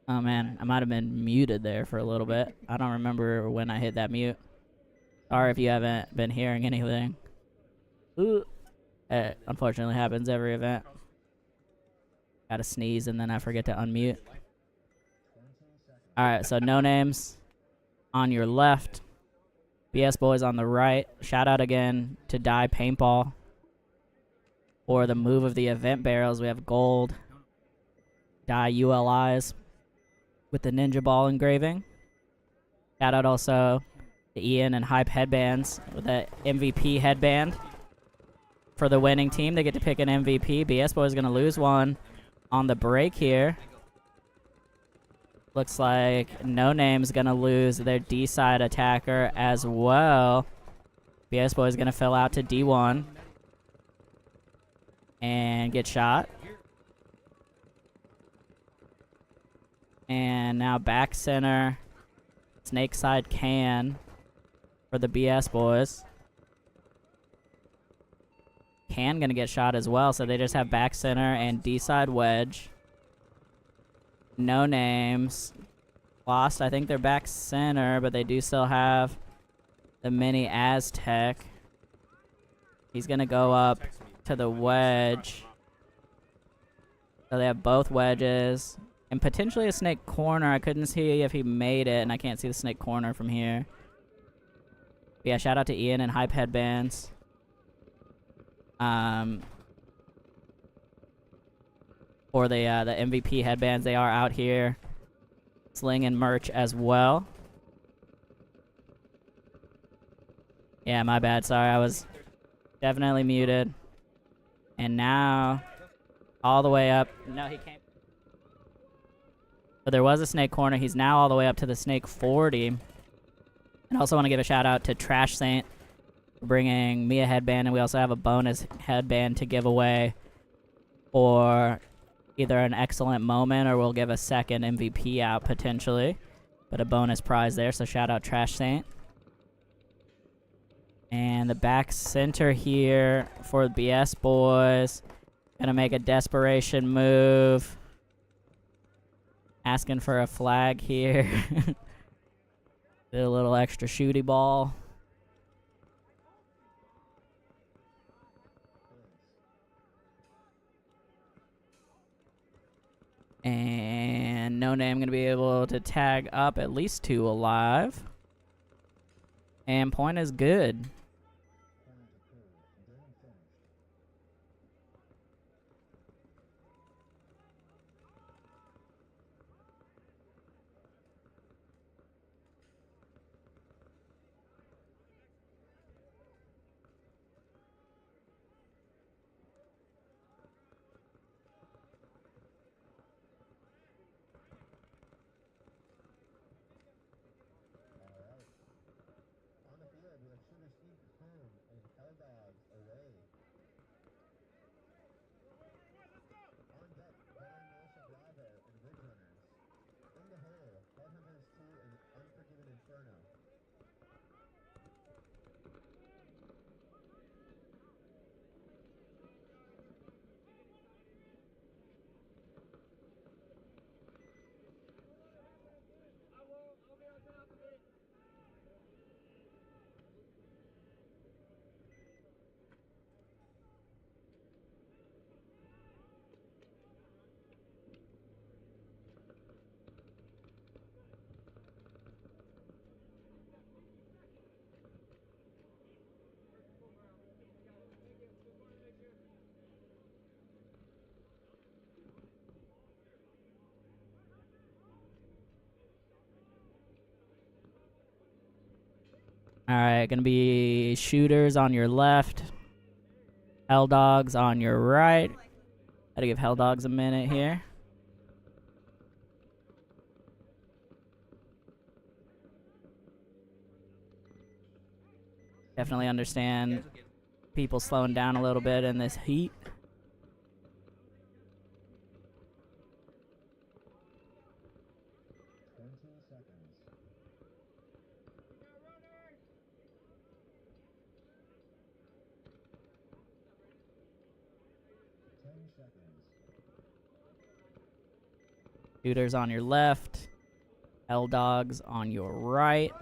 Oh man, I might have been muted there for a little bit. I don't remember when I hit that mute. Sorry if you haven't been hearing anything. Ooh. It unfortunately happens every event. Gotta sneeze and then I forget to unmute. 20 seconds. Alright, so no names on your left. BS Boys on the right. Shout out again to Die Paintball for the move of the event barrels. We have gold Die ULIs with the Ninjaball engraving. Shout out also to Ian and Hype Headbands with the MVP headband for the winning team. They get to pick an MVP. BS Boys going to lose one on the break here. Looks like No Name's going to lose their D-side attacker as well. BS Boys going to fill out to D1 and get shot. And now back center. Snake side can for the BS boys. Can gonna get shot as well, so they just have back center and D side wedge. No names. Lost, I think they're back center, but they do still have the mini Aztec. He's gonna go up to the wedge. So they have both wedges. And potentially a snake corner. I couldn't see if he made it, and I can't see the snake corner from here. But yeah, shout out to Ian and Hype Headbands. For the MVP headbands, they are out here slinging merch as well. Yeah, my bad. Sorry, I was definitely muted. And now, all the way up. No, he came. So there was a snake corner. He's now all the way up to the snake 40. And also want to give a shout out to Trash Saint for bringing me a headband, and we also have a bonus headband to give away for either an excellent moment or we'll give a second MVP out potentially, but a bonus prize there. So shout out Trash Saint. And the back center here for the BS boys, gonna make a desperation move. Asking for a flag here. Did a little extra shooty ball. And No Name gonna be able to tag up at least 2 alive. And point is good. On the field, we have Sugar Steep home and Hell Dogs away. On deck, veteran Melissa Bravo and Ridge Runners. In the hole, Headhunters 2 and Unforgiven Inferno. Alright, gonna be shooters on your left. Hell Dogs on your right. Gotta give Hell Dogs a minute here. Definitely understand people slowing down a little bit in this heat. Shooters on your left. Hell Dogs on your right.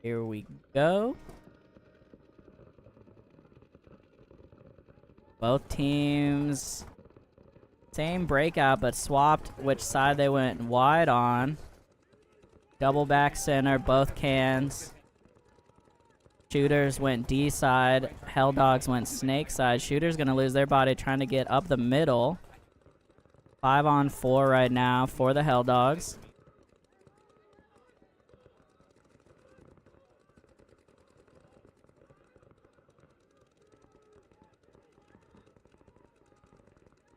Here we go. Both teams, same breakout, but swapped which side they went wide on. Double back center, both cans. Shooters went D side. Hell Dogs went snake side. Shooters gonna lose their body trying to get up the middle. 5-on-4 right now for the Hell Dogs.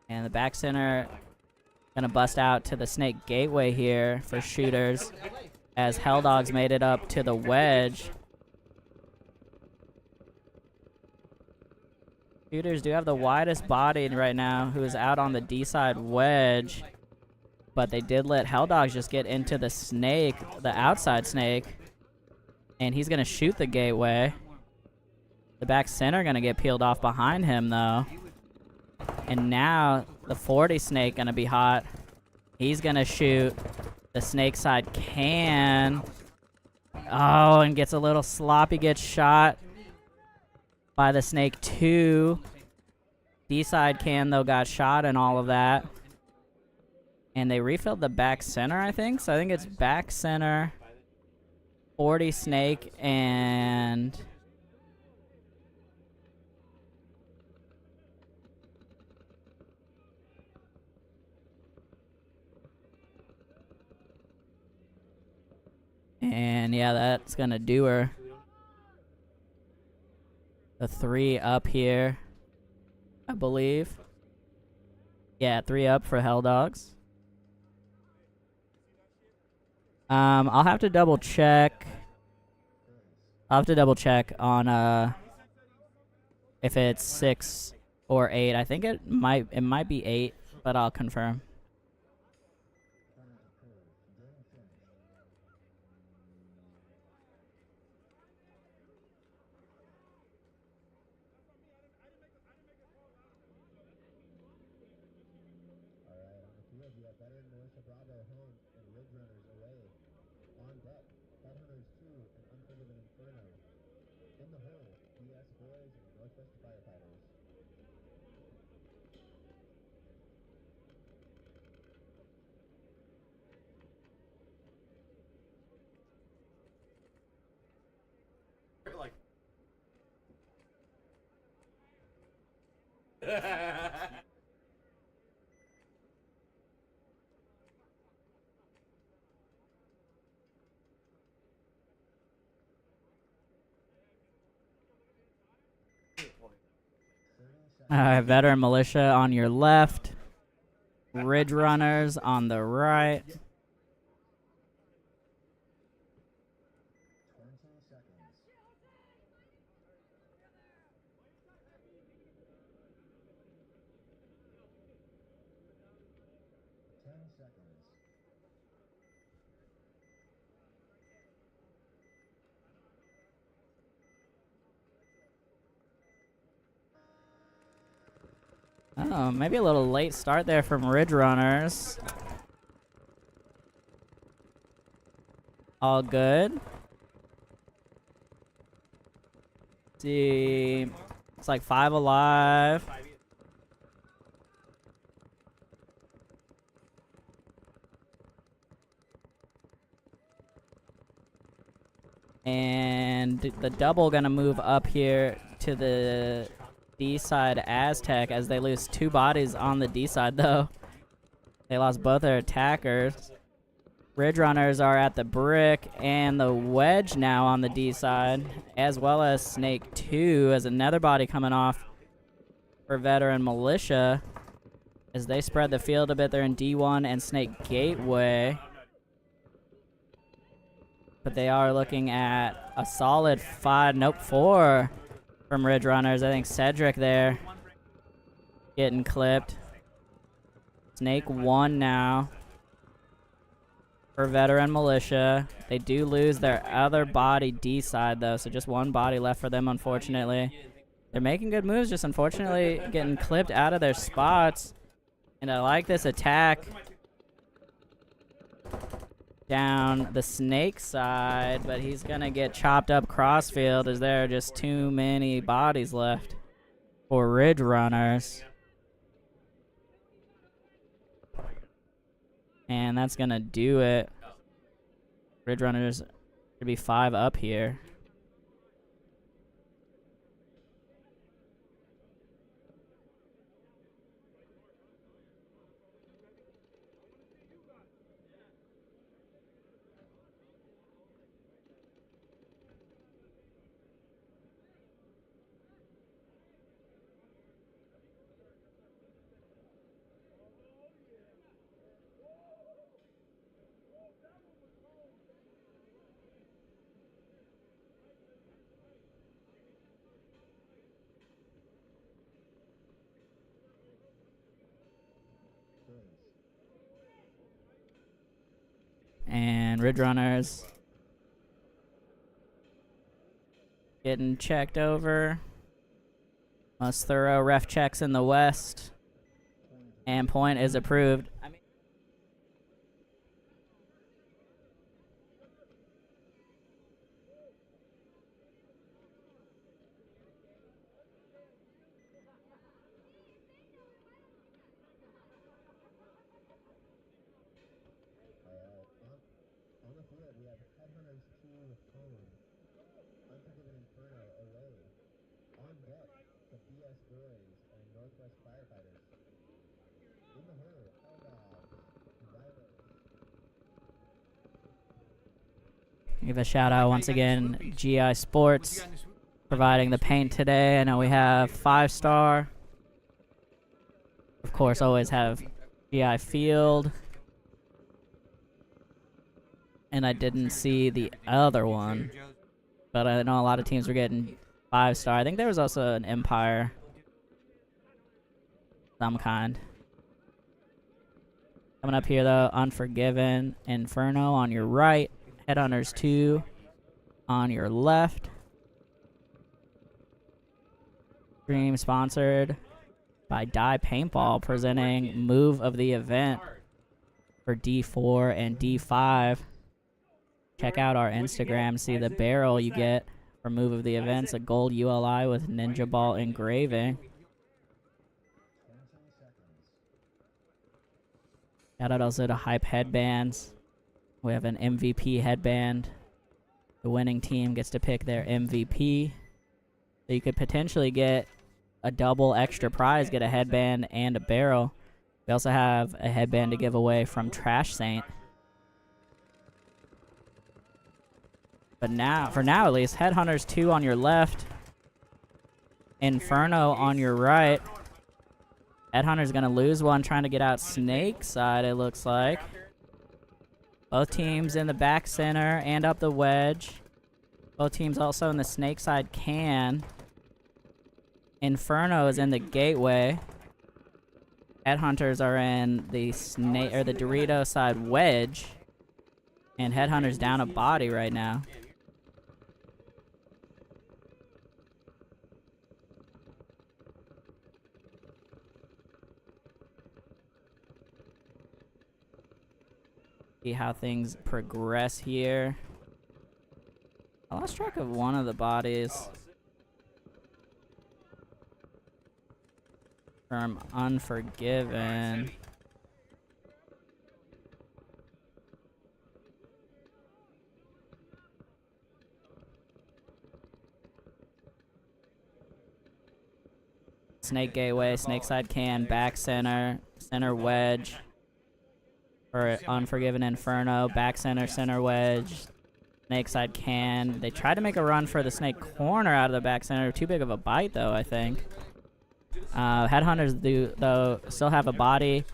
And the back center gonna bust out to the snake gateway here for shooters as Hell Dogs made it up to the wedge. Shooters do have the widest body right now, who is out on the D side wedge. but they did let Hell Dogs just get into the snake, the outside snake, and he's gonna shoot the gateway. The back center gonna get peeled off behind him though, and now the 40 snake gonna be hot. He's gonna shoot. The snake side can. Oh, and gets a little sloppy, gets shot by the snake 2. D-side can, though, got shot and all of that. And they refilled the back center, I think. So I think it's back center, 40 snake, and... And yeah, that's gonna do her. The 3 up here, I believe. Yeah, 3 up for Hell Dogs. I'll have to double check. I'll have to double check on if it's 6 or 8. I think it might be 8, but I'll confirm. We have veteran Militia Bravo home and Ridge Runners away. On deck, Headhunters 2 and Unforgiven Inferno. In the hole, DS Boys and Northwest Firefighters. Like. Veteran Militia on your left. Ridge Runners on the right. 20 seconds. 10 seconds. Oh, maybe a little late start there from Ridge Runners. All good. See, it's like 5 alive. And the double gonna move up here to the D side Aztec as they lose 2 bodies on the D side though. They lost both their attackers. Ridge Runners are at the brick and the wedge now on the D side, as well as Snake 2 as another body coming off for Veteran Militia. As they spread the field a bit, they're in D1 and Snake Gateway. But they are looking at a solid 4 from Ridge Runners. I think Cedric there getting clipped. Snake 1 now for Veteran Militia. They do lose their other body D side though, so just 1 body left for them unfortunately. They're making good moves, just unfortunately getting clipped out of their spots. And I like this attack down the Snake side, but he's gonna get chopped up crossfield as there are just too many bodies left for Ridge Runners. And that's gonna do it. Ridge Runners gonna be 5 up here. And Ridge Runners getting checked over. Most thorough ref checks in the West. And point is approved. I mean, On the field, we have Headhunters 2 home, Unforgiven Inferno away. On deck, the BS Boys and Northwest Firefighters. In the hole, Hell Dogs, Violets. give a shout out once again, GI Sports, providing the paint today. I know we have 5-star. Of course, always have GI Field. And I didn't see the other one, but I know a lot of teams were getting 5-star. I think there was also an Empire, some kind. Coming up here though, Unforgiven, Inferno on your right, Headhunters 2 on your left. Stream sponsored by Die Paintball, presenting move of the event for D4 and D5. Check out our Instagram, see the barrel you get for move of the events, a gold ULI with Ninjaball engraving. Shout out also to Hype Headbands. We have an MVP headband. The winning team gets to pick their MVP. So you could potentially get a double extra prize, get a headband and a barrel. We also have a headband to give away from Trash Saint. But now, for now at least, Headhunters 2 on your left, Inferno on your right. Headhunter's gonna lose one trying to get out Snake side, it looks like. Both teams in the back center and up the wedge. Both teams also in the Snake side can. Inferno is in the gateway. Headhunters are in the snake or the Dorito side wedge. And Headhunter's down a body right now. See how things progress here. I lost track of one of the bodies from Unforgiven. Snake gateway, snake side can, back center, center wedge. For Unforgiven Inferno, back center, center wedge, snake side can. They tried to make a run for the snake corner out of the back center. Too big of a bite, though, I think. Headhunters, do though, still have a body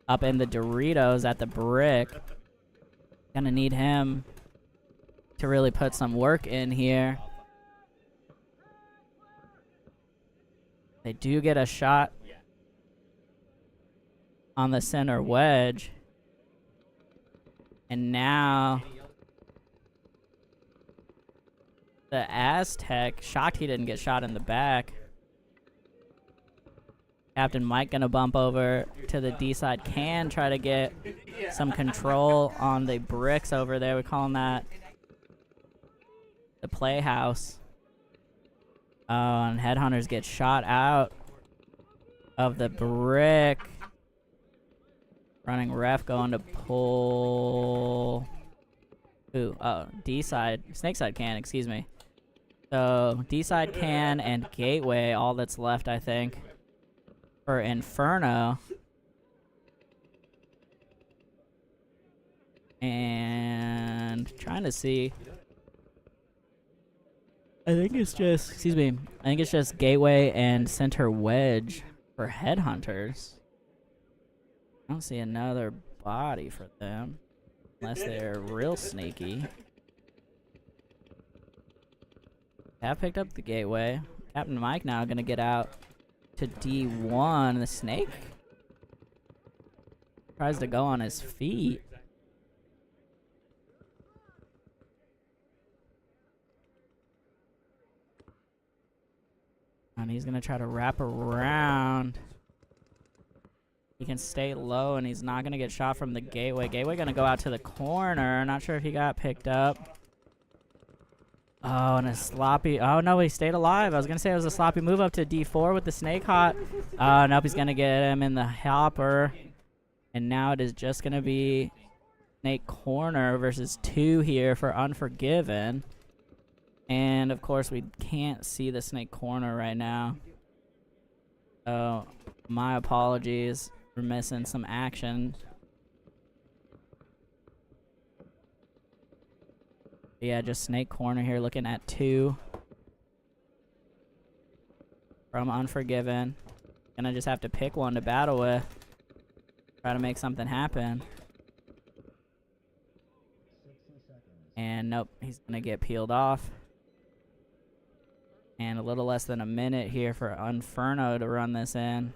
up in the Doritos at the brick. Gonna need him to really put some work in here. They do get a shot on the center wedge. And now the Aztec, shocked he didn't get shot in the back. Captain Mike gonna bump over to the D side, can try to get some control on the bricks over there. We're calling that the playhouse. Oh, and Headhunters get shot out of the brick. Running ref going to pull. Ooh, oh, D side, snake side can, excuse me. So D side can and gateway, all that's left, I think, for Inferno. And trying to see. I think it's just, excuse me, I think it's just gateway and center wedge for Headhunters. I don't see another body for them, unless they're real sneaky. Have picked up the gateway. Captain Mike now gonna get out to D1. The snake tries to go on his feet. And he's going to try to wrap around. He can stay low, and he's not going to get shot from the gateway. Gateway going to go out to the corner. Not sure if he got picked up. Oh, and a sloppy... Oh, no, he stayed alive. I was going to say it was a sloppy move up to D4 with the snake hot. Nope, he's going to get him in the hopper. And now it is just going to be snake corner versus 2 here for Unforgiven. And, of course, we can't see the snake corner right now. So, my apologies. We're missing some action. Yeah, just snake corner here, looking at 2 from Unforgiven. Gonna just have to pick one to battle with. Try to make something happen. And nope, he's gonna get peeled off. And a little less than a minute here for Inferno to run this in.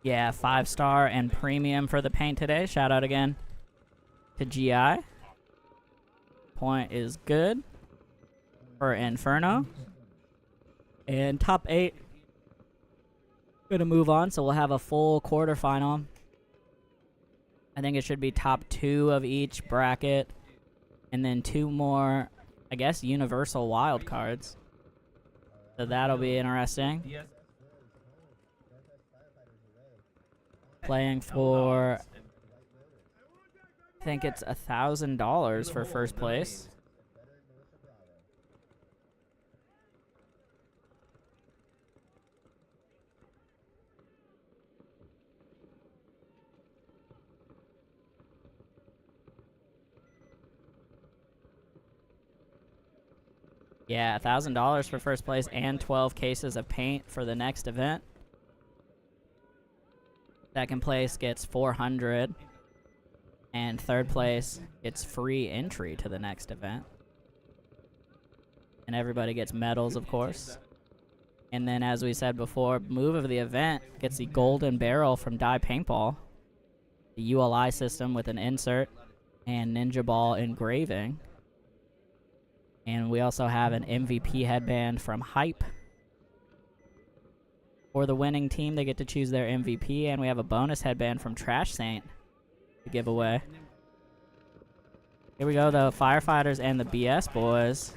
Yeah, 5-star and premium for the paint today. Shout out again to GI. Point is good for Inferno. And top 8. Gonna move on, so we'll have a full quarterfinal. I think it should be top 2 of each bracket. And then 2 more, I guess, universal wild cards. So that'll be interesting. Playing for, I think it's $1,000 for first place. Yeah, $1,000 for first place and 12 cases of paint for the next event. Second place gets 400, and third place gets free entry to the next event. And everybody gets medals, of course. And then, as we said before, move of the event gets the golden barrel from Die Paintball, the ULI system with an insert, and Ninjaball engraving. And we also have an MVP headband from Hype. For the winning team, they get to choose their MVP, and we have a bonus headband from Trash Saint to give away. Here we go, the Firefighters and the BS Boys.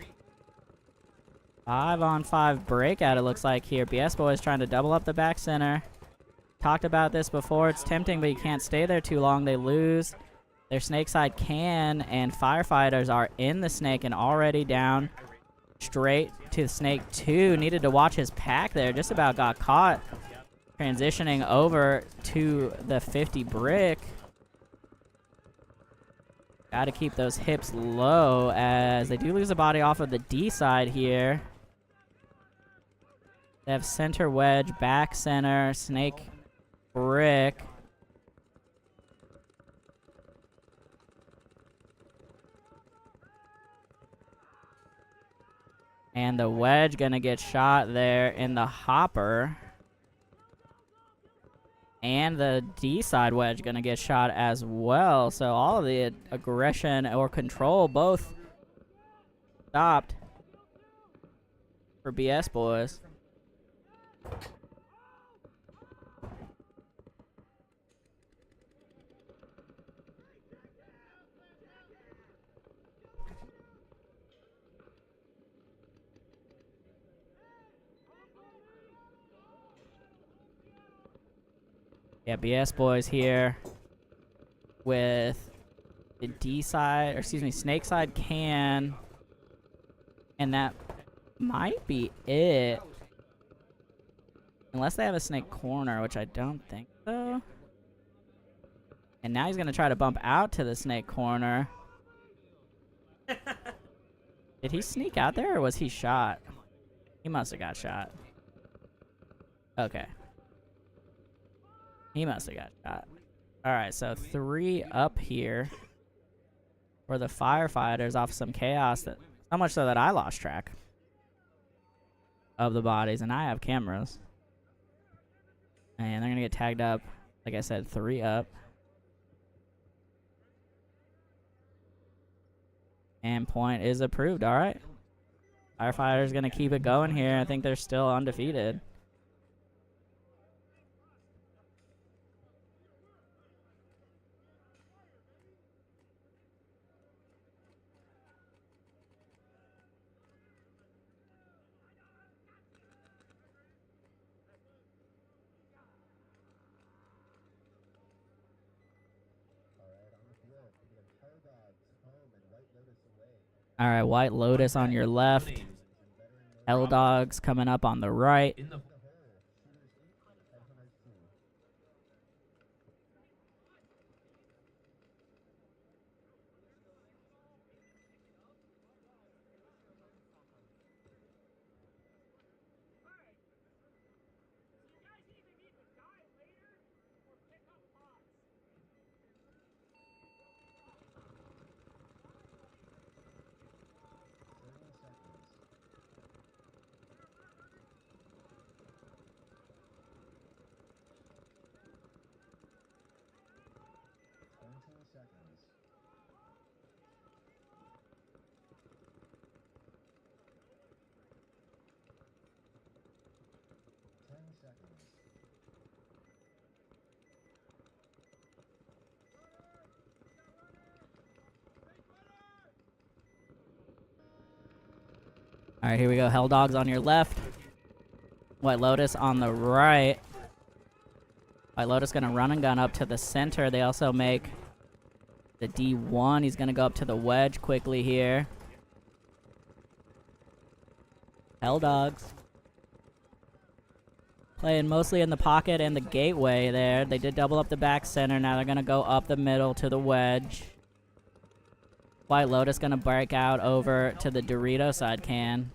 5-on-5 breakout, it looks like here. BS Boys trying to double up the back center. Talked about this before. It's tempting, but you can't stay there too long. They lose. Their snake side can, and Firefighters are in the snake and already down. Straight to snake 2. Needed to watch his pack there. Just about got caught. Transitioning over to the 50 brick. Got to keep those hips low as they do lose a body off of the D side here. They have center wedge, back center, snake brick. And the wedge gonna get shot there in the hopper. And the D side wedge gonna get shot as well. So all of the aggression or control both stopped for BS Boys. Yeah, BS Boys here with the D side, or excuse me, snake side can. And that might be it. Unless they have a snake corner, which I don't think so. And now he's going to try to bump out to the snake corner. Did he sneak out there, or was he shot? He must have got shot. Okay. He must have got shot. Alright, so 3 up here for the firefighters off some chaos. That so much so that I lost track of the bodies, and I have cameras. And they're going to get tagged up. Like I said, 3 up. And point is approved. Alright. Firefighters going to keep it going here. I think they're still undefeated. All right, White Lotus on your left. Hell Dogs coming up on the right. In the All right, here we go. Hell Dogs on your left. White Lotus on the right. White Lotus going to run and gun up to the center. They also make the D1. He's going to go up to the wedge quickly here. Hell Dogs. Playing mostly in the pocket and the gateway there. They did double up the back center. Now they're going to go up the middle to the wedge. White Lotus going to break out over to the Dorito side can.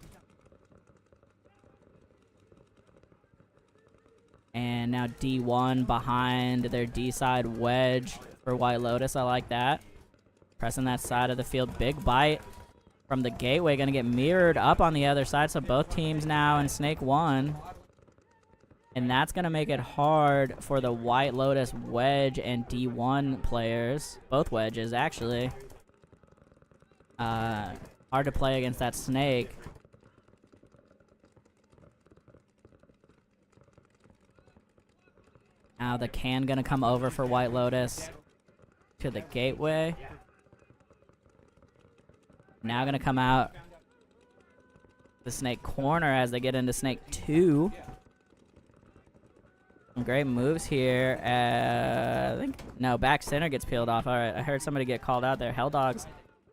And now D1 behind their D side wedge for White Lotus. I like that. Pressing that side of the field. Big bite from the gateway. Going to get mirrored up on the other side. So both teams now in Snake 1. And that's going to make it hard for the White Lotus wedge and D1 players. Both wedges, actually. Hard to play against that snake. Now the can gonna come over for White Lotus to the gateway. Now gonna come out the snake corner as they get into snake 2. Some great moves here. I think no, back center gets peeled off. All right, I heard somebody get called out there. Hell Dogs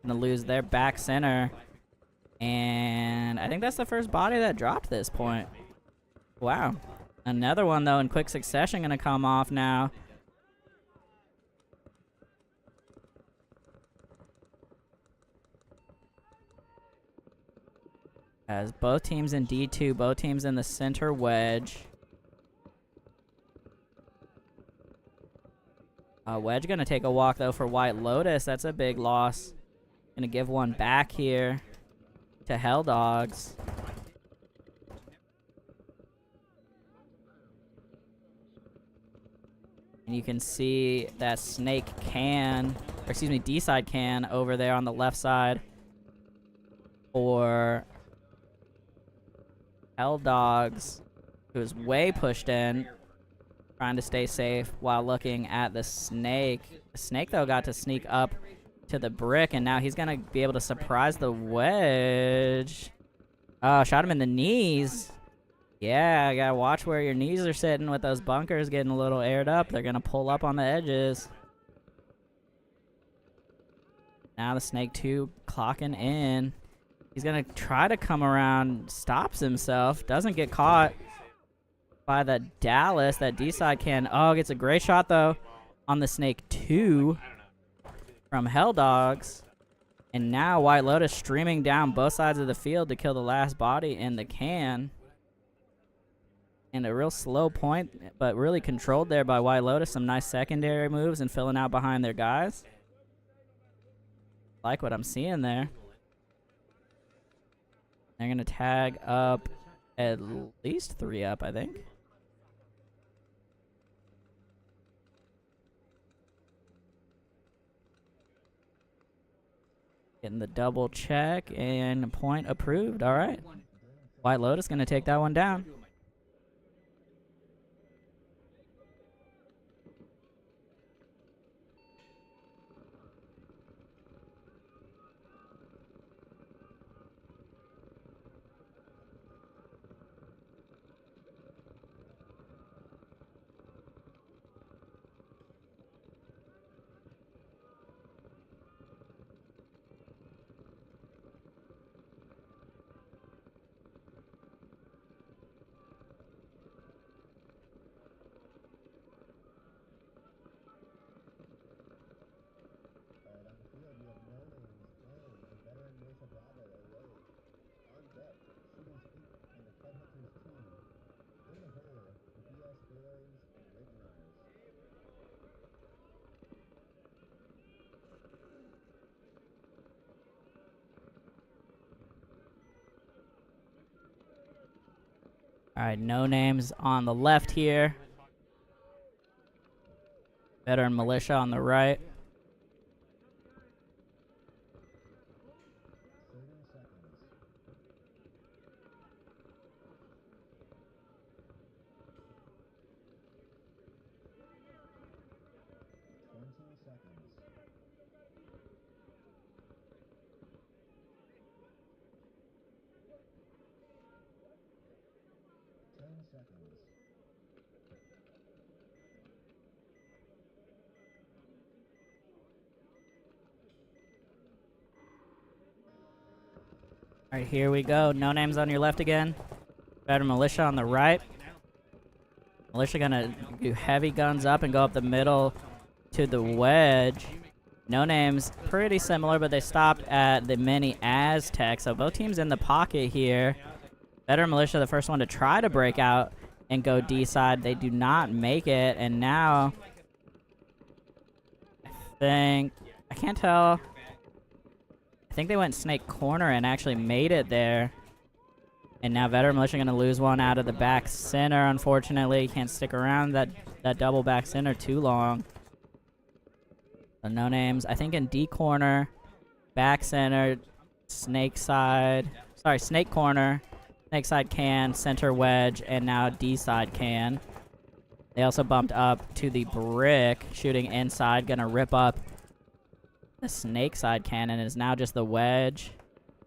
gonna lose their back center, and I think that's the first body that dropped this point. Wow. Another one though in quick succession gonna come off now. As both teams in D2, both teams in the center wedge. Wedge gonna take a walk though for White Lotus. That's a big loss. Gonna give one back here to Hell Dogs. And you can see that snake can, or excuse me, D-side can over there on the left side for Hell Dogs, who's way pushed in, trying to stay safe while looking at the snake. The snake, though, got to sneak up to the brick, and now he's going to be able to surprise the wedge. Oh, shot him in the knees. Yeah, gotta watch where your knees are sitting with those bunkers getting a little aired up. They're going to pull up on the edges. Now the snake 2 clocking in. He's going to try to come around, stops himself, doesn't get caught by the Dallas. That D-side can. Oh, gets a great shot, though, on the snake 2 from Hell Dogs. And now White Lotus streaming down both sides of the field to kill the last body in the can. And a real slow point, but really controlled there by White Lotus. Some nice secondary moves and filling out behind their guys. Like what I'm seeing there. They're going to tag up at least 3 up, I think. Getting the double check and point approved. All right. White Lotus going to take that one down. Alright, on the field, we have No Names and veteran Militia Bravo away. On deck, Shooters 8 and the Headhunters 2. In the hole, the BS Boys and Ridge Runners. All right, No Names on the left here. Veteran Militia on the right. 30 seconds. 20 seconds. 10 seconds. All right, here we go. No Names on your left again. Veteran Militia on the right. Militia gonna do heavy guns up and go up the middle to the wedge. No Names pretty similar, but they stopped at the mini Aztec. So both teams in the pocket here. Veteran Militia, the first one to try to break out and go D side. They do not make it, and now I can't tell. I think they went snake corner and actually made it there. And now Veteran Militia going to lose one out of the back center, unfortunately. Can't stick around that double back center too long. So No Names, I think in D corner, back center, snake side. Sorry, snake corner, snake side can, center wedge, and now D side can. They also bumped up to the brick, shooting inside, going to rip up the snake side cannon. Is now just the wedge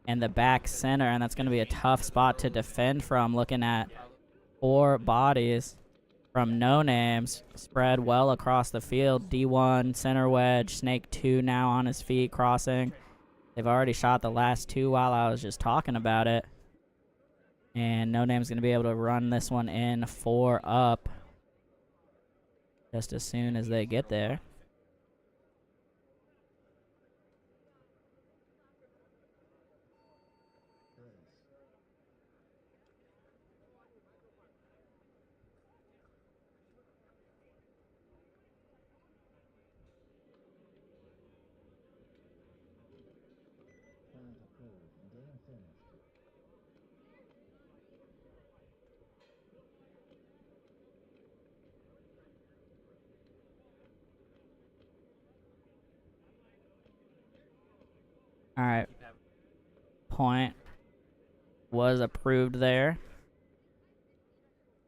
and the back center, and that's going to be a tough spot to defend from, looking at 4 bodies from No Names spread well across the field. D1, center wedge, snake 2 now on his feet, crossing. They've already shot the last 2 while I was just talking about it. And No Name's going to be able to run this one in 4 up just as soon as they get there. Plans approved. Game finished. All right. Point was approved there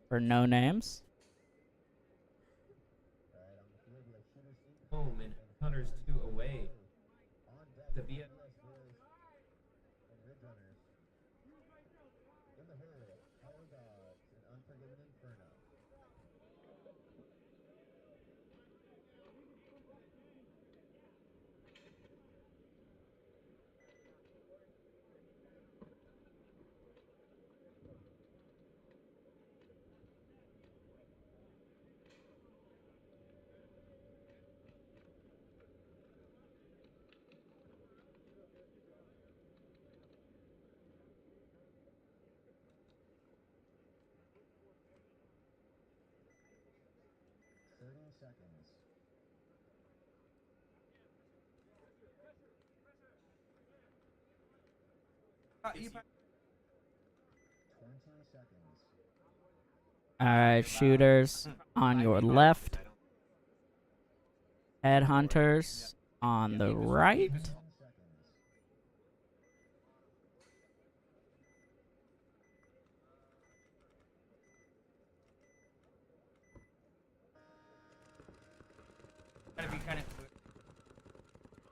for No Names. Alright, on the field, we have Shooters 8 Home and Hunters 2 away. on deck. The BS BS Boys and Ridge Runners. In the hole, Power Dogs and Unforgiven Inferno. seconds. You 20 seconds. Alright, shooters on your left. Headhunters on the right. 10 seconds.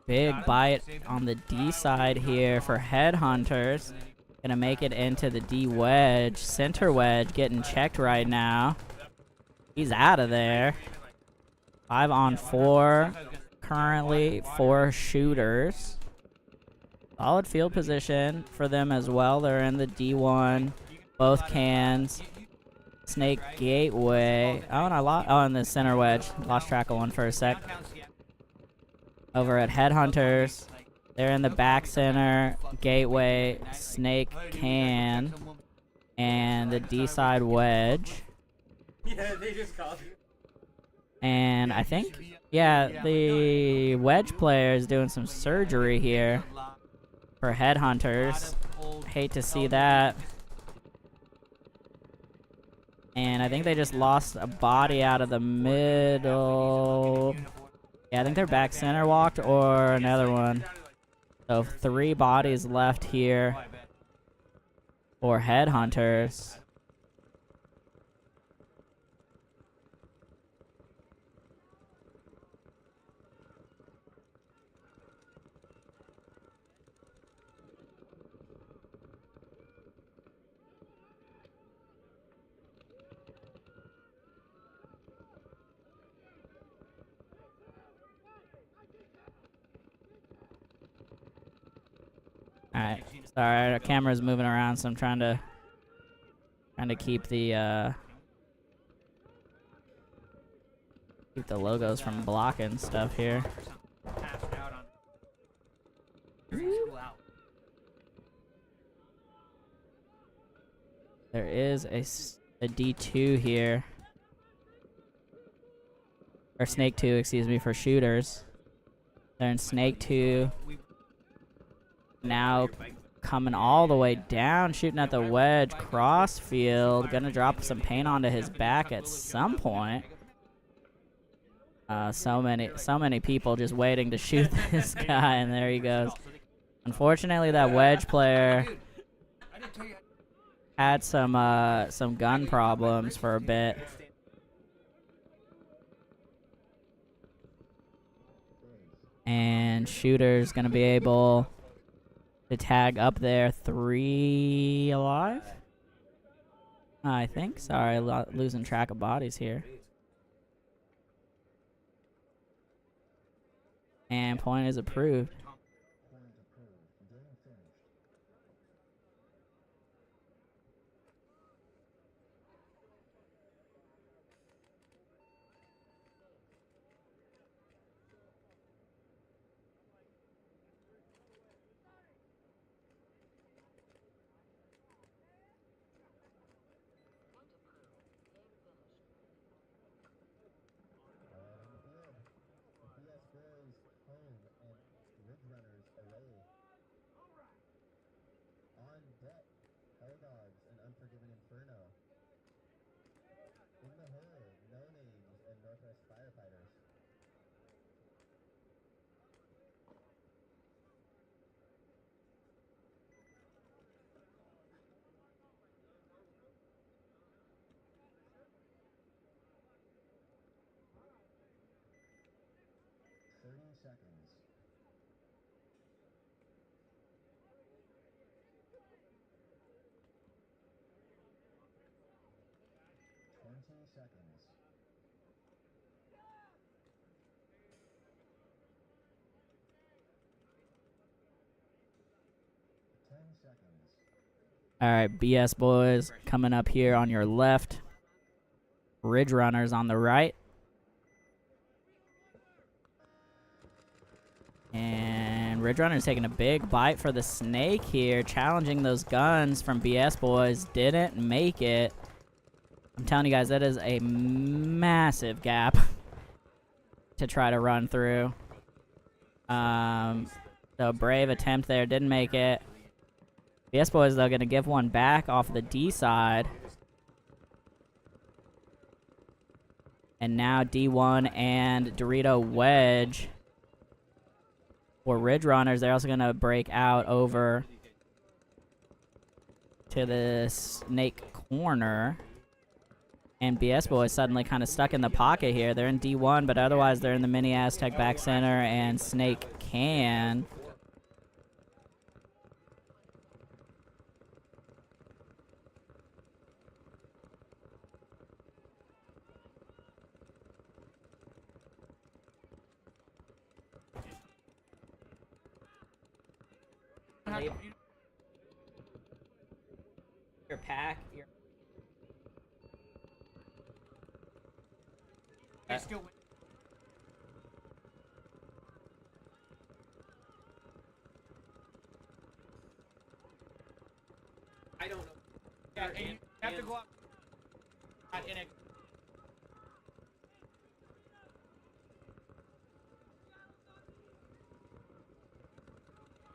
Big bite on the D side here for Headhunters. Gonna make it into the D wedge. Center wedge getting checked right now. He's out of there. 5 on 4. Currently 4 shooters. Solid field position for them as well. They're in the D1. Both cans. Snake Gateway. Oh, and in the center wedge. Lost track of one for a sec. Over at Headhunters. They're in the back center. Gateway. Snake Can. And the D side wedge. Yeah, they just called you. And I think, yeah, the wedge player is doing some surgery here for Headhunters. Hate to see that. And I think they just lost a body out of the middle. Yeah, I think they're back center walked or another one. So 3 bodies left here for Headhunters. Alright, sorry, our camera's moving around, so I'm trying to keep the logos from blocking stuff here. There is a D2 here. Or Snake 2, excuse me, for shooters. They're in Snake 2. Now coming all the way down, shooting at the wedge, crossfield. Gonna drop some paint onto his back at some point. So many people just waiting to shoot this guy, and there he goes. Unfortunately, that wedge player had some gun problems for a bit. And shooter's gonna be able to tag up there. 3 alive, I think. Sorry, losing track of bodies here. And point is approved. Point approved. Game finished. BS Boys home and Ridge Runners away. On deck, Hell Dogs and Unforgiven Inferno. In the hood, No Names and Northwest Firefighters. Seconds. 20 seconds. 10 seconds. Alright, BS Boys coming up here on your left. Ridge Runners on the right. And Ridge Runner's taking a big bite for the snake here, challenging those guns from BS Boys. Didn't make it. I'm telling you guys, that is a massive gap to try to run through. So brave attempt there, didn't make it. BS Boys, though, gonna give one back off the D side. And now D1 and Dorito Wedge for Ridge Runners. They're also gonna break out over to the Snake corner. And BS Boys suddenly kind of stuck in the pocket here. They're in D1, but otherwise they're in the Mini Aztec back center, and Snake can. Your pack, your I don't know. Yeah, and you have to go up. In it.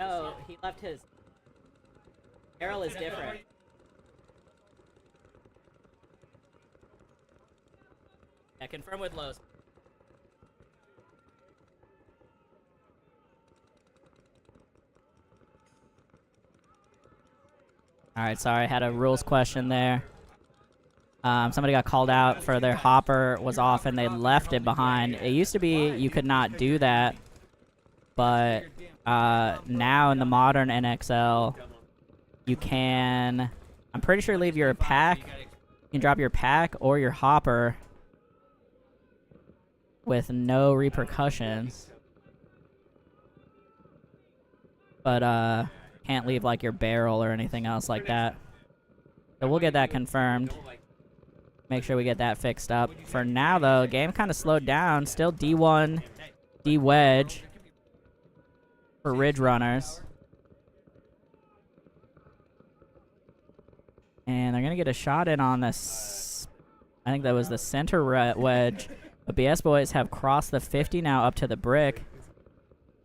No, he left his. Barrel is different. Yeah, confirm with Lowe's. Alright, sorry, had a rules question there. Somebody got called out for their hopper was off and they left it behind. It used to be you could not do that, but now in the modern NXL, you can, I'm pretty sure, leave your pack, you can drop your pack or your hopper with no repercussions. But can't leave like your barrel or anything else like that. So we'll get that confirmed. Make sure we get that fixed up. For now though, game kind of slowed down. Still D1, D wedge for Ridge Runners. And they're gonna get a shot in on this. I think that was the center wedge. But BS Boys have crossed the 50 now up to the brick.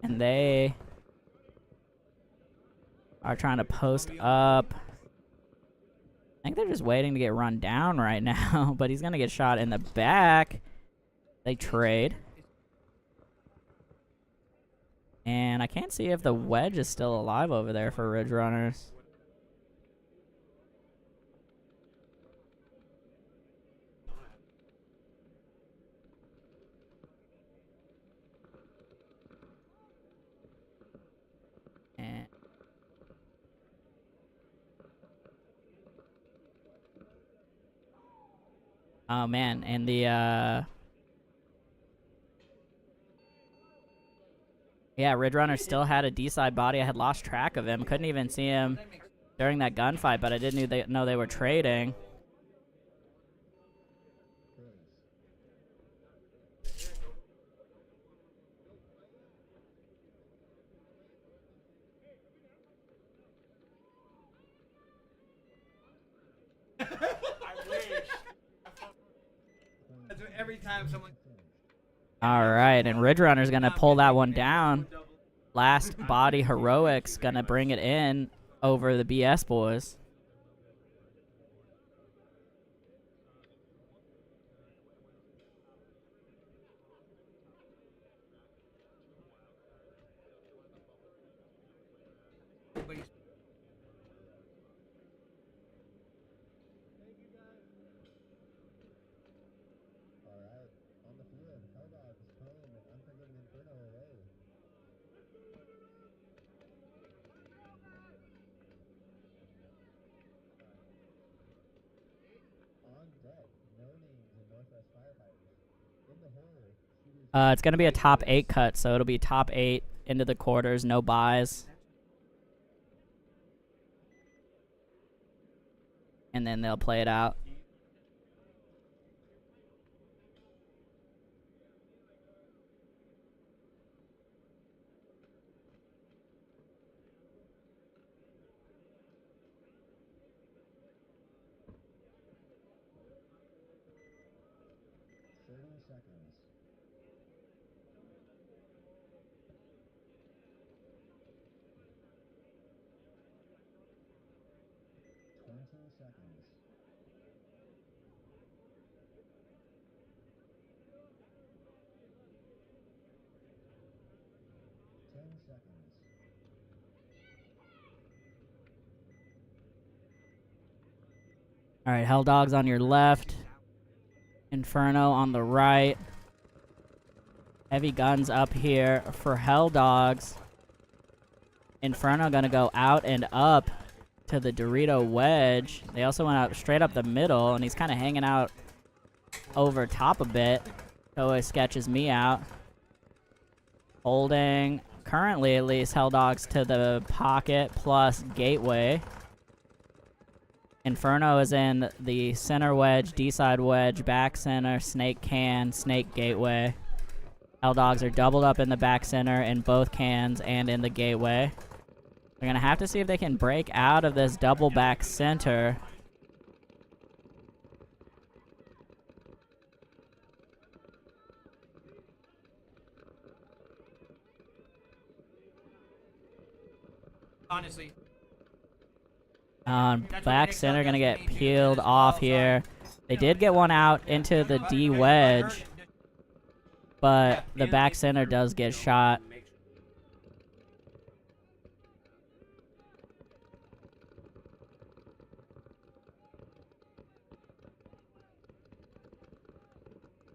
And they are trying to post up. I think they're just waiting to get run down right now, but he's going to get shot in the back. They trade. And I can't see if the wedge is still alive over there for Ridge Runners. And oh man, and the yeah, Ridge Runner still had a D-side body. I had lost track of him. Couldn't even see him during that gunfight, but I didn't know they were trading. Every time someone. All right, and Ridge Runner's going to pull that one down. Last body heroics going to bring it in over the BS Boys. Alright, on the field, Helldogs playing with Unforgiven Inferno away. On deck, no names and Northwest Firefighters. In the hole, shooters. It's going to be a top 8 cut, so it'll be top 8 into the quarters, no buys. And then they'll play it out. All right, Hell Dogs on your left. Inferno on the right. Heavy guns up here for Hell Dogs. Inferno gonna go out and up to the Dorito wedge. They also went up straight up the middle, and he's kind of hanging out over top a bit. Always sketches me out. Holding, currently at least, Hell Dogs to the pocket plus gateway. Inferno is in the center wedge, D-side wedge, back center, snake can, snake gateway. Hell Dogs are doubled up in the back center in both cans and in the gateway. They're going to have to see if they can break out of this double back center. Honestly. Back center going to get peeled off here. They did get one out into the D wedge, but the back center does get shot.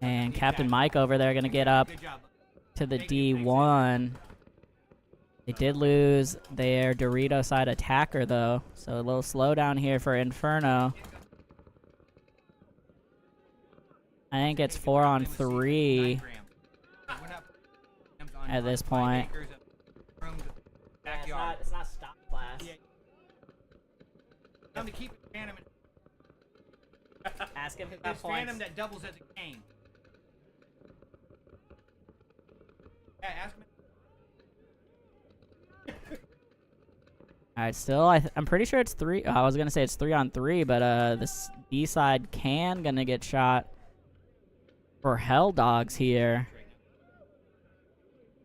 And Captain Mike over there going to get up to the D1. They did lose their Dorito side attacker, though. So a little slowdown here for Inferno. I think it's 4-on-3 at this point. Yeah, it's not stop class. Time to keep it Phantom. Ask him who It's got points. Phantom that doubles as a game. Yeah, ask me. Alright, still, I'm pretty sure it's 3. I was gonna say it's 3-on-3, but this D-side can gonna get shot for Hell Dogs here.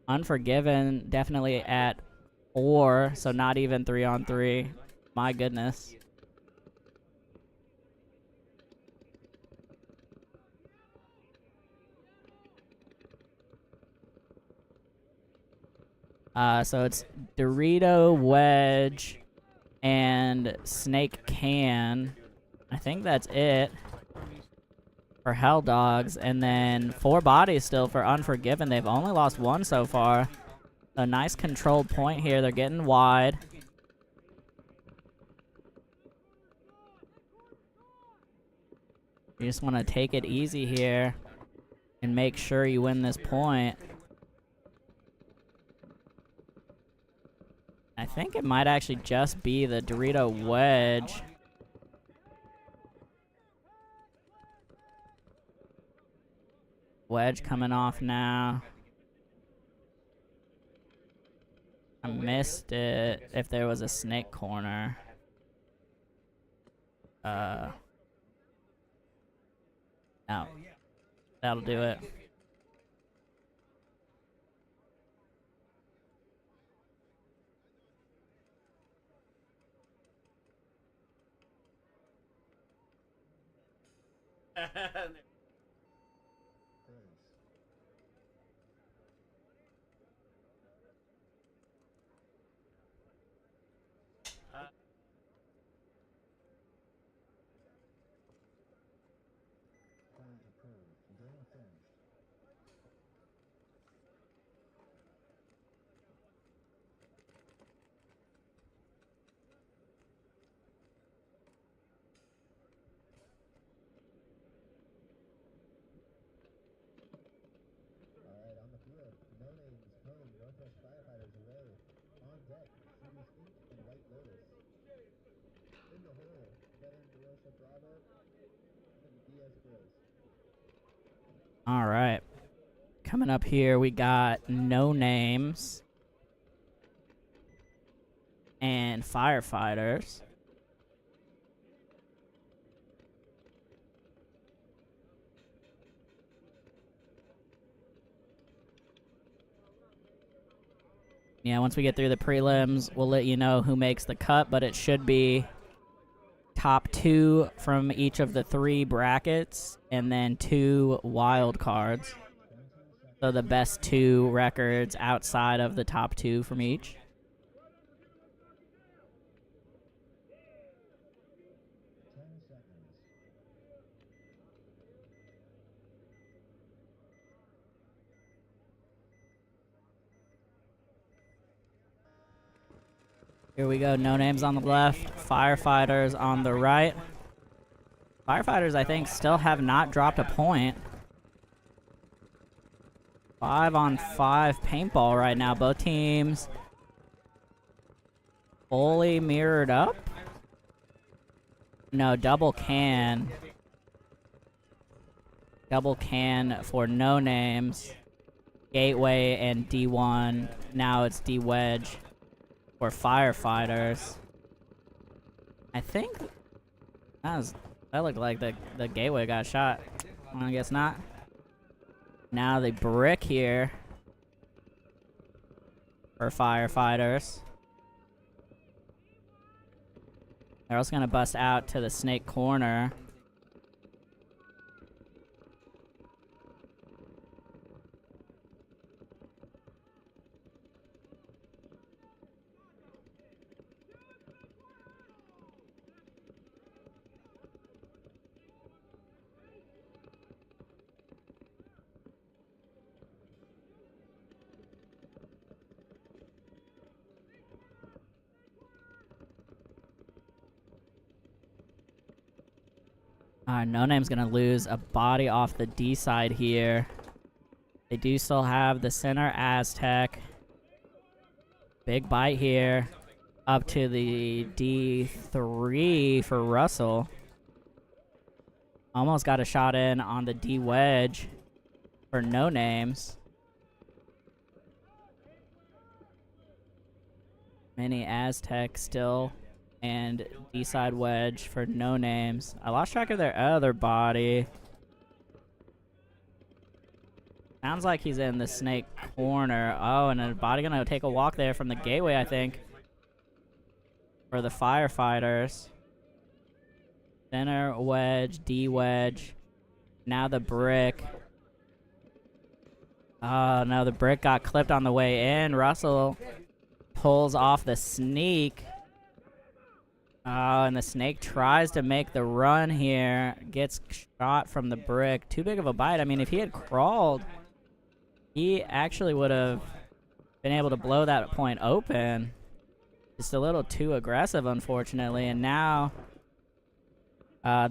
Unforgiven, definitely at 4, so not even 3-on-3. My goodness. So it's Dorito wedge and snake can. I think that's it for Hell Dogs, and then 4 bodies still for Unforgiven. They've only lost 1 so far. A nice controlled point here. They're getting wide. You just want to take it easy here and make sure you win this point. I think it might actually just be the Dorito wedge. Wedge coming off now. I missed it if there was a snake corner. No. That'll do it. Alright, on the field, No Names home, Northwest Firefighters away. On deck, City Skeet and White Lotus. In the hole, veteran DeRosa Bravo and DS Grills. All right. Coming up here, we got No Names and Firefighters. Yeah, once we get through the prelims, we'll let you know who makes the cut, but it should be top 2 from each of the 3 brackets, and then 2 wild cards. 17 seconds. So the best 2 records outside of the top 2 from each. Here we go. No names on the left. Firefighters on the right. Firefighters, I think, still have not dropped a point. 5-on-5 paintball right now. Both teams fully mirrored up. No, double can. Double can for no names. Gateway and D1. Now it's D wedge for firefighters. I think that looked like the gateway got shot. I guess not. Now the brick here for firefighters. They're also gonna bust out to the snake corner. Alright, No Name's gonna lose a body off the D side here. They do still have the center Aztec. Big bite here. Up to the D3 for Russell. Almost got a shot in on the D wedge for No Names. Mini Aztec still. And D-side wedge for No Names. I lost track of their other body. Sounds like he's in the snake corner. Oh, and a body gonna take a walk there from the gateway, I think. For the firefighters. Center wedge, D wedge. Now the brick. Oh, no, the brick got clipped on the way in. Russell pulls off the sneak. Oh, and the snake tries to make the run here. Gets shot from the brick. Too big of a bite. I mean, if he had crawled, he actually would have been able to blow that point open. Just a little too aggressive, unfortunately. And now,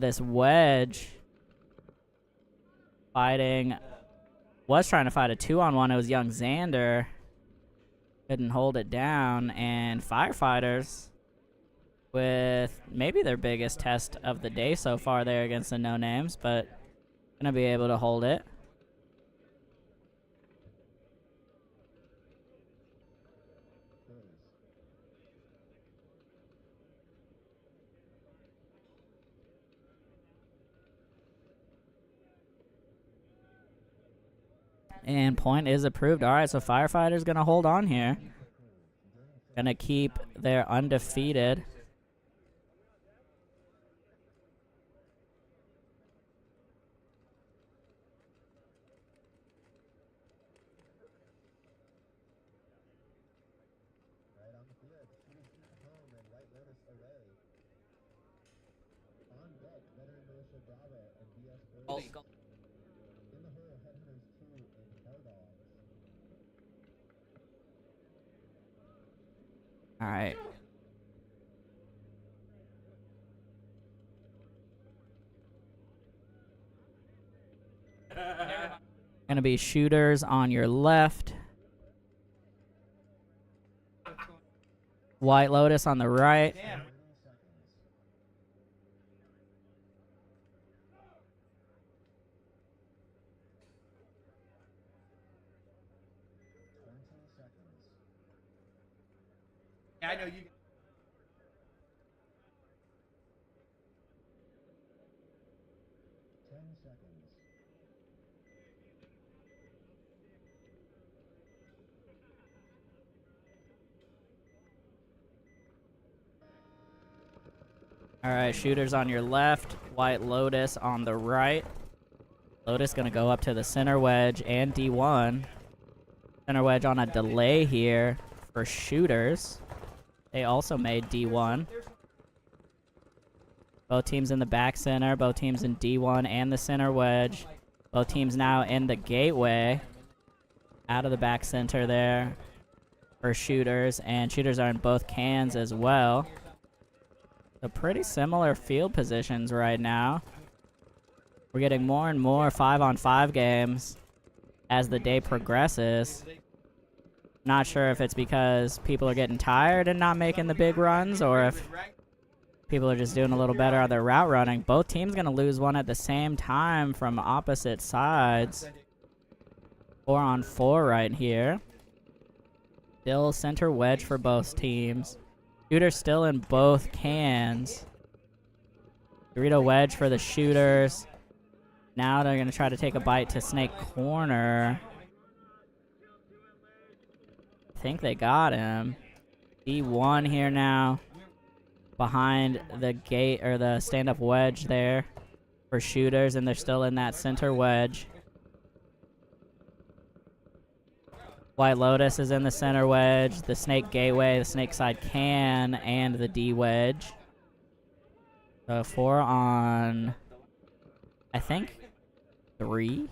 this wedge fighting, was trying to fight a 2-on-1. It was young Xander. Couldn't hold it down. And firefighters, with maybe their biggest test of the day so far there against the No Names, but gonna be able to hold it. And point is approved. All right, so firefighters gonna hold on here. Gonna keep their undefeated. All right. Gonna be shooters on your left. White Lotus on the right. Yeah, I know you. 10 seconds. All right, shooters on your left. White Lotus on the right. Lotus gonna go up to the center wedge and D1. Center wedge on a delay here for shooters. They also made D1. Both teams in the back center, both teams in D1 and the center wedge. Both teams now in the gateway. Out of the back center there for shooters, and shooters are in both cans as well. So pretty similar field positions right now. We're getting more and more 5-on-5 games as the day progresses. Not sure if it's because people are getting tired and not making the big runs, or if people are just doing a little better on their route running. Both teams going to lose one at the same time from opposite sides. 4-on-4 right here. Still center wedge for both teams. Shooters still in both cans. Dorito wedge for the shooters. Now they're going to try to take a bite to Snake Corner. I think they got him. D1 here now. Behind the gate, or the stand-up wedge there for shooters, and they're still in that center wedge. White Lotus is in the center wedge, the Snake Gateway, the Snake Side Can, and the D wedge. So 4 on, I think, 3.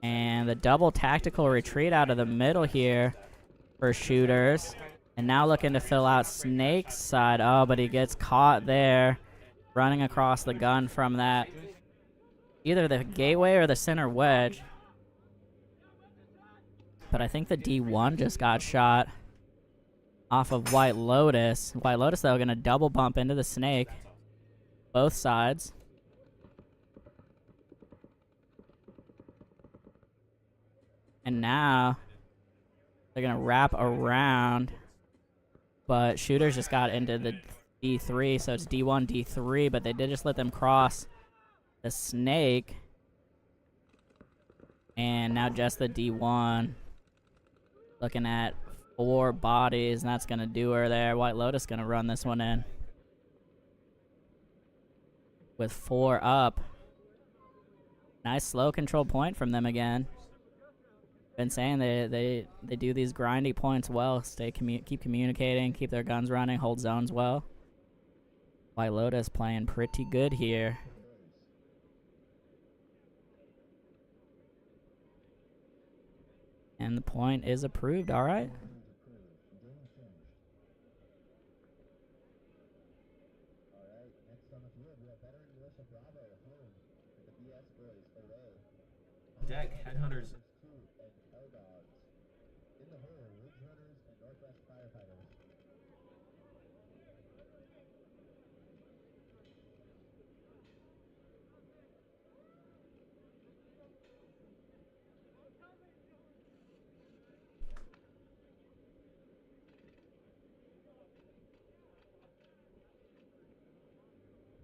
And the double tactical retreat out of the middle here for shooters. And now looking to fill out Snake's side. Oh, but he gets caught there, running across the gun from that. Either the gateway or the center wedge. But I think the D1 just got shot off of White Lotus. White Lotus, though, going to double bump into the Snake. Both sides. And now they're going to wrap around. But shooters just got into the D3, so it's D1, D3. But they did just let them cross the Snake. And now just the D1. Looking at 4 bodies, and that's going to do her there. White Lotus going to run this one in. With 4 up. Nice slow control point from them again. Been saying they do these grindy points well. Keep communicating, keep their guns running, hold zones well. White Lotus playing pretty good here. And the point is approved. All right. Deck Headhunters.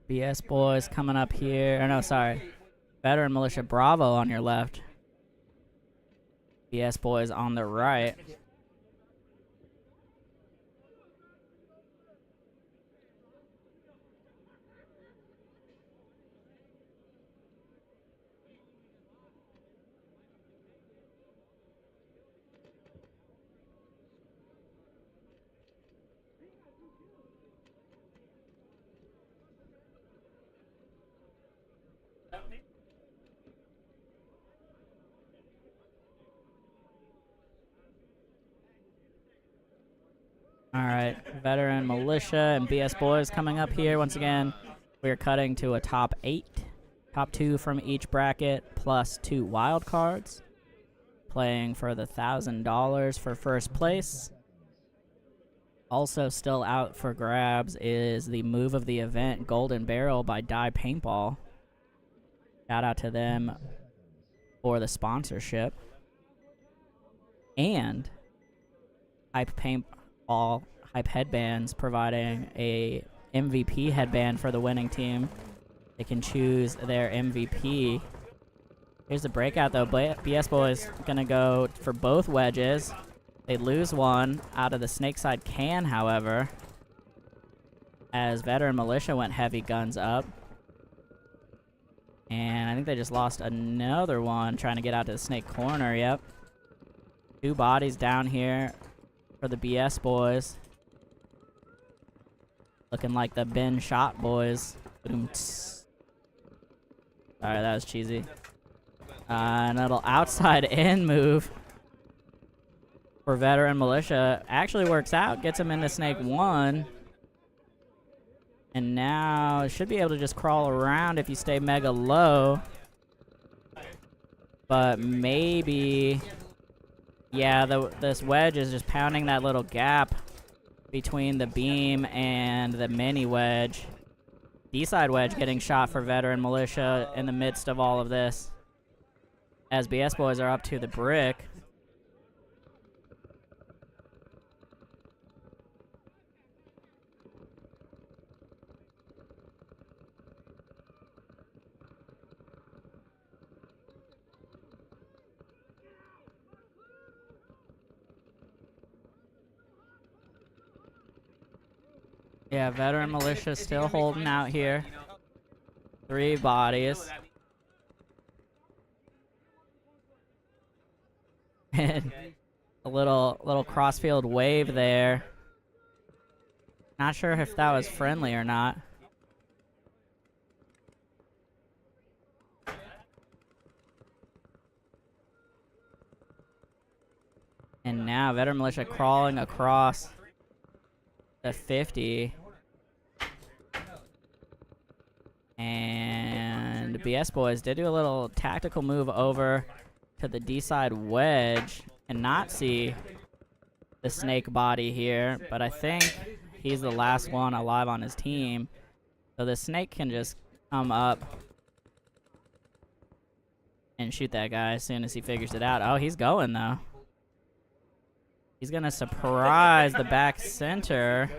BS Boys coming up here. Or no, sorry. Veteran Militia Bravo on your left. BS Boys on the right. Alright, Veteran Militia and BS Boys coming up here. Once again, we are cutting to a top 8. Top 2 from each bracket, plus 2 wild cards. Playing for the $1,000 for first place. Also still out for grabs is the move of the event, Golden Barrel by Die Paintball. Shout out to them for the sponsorship. And Hype Paintball, Hype Headbands providing a MVP headband for the winning team. They can choose their MVP. Here's the breakout though. BS Boys gonna go for both wedges. They lose one out of the snake side can, however, as Veteran Militia went heavy guns up. And I think they just lost another one trying to get out to the snake corner. Yep. 2 bodies down here for the BS boys. Looking like the bin shot boys. Sorry, that was cheesy. A little outside in move for Veteran Militia. Actually works out. Gets him into snake 1. And now should be able to just crawl around if you stay mega low. But maybe... Yeah, this wedge is just pounding that little gap between the beam and the mini wedge. D-side wedge getting shot for Veteran Militia in the midst of all of this. As BS boys are up to the brick. Yeah, Veteran Militia still holding out here. 3 bodies. And a little crossfield wave there. Not sure if that was friendly or not. And now Veteran Militia crawling across the 50. And BS boys did do a little tactical move over to the D-side wedge and not see the snake body here, but I think he's the last one alive on his team. So the snake can just come up and shoot that guy as soon as he figures it out. Oh, he's going though. He's gonna surprise the back center.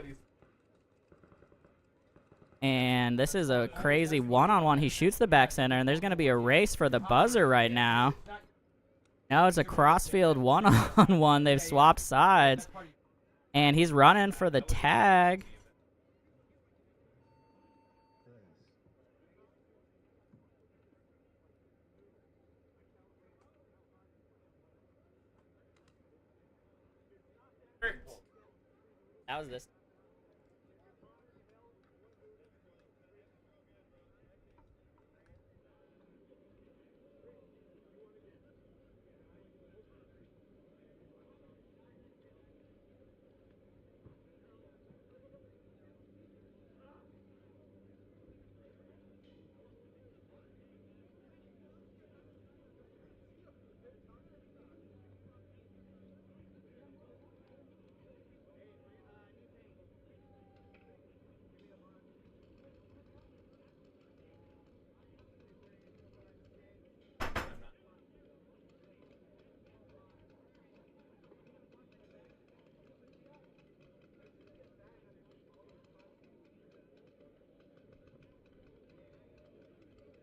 And this is a crazy one-on-one. He shoots the back center, and there's going to be a race for the buzzer right now. Now it's a crossfield one-on-one. They've swapped sides. And he's running for the tag. That was this.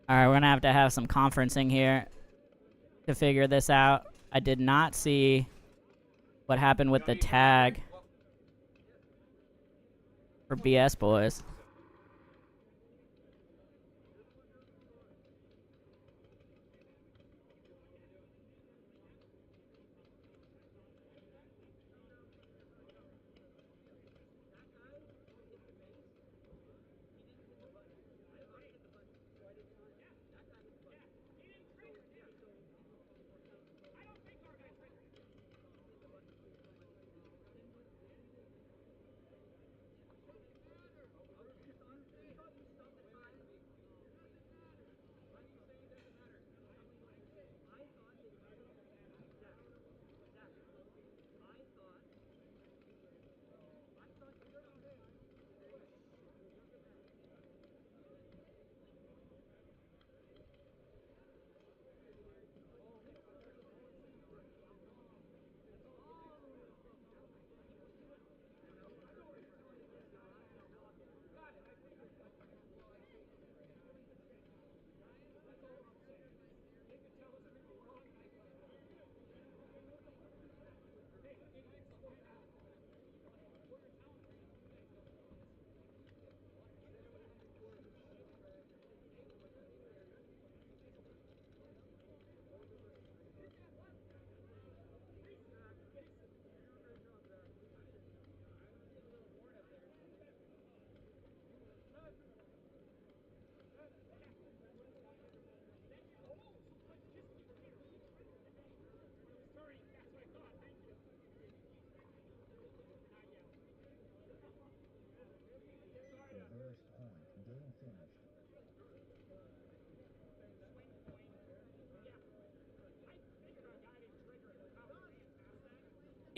Alright, we're gonna have to have some conferencing here to figure this out. I did not see what happened with the tag for BS boys.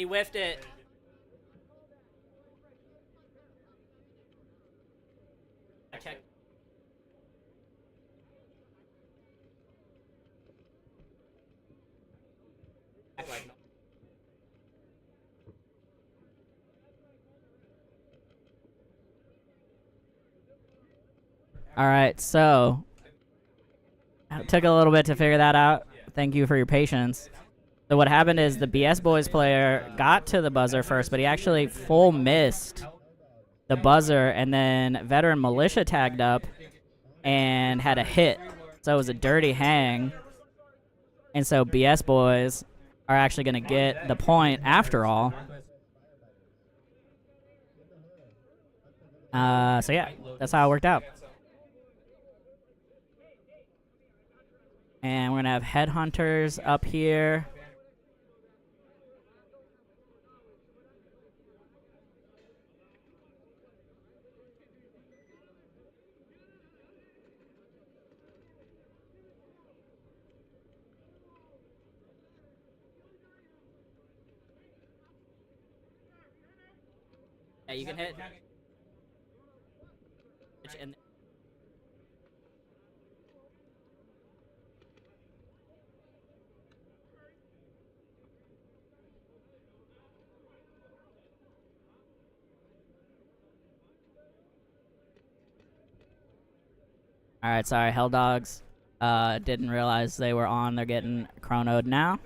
He whiffed it. I checked. Act like no. All right, so it took a little bit to figure that out. Thank you for your patience. So what happened is the BS Boys player got to the buzzer first, but he actually full missed the buzzer, and then Veteran Militia tagged up and had a hit. So it was a dirty hang. And so BS Boys are actually going to get the point after all. So yeah, that's how it worked out. And we're going to have Headhunters up here. Yeah, you can hit. And Alright, sorry, Hell Dogs. Didn't realize they were on. They're getting chronoed now.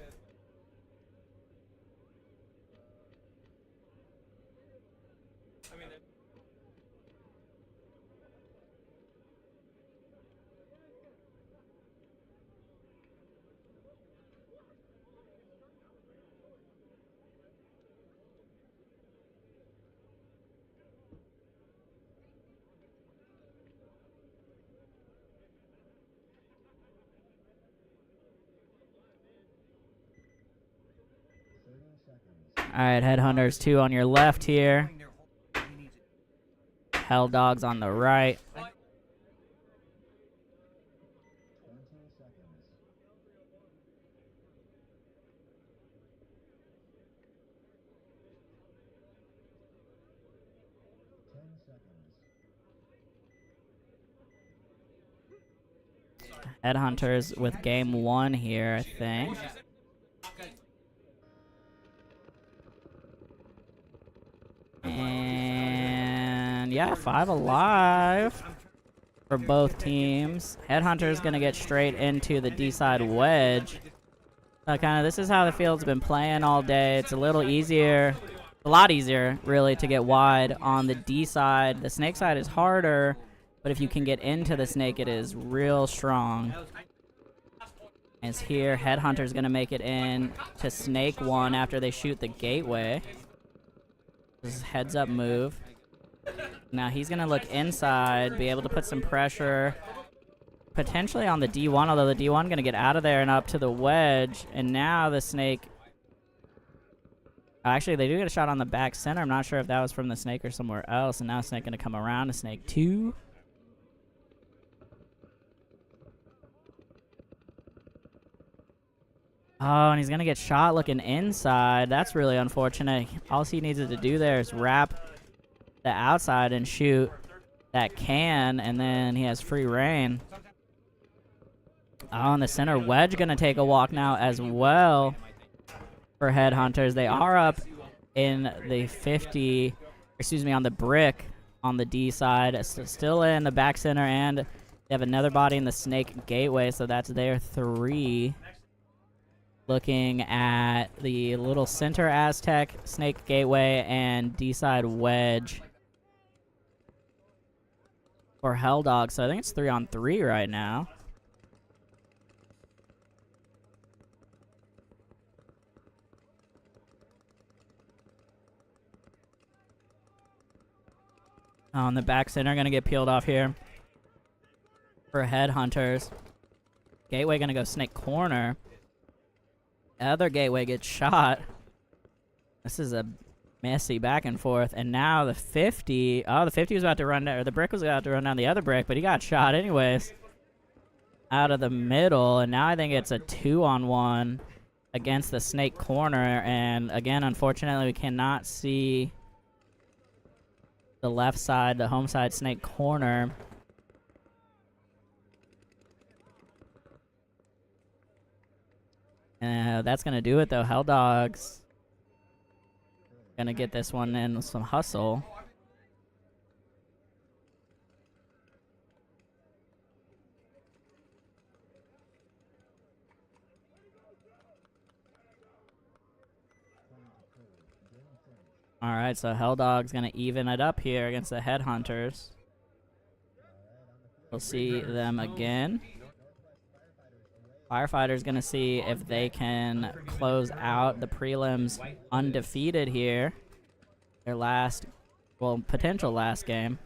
Alright, Headhunters 2 on your left here. Hell Dogs on the right. 20 seconds. 10 seconds. Headhunters with game 1 here, I think. And yeah, 5 alive for both teams. Headhunter's gonna get straight into the D-side wedge. This is how the field's been playing all day. It's a little easier, a lot easier, really, to get wide on the D side. The snake side is harder, but if you can get into the snake, it is real strong. As here, Headhunter's gonna make it in to snake 1 after they shoot the gateway. This is heads up move. Now he's gonna look inside, be able to put some pressure potentially on the D1, although the D1 gonna get out of there and up to the wedge. And now the snake, actually they do get a shot on the back center. I'm not sure if that was from the snake or somewhere else. And now snake gonna come around to snake 2. Oh, and he's gonna get shot looking inside. That's really unfortunate. All he needed to do there is wrap the outside and shoot that can, and then he has free reign. Oh, and the center wedge gonna take a walk now as well for Headhunters. They are up in the 50, excuse me, on the brick on the D side. Still in the back center, and they have another body in the snake gateway, so that's their 3. Looking at the little center Aztec, snake gateway, and D-side wedge for Hell Dog. So I think it's 3-on-3 right now. Oh, and the back center gonna get peeled off here for Headhunters. Gateway gonna go snake corner. Other gateway gets shot. This is a messy back and forth. And now the 50. Oh, the 50 was about to run down, or the brick was about to run down the other brick, but he got shot anyways. Out of the middle. And now I think it's a 2-on-1. against the snake corner, and again, unfortunately, we cannot see the left side, the home side snake corner. That's gonna do it though. Hell Dogs gonna get this one in with some hustle. Alright, so Hell Dog's gonna even it up here against the Headhunters. We'll see them again. Firefighter's gonna see if they can close out the prelims undefeated here. Their last, well, potential last game.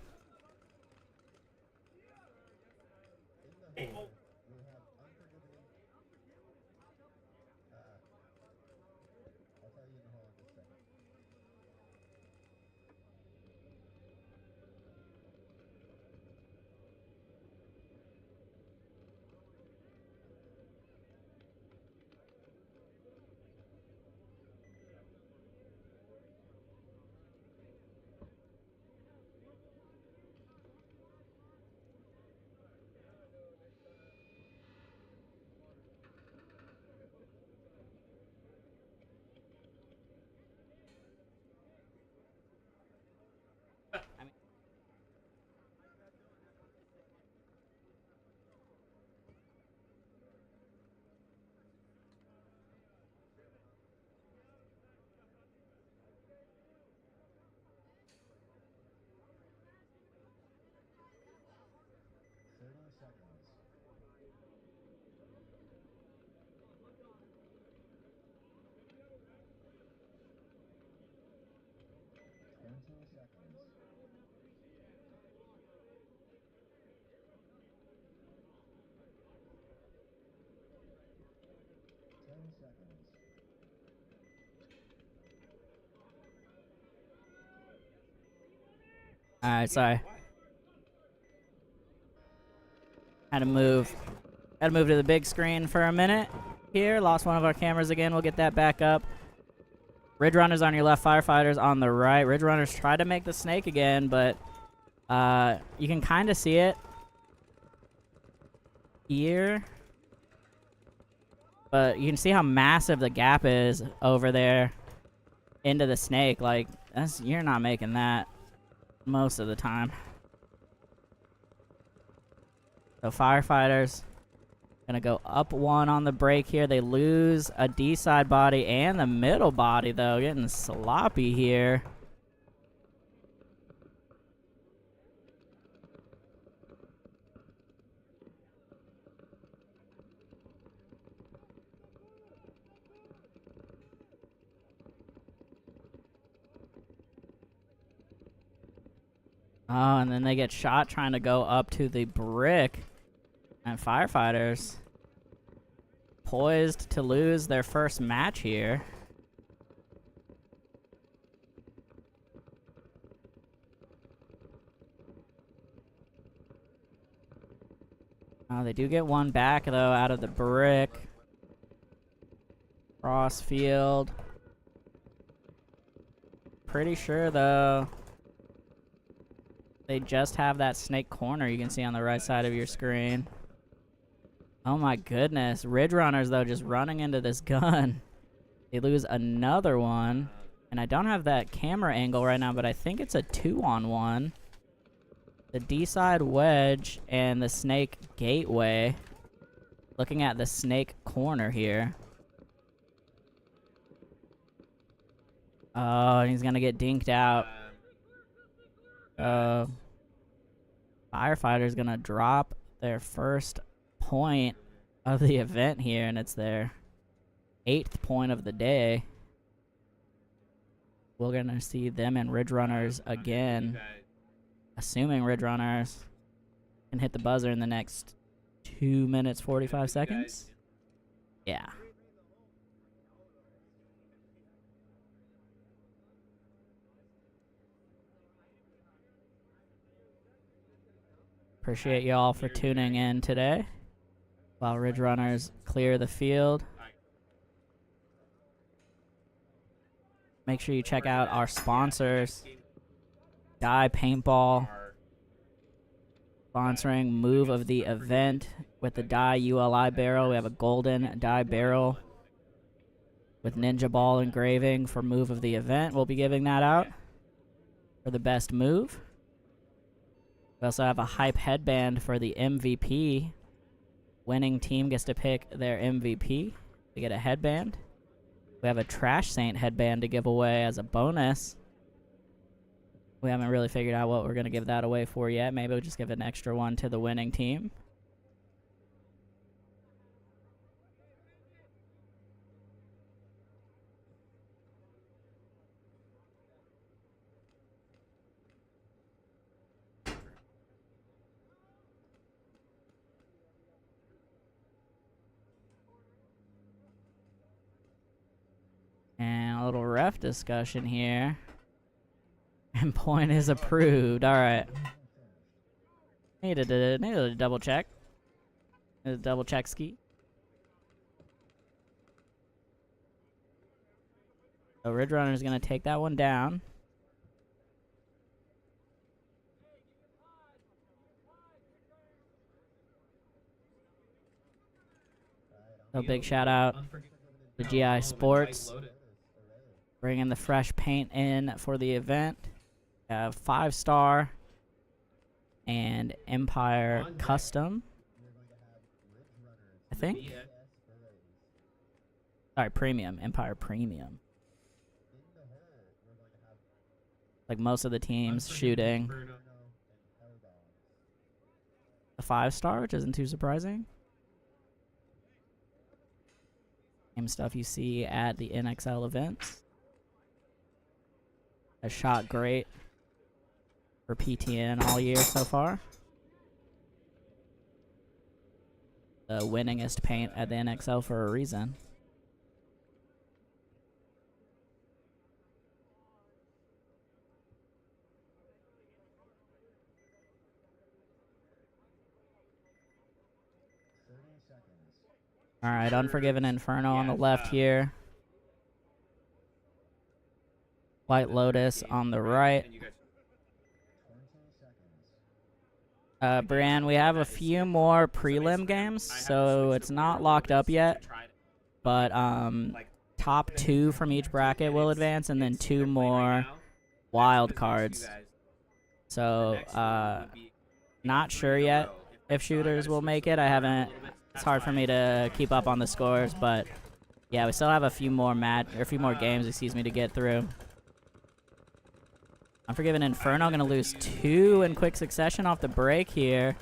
Alright, sorry. Had to move to the big screen for a minute here. Lost one of our cameras again. We'll get that back up. Ridge Runners on your left, Firefighters on the right. Ridge Runners try to make the snake again, but you can kind of see it here. But you can see how massive the gap is over there into the snake. Like, you're not making that most of the time. So Firefighters gonna go up one on the break here. They lose a D side body and the middle body though, getting sloppy here. Oh, and then they get shot trying to go up to the brick. And Firefighters poised to lose their first match here. Oh, they do get one back, though, out of the brick. Cross field. Pretty sure, though, they just have that snake corner you can see on the right side of your screen. Oh my goodness. Ridge Runners, though, just running into this gun. They lose another one. And I don't have that camera angle right now, but I think it's a 2-on-1. The D-side wedge and the snake gateway. Looking at the snake corner here. Oh, and he's gonna get dinked out. Firefighter's gonna drop their first point of the event here, and it's their 8th point of the day. We're gonna see them and Ridge Runners again, assuming Ridge Runners can hit the buzzer in the next 2 minutes 45 seconds. Yeah. Appreciate y'all for tuning in today while Ridge Runners clear the field. make sure you check out our sponsors. Die Paintball sponsoring move of the event with the Die ULI barrel. We have a golden die barrel with Ninjaball engraving for move of the event. We'll be giving that out for the best move. We also have a hype headband for the MVP. Winning team gets to pick their MVP to get a headband. We have a Trash Saint headband to give away as a bonus. We haven't really figured out what we're going to give that away for yet. Maybe we'll just give an extra one to the winning team. And a little ref discussion here. And point is approved. Alright. Need to double check. Need to double check ski. So Ridge Runner is going to take that one down. So big shout out to GI Sports. Bringing the fresh paint in for the event. 5-star and Empire Custom, I think. Sorry, Premium. Empire Premium. Like most of the teams shooting a 5-star, which isn't too surprising. Same stuff you see at the NXL events. Has shot great for PTN all year so far. The winningest paint at the NXL for a reason. Alright, Unforgiven Inferno on the left here. White Lotus on the right. Brian, we have a few more prelim games, so it's not locked up yet. But top 2 from each bracket will advance, and then 2 more wild cards. So not sure yet if shooters will make it. I haven't. It's hard for me to keep up on the scores, but yeah, we still have a few more games, excuse me, to get through. Unforgiven Inferno gonna lose 2 in quick succession off the break here.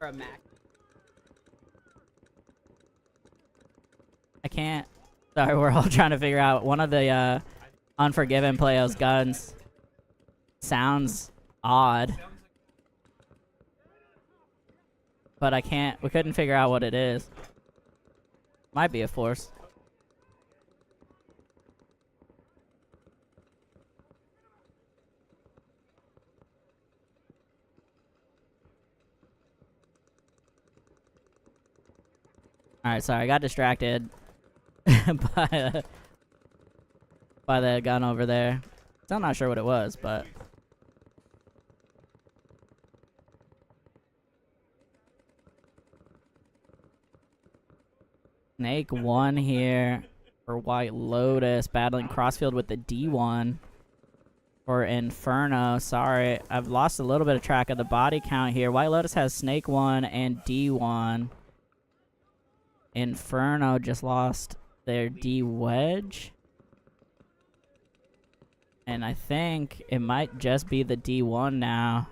A Mac. I can't. Sorry, we're all trying to figure out. One of the Unforgiven players' guns sounds odd, but I can't. We couldn't figure out what it is. Might be a force. Alright, sorry, I got distracted by the gun over there. Still not sure what it was, but... Snake 1 here for White Lotus, battling Crossfield with the D1 for Inferno. Sorry, I've lost a little bit of track of the body count here. White Lotus has Snake 1 and D1. Inferno just lost their D wedge. And I think it might just be the D1 now.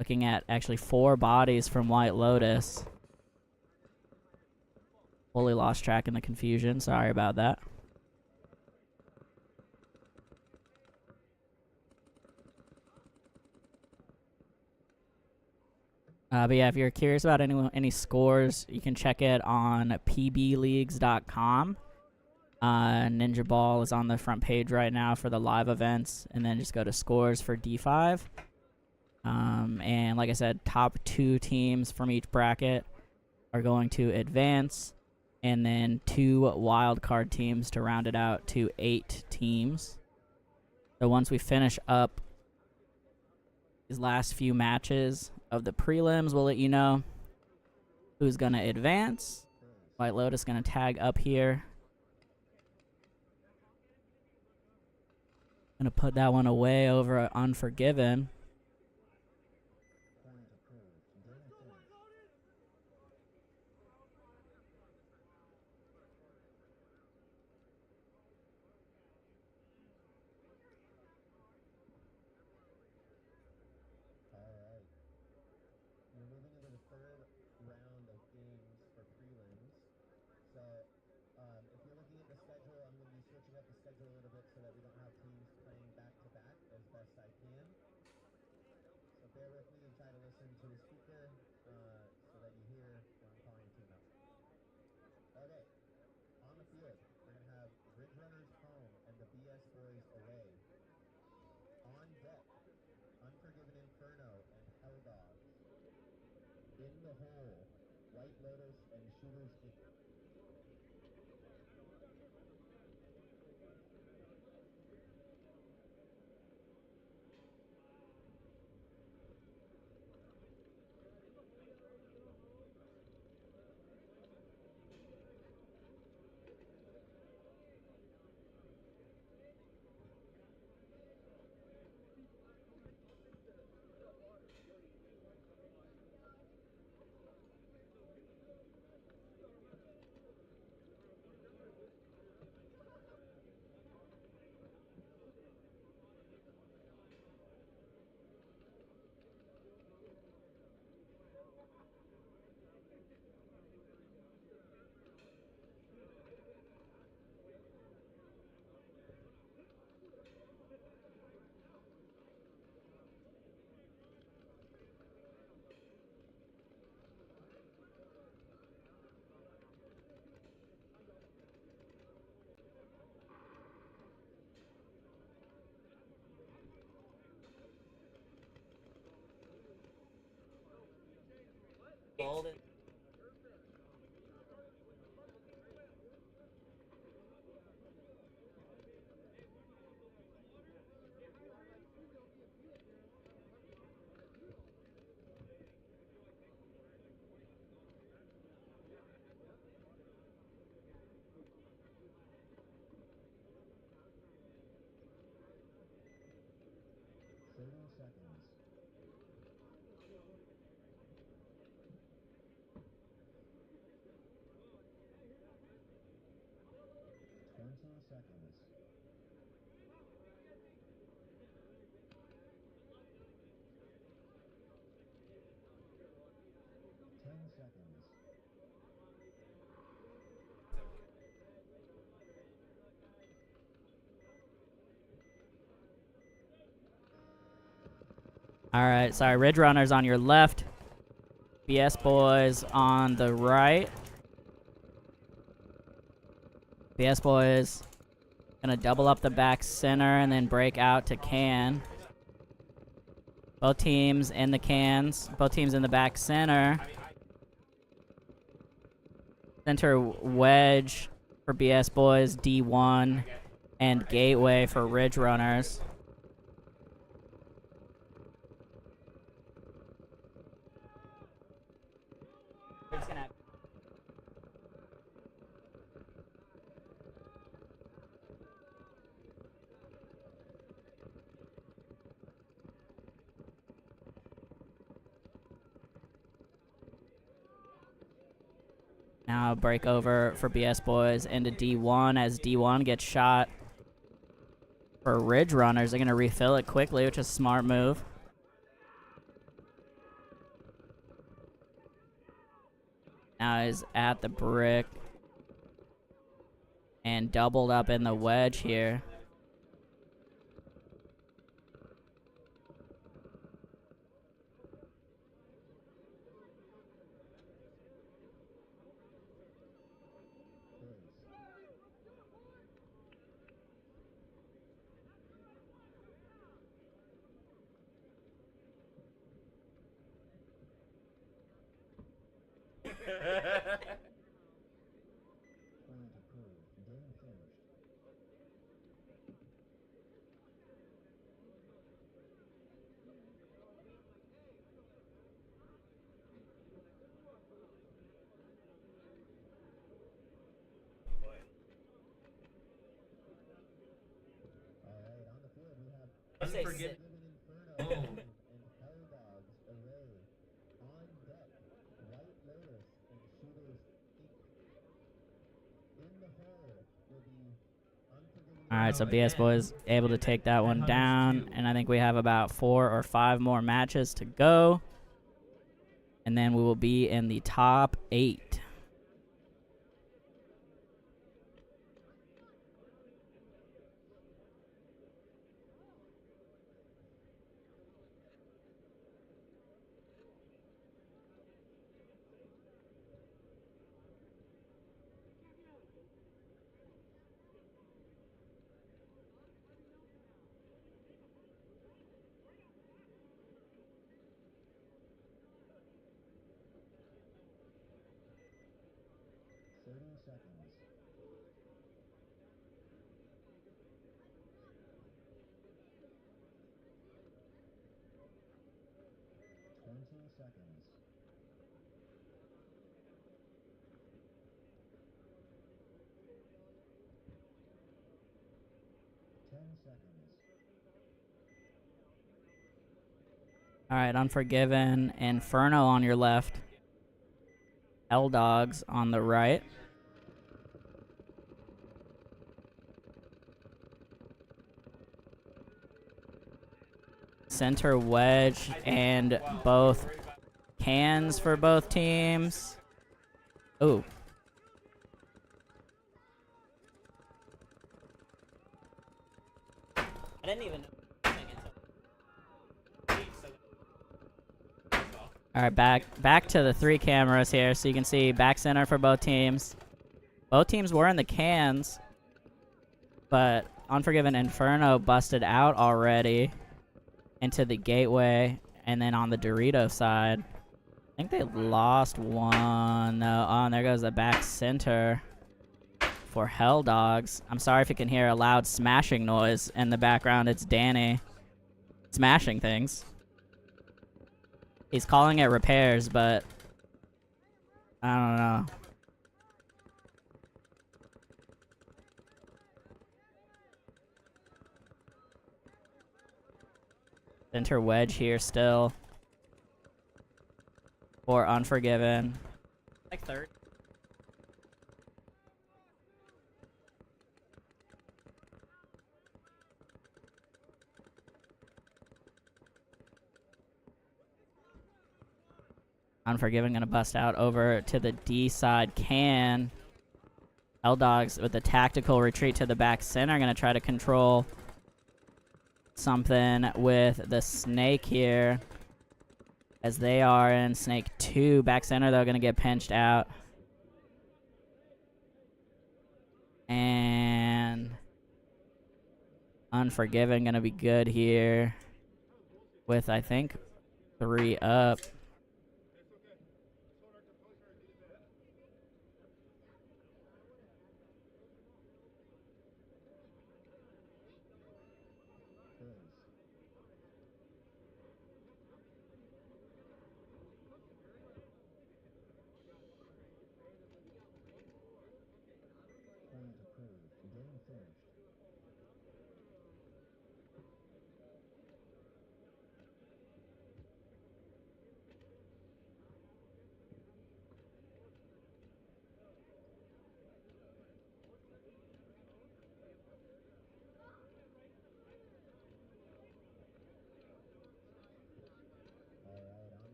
Looking at actually 4 bodies from White Lotus. Fully lost track in the confusion. Sorry about that. But yeah, if you're curious about any scores, you can check it on pbleagues.com. Ninjaball is on the front page right now for the live events, and then just go to scores for D5. And like I said, top 2 teams from each bracket are going to advance, and then 2 wildcard teams to round it out to 8 teams. So once we finish up these last few matches of the prelims, we'll let you know who's going to advance. White Lotus going to tag up here. Going to put that one away over at Unforgiven. Alright. We're moving into the third round of games for prelims. So, if you're looking at the schedule, I'm going to be switching up the schedule a little bit so that we don't have teams playing back-to-back as best I can. So bear with me and try to listen to the speaker so that you hear when I'm calling a team out. Okay, on the field, we're going to have Ridge Runners home and the BS Boys away. On deck, Unforgiven Inferno and Hell Dogs. In the hole, White Lotus and Shooters Inc. Golden. Seconds. 20 seconds. 10 seconds. All right, sorry, Ridge Runners on your left. BS Boys on the right. BS Boys gonna double up the back center and then break out to can. Both teams in the cans. Both teams in the back center. Center wedge for BS Boys, D1, and gateway for Ridge Runners. We're just gonna now break over for BS Boys into D1 as D1 gets shot for Ridge Runners. They're going to refill it quickly, which is a smart move. Now is at the brick. doubled up in the wedge here. Point approved. Game finished. Alright, on the field we have Unforgiven. Inferno and Hell Dogs Array. On deck, White Lotus and Shooters Inc. In the hole will be Unforgiven. All right, so BS Boys able to take that one down, and I think we have about 4 or 5 more matches to go, and then we will be in the top 8. Seconds. 20 seconds. 10 seconds. All right, Unforgiven, Inferno on your left, Hell Dogs on the right. Center wedge and both cans for both teams. Ooh. I didn't even know. All right, back to the 3 cameras here, so you can see back center for both teams. Both teams were in the cans, but Unforgiven Inferno busted out already into the gateway, and then on the Dorito side, I think they lost one. No, oh, and there goes the back center for Hell Dogs. I'm sorry if you can hear a loud smashing noise in the background. It's Danny smashing things. He's calling it repairs, but I don't know. Center wedge here still for Unforgiven. Like third. Unforgiven gonna bust out over to the D side can. Hell Dogs with a tactical retreat to the back center, gonna try to control something with the snake here, as they are in snake 2. Back center though gonna get pinched out, and Unforgiven gonna be good here with, I think, 3 up. Point approved. Game finished.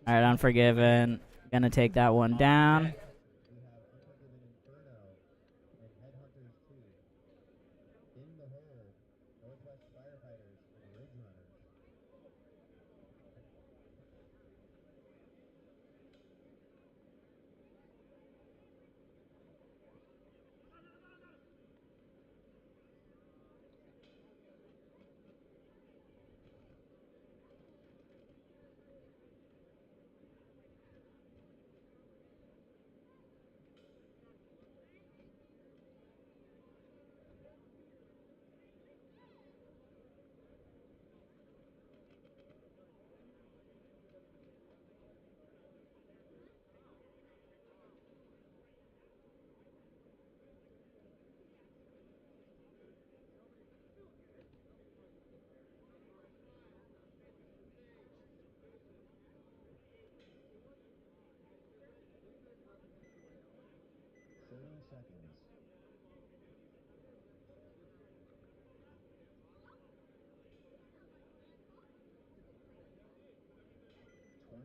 All right, Unforgiven gonna take that one down.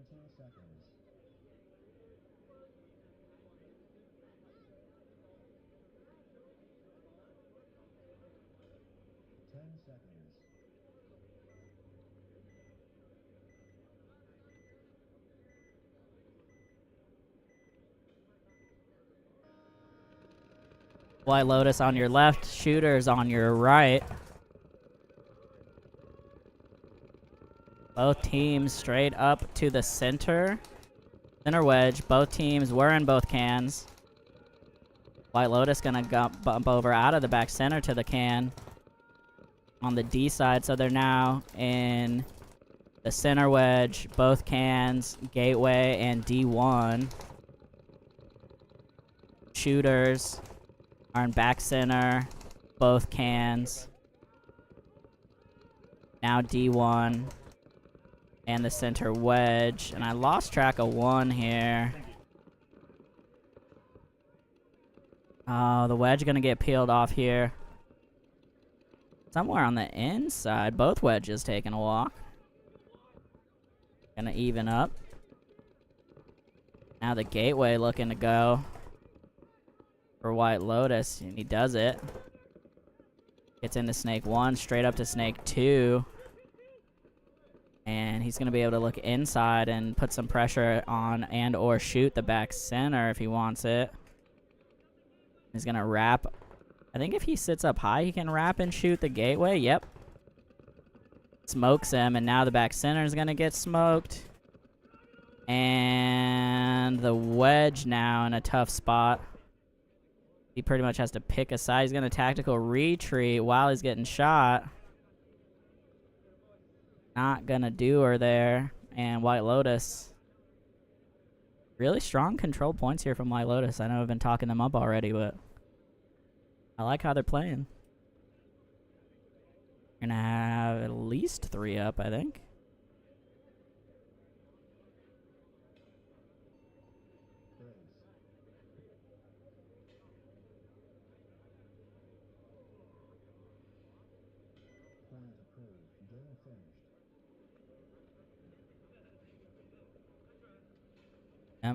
17 seconds. 10 seconds. White Lotus on your left, Shooters on your right. Both teams straight up to the center. Center wedge. Both teams were in both cans. White Lotus gonna bump over out of the back center to the can on the D side, so they're now in the center wedge, both cans, Gateway and D1. Shooters are in back center, both cans. Now D1 and the center wedge, and I lost track of one here. Oh, the wedge gonna get peeled off here. Somewhere on the inside, both wedges taking a walk. Gonna even up. Now the Gateway looking to go for White Lotus, and he does it. Gets into Snake 1, straight up to Snake 2. And he's gonna be able to look inside and put some pressure on and or shoot the back center if he wants it. He's gonna wrap. I think if he sits up high, he can wrap and shoot the Gateway. Yep. Smokes him, and now the back center is gonna get smoked. And the wedge now in a tough spot. He pretty much has to pick a side. He's gonna tactical retreat while he's getting shot. Not gonna do her there. And White Lotus. Really strong control points here from White Lotus. I know I've been talking them up already, but I like how they're playing. Gonna have at least 3 up, I think. Point approved. Game finished.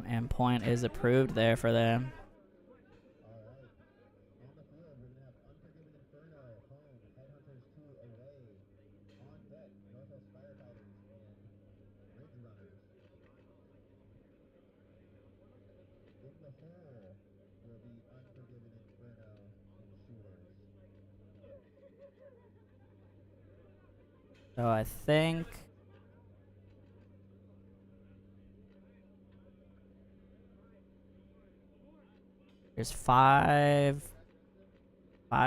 And point is approved there for them. All right. On the field, we're gonna have Unforgiven Inferno home, Headhunters 2 away. On deck, Northwest Firefighters and Ridge Runners. In the hole will be Unforgiven Inferno and Shooters. So I think there's five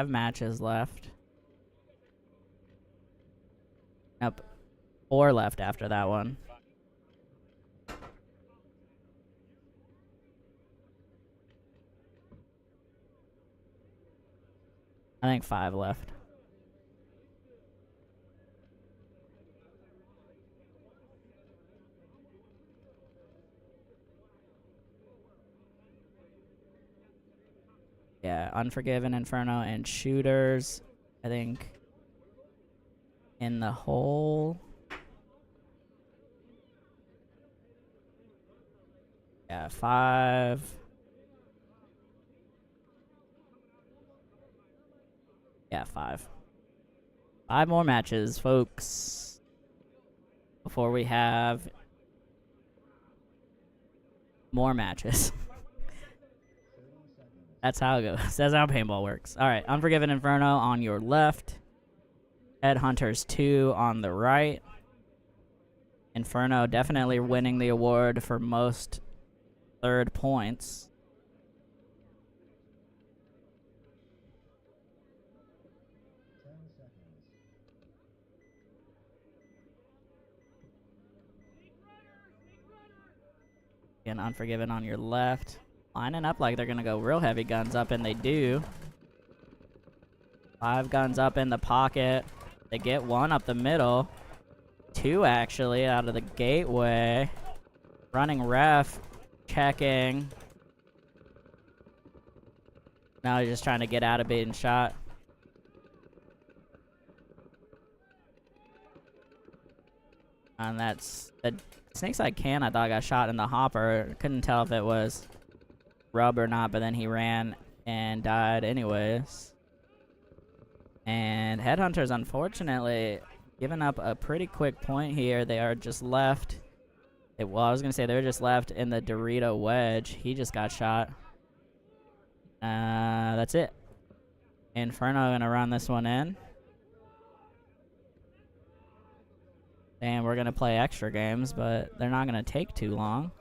matches left. Nope. 4 left after that one. I think 5 left. Yeah, Unforgiven, Inferno, and Shooters. I think in the hole. Yeah, 5. Yeah, 5. 5 more matches, folks. Before we have more matches. That's how it goes. That's how paintball works. Alright, Unforgiven Inferno on your left. Headhunters 2 on the right. Inferno definitely winning the award for most third points. Again, Unforgiven on your left. Lining up like they're going to go real heavy guns up, and they do. 5 guns up in the pocket. They get 1 up the middle. 2 actually out of the Gateway. Running ref. Checking. Now he's just trying to get out of being shot. And that's the Snakeside can. I thought got shot in the hopper. Couldn't tell if it was rub or not, but then he ran and died anyways. And Headhunters, unfortunately, giving up a pretty quick point here. They are just left. Well, I was going to say they were just left in the Dorito wedge. He just got shot. That's it. Inferno going to run this one in. And we're going to play extra games, but they're not going to take too long.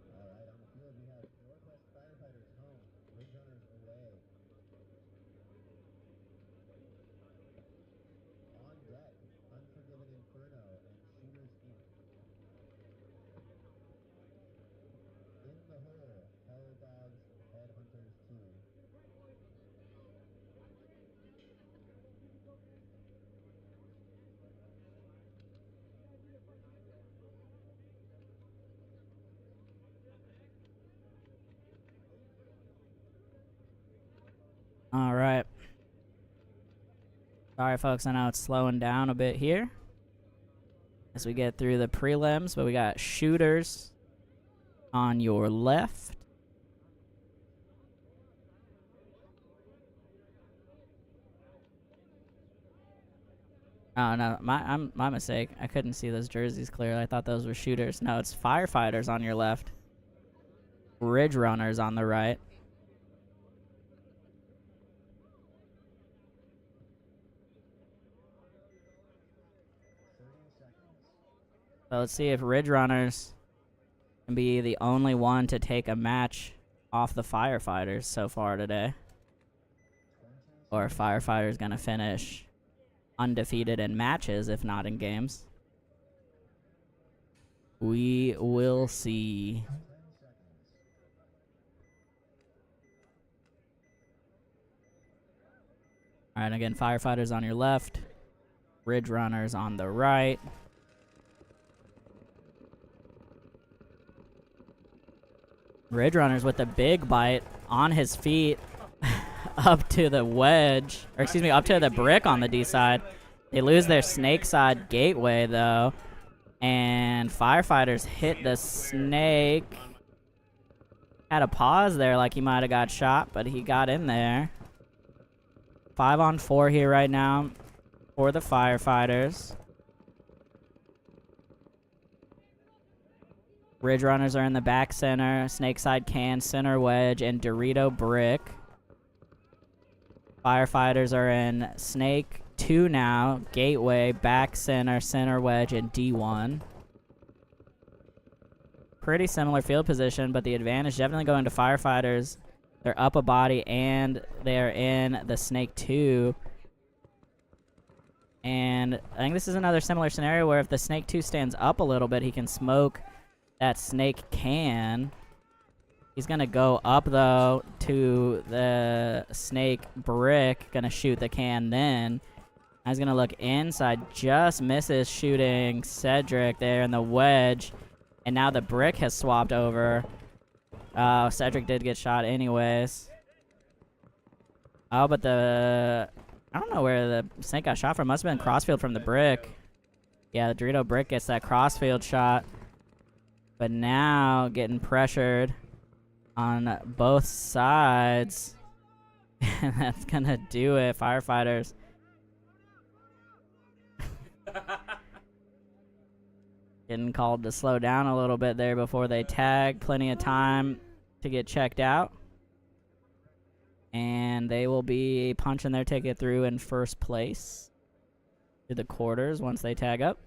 Alright, on the field we have Northwest Firefighters home, Ridge Runners away. On deck, Unforgiven Inferno and Shooters Inc. In the hole, Hell Dogs, Headhunters 2. All right. Sorry, folks. I know it's slowing down a bit here as we get through the prelims, but we got Shooters on your left. Oh, no. My mistake. I couldn't see those jerseys clearly. I thought those were Shooters. No, it's Firefighters on your left. Ridge Runners on the right. So let's see if Ridge Runners can be the only one to take a match off the Firefighters so far today. Or if Firefighters going to finish undefeated in matches, if not in games. We will see. Alright, again, Firefighters on your left. Ridge Runners on the right. Ridge Runners with a big bite on his feet up to the wedge, or excuse me, up to the brick on the D side. They lose their snake side gateway though, and Firefighters hit the snake. Had a pause there like he might have got shot, but he got in there. 5-on-4 here right now for the Firefighters. Ridge Runners are in the back center, Snakeside can, center wedge, and Dorito brick. Firefighters are in Snake 2 now, gateway, back center, center wedge, and D1. Pretty similar field position, but the advantage definitely going to Firefighters. They're up a body, and they're in the Snake 2. And I think this is another similar scenario where if the Snake 2 stands up a little bit, he can smoke that Snake can. He's gonna go up though to the Snake brick, gonna shoot the can then. He's gonna look inside, just misses shooting Cedric there in the wedge, and now the brick has swapped over. Cedric did get shot anyways. Oh, but I don't know where the Snake got shot from. Must have been crossfield from the brick. Yeah, the Dorito brick gets that crossfield shot. But now getting pressured on both sides. And that's gonna do it, Firefighters. Getting called to slow down a little bit there before they tag. Plenty of time to get checked out. And they will be punching their ticket through in first place to the quarters once they tag up.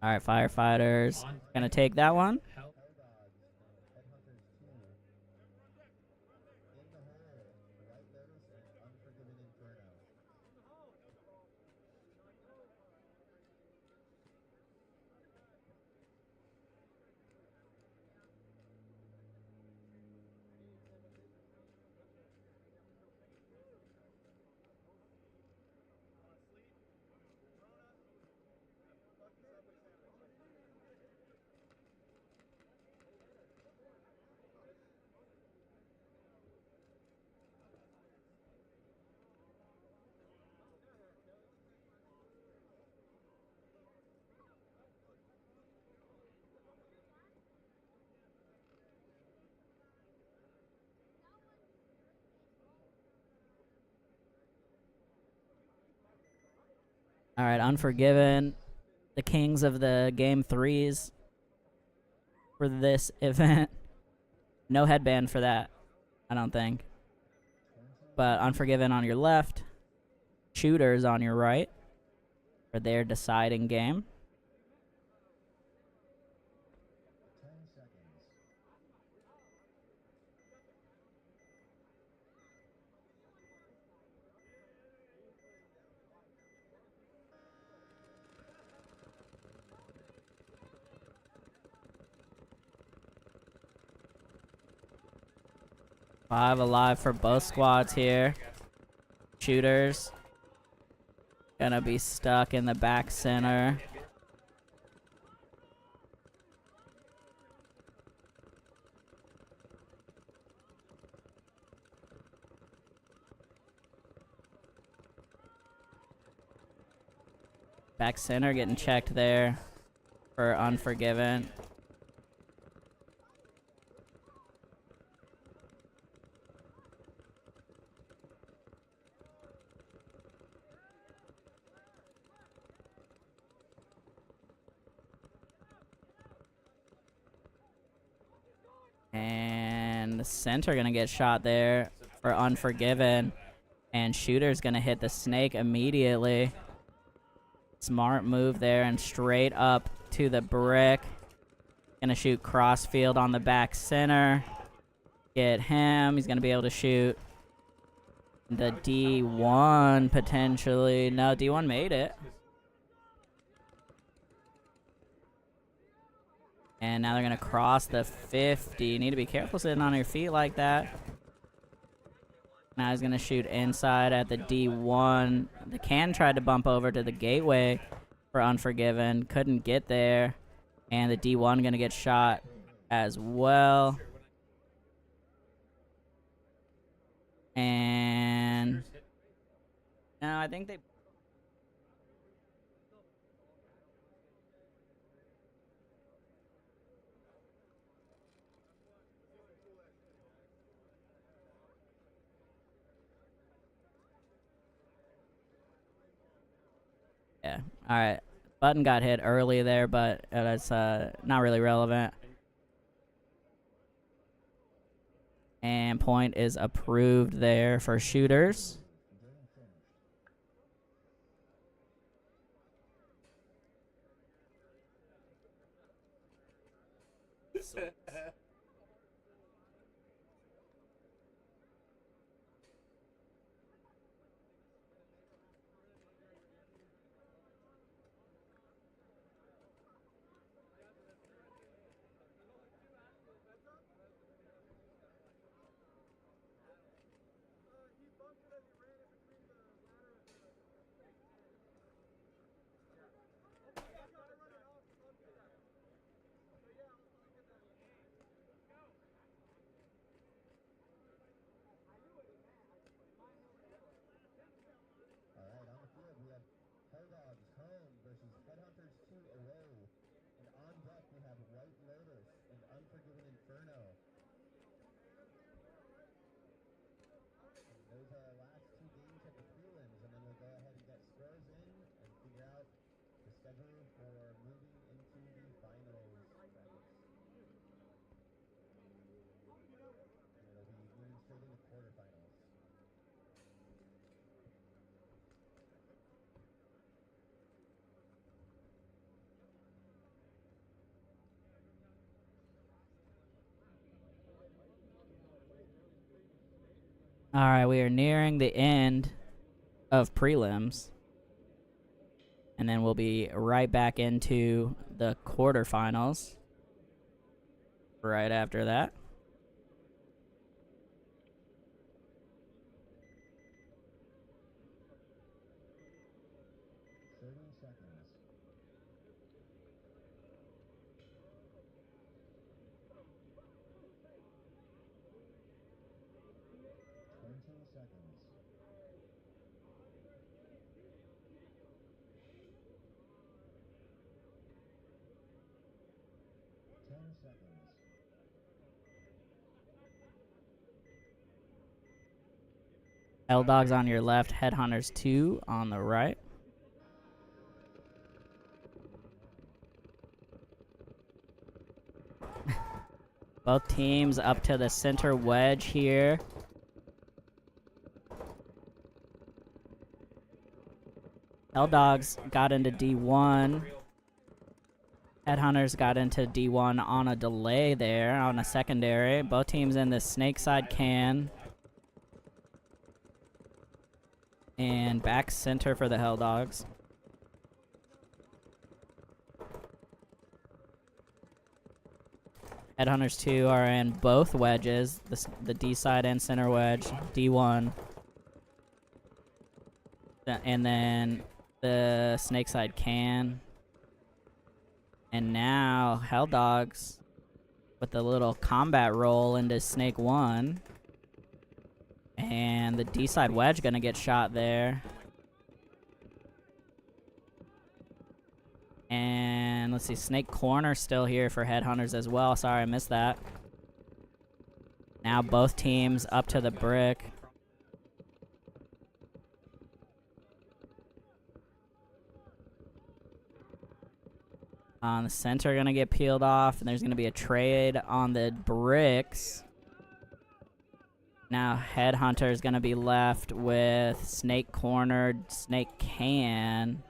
All right, firefighters gonna take that one. Hell, Hell Dogs and Headhunters 2. In the hole, White Lotus and Unforgiven Inferno. All right, Unforgiven, the kings of the game threes for this event. No headband for that, I don't think. But Unforgiven on your left, Shooters on your right for their deciding game. 10 seconds. Five alive for both squads here. Shooters gonna be stuck in the back center. Back center getting checked there for Unforgiven. And the center gonna get shot there for Unforgiven. And Shooter's gonna hit the snake immediately. Smart move there and straight up to the brick. Gonna shoot crossfield on the back center. Get him. He's gonna be able to shoot the D1 potentially. No, D1 made it. And now they're gonna cross the 50. You need to be careful sitting on your feet like that. Now he's gonna shoot inside at the D1. The can tried to bump over to the gateway for Unforgiven. Couldn't get there. And the D1 gonna get shot as well. And no, I think they yeah. All right. Button got hit early there, but that's not really relevant. And point is approved there for Shooters. Game finished. Alright, on the field we have Hell Dogs home versus Headhunters 2 away. And on deck we have White Lotus and Unforgiven Inferno. And those are our last two games of the prelims, and then we'll go ahead and get scores in and figure out the schedule for moving into the finals brackets. And it'll be moving straight into quarterfinals. Alright, we are nearing the end of prelims. And then we'll be right back into the quarterfinals right after that. Hell Dogs on your left, Headhunters 2 on the right. Both teams up to the center wedge here. Hell Dogs got into D1. Headhunters got into D1 on a delay there, on a secondary. Both teams in the snake side can. And back center for the Hell Dogs. Headhunters 2 are in both wedges, the D side and center wedge, D1. And then the snake side can. And now Hell Dogs with the little combat roll into snake 1. And the D side wedge gonna get shot there. And let's see, snake corner still here for Headhunters as well. Sorry, I missed that. Now both teams up to the brick. On the center gonna get peeled off, and there's gonna be a trade on the bricks. Now Headhunter is gonna be left with snake cornered, snake can.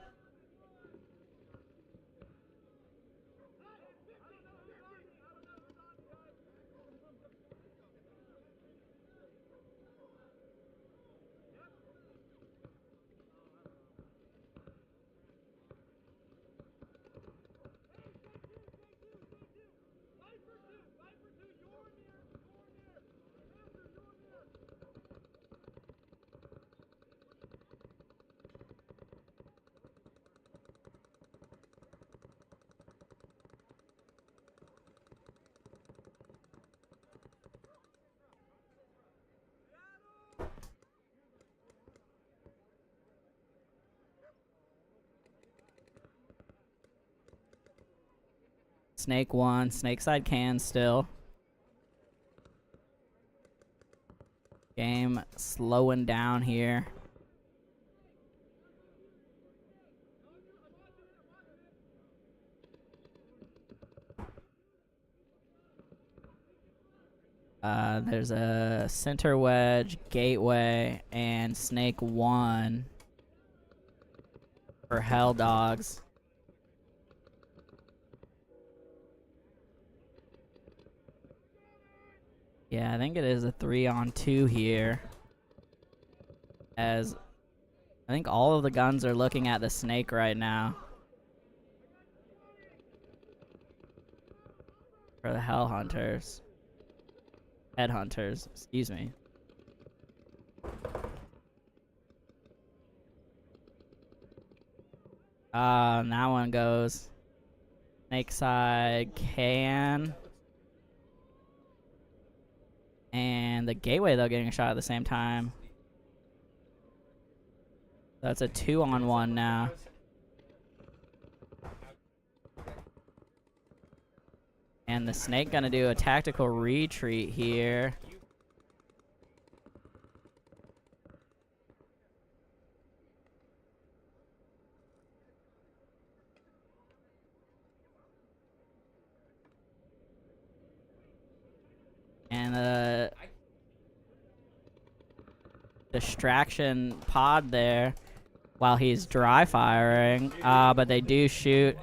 Snake 1, snake side can still. Game slowing down here. There's a center wedge, gateway, and snake 1 for Hell Dogs. Yeah, I think it is a 3-on-2 here. As I think all of the guns are looking at the snake right now. For the Hell Hunters. Headhunters, excuse me. And that one goes. Snake side can. And the gateway, though, getting a shot at the same time. That's a 2-on-1 now. And the snake gonna do a tactical retreat here. And the distraction pod there while he's dry firing. But they do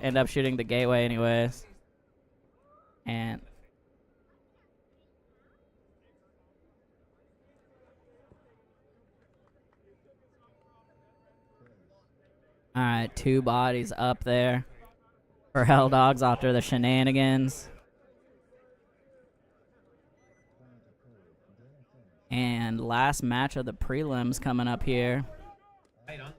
end up shooting the gateway anyways. And Alright, 2 bodies up there for Hell Dogs after the shenanigans. And last match of the prelims coming up here. Right on.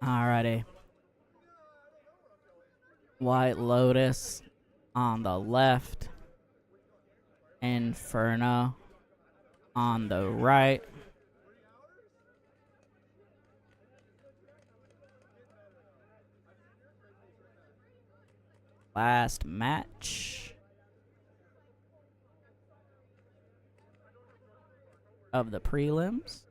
Alrighty. White Lotus on the left. Inferno on the right. Last match of the prelims.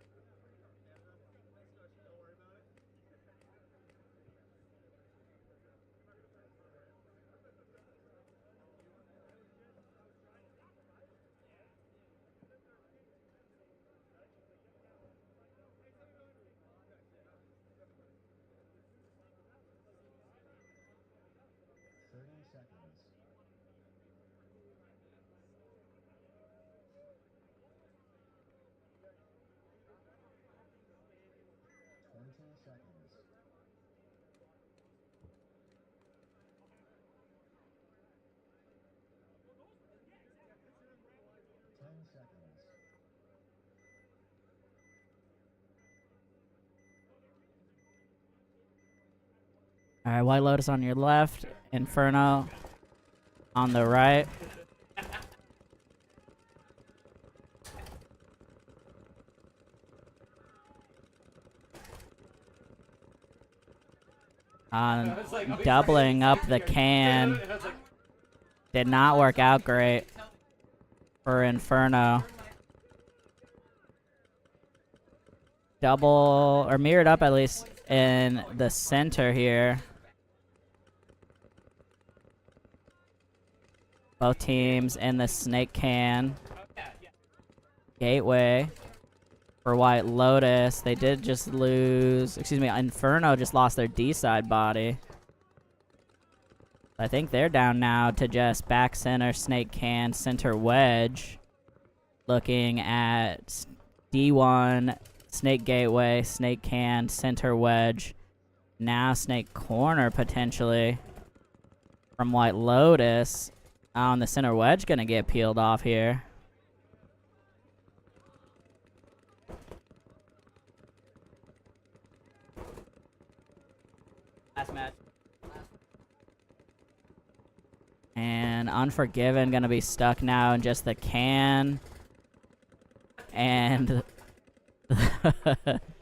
Alright, White Lotus on your left, Inferno on the right. Doubling up the can. Did not work out great for Inferno. Double, or mirrored up at least in the center here. Both teams in the snake can. Gateway for White Lotus. They did just lose, excuse me, Inferno just lost their D-side body. I think they're down now to just back center, snake can, center wedge. Looking at D1, snake gateway, snake can, center wedge. Now snake corner potentially from White Lotus. On the center wedge gonna get peeled off here. Last match. And Unforgiven gonna be stuck now in just the can. And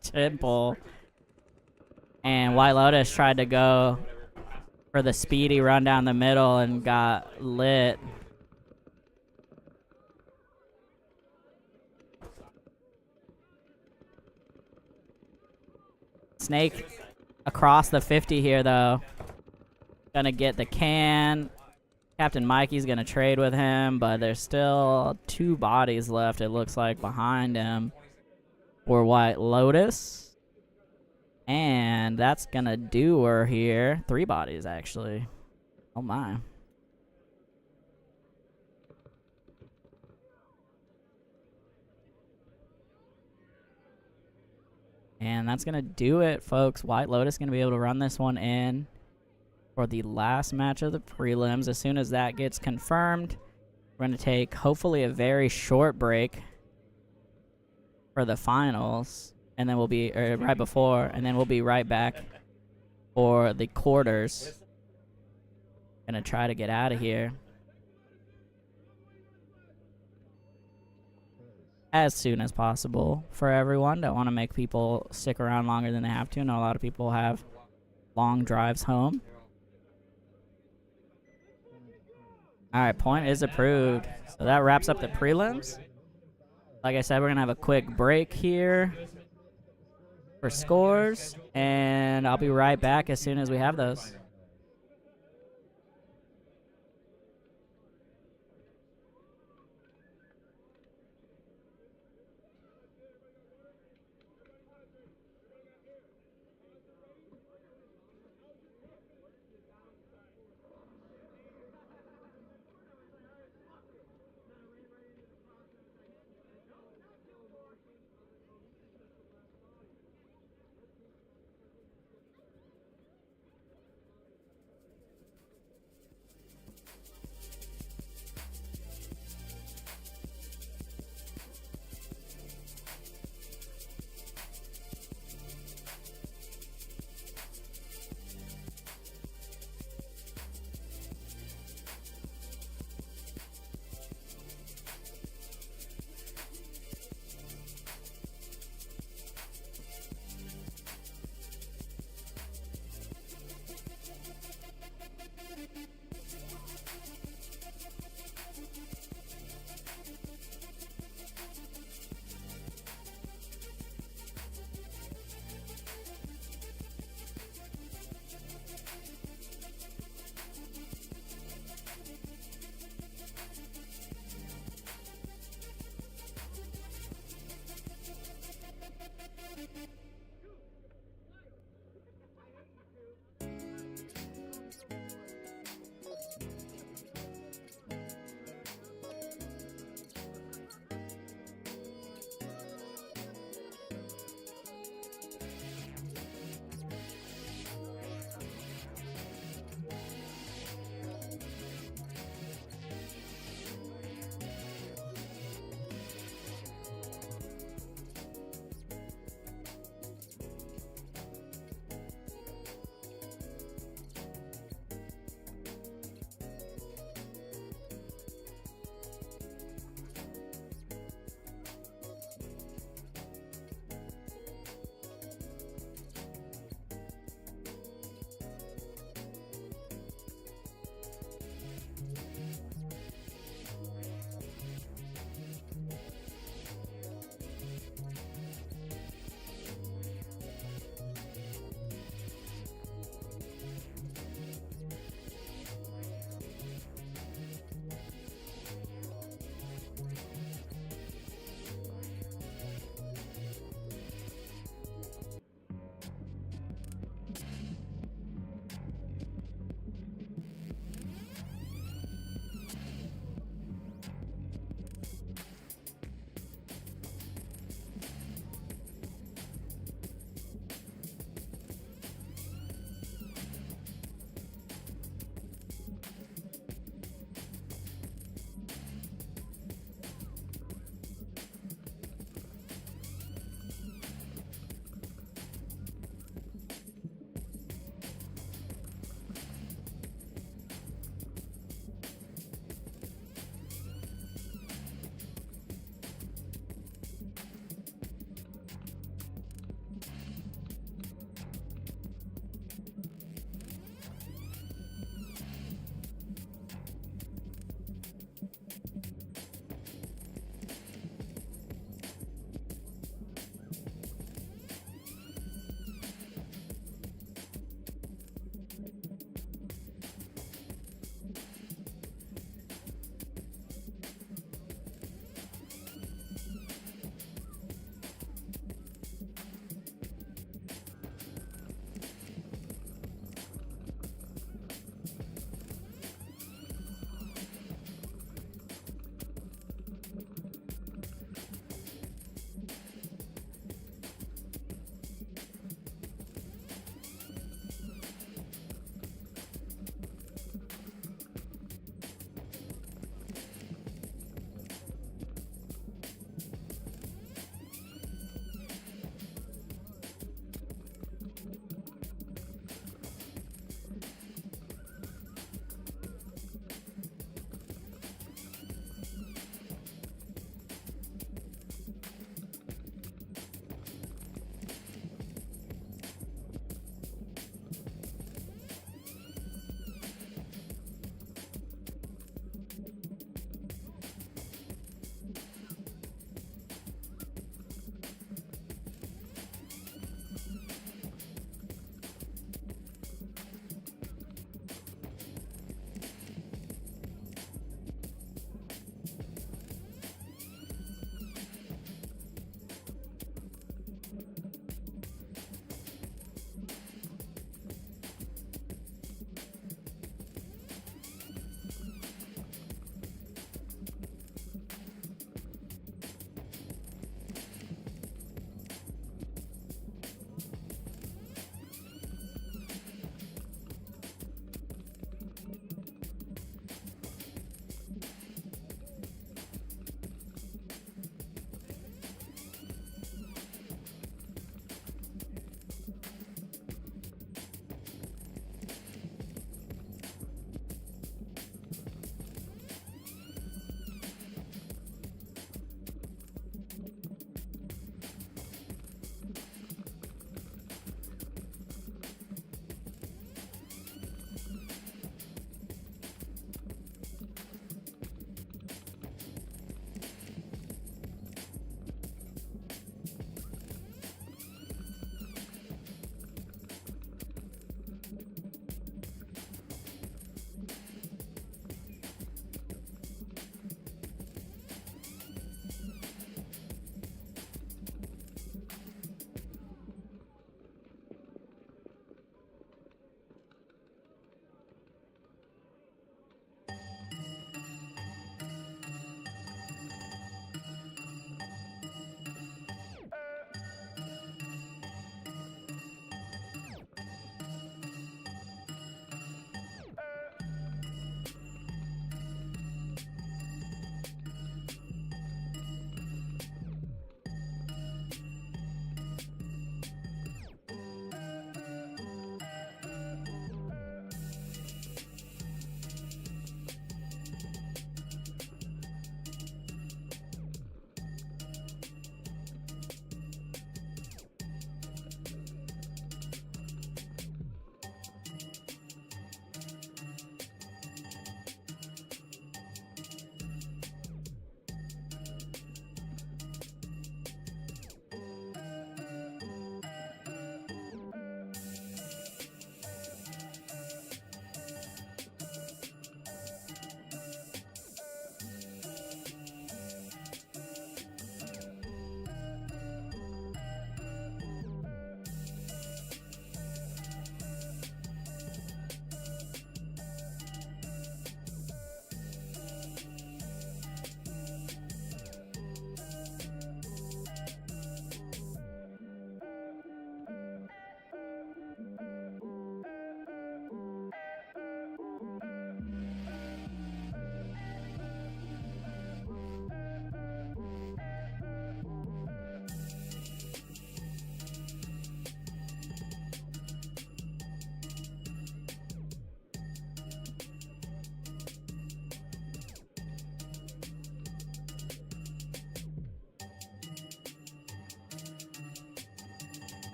Temple. And White Lotus tried to go for the speedy run down the middle and got lit. Snake across the 50 here though. Gonna get the can. Captain Mikey's gonna trade with him, but there's still 2 bodies left, it looks like, behind him for White Lotus. And that's gonna do her here. 3 bodies, actually. Oh my. And that's gonna do it, folks. White Lotus gonna be able to run this one in for the last match of the prelims. As soon as that gets confirmed, we're gonna take, hopefully, a very short break for the finals. And then we'll be right before, and then we'll be right back for the quarters. Gonna try to get out of here as soon as possible for everyone. Don't want to make people stick around longer than they have to. I know a lot of people have long drives home. Alright, point is approved. So that wraps up the prelims. Like I said, we're going to have a quick break here for scores, and I'll be right back as soon as we have those.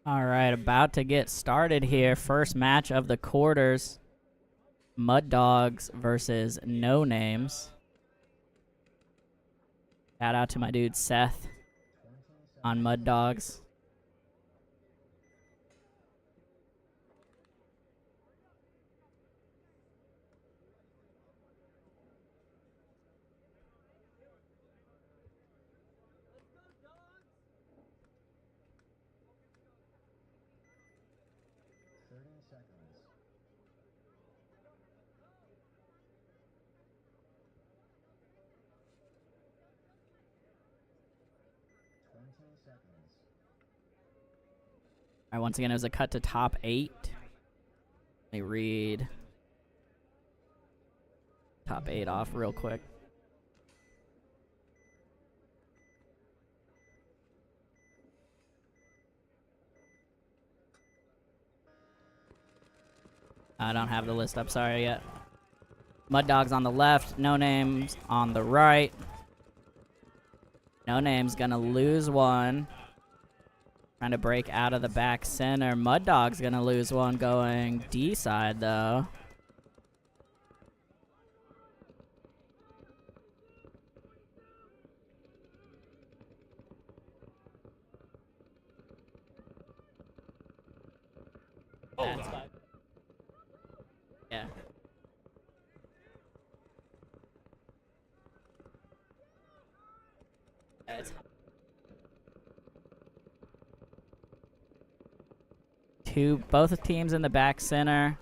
All right, about to get started here. First match of the quarters. Mud Dogs versus No Names. Shout out to my dude Seth on Mud Dogs. All right, once again, it was a cut to top 8. Let me read top 8 off real quick. I don't have the list up, sorry yet. Mud Dogs on the left, No Names on the right. No Names gonna lose one. Trying to break out of the back center. Mud Dog's gonna lose one going D side though. Yeah. Both teams in the back center.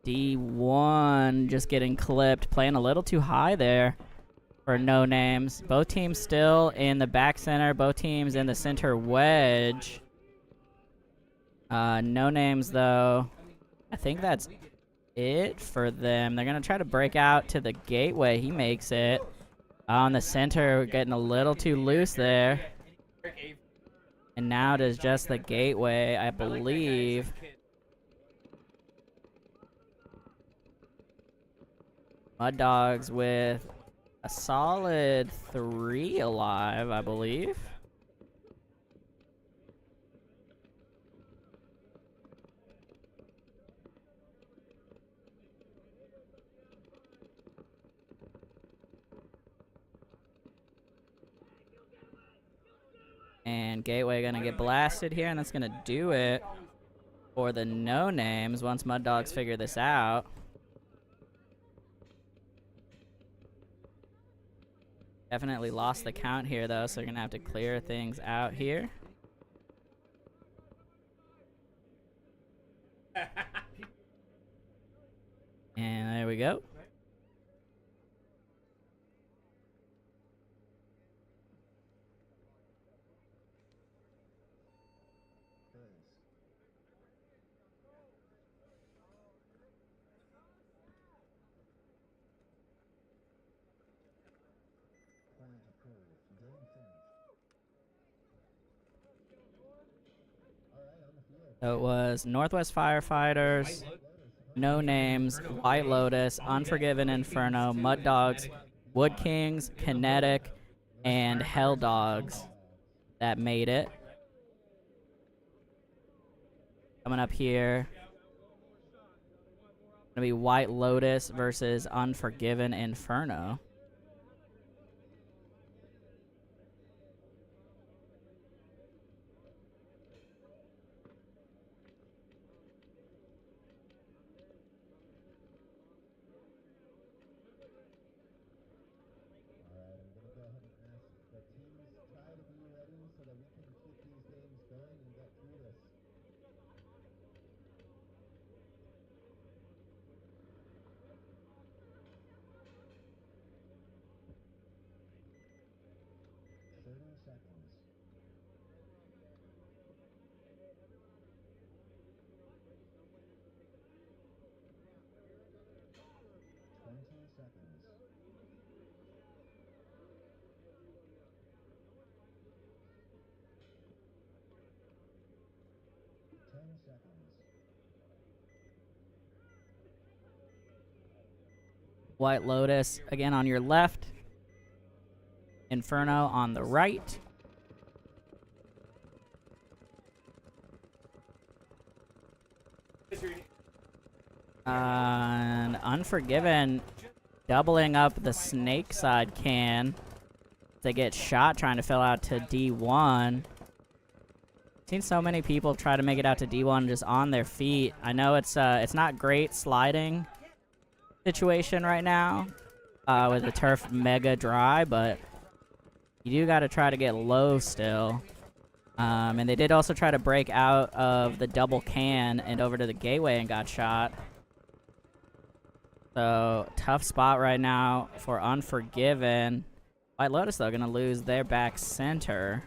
D1 just getting clipped, playing a little too high there for No Names. Both teams still in the back center, both teams in the center wedge. No Names though, I think that's it for them. They're gonna try to break out to the gateway. He makes it. On the center, getting a little too loose there. And now it is just the gateway, I believe. Mud Dogs with a solid 3 alive, I believe. And Gateway gonna get blasted here, and that's gonna do it for the No Names once Mud Dogs figure this out. Definitely lost the count here though, so they're gonna have to clear things out here. And there we go. So it was Northwest Firefighters, No Names, White Lotus, Unforgiven Inferno, Mud Dogs, Wood Kings, Kinetic, and Hell Dogs that made it. Coming up here, gonna be White Lotus versus Unforgiven Inferno. White Lotus again on your left. Inferno on the right. And Unforgiven doubling up the snake side can. They get shot trying to fill out to D1. Seen so many people try to make it out to D1 just on their feet. I know it's not great sliding situation right now with the turf mega dry, but you do got to try to get low still. And they did also try to break out of the double can and over to the gateway and got shot. So, tough spot right now for Unforgiven. White Lotus, though, going to lose their back center.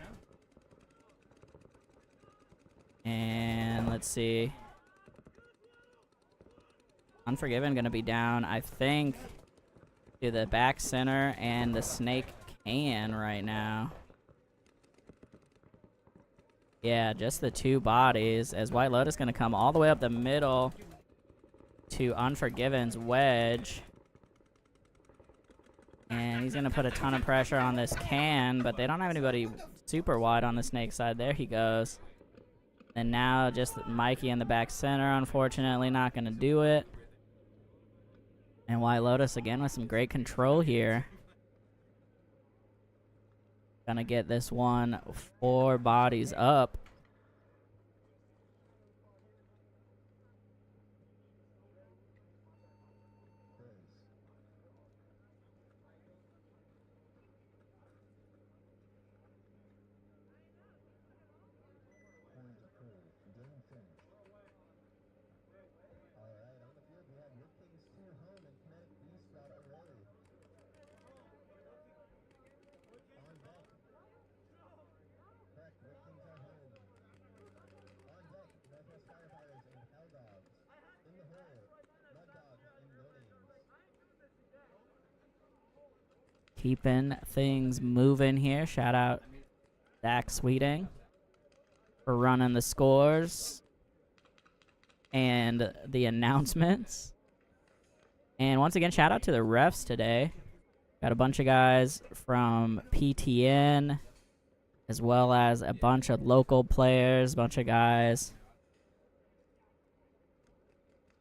And let's see. Unforgiven going to be down, I think, to the back center and the snake can right now. Yeah, just the two bodies, as White Lotus going to come all the way up the middle to Unforgiven's wedge. And he's going to put a ton of pressure on this can, but they don't have anybody super wide on the snake side. There he goes. And now just Mikey in the back center, unfortunately not going to do it. And White Lotus again with some great control here. Gonna get this one 4 bodies up. Alright, on the field we have Wood Kings 2 home and Kinetic Beast out early. On deck. Correct, Wood Kings are home. On deck, Northwest Firefighters and Hell Dogs. In the hole, Mud Dogs and No Names. Keeping things moving here. Shout out Zach Sweeting for running the scores and the announcements. And once again, shout out to the refs today. Got a bunch of guys from PTN, as well as a bunch of local players, a bunch of guys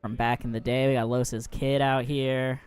from back in the day. We got Los's Kid out here.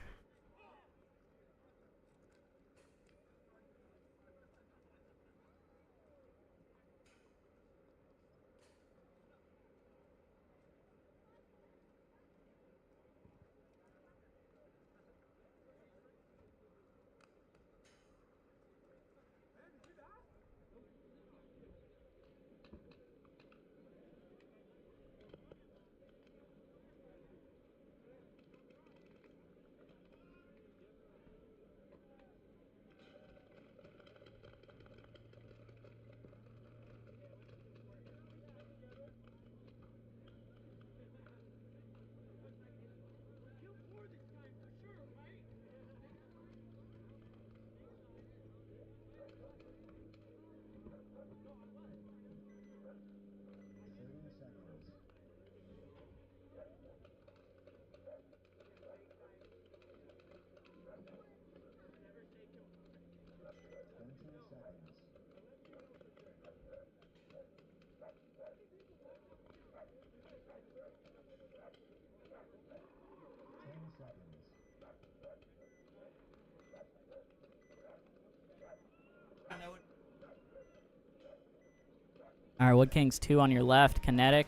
All right, Wood Kings 2 on your left, Kinetic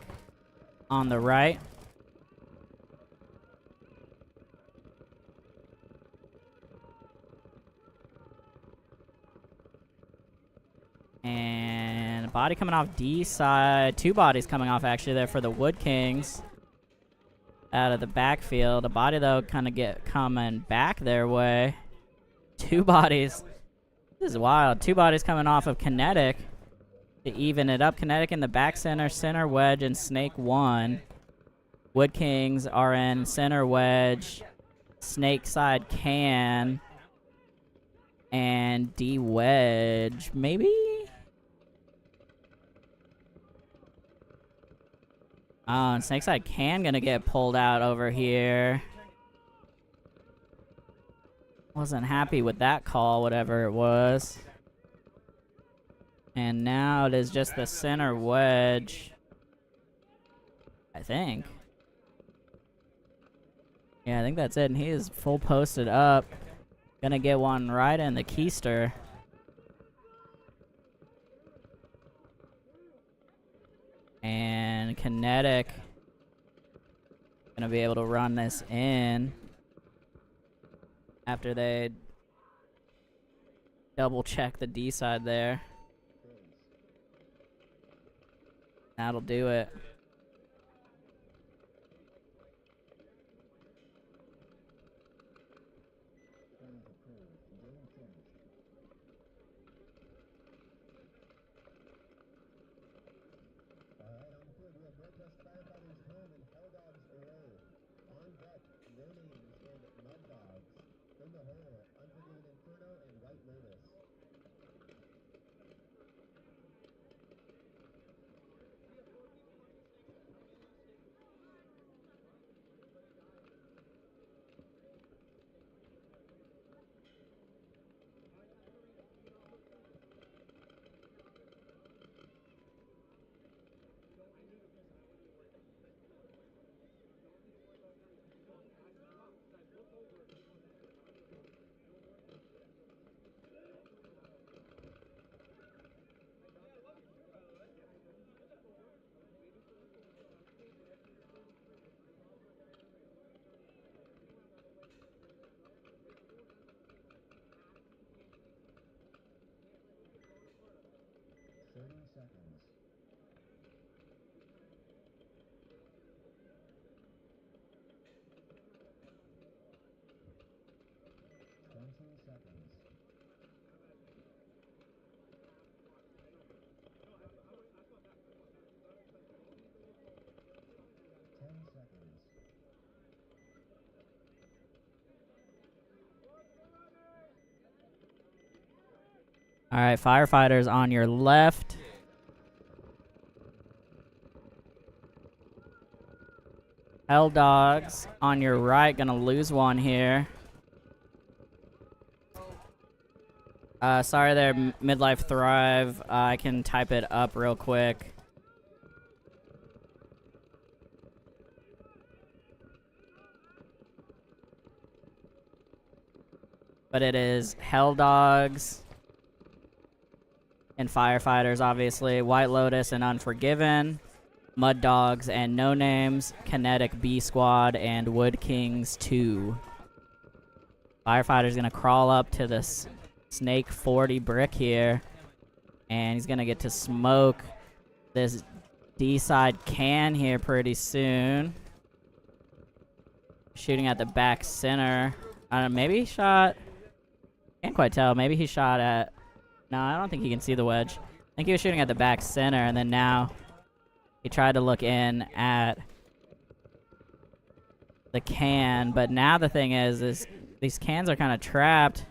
on the right. And a body coming off D side. 2 bodies coming off actually there for the Wood Kings out of the backfield. A body though kind of coming back their way. 2 bodies. This is wild. 2 bodies coming off of Kinetic to even it up. Kinetic in the back center wedge, and Snake 1. Wood Kings are in center wedge, snake side can, and D wedge, maybe? Oh, and snake side can gonna get pulled out over here. Wasn't happy with that call, whatever it was. And now it is just the center wedge. I think. Yeah, I think that's it. And he is full posted up. Gonna get one right in the keister. And Kinetic gonna be able to run this in after they double check the D side there. That'll do it. Alright, on the field we have Northwest Firefighters home and Helldogs away. On deck, No Names and Mud Dogs. In the hole, Unforgiven Inferno and White Lotus. Seconds. 20 seconds. 10 seconds. All right, Firefighters on your left. Helldogs on your right. Gonna lose one here. Sorry there, Midlife Thrive. I can type it up real quick. But it is Helldogs and Firefighters, obviously. White Lotus and Unforgiven. Mud Dogs and No Names. Kinetic B Squad and Wood Kings 2. Firefighter's gonna crawl up to this Snake 40 brick here. And he's gonna get to smoke this D-side can here pretty soon. Shooting at the back center. I don't know, maybe he shot... Can't quite tell. Maybe he shot at... No, I don't think he can see the wedge. I think he was shooting at the back center, and then now he tried to look in at the can. But now the thing is these cans are kind of trapped,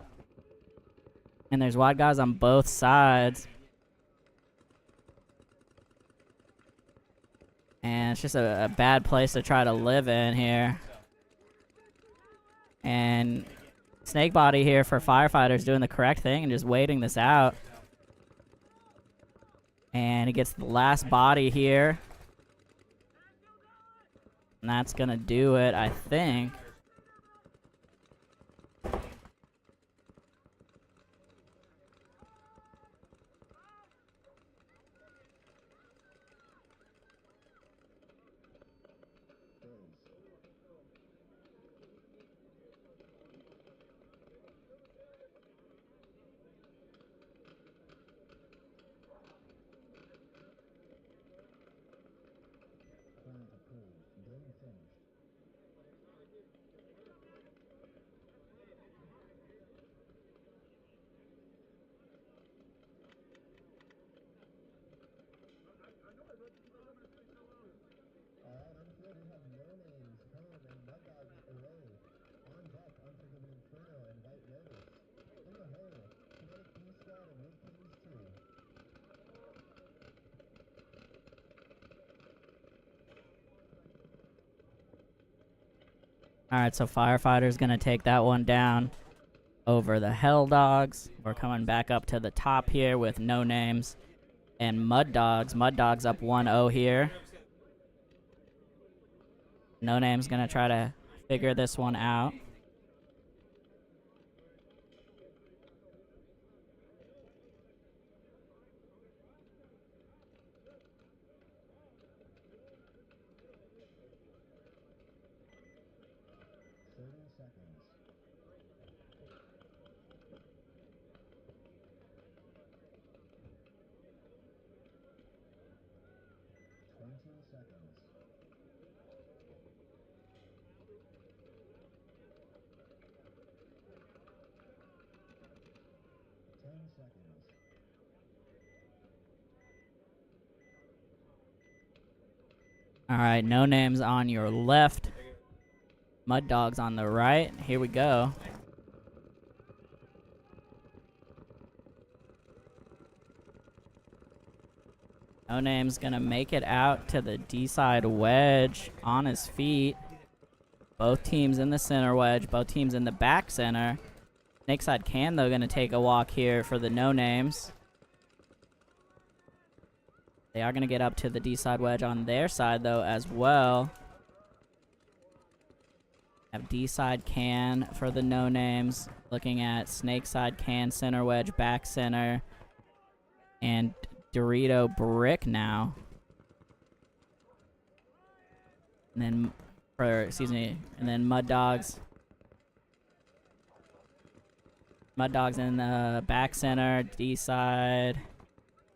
and there's wide guys on both sides. And it's just a bad place to try to live in here. And Snake Body here for Firefighters doing the correct thing and just waiting this out. And he gets the last body here. And that's gonna do it, I think. Alright, so Firefighter's gonna take that one down. over the Hell Dogs. We're coming back up to the top here with No Names and Mud Dogs. Mud Dogs up 1-0 here. No Name's gonna try to figure this one out. Alright, No Names on your left. Mud Dogs on the right. Here we go. No Name's gonna make it out to the D-side wedge on his feet. Both teams in the center wedge, both teams in the back center. Snakeside Can, though, gonna take a walk here for the No Names. They are gonna get up to the D-side wedge on their side, though, as well. Have D-side Can for the No Names. Looking at Snakeside Can, center wedge, back center. And Dorito Brick now. And then, and then Mud Dogs. Mud Dogs in the back center, D-side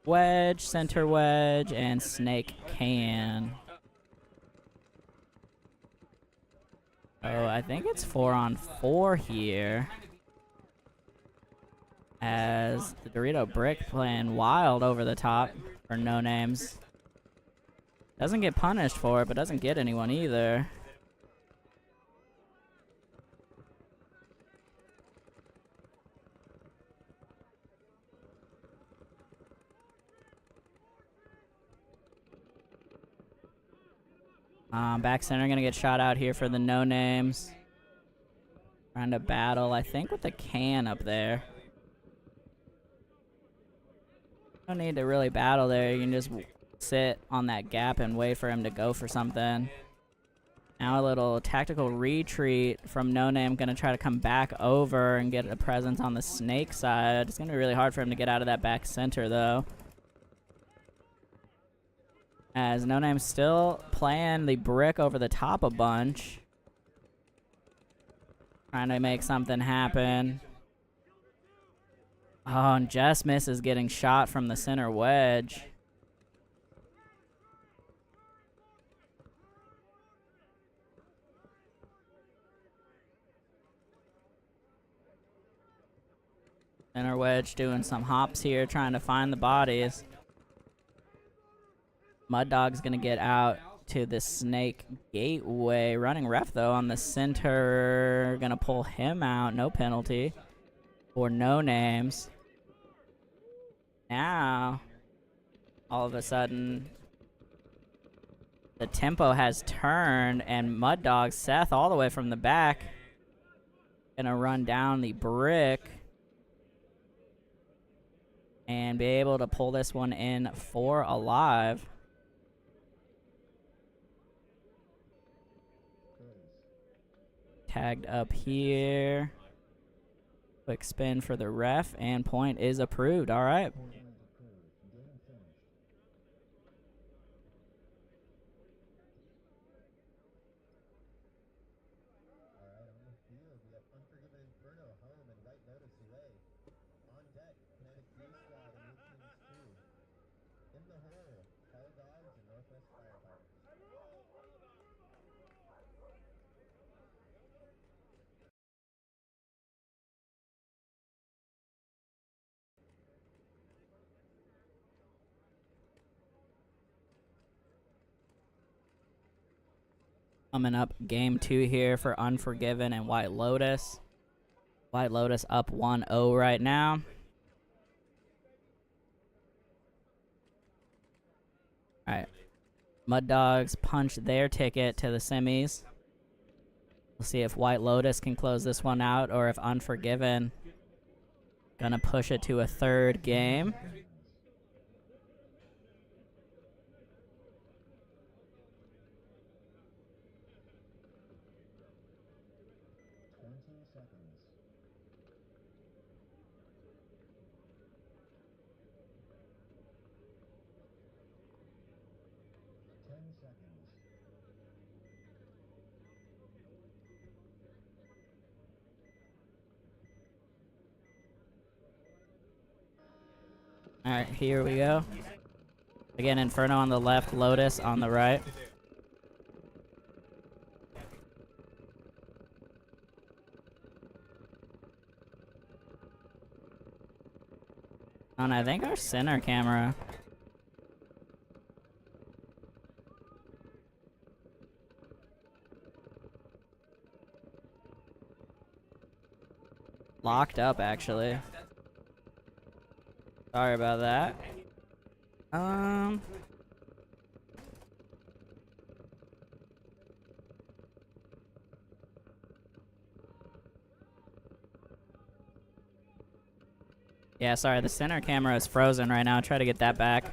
wedge, center wedge, and Snake Can. Oh, I think it's 4-on-4 here. As the Dorito Brick playing wild over the top for No Names. Doesn't get punished for it, but doesn't get anyone either. Back center gonna get shot out here for the No Names. Trying to battle, I think, with the Can up there. Don't need to really battle there. You can just sit on that gap and wait for him to go for something. Now a little tactical retreat from No Name. Gonna try to come back over and get a presence on the Snake side. It's gonna be really hard for him to get out of that back center, though. As No Name's still playing the Brick over the top a bunch. Trying to make something happen. Oh, and just misses getting shot from the center wedge. Center wedge doing some hops here, trying to find the bodies. Mud Dog's gonna get out to the Snake Gateway. Running ref, though, on the center. Gonna pull him out. No penalty. For No Names. Now, all of a sudden, the tempo has turned, and Mud Dog, Seth, all the way from the back, gonna run down the Brick and be able to pull this one in for alive. Tagged up here. Quick spin for the ref, and point is approved. All right. Coming up, game 2 here for Unforgiven and White Lotus. White Lotus up 1-0 right now. Alright. Mud Dogs punch their ticket to the semis. We'll see if White Lotus can close this one out, or if Unforgiven Gonna push it to a third game. Alright, here we go. Again, Inferno on the left, Lotus on the right. And I think our center camera. Locked up, actually. Sorry about that. Yeah, sorry, the center camera is frozen right now. Try to get that back.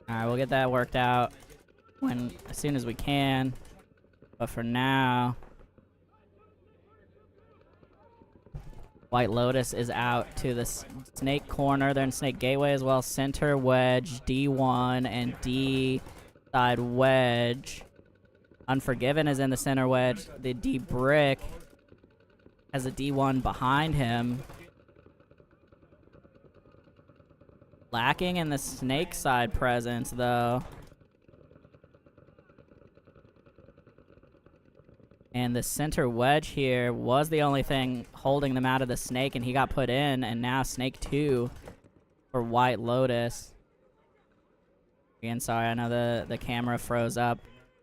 Alright, we'll get that worked out as soon as we can. But for now, White Lotus is out to the snake corner. They're in snake gateway as well. Center wedge, D1, and D side wedge. Unforgiven is in the center wedge. The D brick has a D1 behind him. Lacking in the snake side presence, though. And the center wedge here was the only thing holding them out of the snake, and he got put in, and now snake 2 for White Lotus. Again, sorry, I know the camera froze up.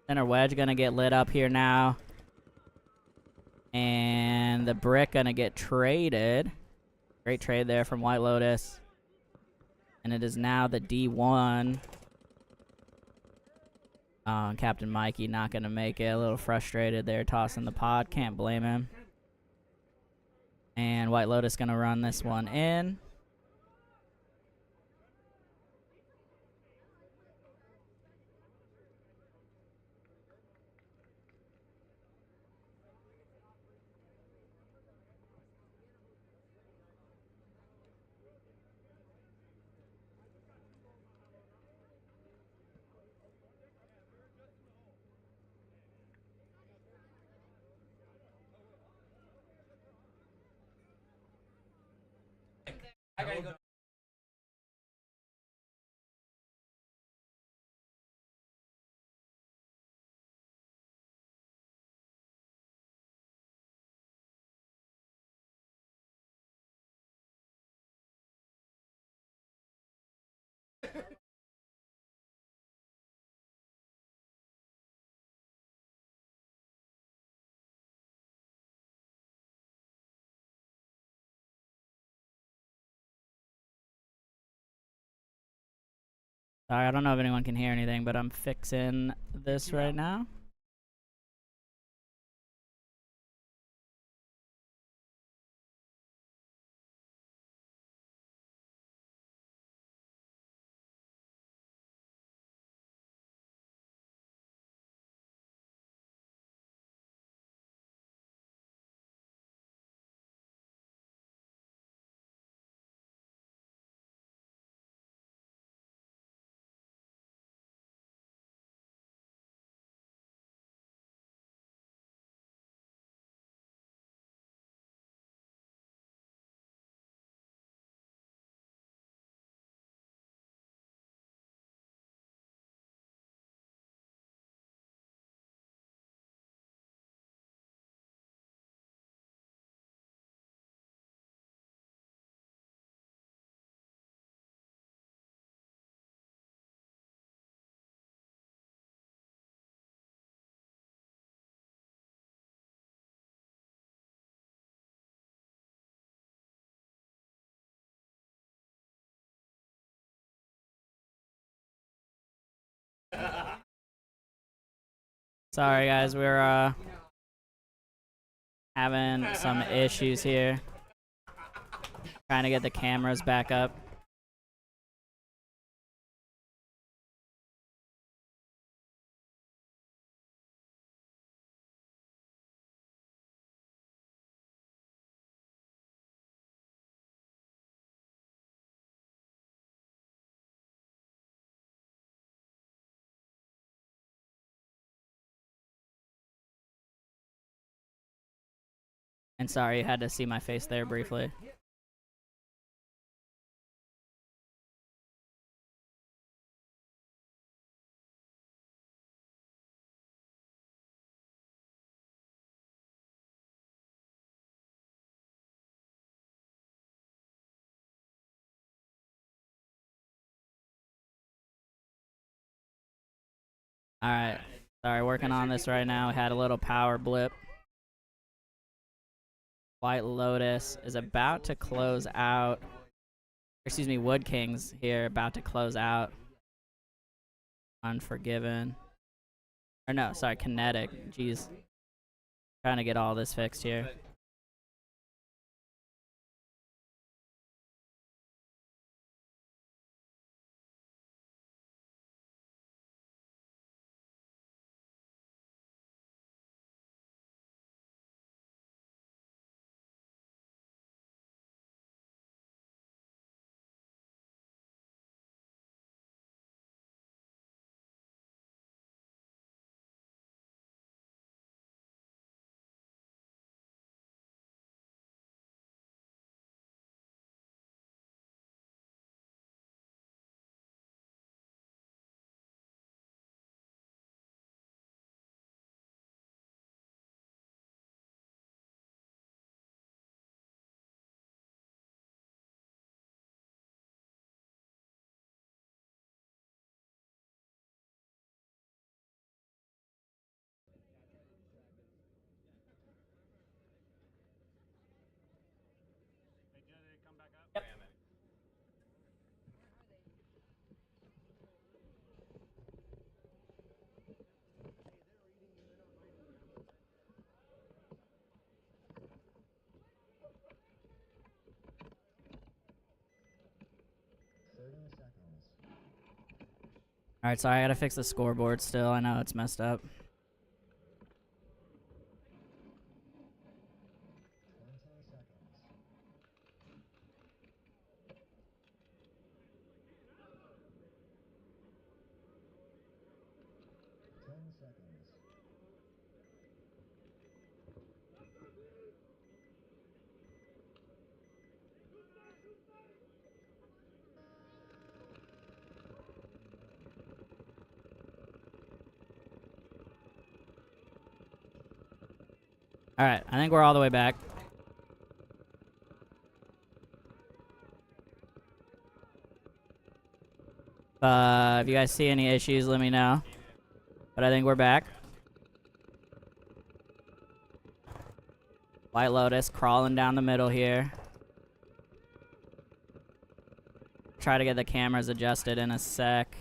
Center wedge gonna get lit up here now. And the brick gonna get traded. Great trade there from White Lotus. And it is now the D1. Captain Mikey not going to make it. A little frustrated there, tossing the pod. Can't blame him. And White Lotus going to run this one in. I gotta go. Sorry, I don't know if anyone can hear anything, but I'm fixing this right now. Sorry, guys. We're having some issues here. Trying to get the cameras back up. And sorry, you had to see my face there briefly. Alright. Sorry, working on this right now. We had a little power blip. White Lotus is about to close out. Excuse me, Wood Kings here about to close out. Unforgiven. Or no, sorry, Kinetic. Jeez. Trying to get all this fixed here. Alright, sorry, I gotta fix the scoreboard still. I know it's messed up. 20 seconds. 10 seconds. Alright, I think we're all the way back. If you guys see any issues, let me know. But I think we're back. White Lotus crawling down the middle here. Try to get the cameras adjusted in a sec.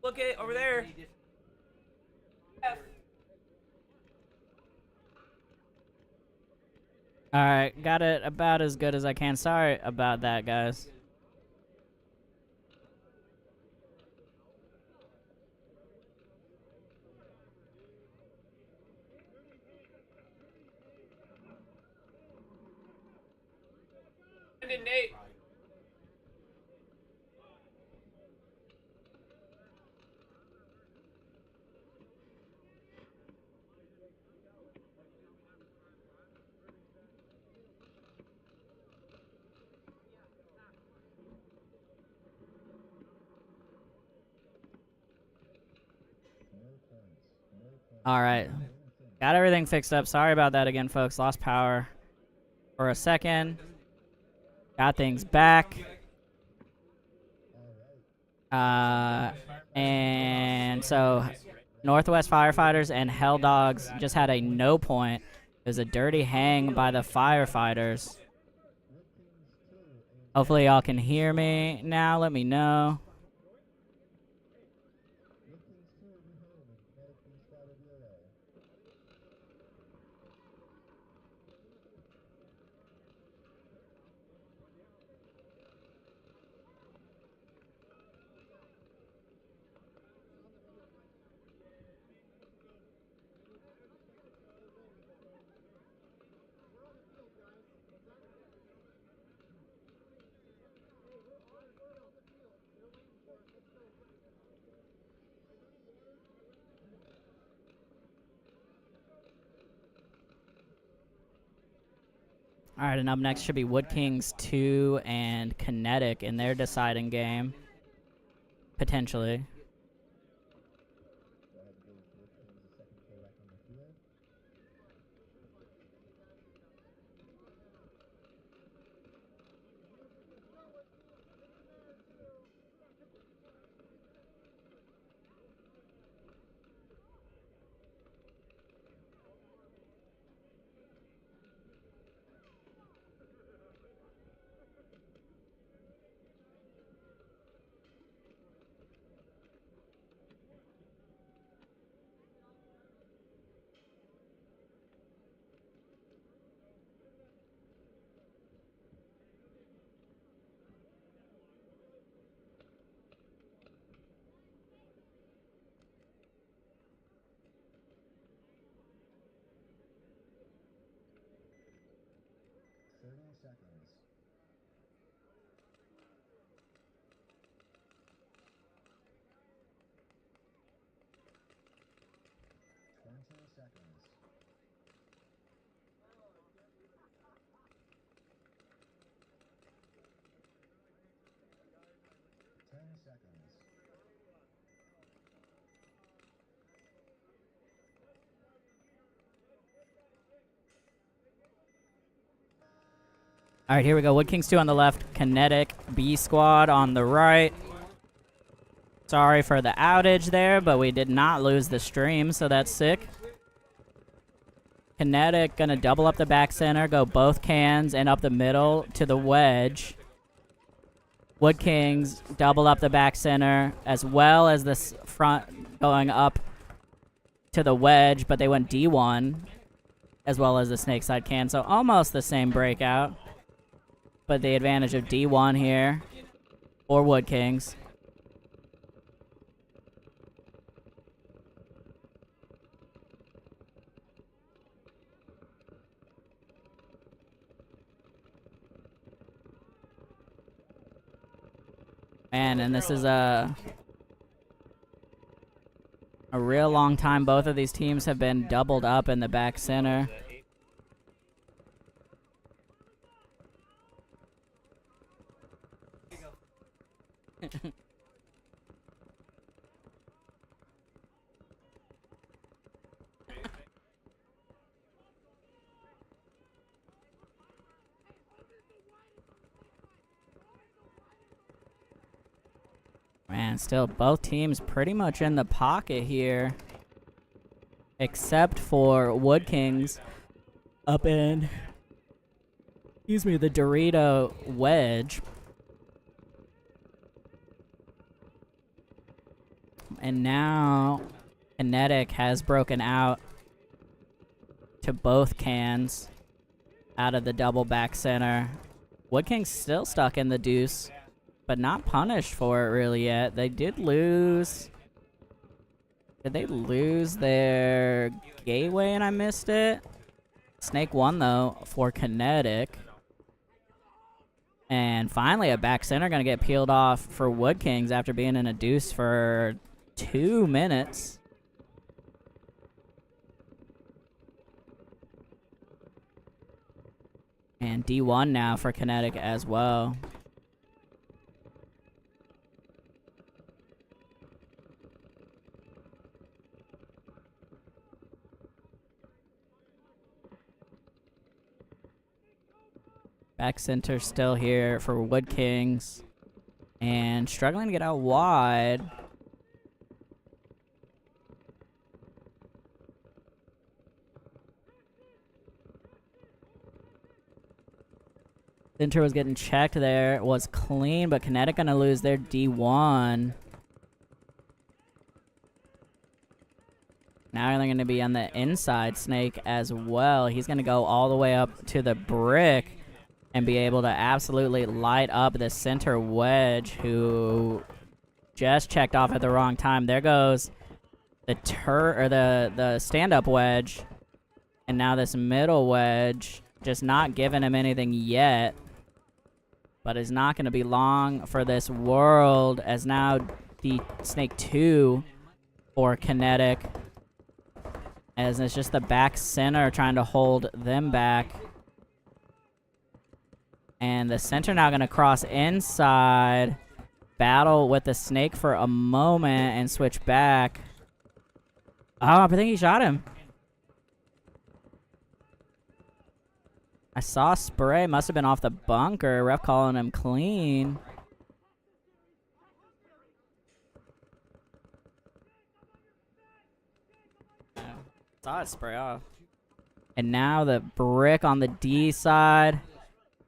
Look it over there. Alright, got it about as good as I can. Sorry about that, guys. Brandon, Nate. Alright. Got everything fixed up. Sorry about that again, folks. Lost power for a second. Got things back. And so Northwest Firefighters and Hell Dogs just had a no point. It was a dirty hang by the firefighters. Hopefully y'all can hear me now. Let me know. Alright, and up next should be Wood Kings 2 and Kinetic in their deciding game. Potentially. Alright, here we go. Wood Kings 2 on the left. Kinetic B Squad on the right. Sorry for the outage there, but we did not lose the stream, so that's sick. Kinetic gonna double up the back center, go both cans and up the middle to the wedge. Wood Kings double up the back center as well as this front going up to the wedge, but they went D1 as well as the snake side can, so almost the same breakout. But the advantage of D1 here for Wood Kings. Man, and this is a real long time. Both of these teams have been doubled up in the back center. Man, still both teams pretty much in the pocket here. Except for Wood Kings up in, excuse me, the Dorito wedge. And now Kinetic has broken out to both cans out of the double back center. Wood King's still stuck in the deuce, but not punished for it really yet. They did lose. Did they lose their gateway and I missed it? Snake won though for Kinetic. And finally a back center gonna get peeled off for Wood Kings after being in a deuce for 2 minutes. And D1 now for Kinetic as well. Back center still here for Wood Kings. And struggling to get out wide. Center was getting checked there. It was clean, but Kinetic gonna lose their D1. Now they're gonna be on the inside Snake as well. He's gonna go all the way up to the brick and be able to absolutely light up the center wedge who just checked off at the wrong time. There goes the the stand-up wedge. And now this middle wedge just not giving him anything yet. But is not going to be long for this world as now the Snake 2 for Kinetic. As it's just the back center trying to hold them back. And the center now going to cross inside. Battle with the Snake for a moment and switch back. Oh, I think he shot him. I saw spray. Must have been off the bunker. Ref calling him clean. Saw it spray off. And now the brick on the D side.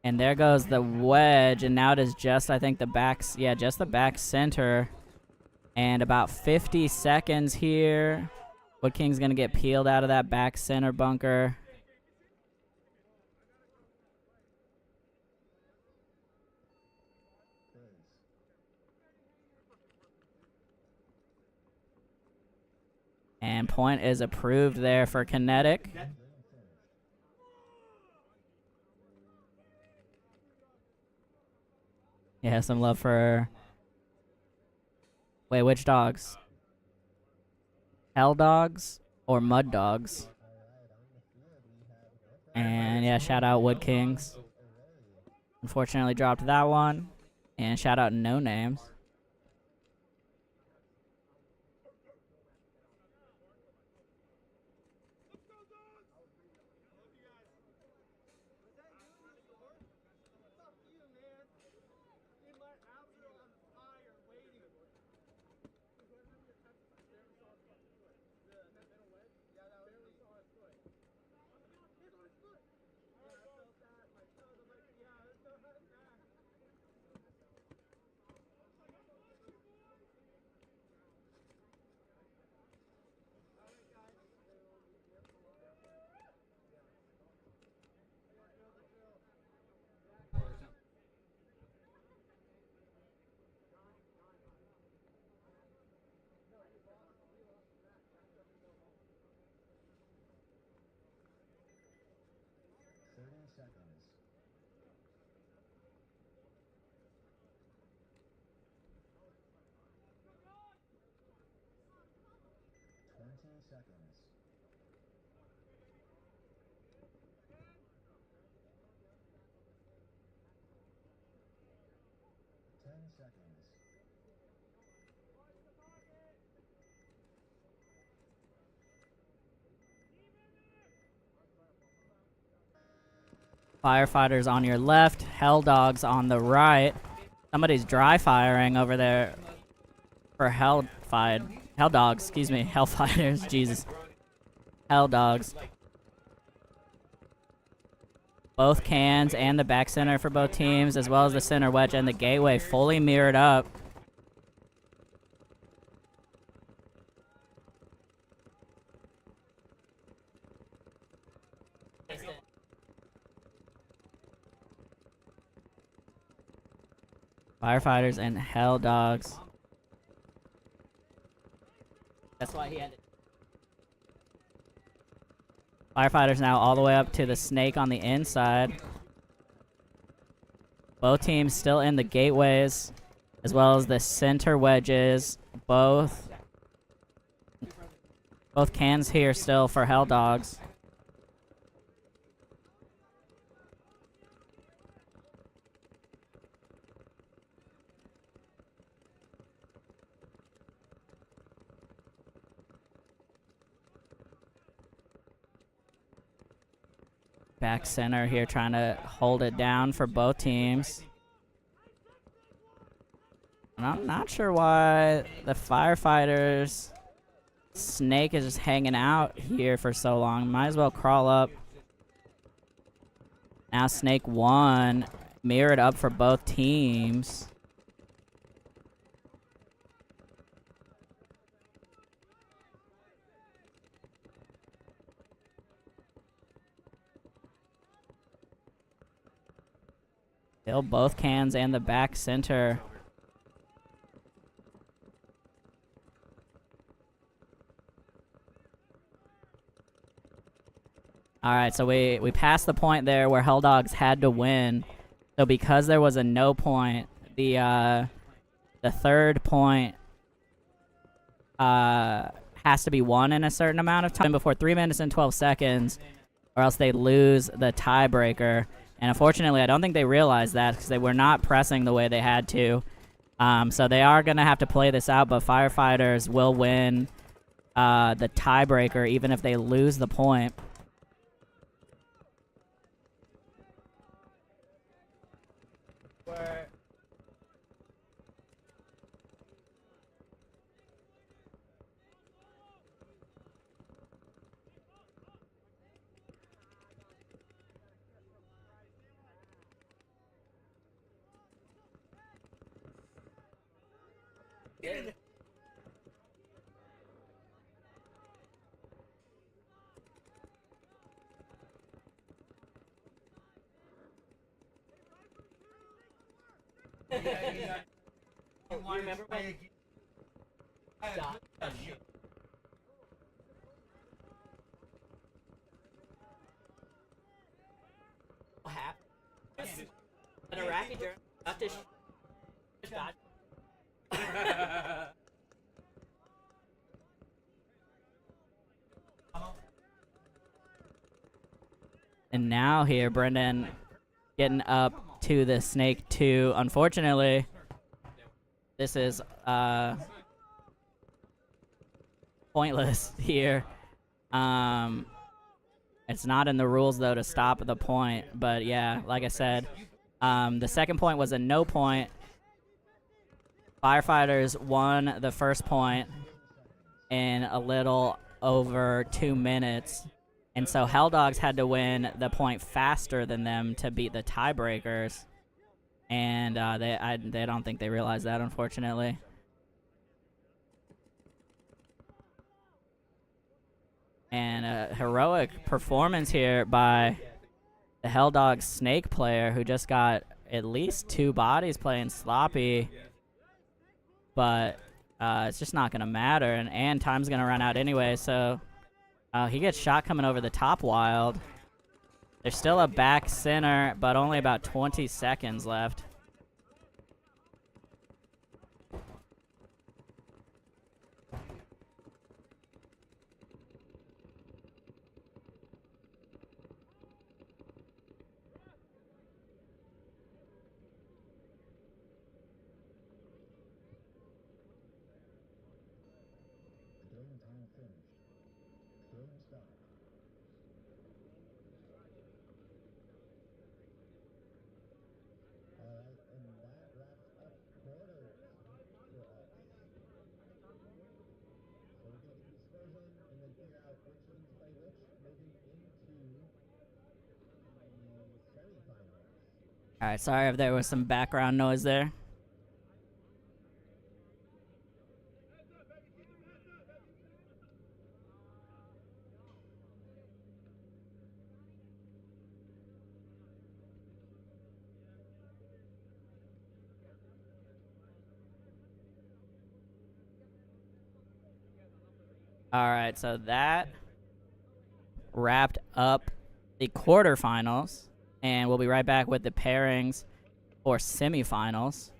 And there goes the wedge. And now it is just, I think, the back. Yeah, just the back center. And about 50 seconds here. Wood King's going to get peeled out of that back center bunker. And point is approved there for Kinetic. Yeah, some love for... Wait, which dogs? Hell dogs or mud dogs? And yeah, shout out Wood Kings. Unfortunately dropped that one. And shout out No Names. Firefighters on your left, Hell Dogs on the right. Somebody's dry firing over there for Hell Dogs, excuse me, Hellfighters, Jesus. Hell Dogs. Both cans and the back center for both teams, as well as the center wedge and the gateway fully mirrored up. Firefighters and Hell Dogs. That's why he had it. Firefighters now all the way up to the snake on the inside. Both teams still in the gateways, as well as the center wedges. Both cans here still for Hell Dogs. Back center here trying to hold it down for both teams. And I'm not sure why the Firefighters snake is just hanging out here for so long. Might as well crawl up. Now snake 1 mirrored up for both teams. Still both cans and the back center. Alright, so we passed the point there where Hell Dogs had to win. So because there was a no point, the third point has to be won in a certain amount of time before 3 minutes and 12 seconds, or else they lose the tiebreaker. And unfortunately, I don't think they realized that because they were not pressing the way they had to. So they are going to have to play this out, but Firefighters will win the tiebreaker even if they lose the point. You remember when what happened? An Iraqi journalist got this And now here, Brendan getting up to the snake 2. Unfortunately, this is pointless here. It's not in the rules though to stop the point, but yeah, like I said, the second point was a no point. Firefighters won the first point in a little over 2 minutes, and so Hell Dogs had to win the point faster than them to beat the tiebreakers, and they don't think they realized that, unfortunately. And a heroic performance here by the Hell Dogs snake player, who just got at least 2 bodies playing sloppy. But it's just not going to matter, and time's going to run out anyway, so he gets shot coming over the top wild. There's still a back center, but only about 20 seconds left. Game's all finished. Game stop. Alright, and that wraps up quarters for us. So we're gonna get these scores in and then figure out which teams play which moving into the semifinals. Alright, sorry if there was some background noise there. All right, so that wrapped up the quarterfinals, and we'll be right back with the pairings for semifinals.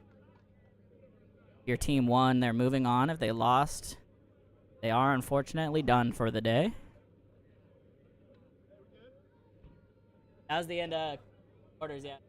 Your team won, they're moving on. If they lost, they are unfortunately done for the day. How's the end of quarters yet?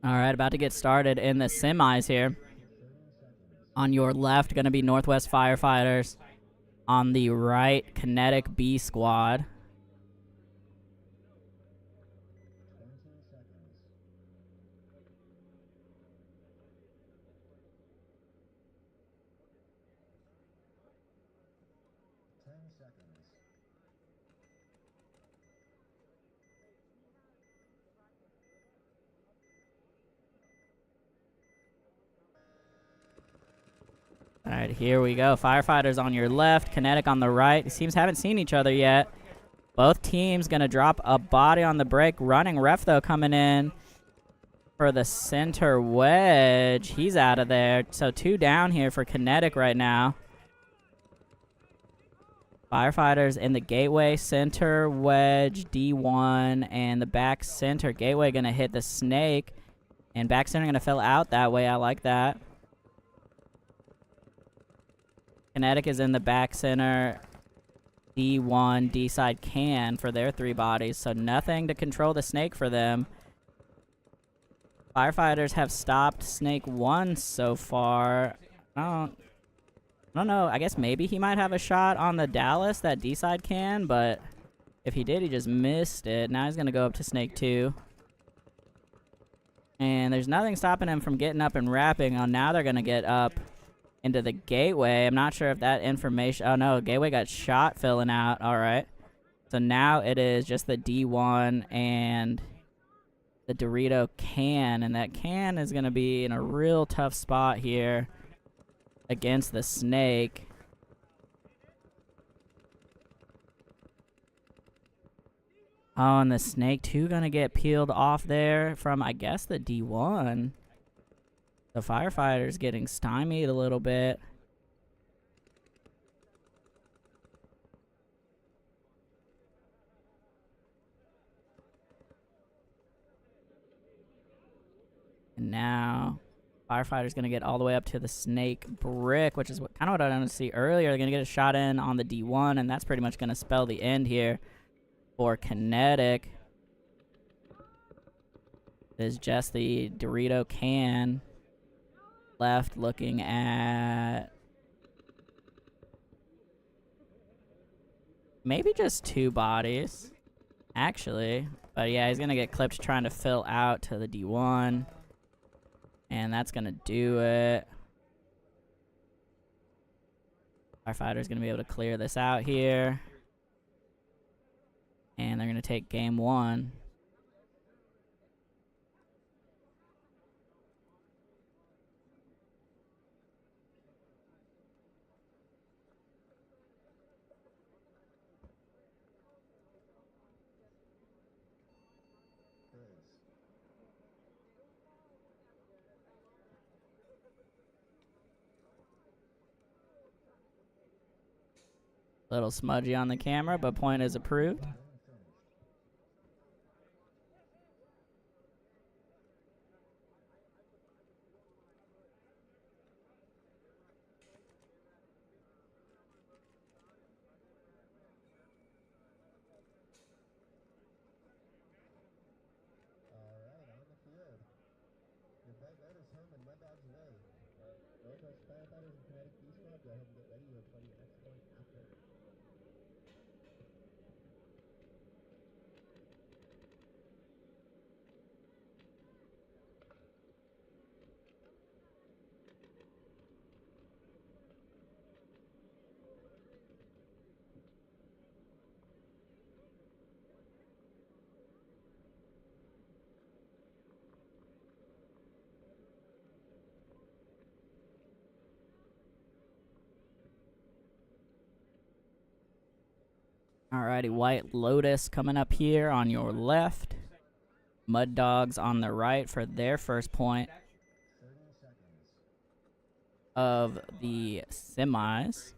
All right, about to get started in the semis here. On your left, going to be Northwest Firefighters. On the right, Kinetic B Squad. 20 seconds. All right, here we go. Firefighters on your left, Kinetic on the right. These teams haven't seen each other yet. Both teams going to drop a body on the break. Running ref, though, coming in for the center wedge. He's out of there. So 2 down here for Kinetic right now. Firefighters in the gateway, center wedge, D1, and the back center. Gateway going to hit the snake, and back center going to fill out that way. I like that. Kinetic is in the back center. D1, D side can for their 3 bodies, so nothing to control the snake for them. Firefighters have stopped snake 1 so far. I don't know. I guess maybe he might have a shot on the Dallas that D side can, but if he did, he just missed it. Now he's going to go up to snake 2. And there's nothing stopping him from getting up and wrapping. Oh, now they're going to get up into the gateway. I'm not sure if that information... Oh, no. Gateway got shot filling out. All right. So now it is just the D1 and the Dorito can. And that can is going to be in a real tough spot here against the snake. Oh, and the snake, too, going to get peeled off there from, I guess, the D1. The Firefighter's getting stymied a little bit. And now, Firefighter's going to get all the way up to the snake brick, which is kind of what I wanted to see earlier. They're going to get a shot in on the D1, and that's pretty much going to spell the end here for Kinetic. There's just the Dorito can left, looking at maybe just 2 bodies, actually. But yeah, he's going to get clipped trying to fill out to the D1. And that's going to do it. Firefighter's going to be able to clear this out here. And they're going to take game 1. Little smudgy on the camera, but point is approved. Alright, on the field. Your bright red is home and Mud Dogs away. Northwest Firefighters and Kinetic B Squad, go ahead and get ready. You'll play your next point after. Alrighty, White Lotus coming up here on your left. Mud Dogs on the right for their first point 30 seconds. of the semis.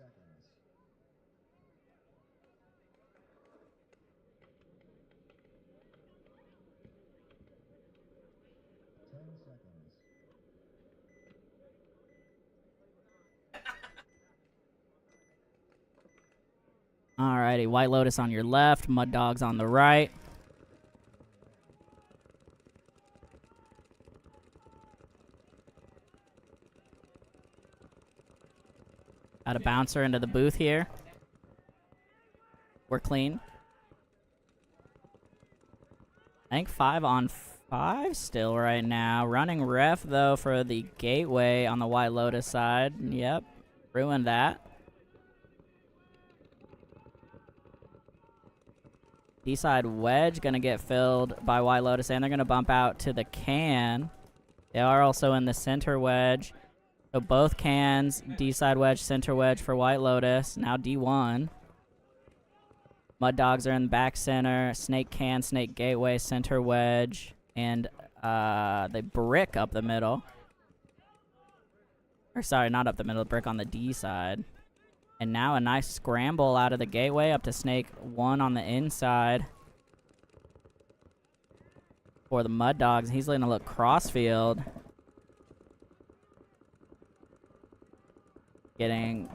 seconds. 10 seconds. Alrighty, White Lotus on your left, Mud Dogs on the right. Got a bouncer into the booth here. We're clean. I think 5 on 5 still right now. Running ref, though, for the gateway on the White Lotus side. Yep, ruined that. D-side wedge gonna get filled by White Lotus, and they're gonna bump out to the can. They are also in the center wedge. So both cans, D-side wedge, center wedge for White Lotus. Now D1. Mud Dogs are in the back center. Snake can, Snake gateway, center wedge, and the brick up the middle. Or sorry, not up the middle, brick on the D side. And now a nice scramble out of the gateway up to Snake 1 on the inside for the Mud Dogs. He's letting it look crossfield. Getting...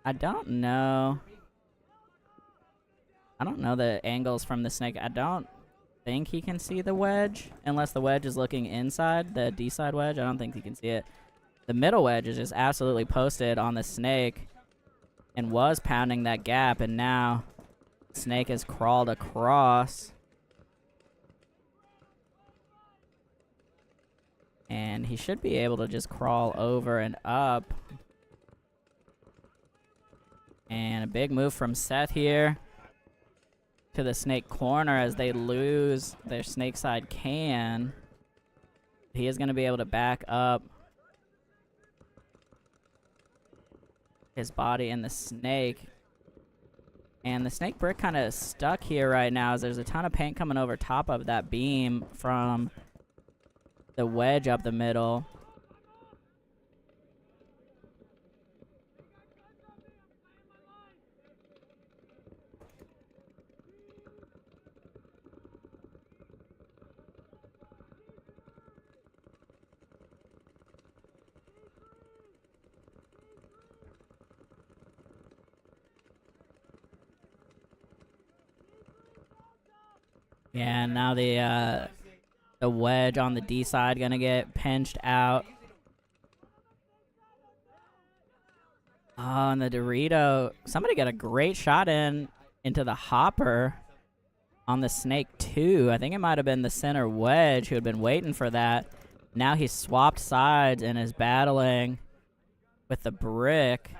I don't know the angles from the Snake. I don't think he can see the wedge unless the wedge is looking inside, the D-side wedge. I don't think he can see it. The middle wedge is just absolutely posted on the Snake and was pounding that gap, and now Snake has crawled across. And he should be able to just crawl over and up. And a big move from Seth here to the Snake corner as they lose their Snake side can. He is going to be able to back up his body in the Snake. And the Snake brick kind of stuck here right now as there's a ton of paint coming over top of that beam from the wedge up the middle. Yeah, and now the wedge on the D side gonna get pinched out. Oh, and the Dorito. Somebody got a great shot into the hopper on the Snake 2. I think it might have been the center wedge who had been waiting for that. Now he's swapped sides and is battling with the brick.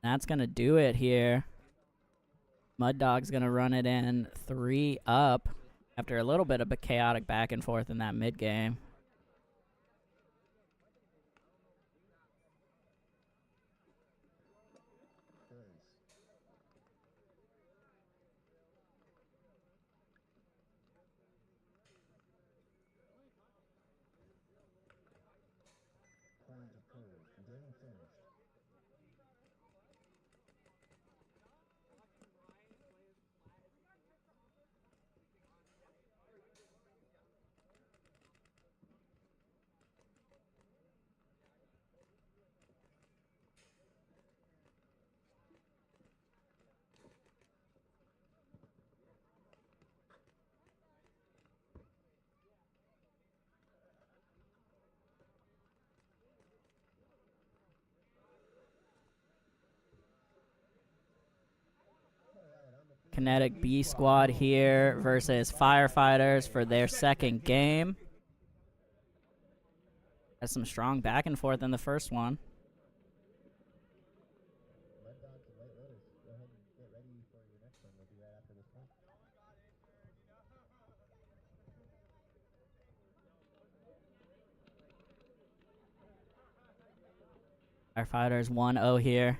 That's going to do it here. Mud Dog's going to run it in 3 up after a little bit of a chaotic back and forth in that mid game. Point approved. Game finished. Kinetic B squad here versus Firefighters for their second game. Has some strong back and forth in the first one. Mud Dogs and White Lotus, go ahead and get ready for your next one. We'll be right after this one. Firefighters 1-0 here.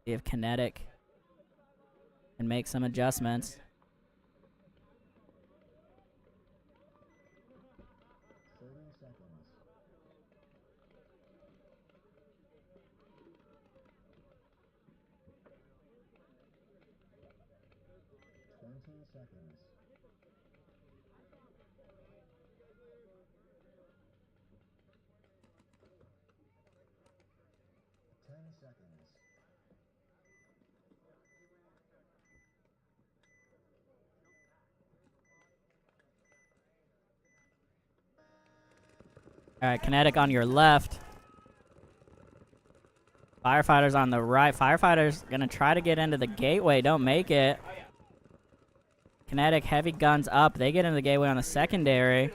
We have Kinetic and make some adjustments. seconds. 10 seconds. All right, Kinetic on your left. Firefighters on the right. Firefighters gonna try to get into the gateway. Don't make it. Kinetic heavy guns up. They get into the gateway on the secondary.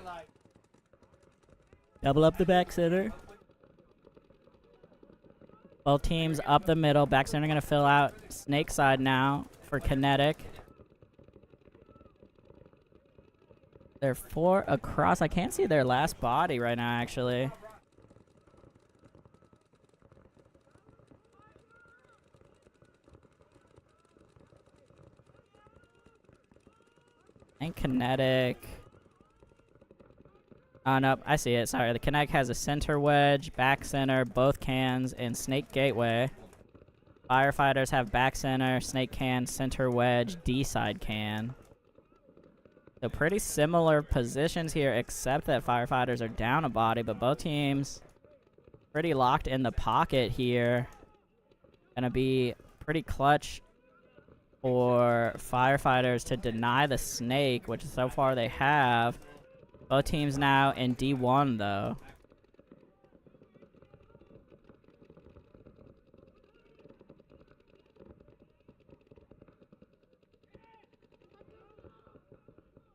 Double up the back center. Both teams up the middle. Back center gonna fill out Snake side now for Kinetic. They're 4 across. I can't see their last body right now, actually. And Kinetic. Oh, nope. I see it. Sorry. The Kinetic has a center wedge, back center, both cans, and Snake gateway. Firefighters have back center, Snake can, center wedge, D side can. So pretty similar positions here, except that Firefighters are down a body, but both teams pretty locked in the pocket here. Gonna be pretty clutch for Firefighters to deny the Snake, which so far they have. Both teams now in D1, though.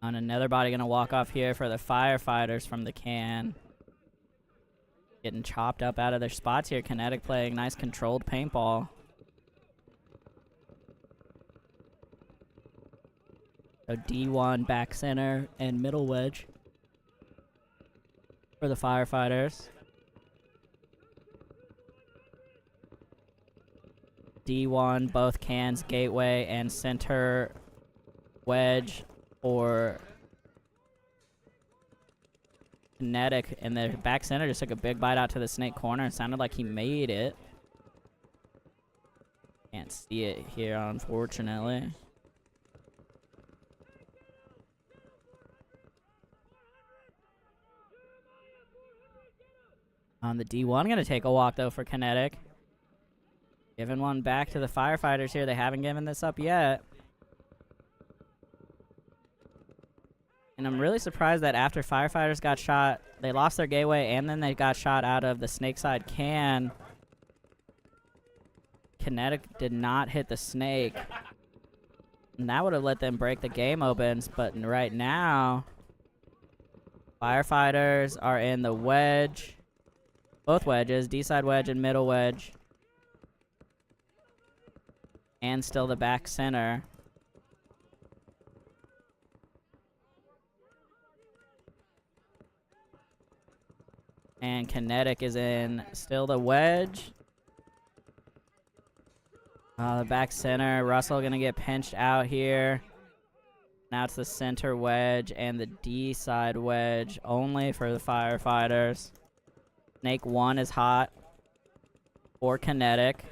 And another body gonna walk off here for the Firefighters from the can. Getting chopped up out of their spots here. Kinetic playing nice controlled paintball. So D1 back center and middle wedge for the Firefighters. D1 both cans, gateway and center wedge for Kinetic, and the back center just took a big bite out to the Snake corner. It sounded like he made it. Can't see it here, unfortunately. On the D1, gonna take a walk though for Kinetic. Giving one back to the Firefighters here. They haven't given this up yet. And I'm really surprised that after Firefighters got shot, they lost their gateway and then they got shot out of the Snake side can. Kinetic did not hit the Snake. And that would have let them break the game open. But right now, Firefighters are in the wedge. Both wedges, D-side wedge and middle wedge. And still the back center. And Kinetic is in still the wedge. The back center. Russell gonna get pinched out here. Now it's the center wedge and the D side wedge only for the Firefighters. Snake 1 is hot for Kinetic.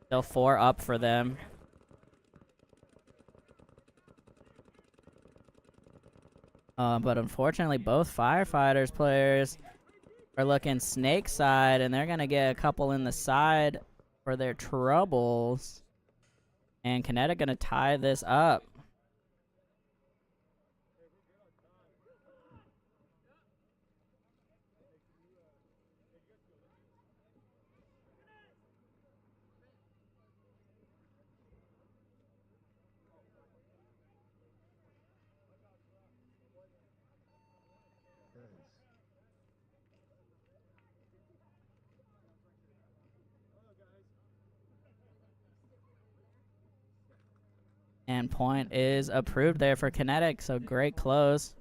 Still 4 up for them. But unfortunately, both Firefighters players are looking Snake side, and they're going to get a couple in the side for their troubles. And Kinetic going to tie this up. And point is approved there for Kinetic, so great close.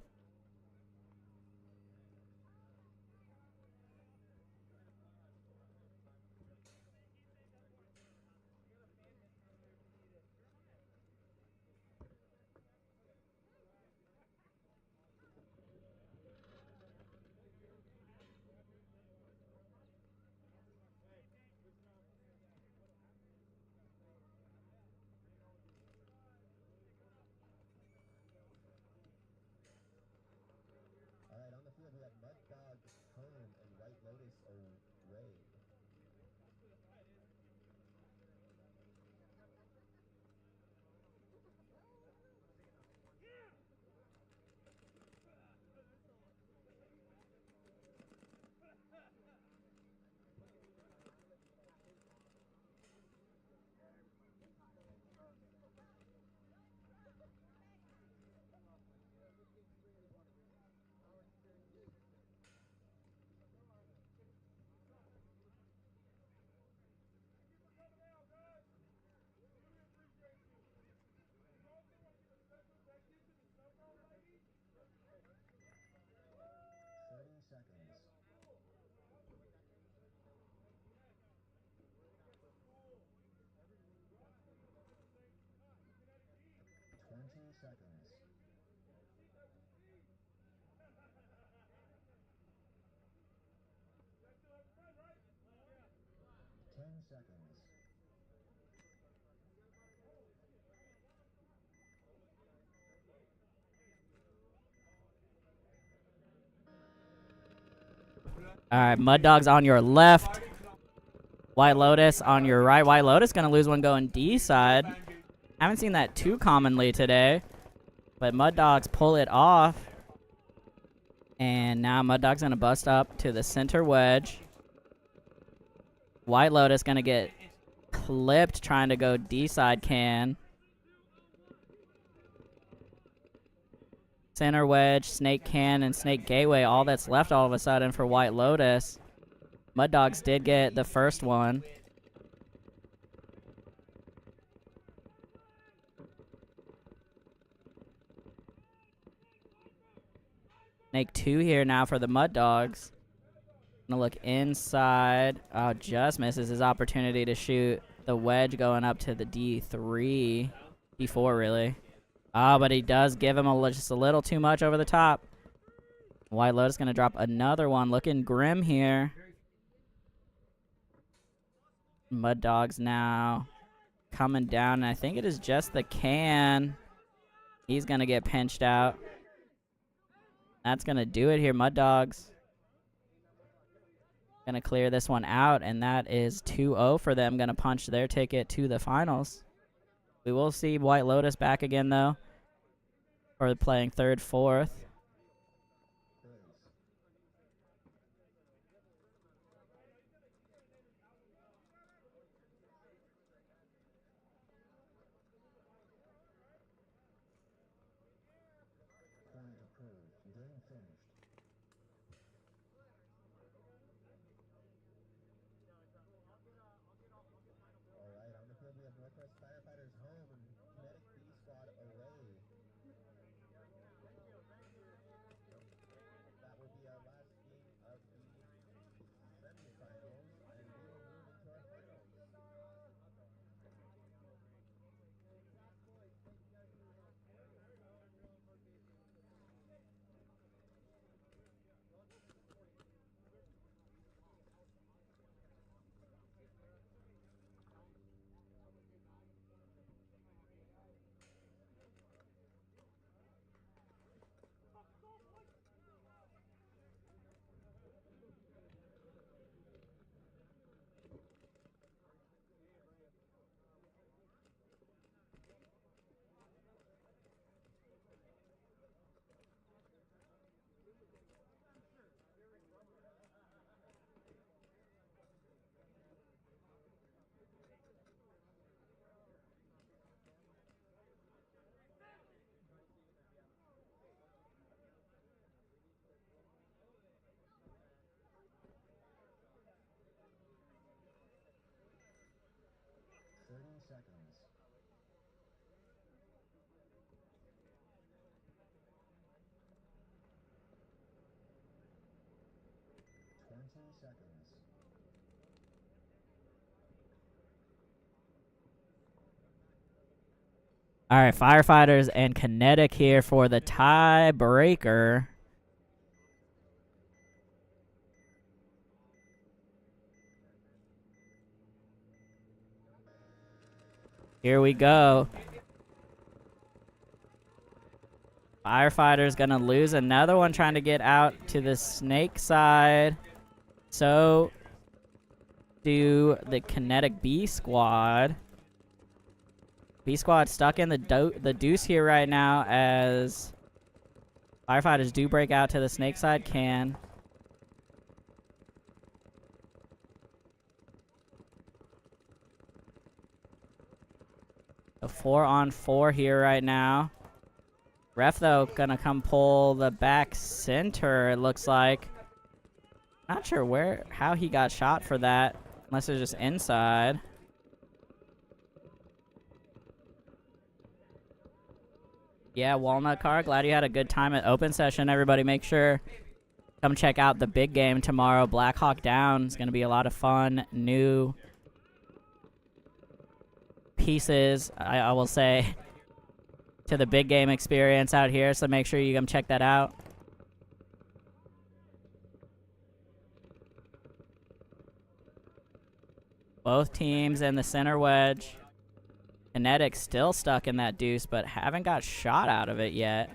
seconds. All right, Mud Dogs on your left. White Lotus on your right. White Lotus going to lose one going D side. Haven't seen that too commonly today. But Mud Dogs pull it off. And now Mud Dogs going to bust up to the center wedge. White Lotus going to get clipped trying to go D side can. Center wedge, snake can, and snake gateway. All that's left all of a sudden for White Lotus. Mud Dogs did get the first one. Snake 2 here now for the Mud Dogs. Gonna look inside. Oh, just misses his opportunity to shoot the wedge going up to the D3. D4, really. Oh, but he does give him just a little too much over the top. White Lotus gonna drop another one. Looking grim here. Mud Dogs now coming down, and I think it is just the can. He's gonna get pinched out. That's gonna do it here. Mud Dogs gonna clear this one out, and that is 2-0 for them. Gonna punch their ticket to the finals. We will see White Lotus back again, though, for playing third, fourth. Point approved. Game finished. Alright, on the field we have Northwest Firefighters home and Kinetic B Squad away. That will be our last game of the semifinals, and we will move into our finals. Seconds. 20 seconds. All right, Firefighters and Kinetic here for the tiebreaker. Here we go. Firefighters gonna lose another one trying to get out to the snake side. So do the Kinetic B squad. B squad stuck in the deuce here right now as Firefighters do break out to the snake side can. A 4-on-4 here right now. Ref, though, gonna come pull the back center, it looks like. Not sure how he got shot for that, unless it's just inside. Yeah, Walnut Car, glad you had a good time at open session. Everybody make sure come check out the big game tomorrow. Black Hawk Down. It's gonna be a lot of fun, new pieces, I will say, to the big game experience out here, so make sure you come check that out. Both teams in the center wedge. Kinetic still stuck in that deuce, but haven't got shot out of it yet.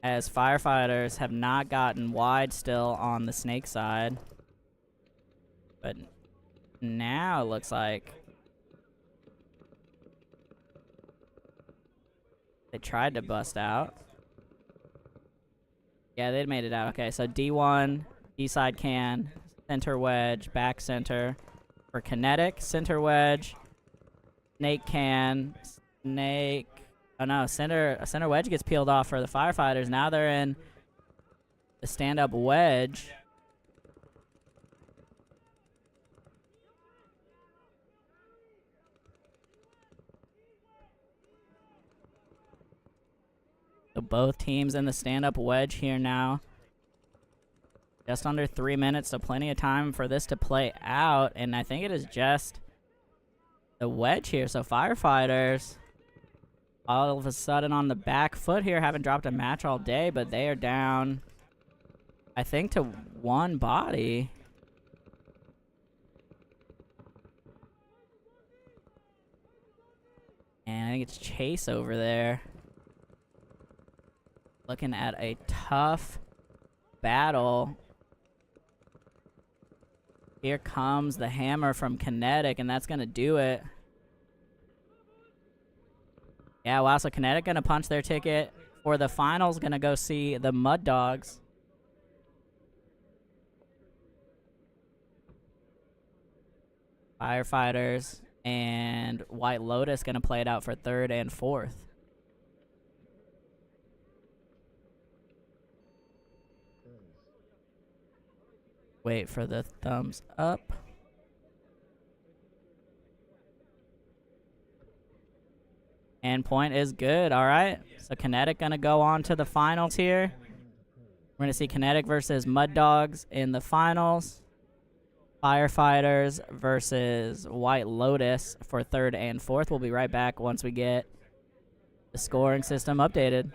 As Firefighters have not gotten wide still on the snake side. But now it looks like they tried to bust out. Yeah, they made it out. Okay, so D1, D-side can, center wedge, back center. For Kinetic, center wedge, snake can, snake... Oh no, center wedge gets peeled off for the Firefighters. Now they're in the stand-up wedge. So both teams in the stand-up wedge here now. Just under 3 minutes, so plenty of time for this to play out. And I think it is just the wedge here. So Firefighters, all of a sudden on the back foot here, haven't dropped a match all day, but they are down, I think, to one body. And I think it's Chase over there. Looking at a tough battle. Here comes the hammer from Kinetic, and that's going to do it. Yeah, wow, so Kinetic going to punch their ticket for the finals, going to go see the Mud Dogs. Firefighters and White Lotus going to play it out for third and fourth. Wait for the thumbs up. And point is good. All right. So Kinetic going to go on to the finals here. We're going to see Kinetic versus Mud Dogs in the finals. Firefighters versus White Lotus for third and fourth. We'll be right back once we get the scoring system updated.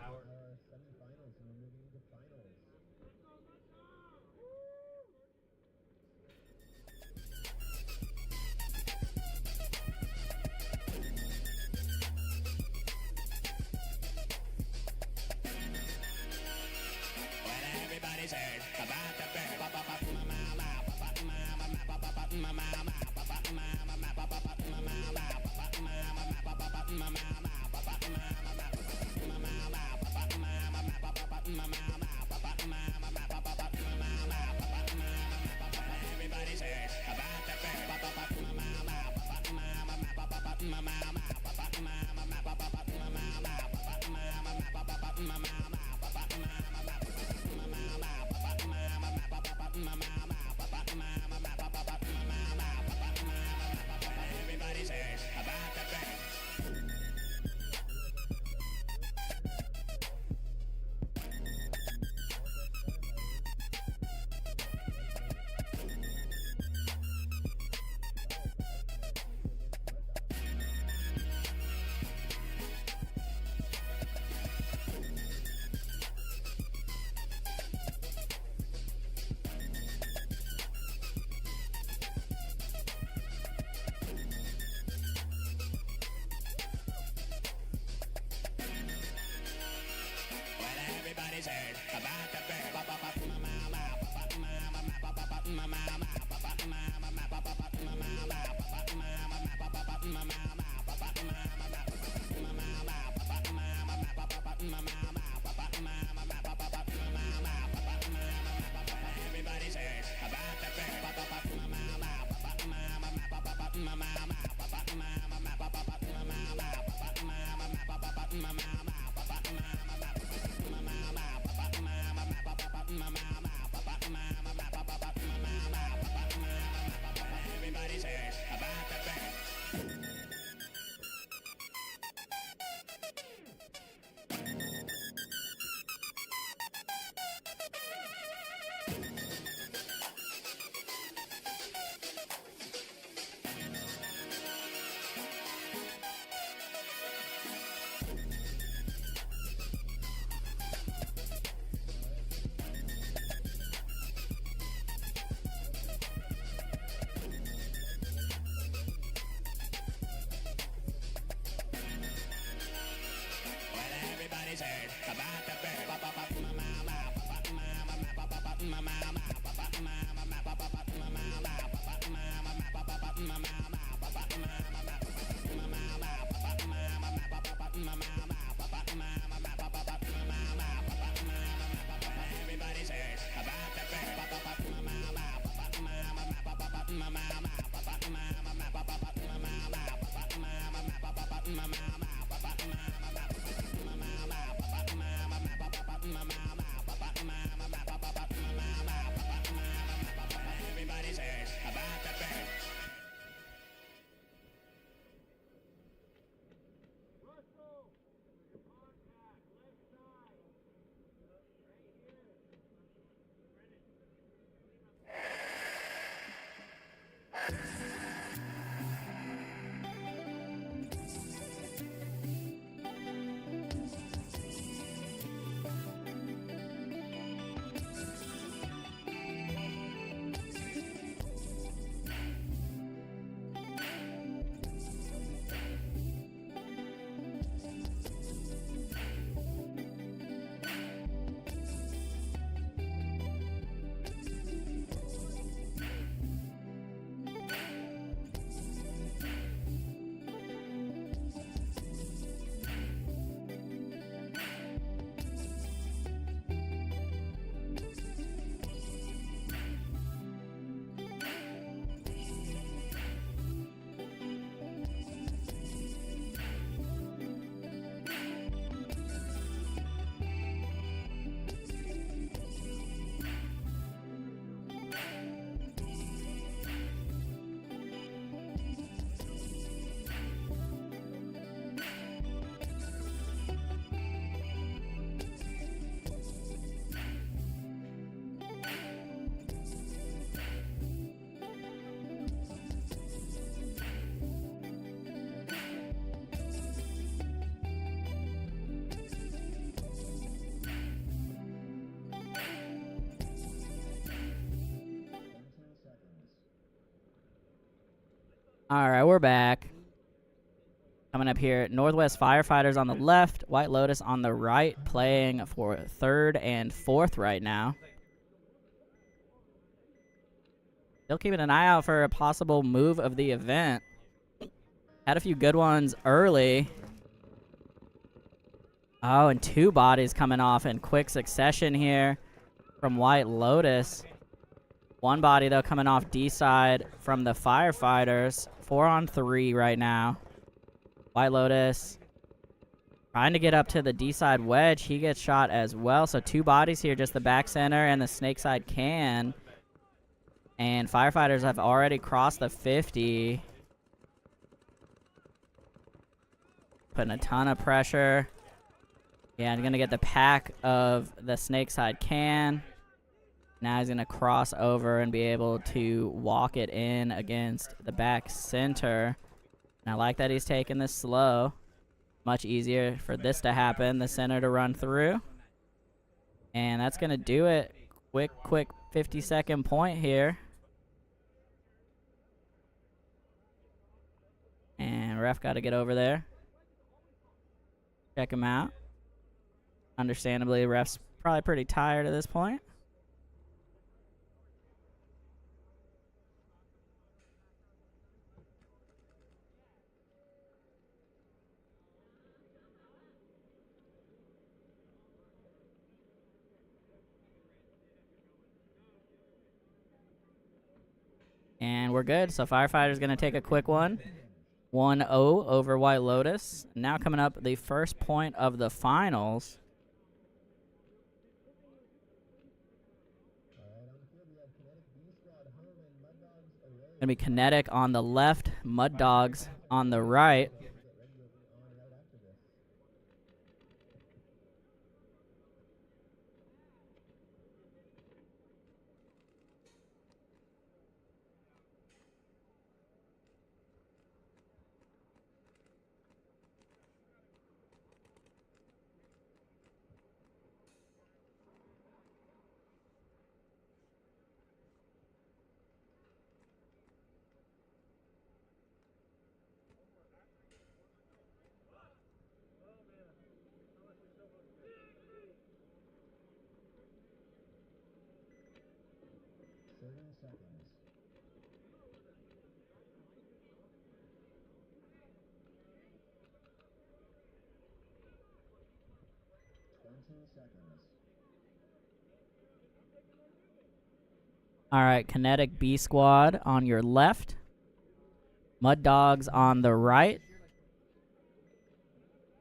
All right, we're back. Coming up here, Northwest Firefighters on the left, White Lotus on the right, playing for 3rd and 4th right now. Still keeping an eye out for a possible move of the event. Had a few good ones early. Oh, and 2 bodies coming off in quick succession here from White Lotus. 1 body, though, coming off D side from the Firefighters. 4 on 3 right now. White Lotus trying to get up to the D side wedge. He gets shot as well. So 2 bodies here, just the back center and the snake side can. And Firefighters have already crossed the 50. Putting a ton of pressure. Yeah, I'm going to get the pack of the snake side can. Now he's going to cross over and be able to walk it in against the back center. And I like that he's taking this slow. Much easier for this to happen, the center to run through. And that's going to do it. Quick 50-second point here. And ref got to get over there. Check him out. Understandably, ref's probably pretty tired at this point. And we're good. So Firefighter's going to take a quick one. 1-0 over White Lotus. Now coming up, the first point of the finals. Going to be Kinetic on the left, Mud Dogs on the right. All right, Kinetic B Squad on your left. Mud Dogs on the right.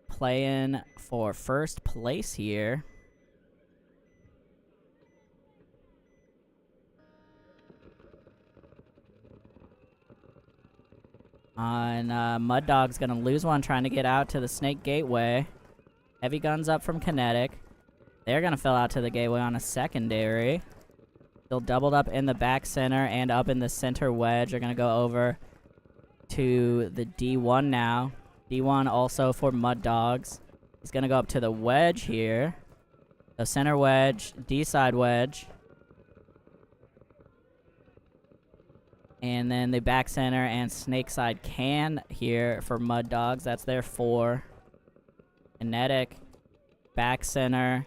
Playing for first place here. And Mud Dog's going to lose one trying to get out to the Snake Gateway. Heavy guns up from Kinetic. They're going to fill out to the gateway on a secondary. Still doubled up in the back center and up in the center wedge. They're going to go over to the D1 now. D1 also for Mud Dogs. He's going to go up to the wedge here. The center wedge, D-side wedge. And then the back center and snake side can here for Mud Dogs. That's their 4. Kinetic, back center,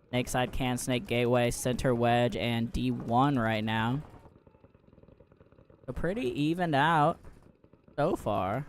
snake side can, snake gateway, center wedge, and D1 right now. So pretty evened out so far.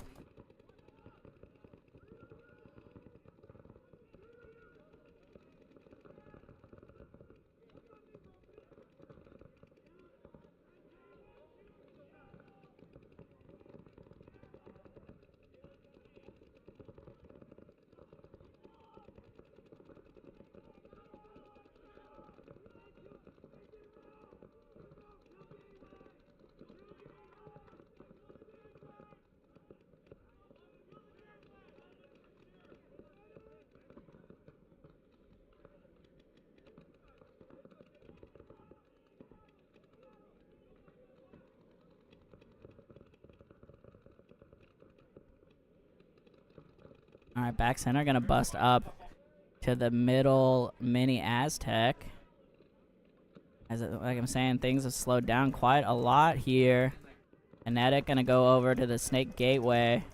All right, back center going to bust up to the middle mini Aztec. Like I'm saying, things have slowed down quite a lot here Kinetic gonna go over to the Snake Gateway.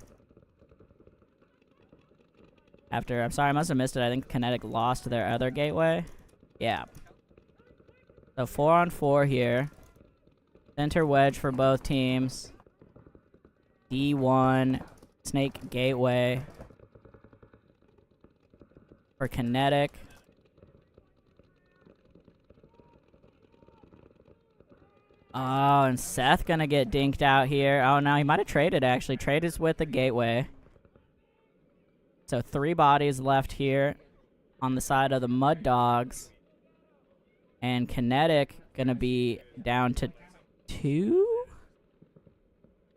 After, I'm sorry, I must have missed it. I think Kinetic lost their other gateway. Yeah. So 4-on-4 here. Center wedge for both teams. D1 Snake Gateway for Kinetic. Oh, and Seth gonna get dinked out here. Oh, no, he might have traded, actually. Trade is with the Gateway. So 3 bodies left here on the side of the Mud Dogs. And Kinetic gonna be down to 2?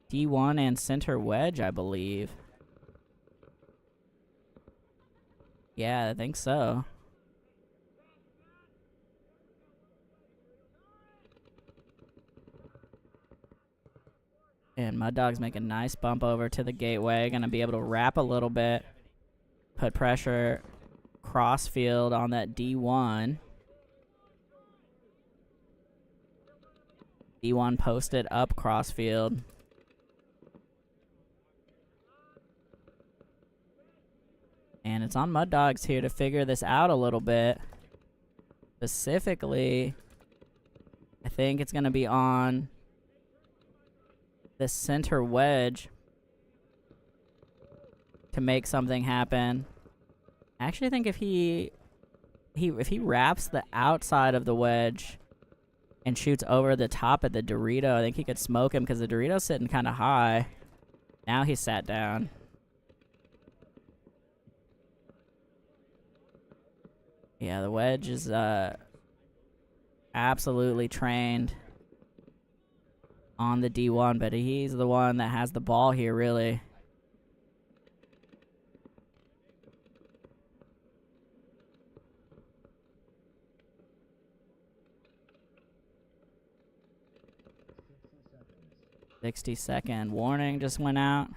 D1 and center wedge, I believe. Yeah, I think so. And Mud Dogs make a nice bump over to the Gateway. Gonna be able to wrap a little bit. Put pressure crossfield on that D1. D1 posted up crossfield. And it's on Mud Dogs here to figure this out a little bit. Specifically, I think it's going to be on the center wedge to make something happen. I actually think if he wraps the outside of the wedge and shoots over the top of the Dorito, I think he could smoke him because the Dorito's sitting kind of high. Now he's sat down. Yeah, the wedge is absolutely trained on the D1, but he's the one that has the ball here, really. "60-second warning just went out.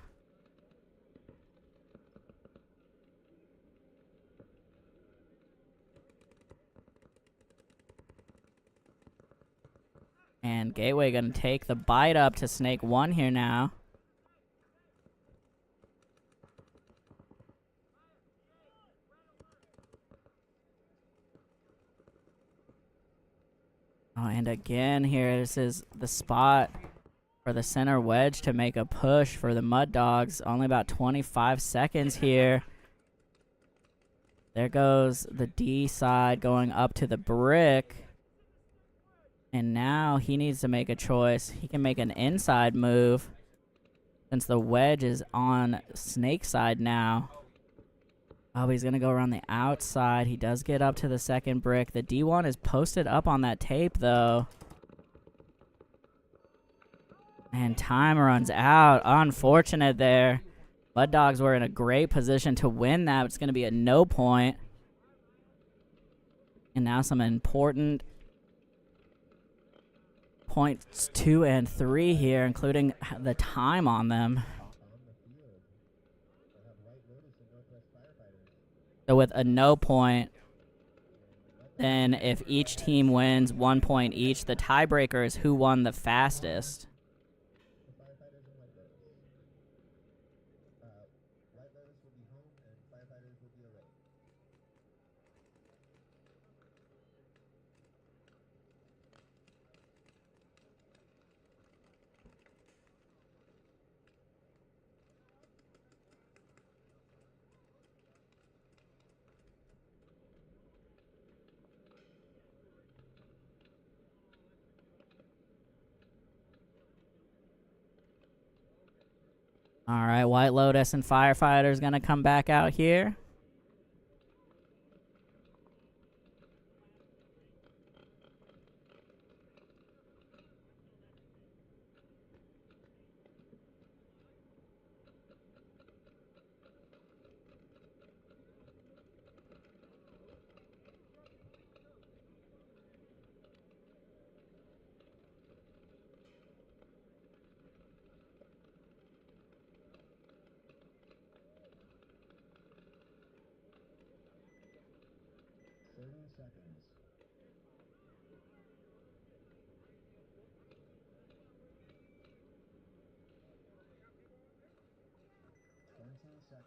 And Gateway gonna take the bite up to Snake 1 here now. Oh, and again here, this is the spot for the center wedge to make a push for the Mud Dogs. Only about 25 seconds here. There goes the D side going up to the brick. And now he needs to make a choice. He can make an inside move since the wedge is on Snake side now. Oh, he's going to go around the outside. He does get up to the second brick. The D1 is posted up on that tape, though. And time runs out. Unfortunate there. Mud Dogs were in a great position to win that. It's going to be a no point. And now some important points 2 and 3 here, including the time on them. So with a no point, then if each team wins 1 point each, the tiebreaker is who won the fastest. All right, White Lotus and Firefighters gonna come back out here. seconds.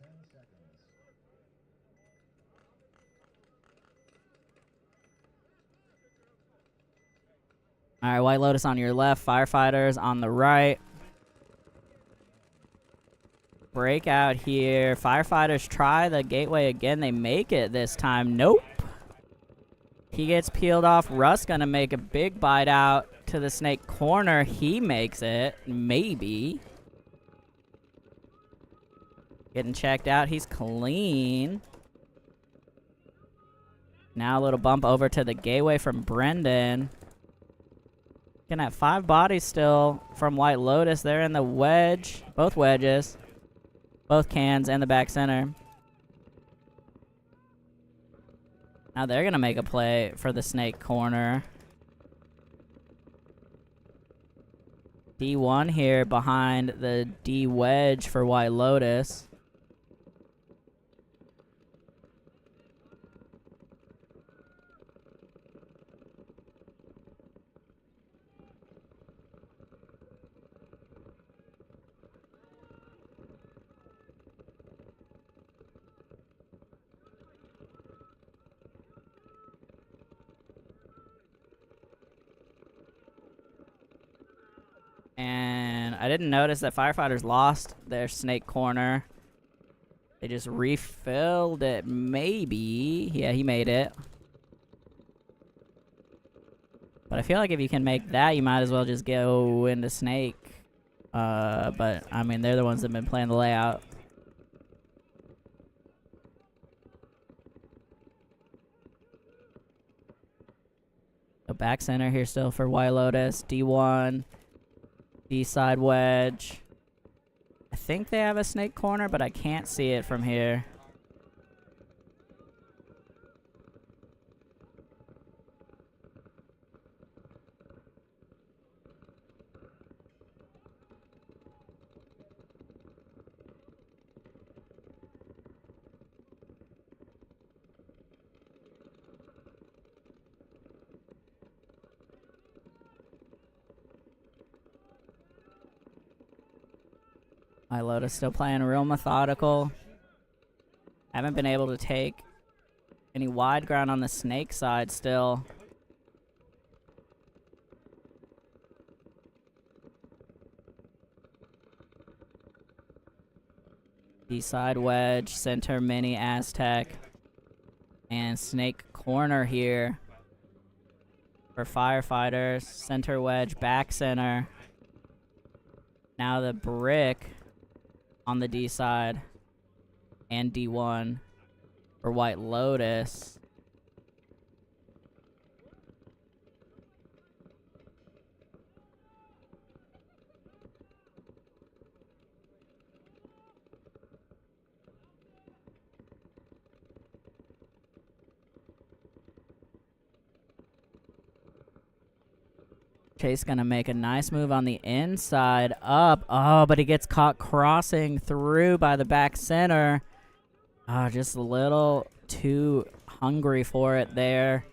10 seconds. All right, White Lotus on your left, Firefighters on the right. Breakout here. Firefighters try the gateway again. They make it this time. Nope. He gets peeled off. Russ gonna make a big bite out to the snake corner. He makes it. Maybe. Getting checked out. He's clean. Now a little bump over to the gateway from Brendan. Looking at 5 bodies still from White Lotus. They're in the wedge. Both wedges. Both cans and the back center. Now they're going to make a play for the snake corner. D1 here behind the D wedge for White Lotus. And I didn't notice that Firefighters lost their snake corner. They just refilled it, maybe. Yeah, he made it. But I feel like if you can make that, you might as well just go into snake. But, I mean, they're the ones that have been playing the layout. So back center here still for White Lotus. D1. D-side wedge. I think they have a snake corner, but I can't see it from here. My Lotus still playing real methodical. Haven't been able to take any wide ground on the snake side still. D-side wedge, center mini Aztec, and snake corner here for Firefighters. Center wedge, back center. Now the brick on the D side and D1 for White Lotus. Chase gonna make a nice move on the inside up. Oh, but he gets caught crossing through by the back center. Oh, just a little too hungry for it there.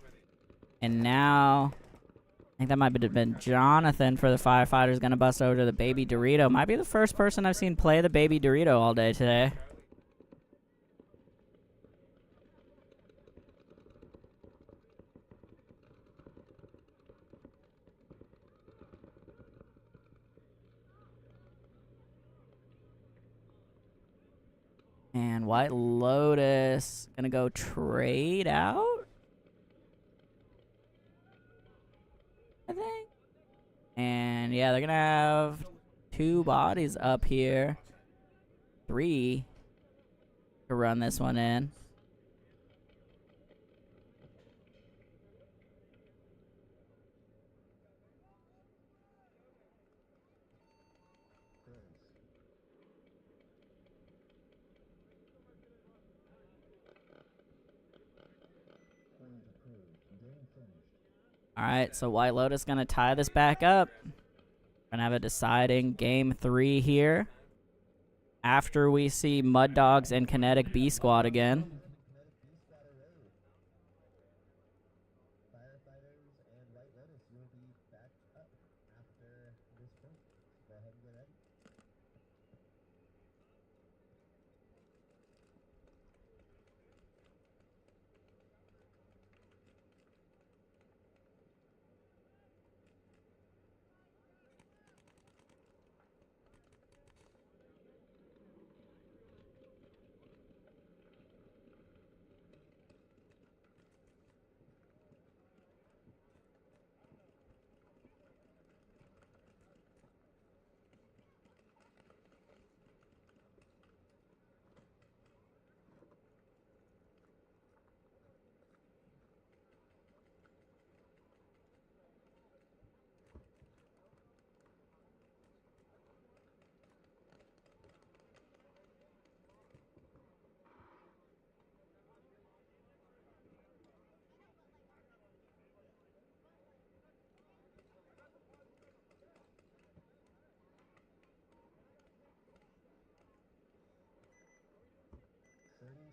And now, I think that might have been Jonathan for the Firefighters. Gonna bust over to the Baby Dorito. Might be the first person I've seen play the Baby Dorito all day today. And White Lotus gonna go trade out, I think. And yeah, they're gonna have 2 bodies up here. 3 to run this one in. Alright, so White Lotus gonna tie this back up. Gonna have a deciding game 3 here. After we see Mud Dogs and Kinetic B Squad again. Firefighters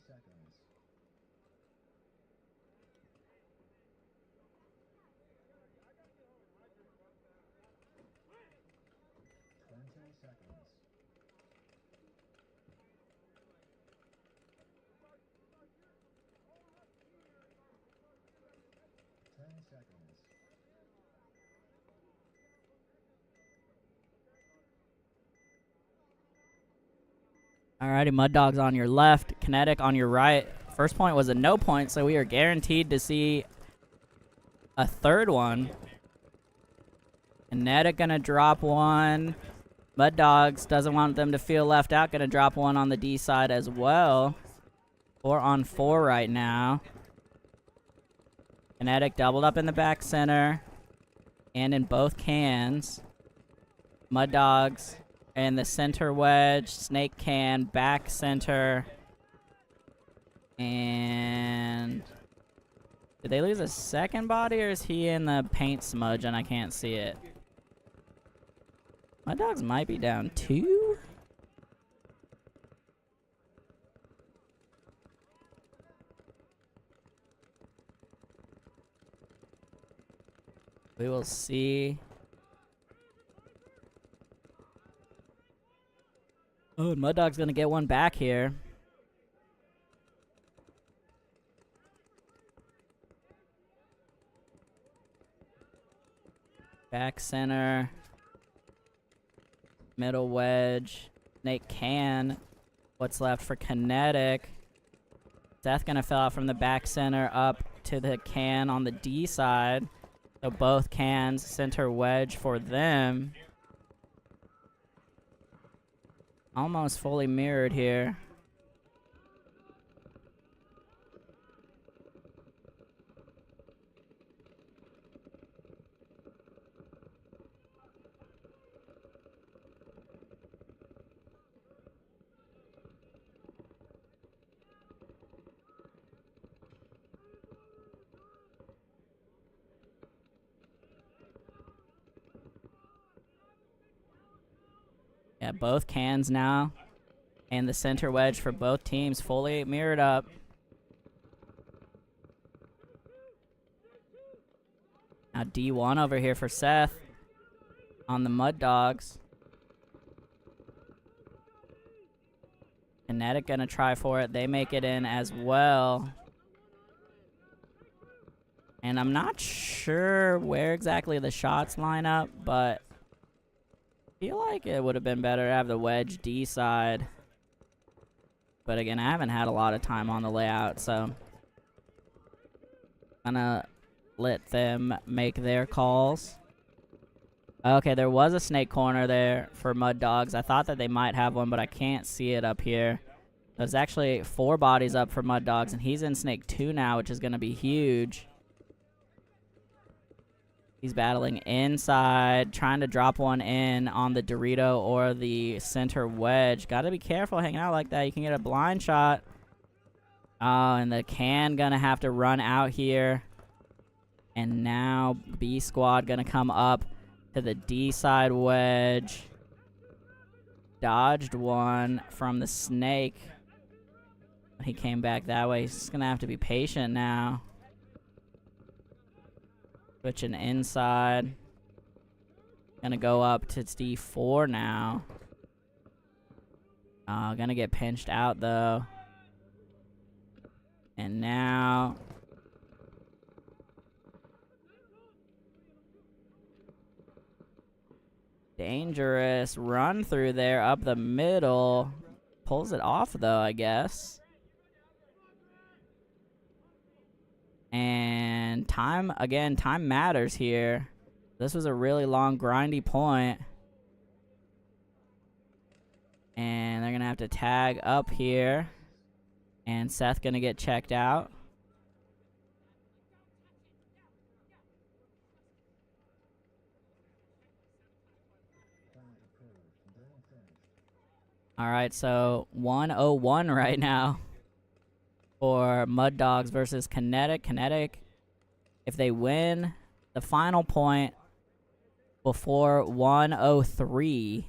seconds. 20 seconds. 10 seconds. Alrighty, Mud Dogs on your left, Kinetic on your right. First point was a no point, so we are guaranteed to see a third one. Kinetic gonna drop one. Mud Dogs doesn't want them to feel left out, gonna drop one on the D side as well. 4 on 4 right now. Kinetic doubled up in the back center and in both cans. Mud Dogs and the center wedge, Snake can, back center. And did they lose a second body, or is he in the paint smudge and I can't see it? Mud Dogs might be down 2. We will see. Oh, and Mud Dog's gonna get one back here. Back center. Middle wedge. Snake can. What's left for Kinetic? Seth gonna fill out from the back center up to the can on the D side. So both cans, center wedge for them. Almost fully mirrored here. Yeah, both cans now. And the center wedge for both teams fully mirrored up. Now D1 over here for Seth on the Mud Dogs. Kinetic gonna try for it. They make it in as well. And I'm not sure where exactly the shots line up, but I feel like it would have been better to have the wedge D side. But again, I haven't had a lot of time on the layout, so I'm gonna let them make their calls. Okay, there was a snake corner there for Mud Dogs. I thought that they might have one, but I can't see it up here. There's actually 4 bodies up for Mud Dogs, and he's in snake 2 now, which is gonna be huge. He's battling inside, trying to drop one in on the Dorito or the center wedge. Gotta be careful hanging out like that. You can get a blind shot. Oh, and the can gonna have to run out here. And now B squad gonna come up to the D side wedge. Dodged one from the snake. He came back that way. He's just gonna have to be patient now. Switching inside. Gonna go up to D4 now. Gonna get pinched out though. And now dangerous run through there up the middle. Pulls it off though, I guess. And time, again, time matters here. This was a really long, grindy point. And they're going to have to tag up here. And Seth going to get checked out. All right, so 101 right now for Mud Dogs versus Kinetic. Kinetic, if they win the final point before 103,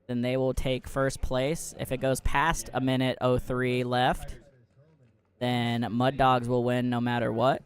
then they will take first place. If it goes past a minute 03 left, then Mud Dogs will win no matter what.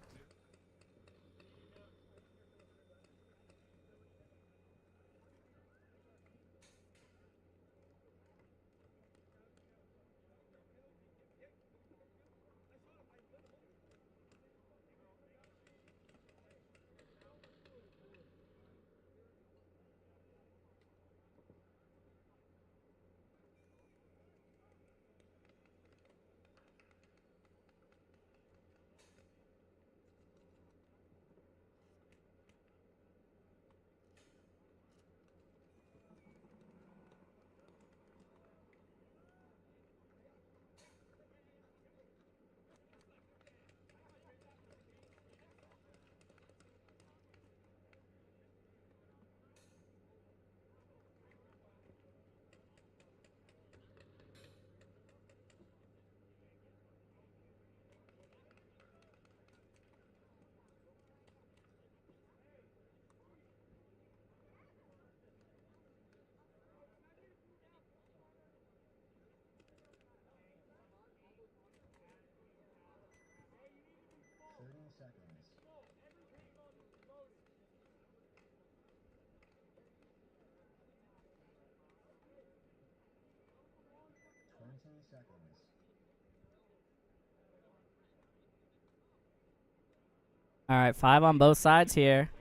All right, 5 on both sides here.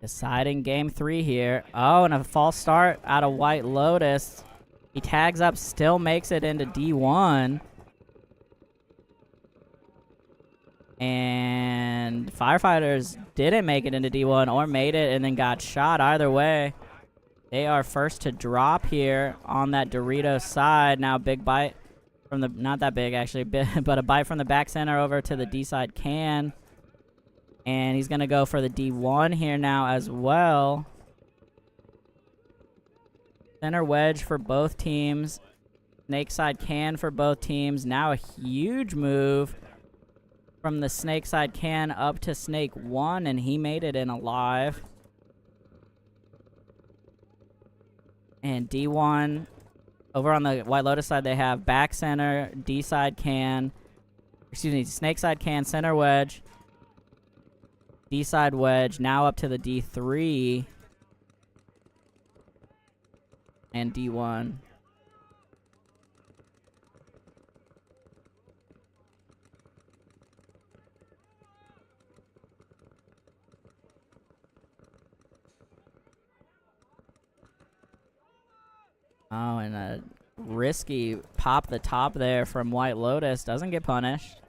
Deciding game 3 here. Oh, and a false start out of White Lotus. He tags up, still makes it into D1. And Firefighters didn't make it into D1 or made it and then got shot. Either way, they are first to drop here on that Doritos side. Now big bite from the, not that big actually, but a bite from the back center over to the D side can. And he's going to go for the D1 here now as well. Center wedge for both teams. Snake side can for both teams. Now a huge move from the snake side can up to snake 1, and he made it in alive. And D1, over on the White Lotus side, they have back center, D side can, excuse me, snake side can, center wedge, D side wedge, now up to the D3, and D1. Oh, and a risky pop the top there from White Lotus. Doesn't get punished.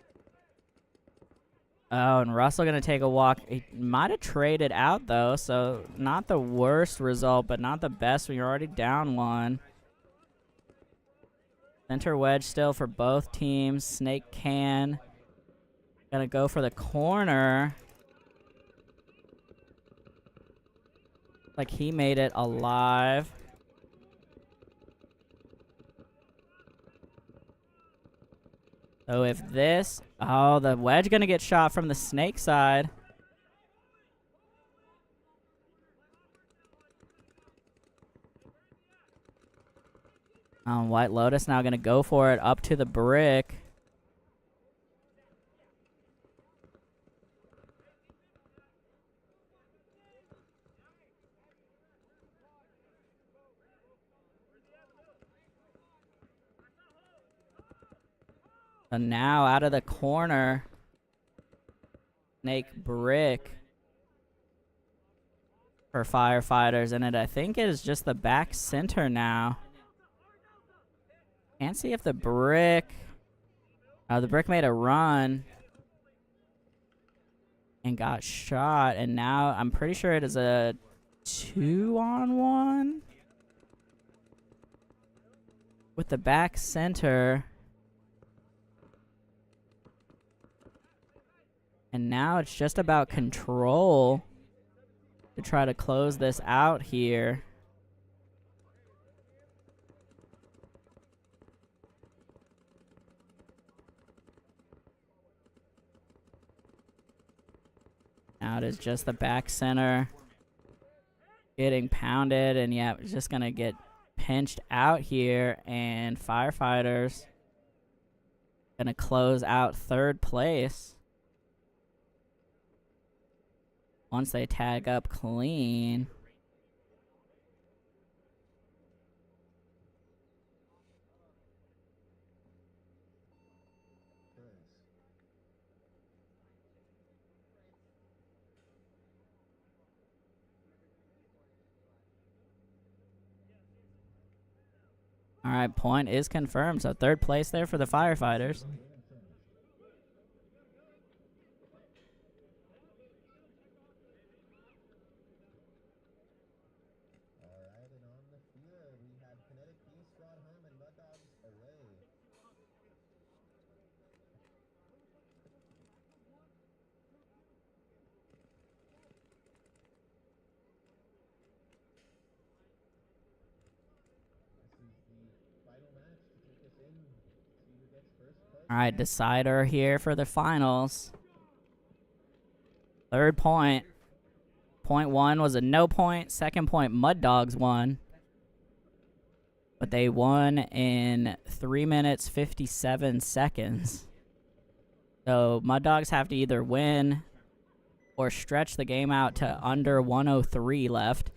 Oh, and Russell going to take a walk. He might have traded out, though, so not the worst result, but not the best when you're already down 1. Center wedge still for both teams. Snake can. Going to go for the corner. Like he made it alive. So if this... Oh, the wedge going to get shot from the snake side. White Lotus now going to go for it up to the brick. And now out of the corner, snake brick for Firefighters, and I think it is just the back center now. Can't see if the brick... the brick made a run and got shot, and now I'm pretty sure it is a 2-on-1 with the back center. And now it's just about control to try to close this out here. Now it is just the back center getting pounded, and yeah, it's just gonna get pinched out here, and Firefighters gonna close out third place once they tag up clean. All right, point is confirmed. So third place there for the Firefighters. Alright, and on the field, we have Kinetic B Squad home and Mud Dogs away. This is the final match to take us in, see who gets first place. All right, decider here for the finals. Third point. Point one was a no point. Second point, Mud Dogs won. But they won in 3 minutes, 57 seconds. So Mud Dogs have to either win or stretch the game out to under 103 left.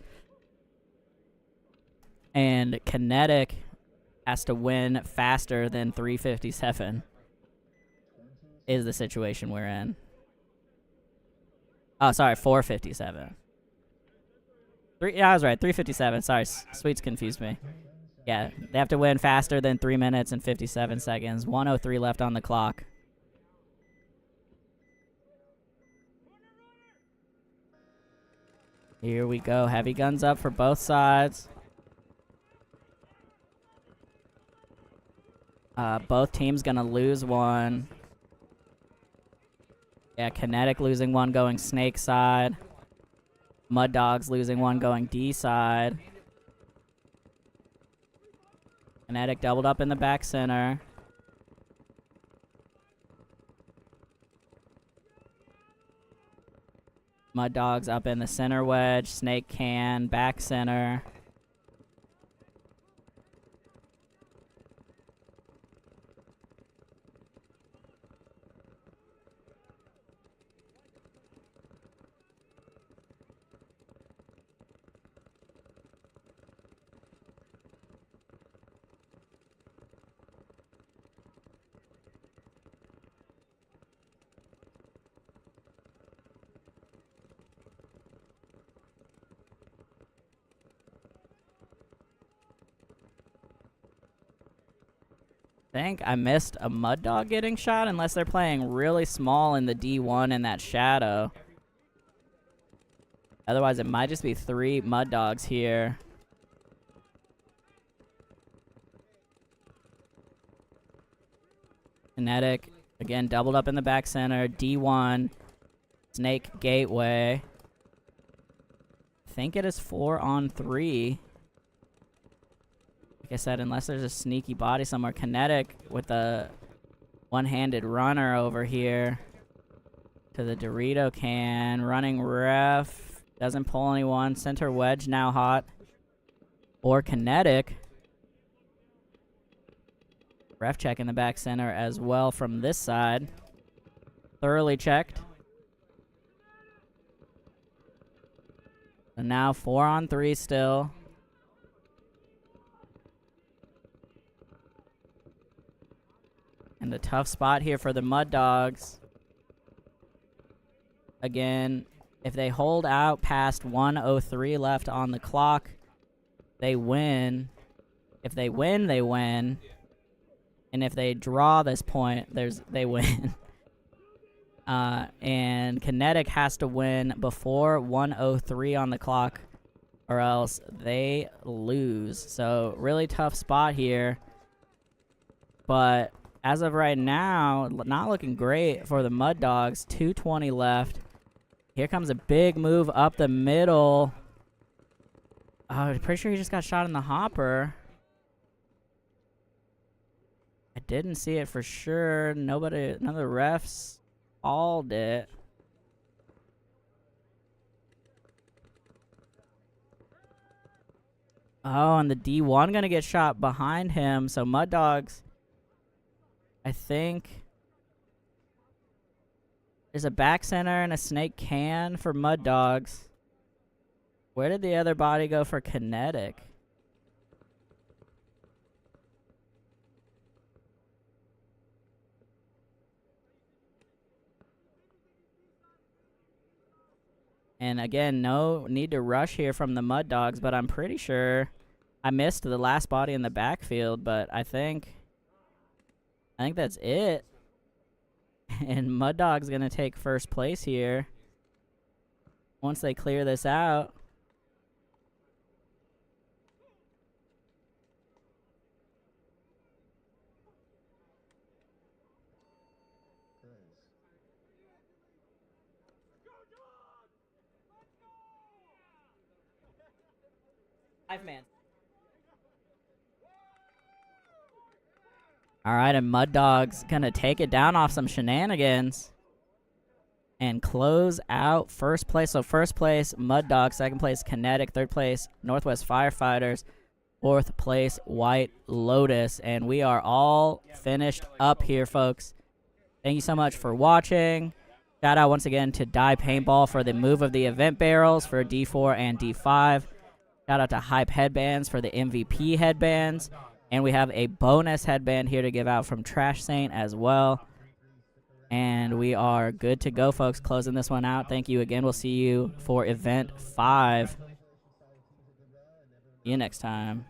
And Kinetic has to win faster than 357 is the situation we're in. Oh, sorry, 457. Yeah, I was right, 357. Sorry, Sweets confused me. Yeah, they have to win faster than 3 minutes and 57 seconds. 103 left on the clock. Here we go. Heavy guns up for both sides. Both teams gonna lose one. Yeah, Kinetic losing one going Snake side. Mud Dogs losing one going D side. Kinetic doubled up in the back center. Mud Dogs up in the center wedge. Snake can, back center. Think I missed a Mud Dog getting shot unless they're playing really small in the D1 in that shadow. Otherwise, it might just be 3 Mud Dogs here. Kinetic, again, doubled up in the back center. D1, Snake Gateway. I think it is 4-on-3. Like I said, unless there's a sneaky body somewhere. Kinetic with a one-handed runner over here to the Dorito can. Running ref. Doesn't pull anyone. Center wedge now hot. Or Kinetic. Ref check in the back center as well from this side. Thoroughly checked. So now 4-on-3 still. And a tough spot here for the Mud Dogs. Again, if they hold out past 1:03 left on the clock, they win. If they win, they win. And if they draw this point, they win. And Kinetic has to win before 1:03 on the clock, or else they lose. So really tough spot here. But as of right now, not looking great for the Mud Dogs. 2:20 left. Here comes a big move up the middle. I'm pretty sure he just got shot in the hopper. I didn't see it for sure. None of the refs called it. Oh, and the D1 gonna get shot behind him. So Mud Dogs, I think there's a back center and a snake can for Mud Dogs. Where did the other body go for Kinetic? And again, no need to rush here from the Mud Dogs, but I'm pretty sure I missed the last body in the backfield, but I think that's it. And Mud Dog's gonna take first place here once they clear this out. Man. All right, and Mud Dog's gonna take it down off some shenanigans and close out first place. So first place, Mud Dog. Second place, Kinetic. Third place, Northwest Firefighters. Fourth place, White Lotus. And we are all finished up here, folks. Thank you so much for watching. Shout out once again to Die Paintball for the move of the event barrels for D4 and D5. Shout out to Hype Headbands for the MVP headbands. And we have a bonus headband here to give out from Trash Saint as well. And we are good to go, folks. Closing this one out. Thank you again. We'll see you for Event 5. See you next time.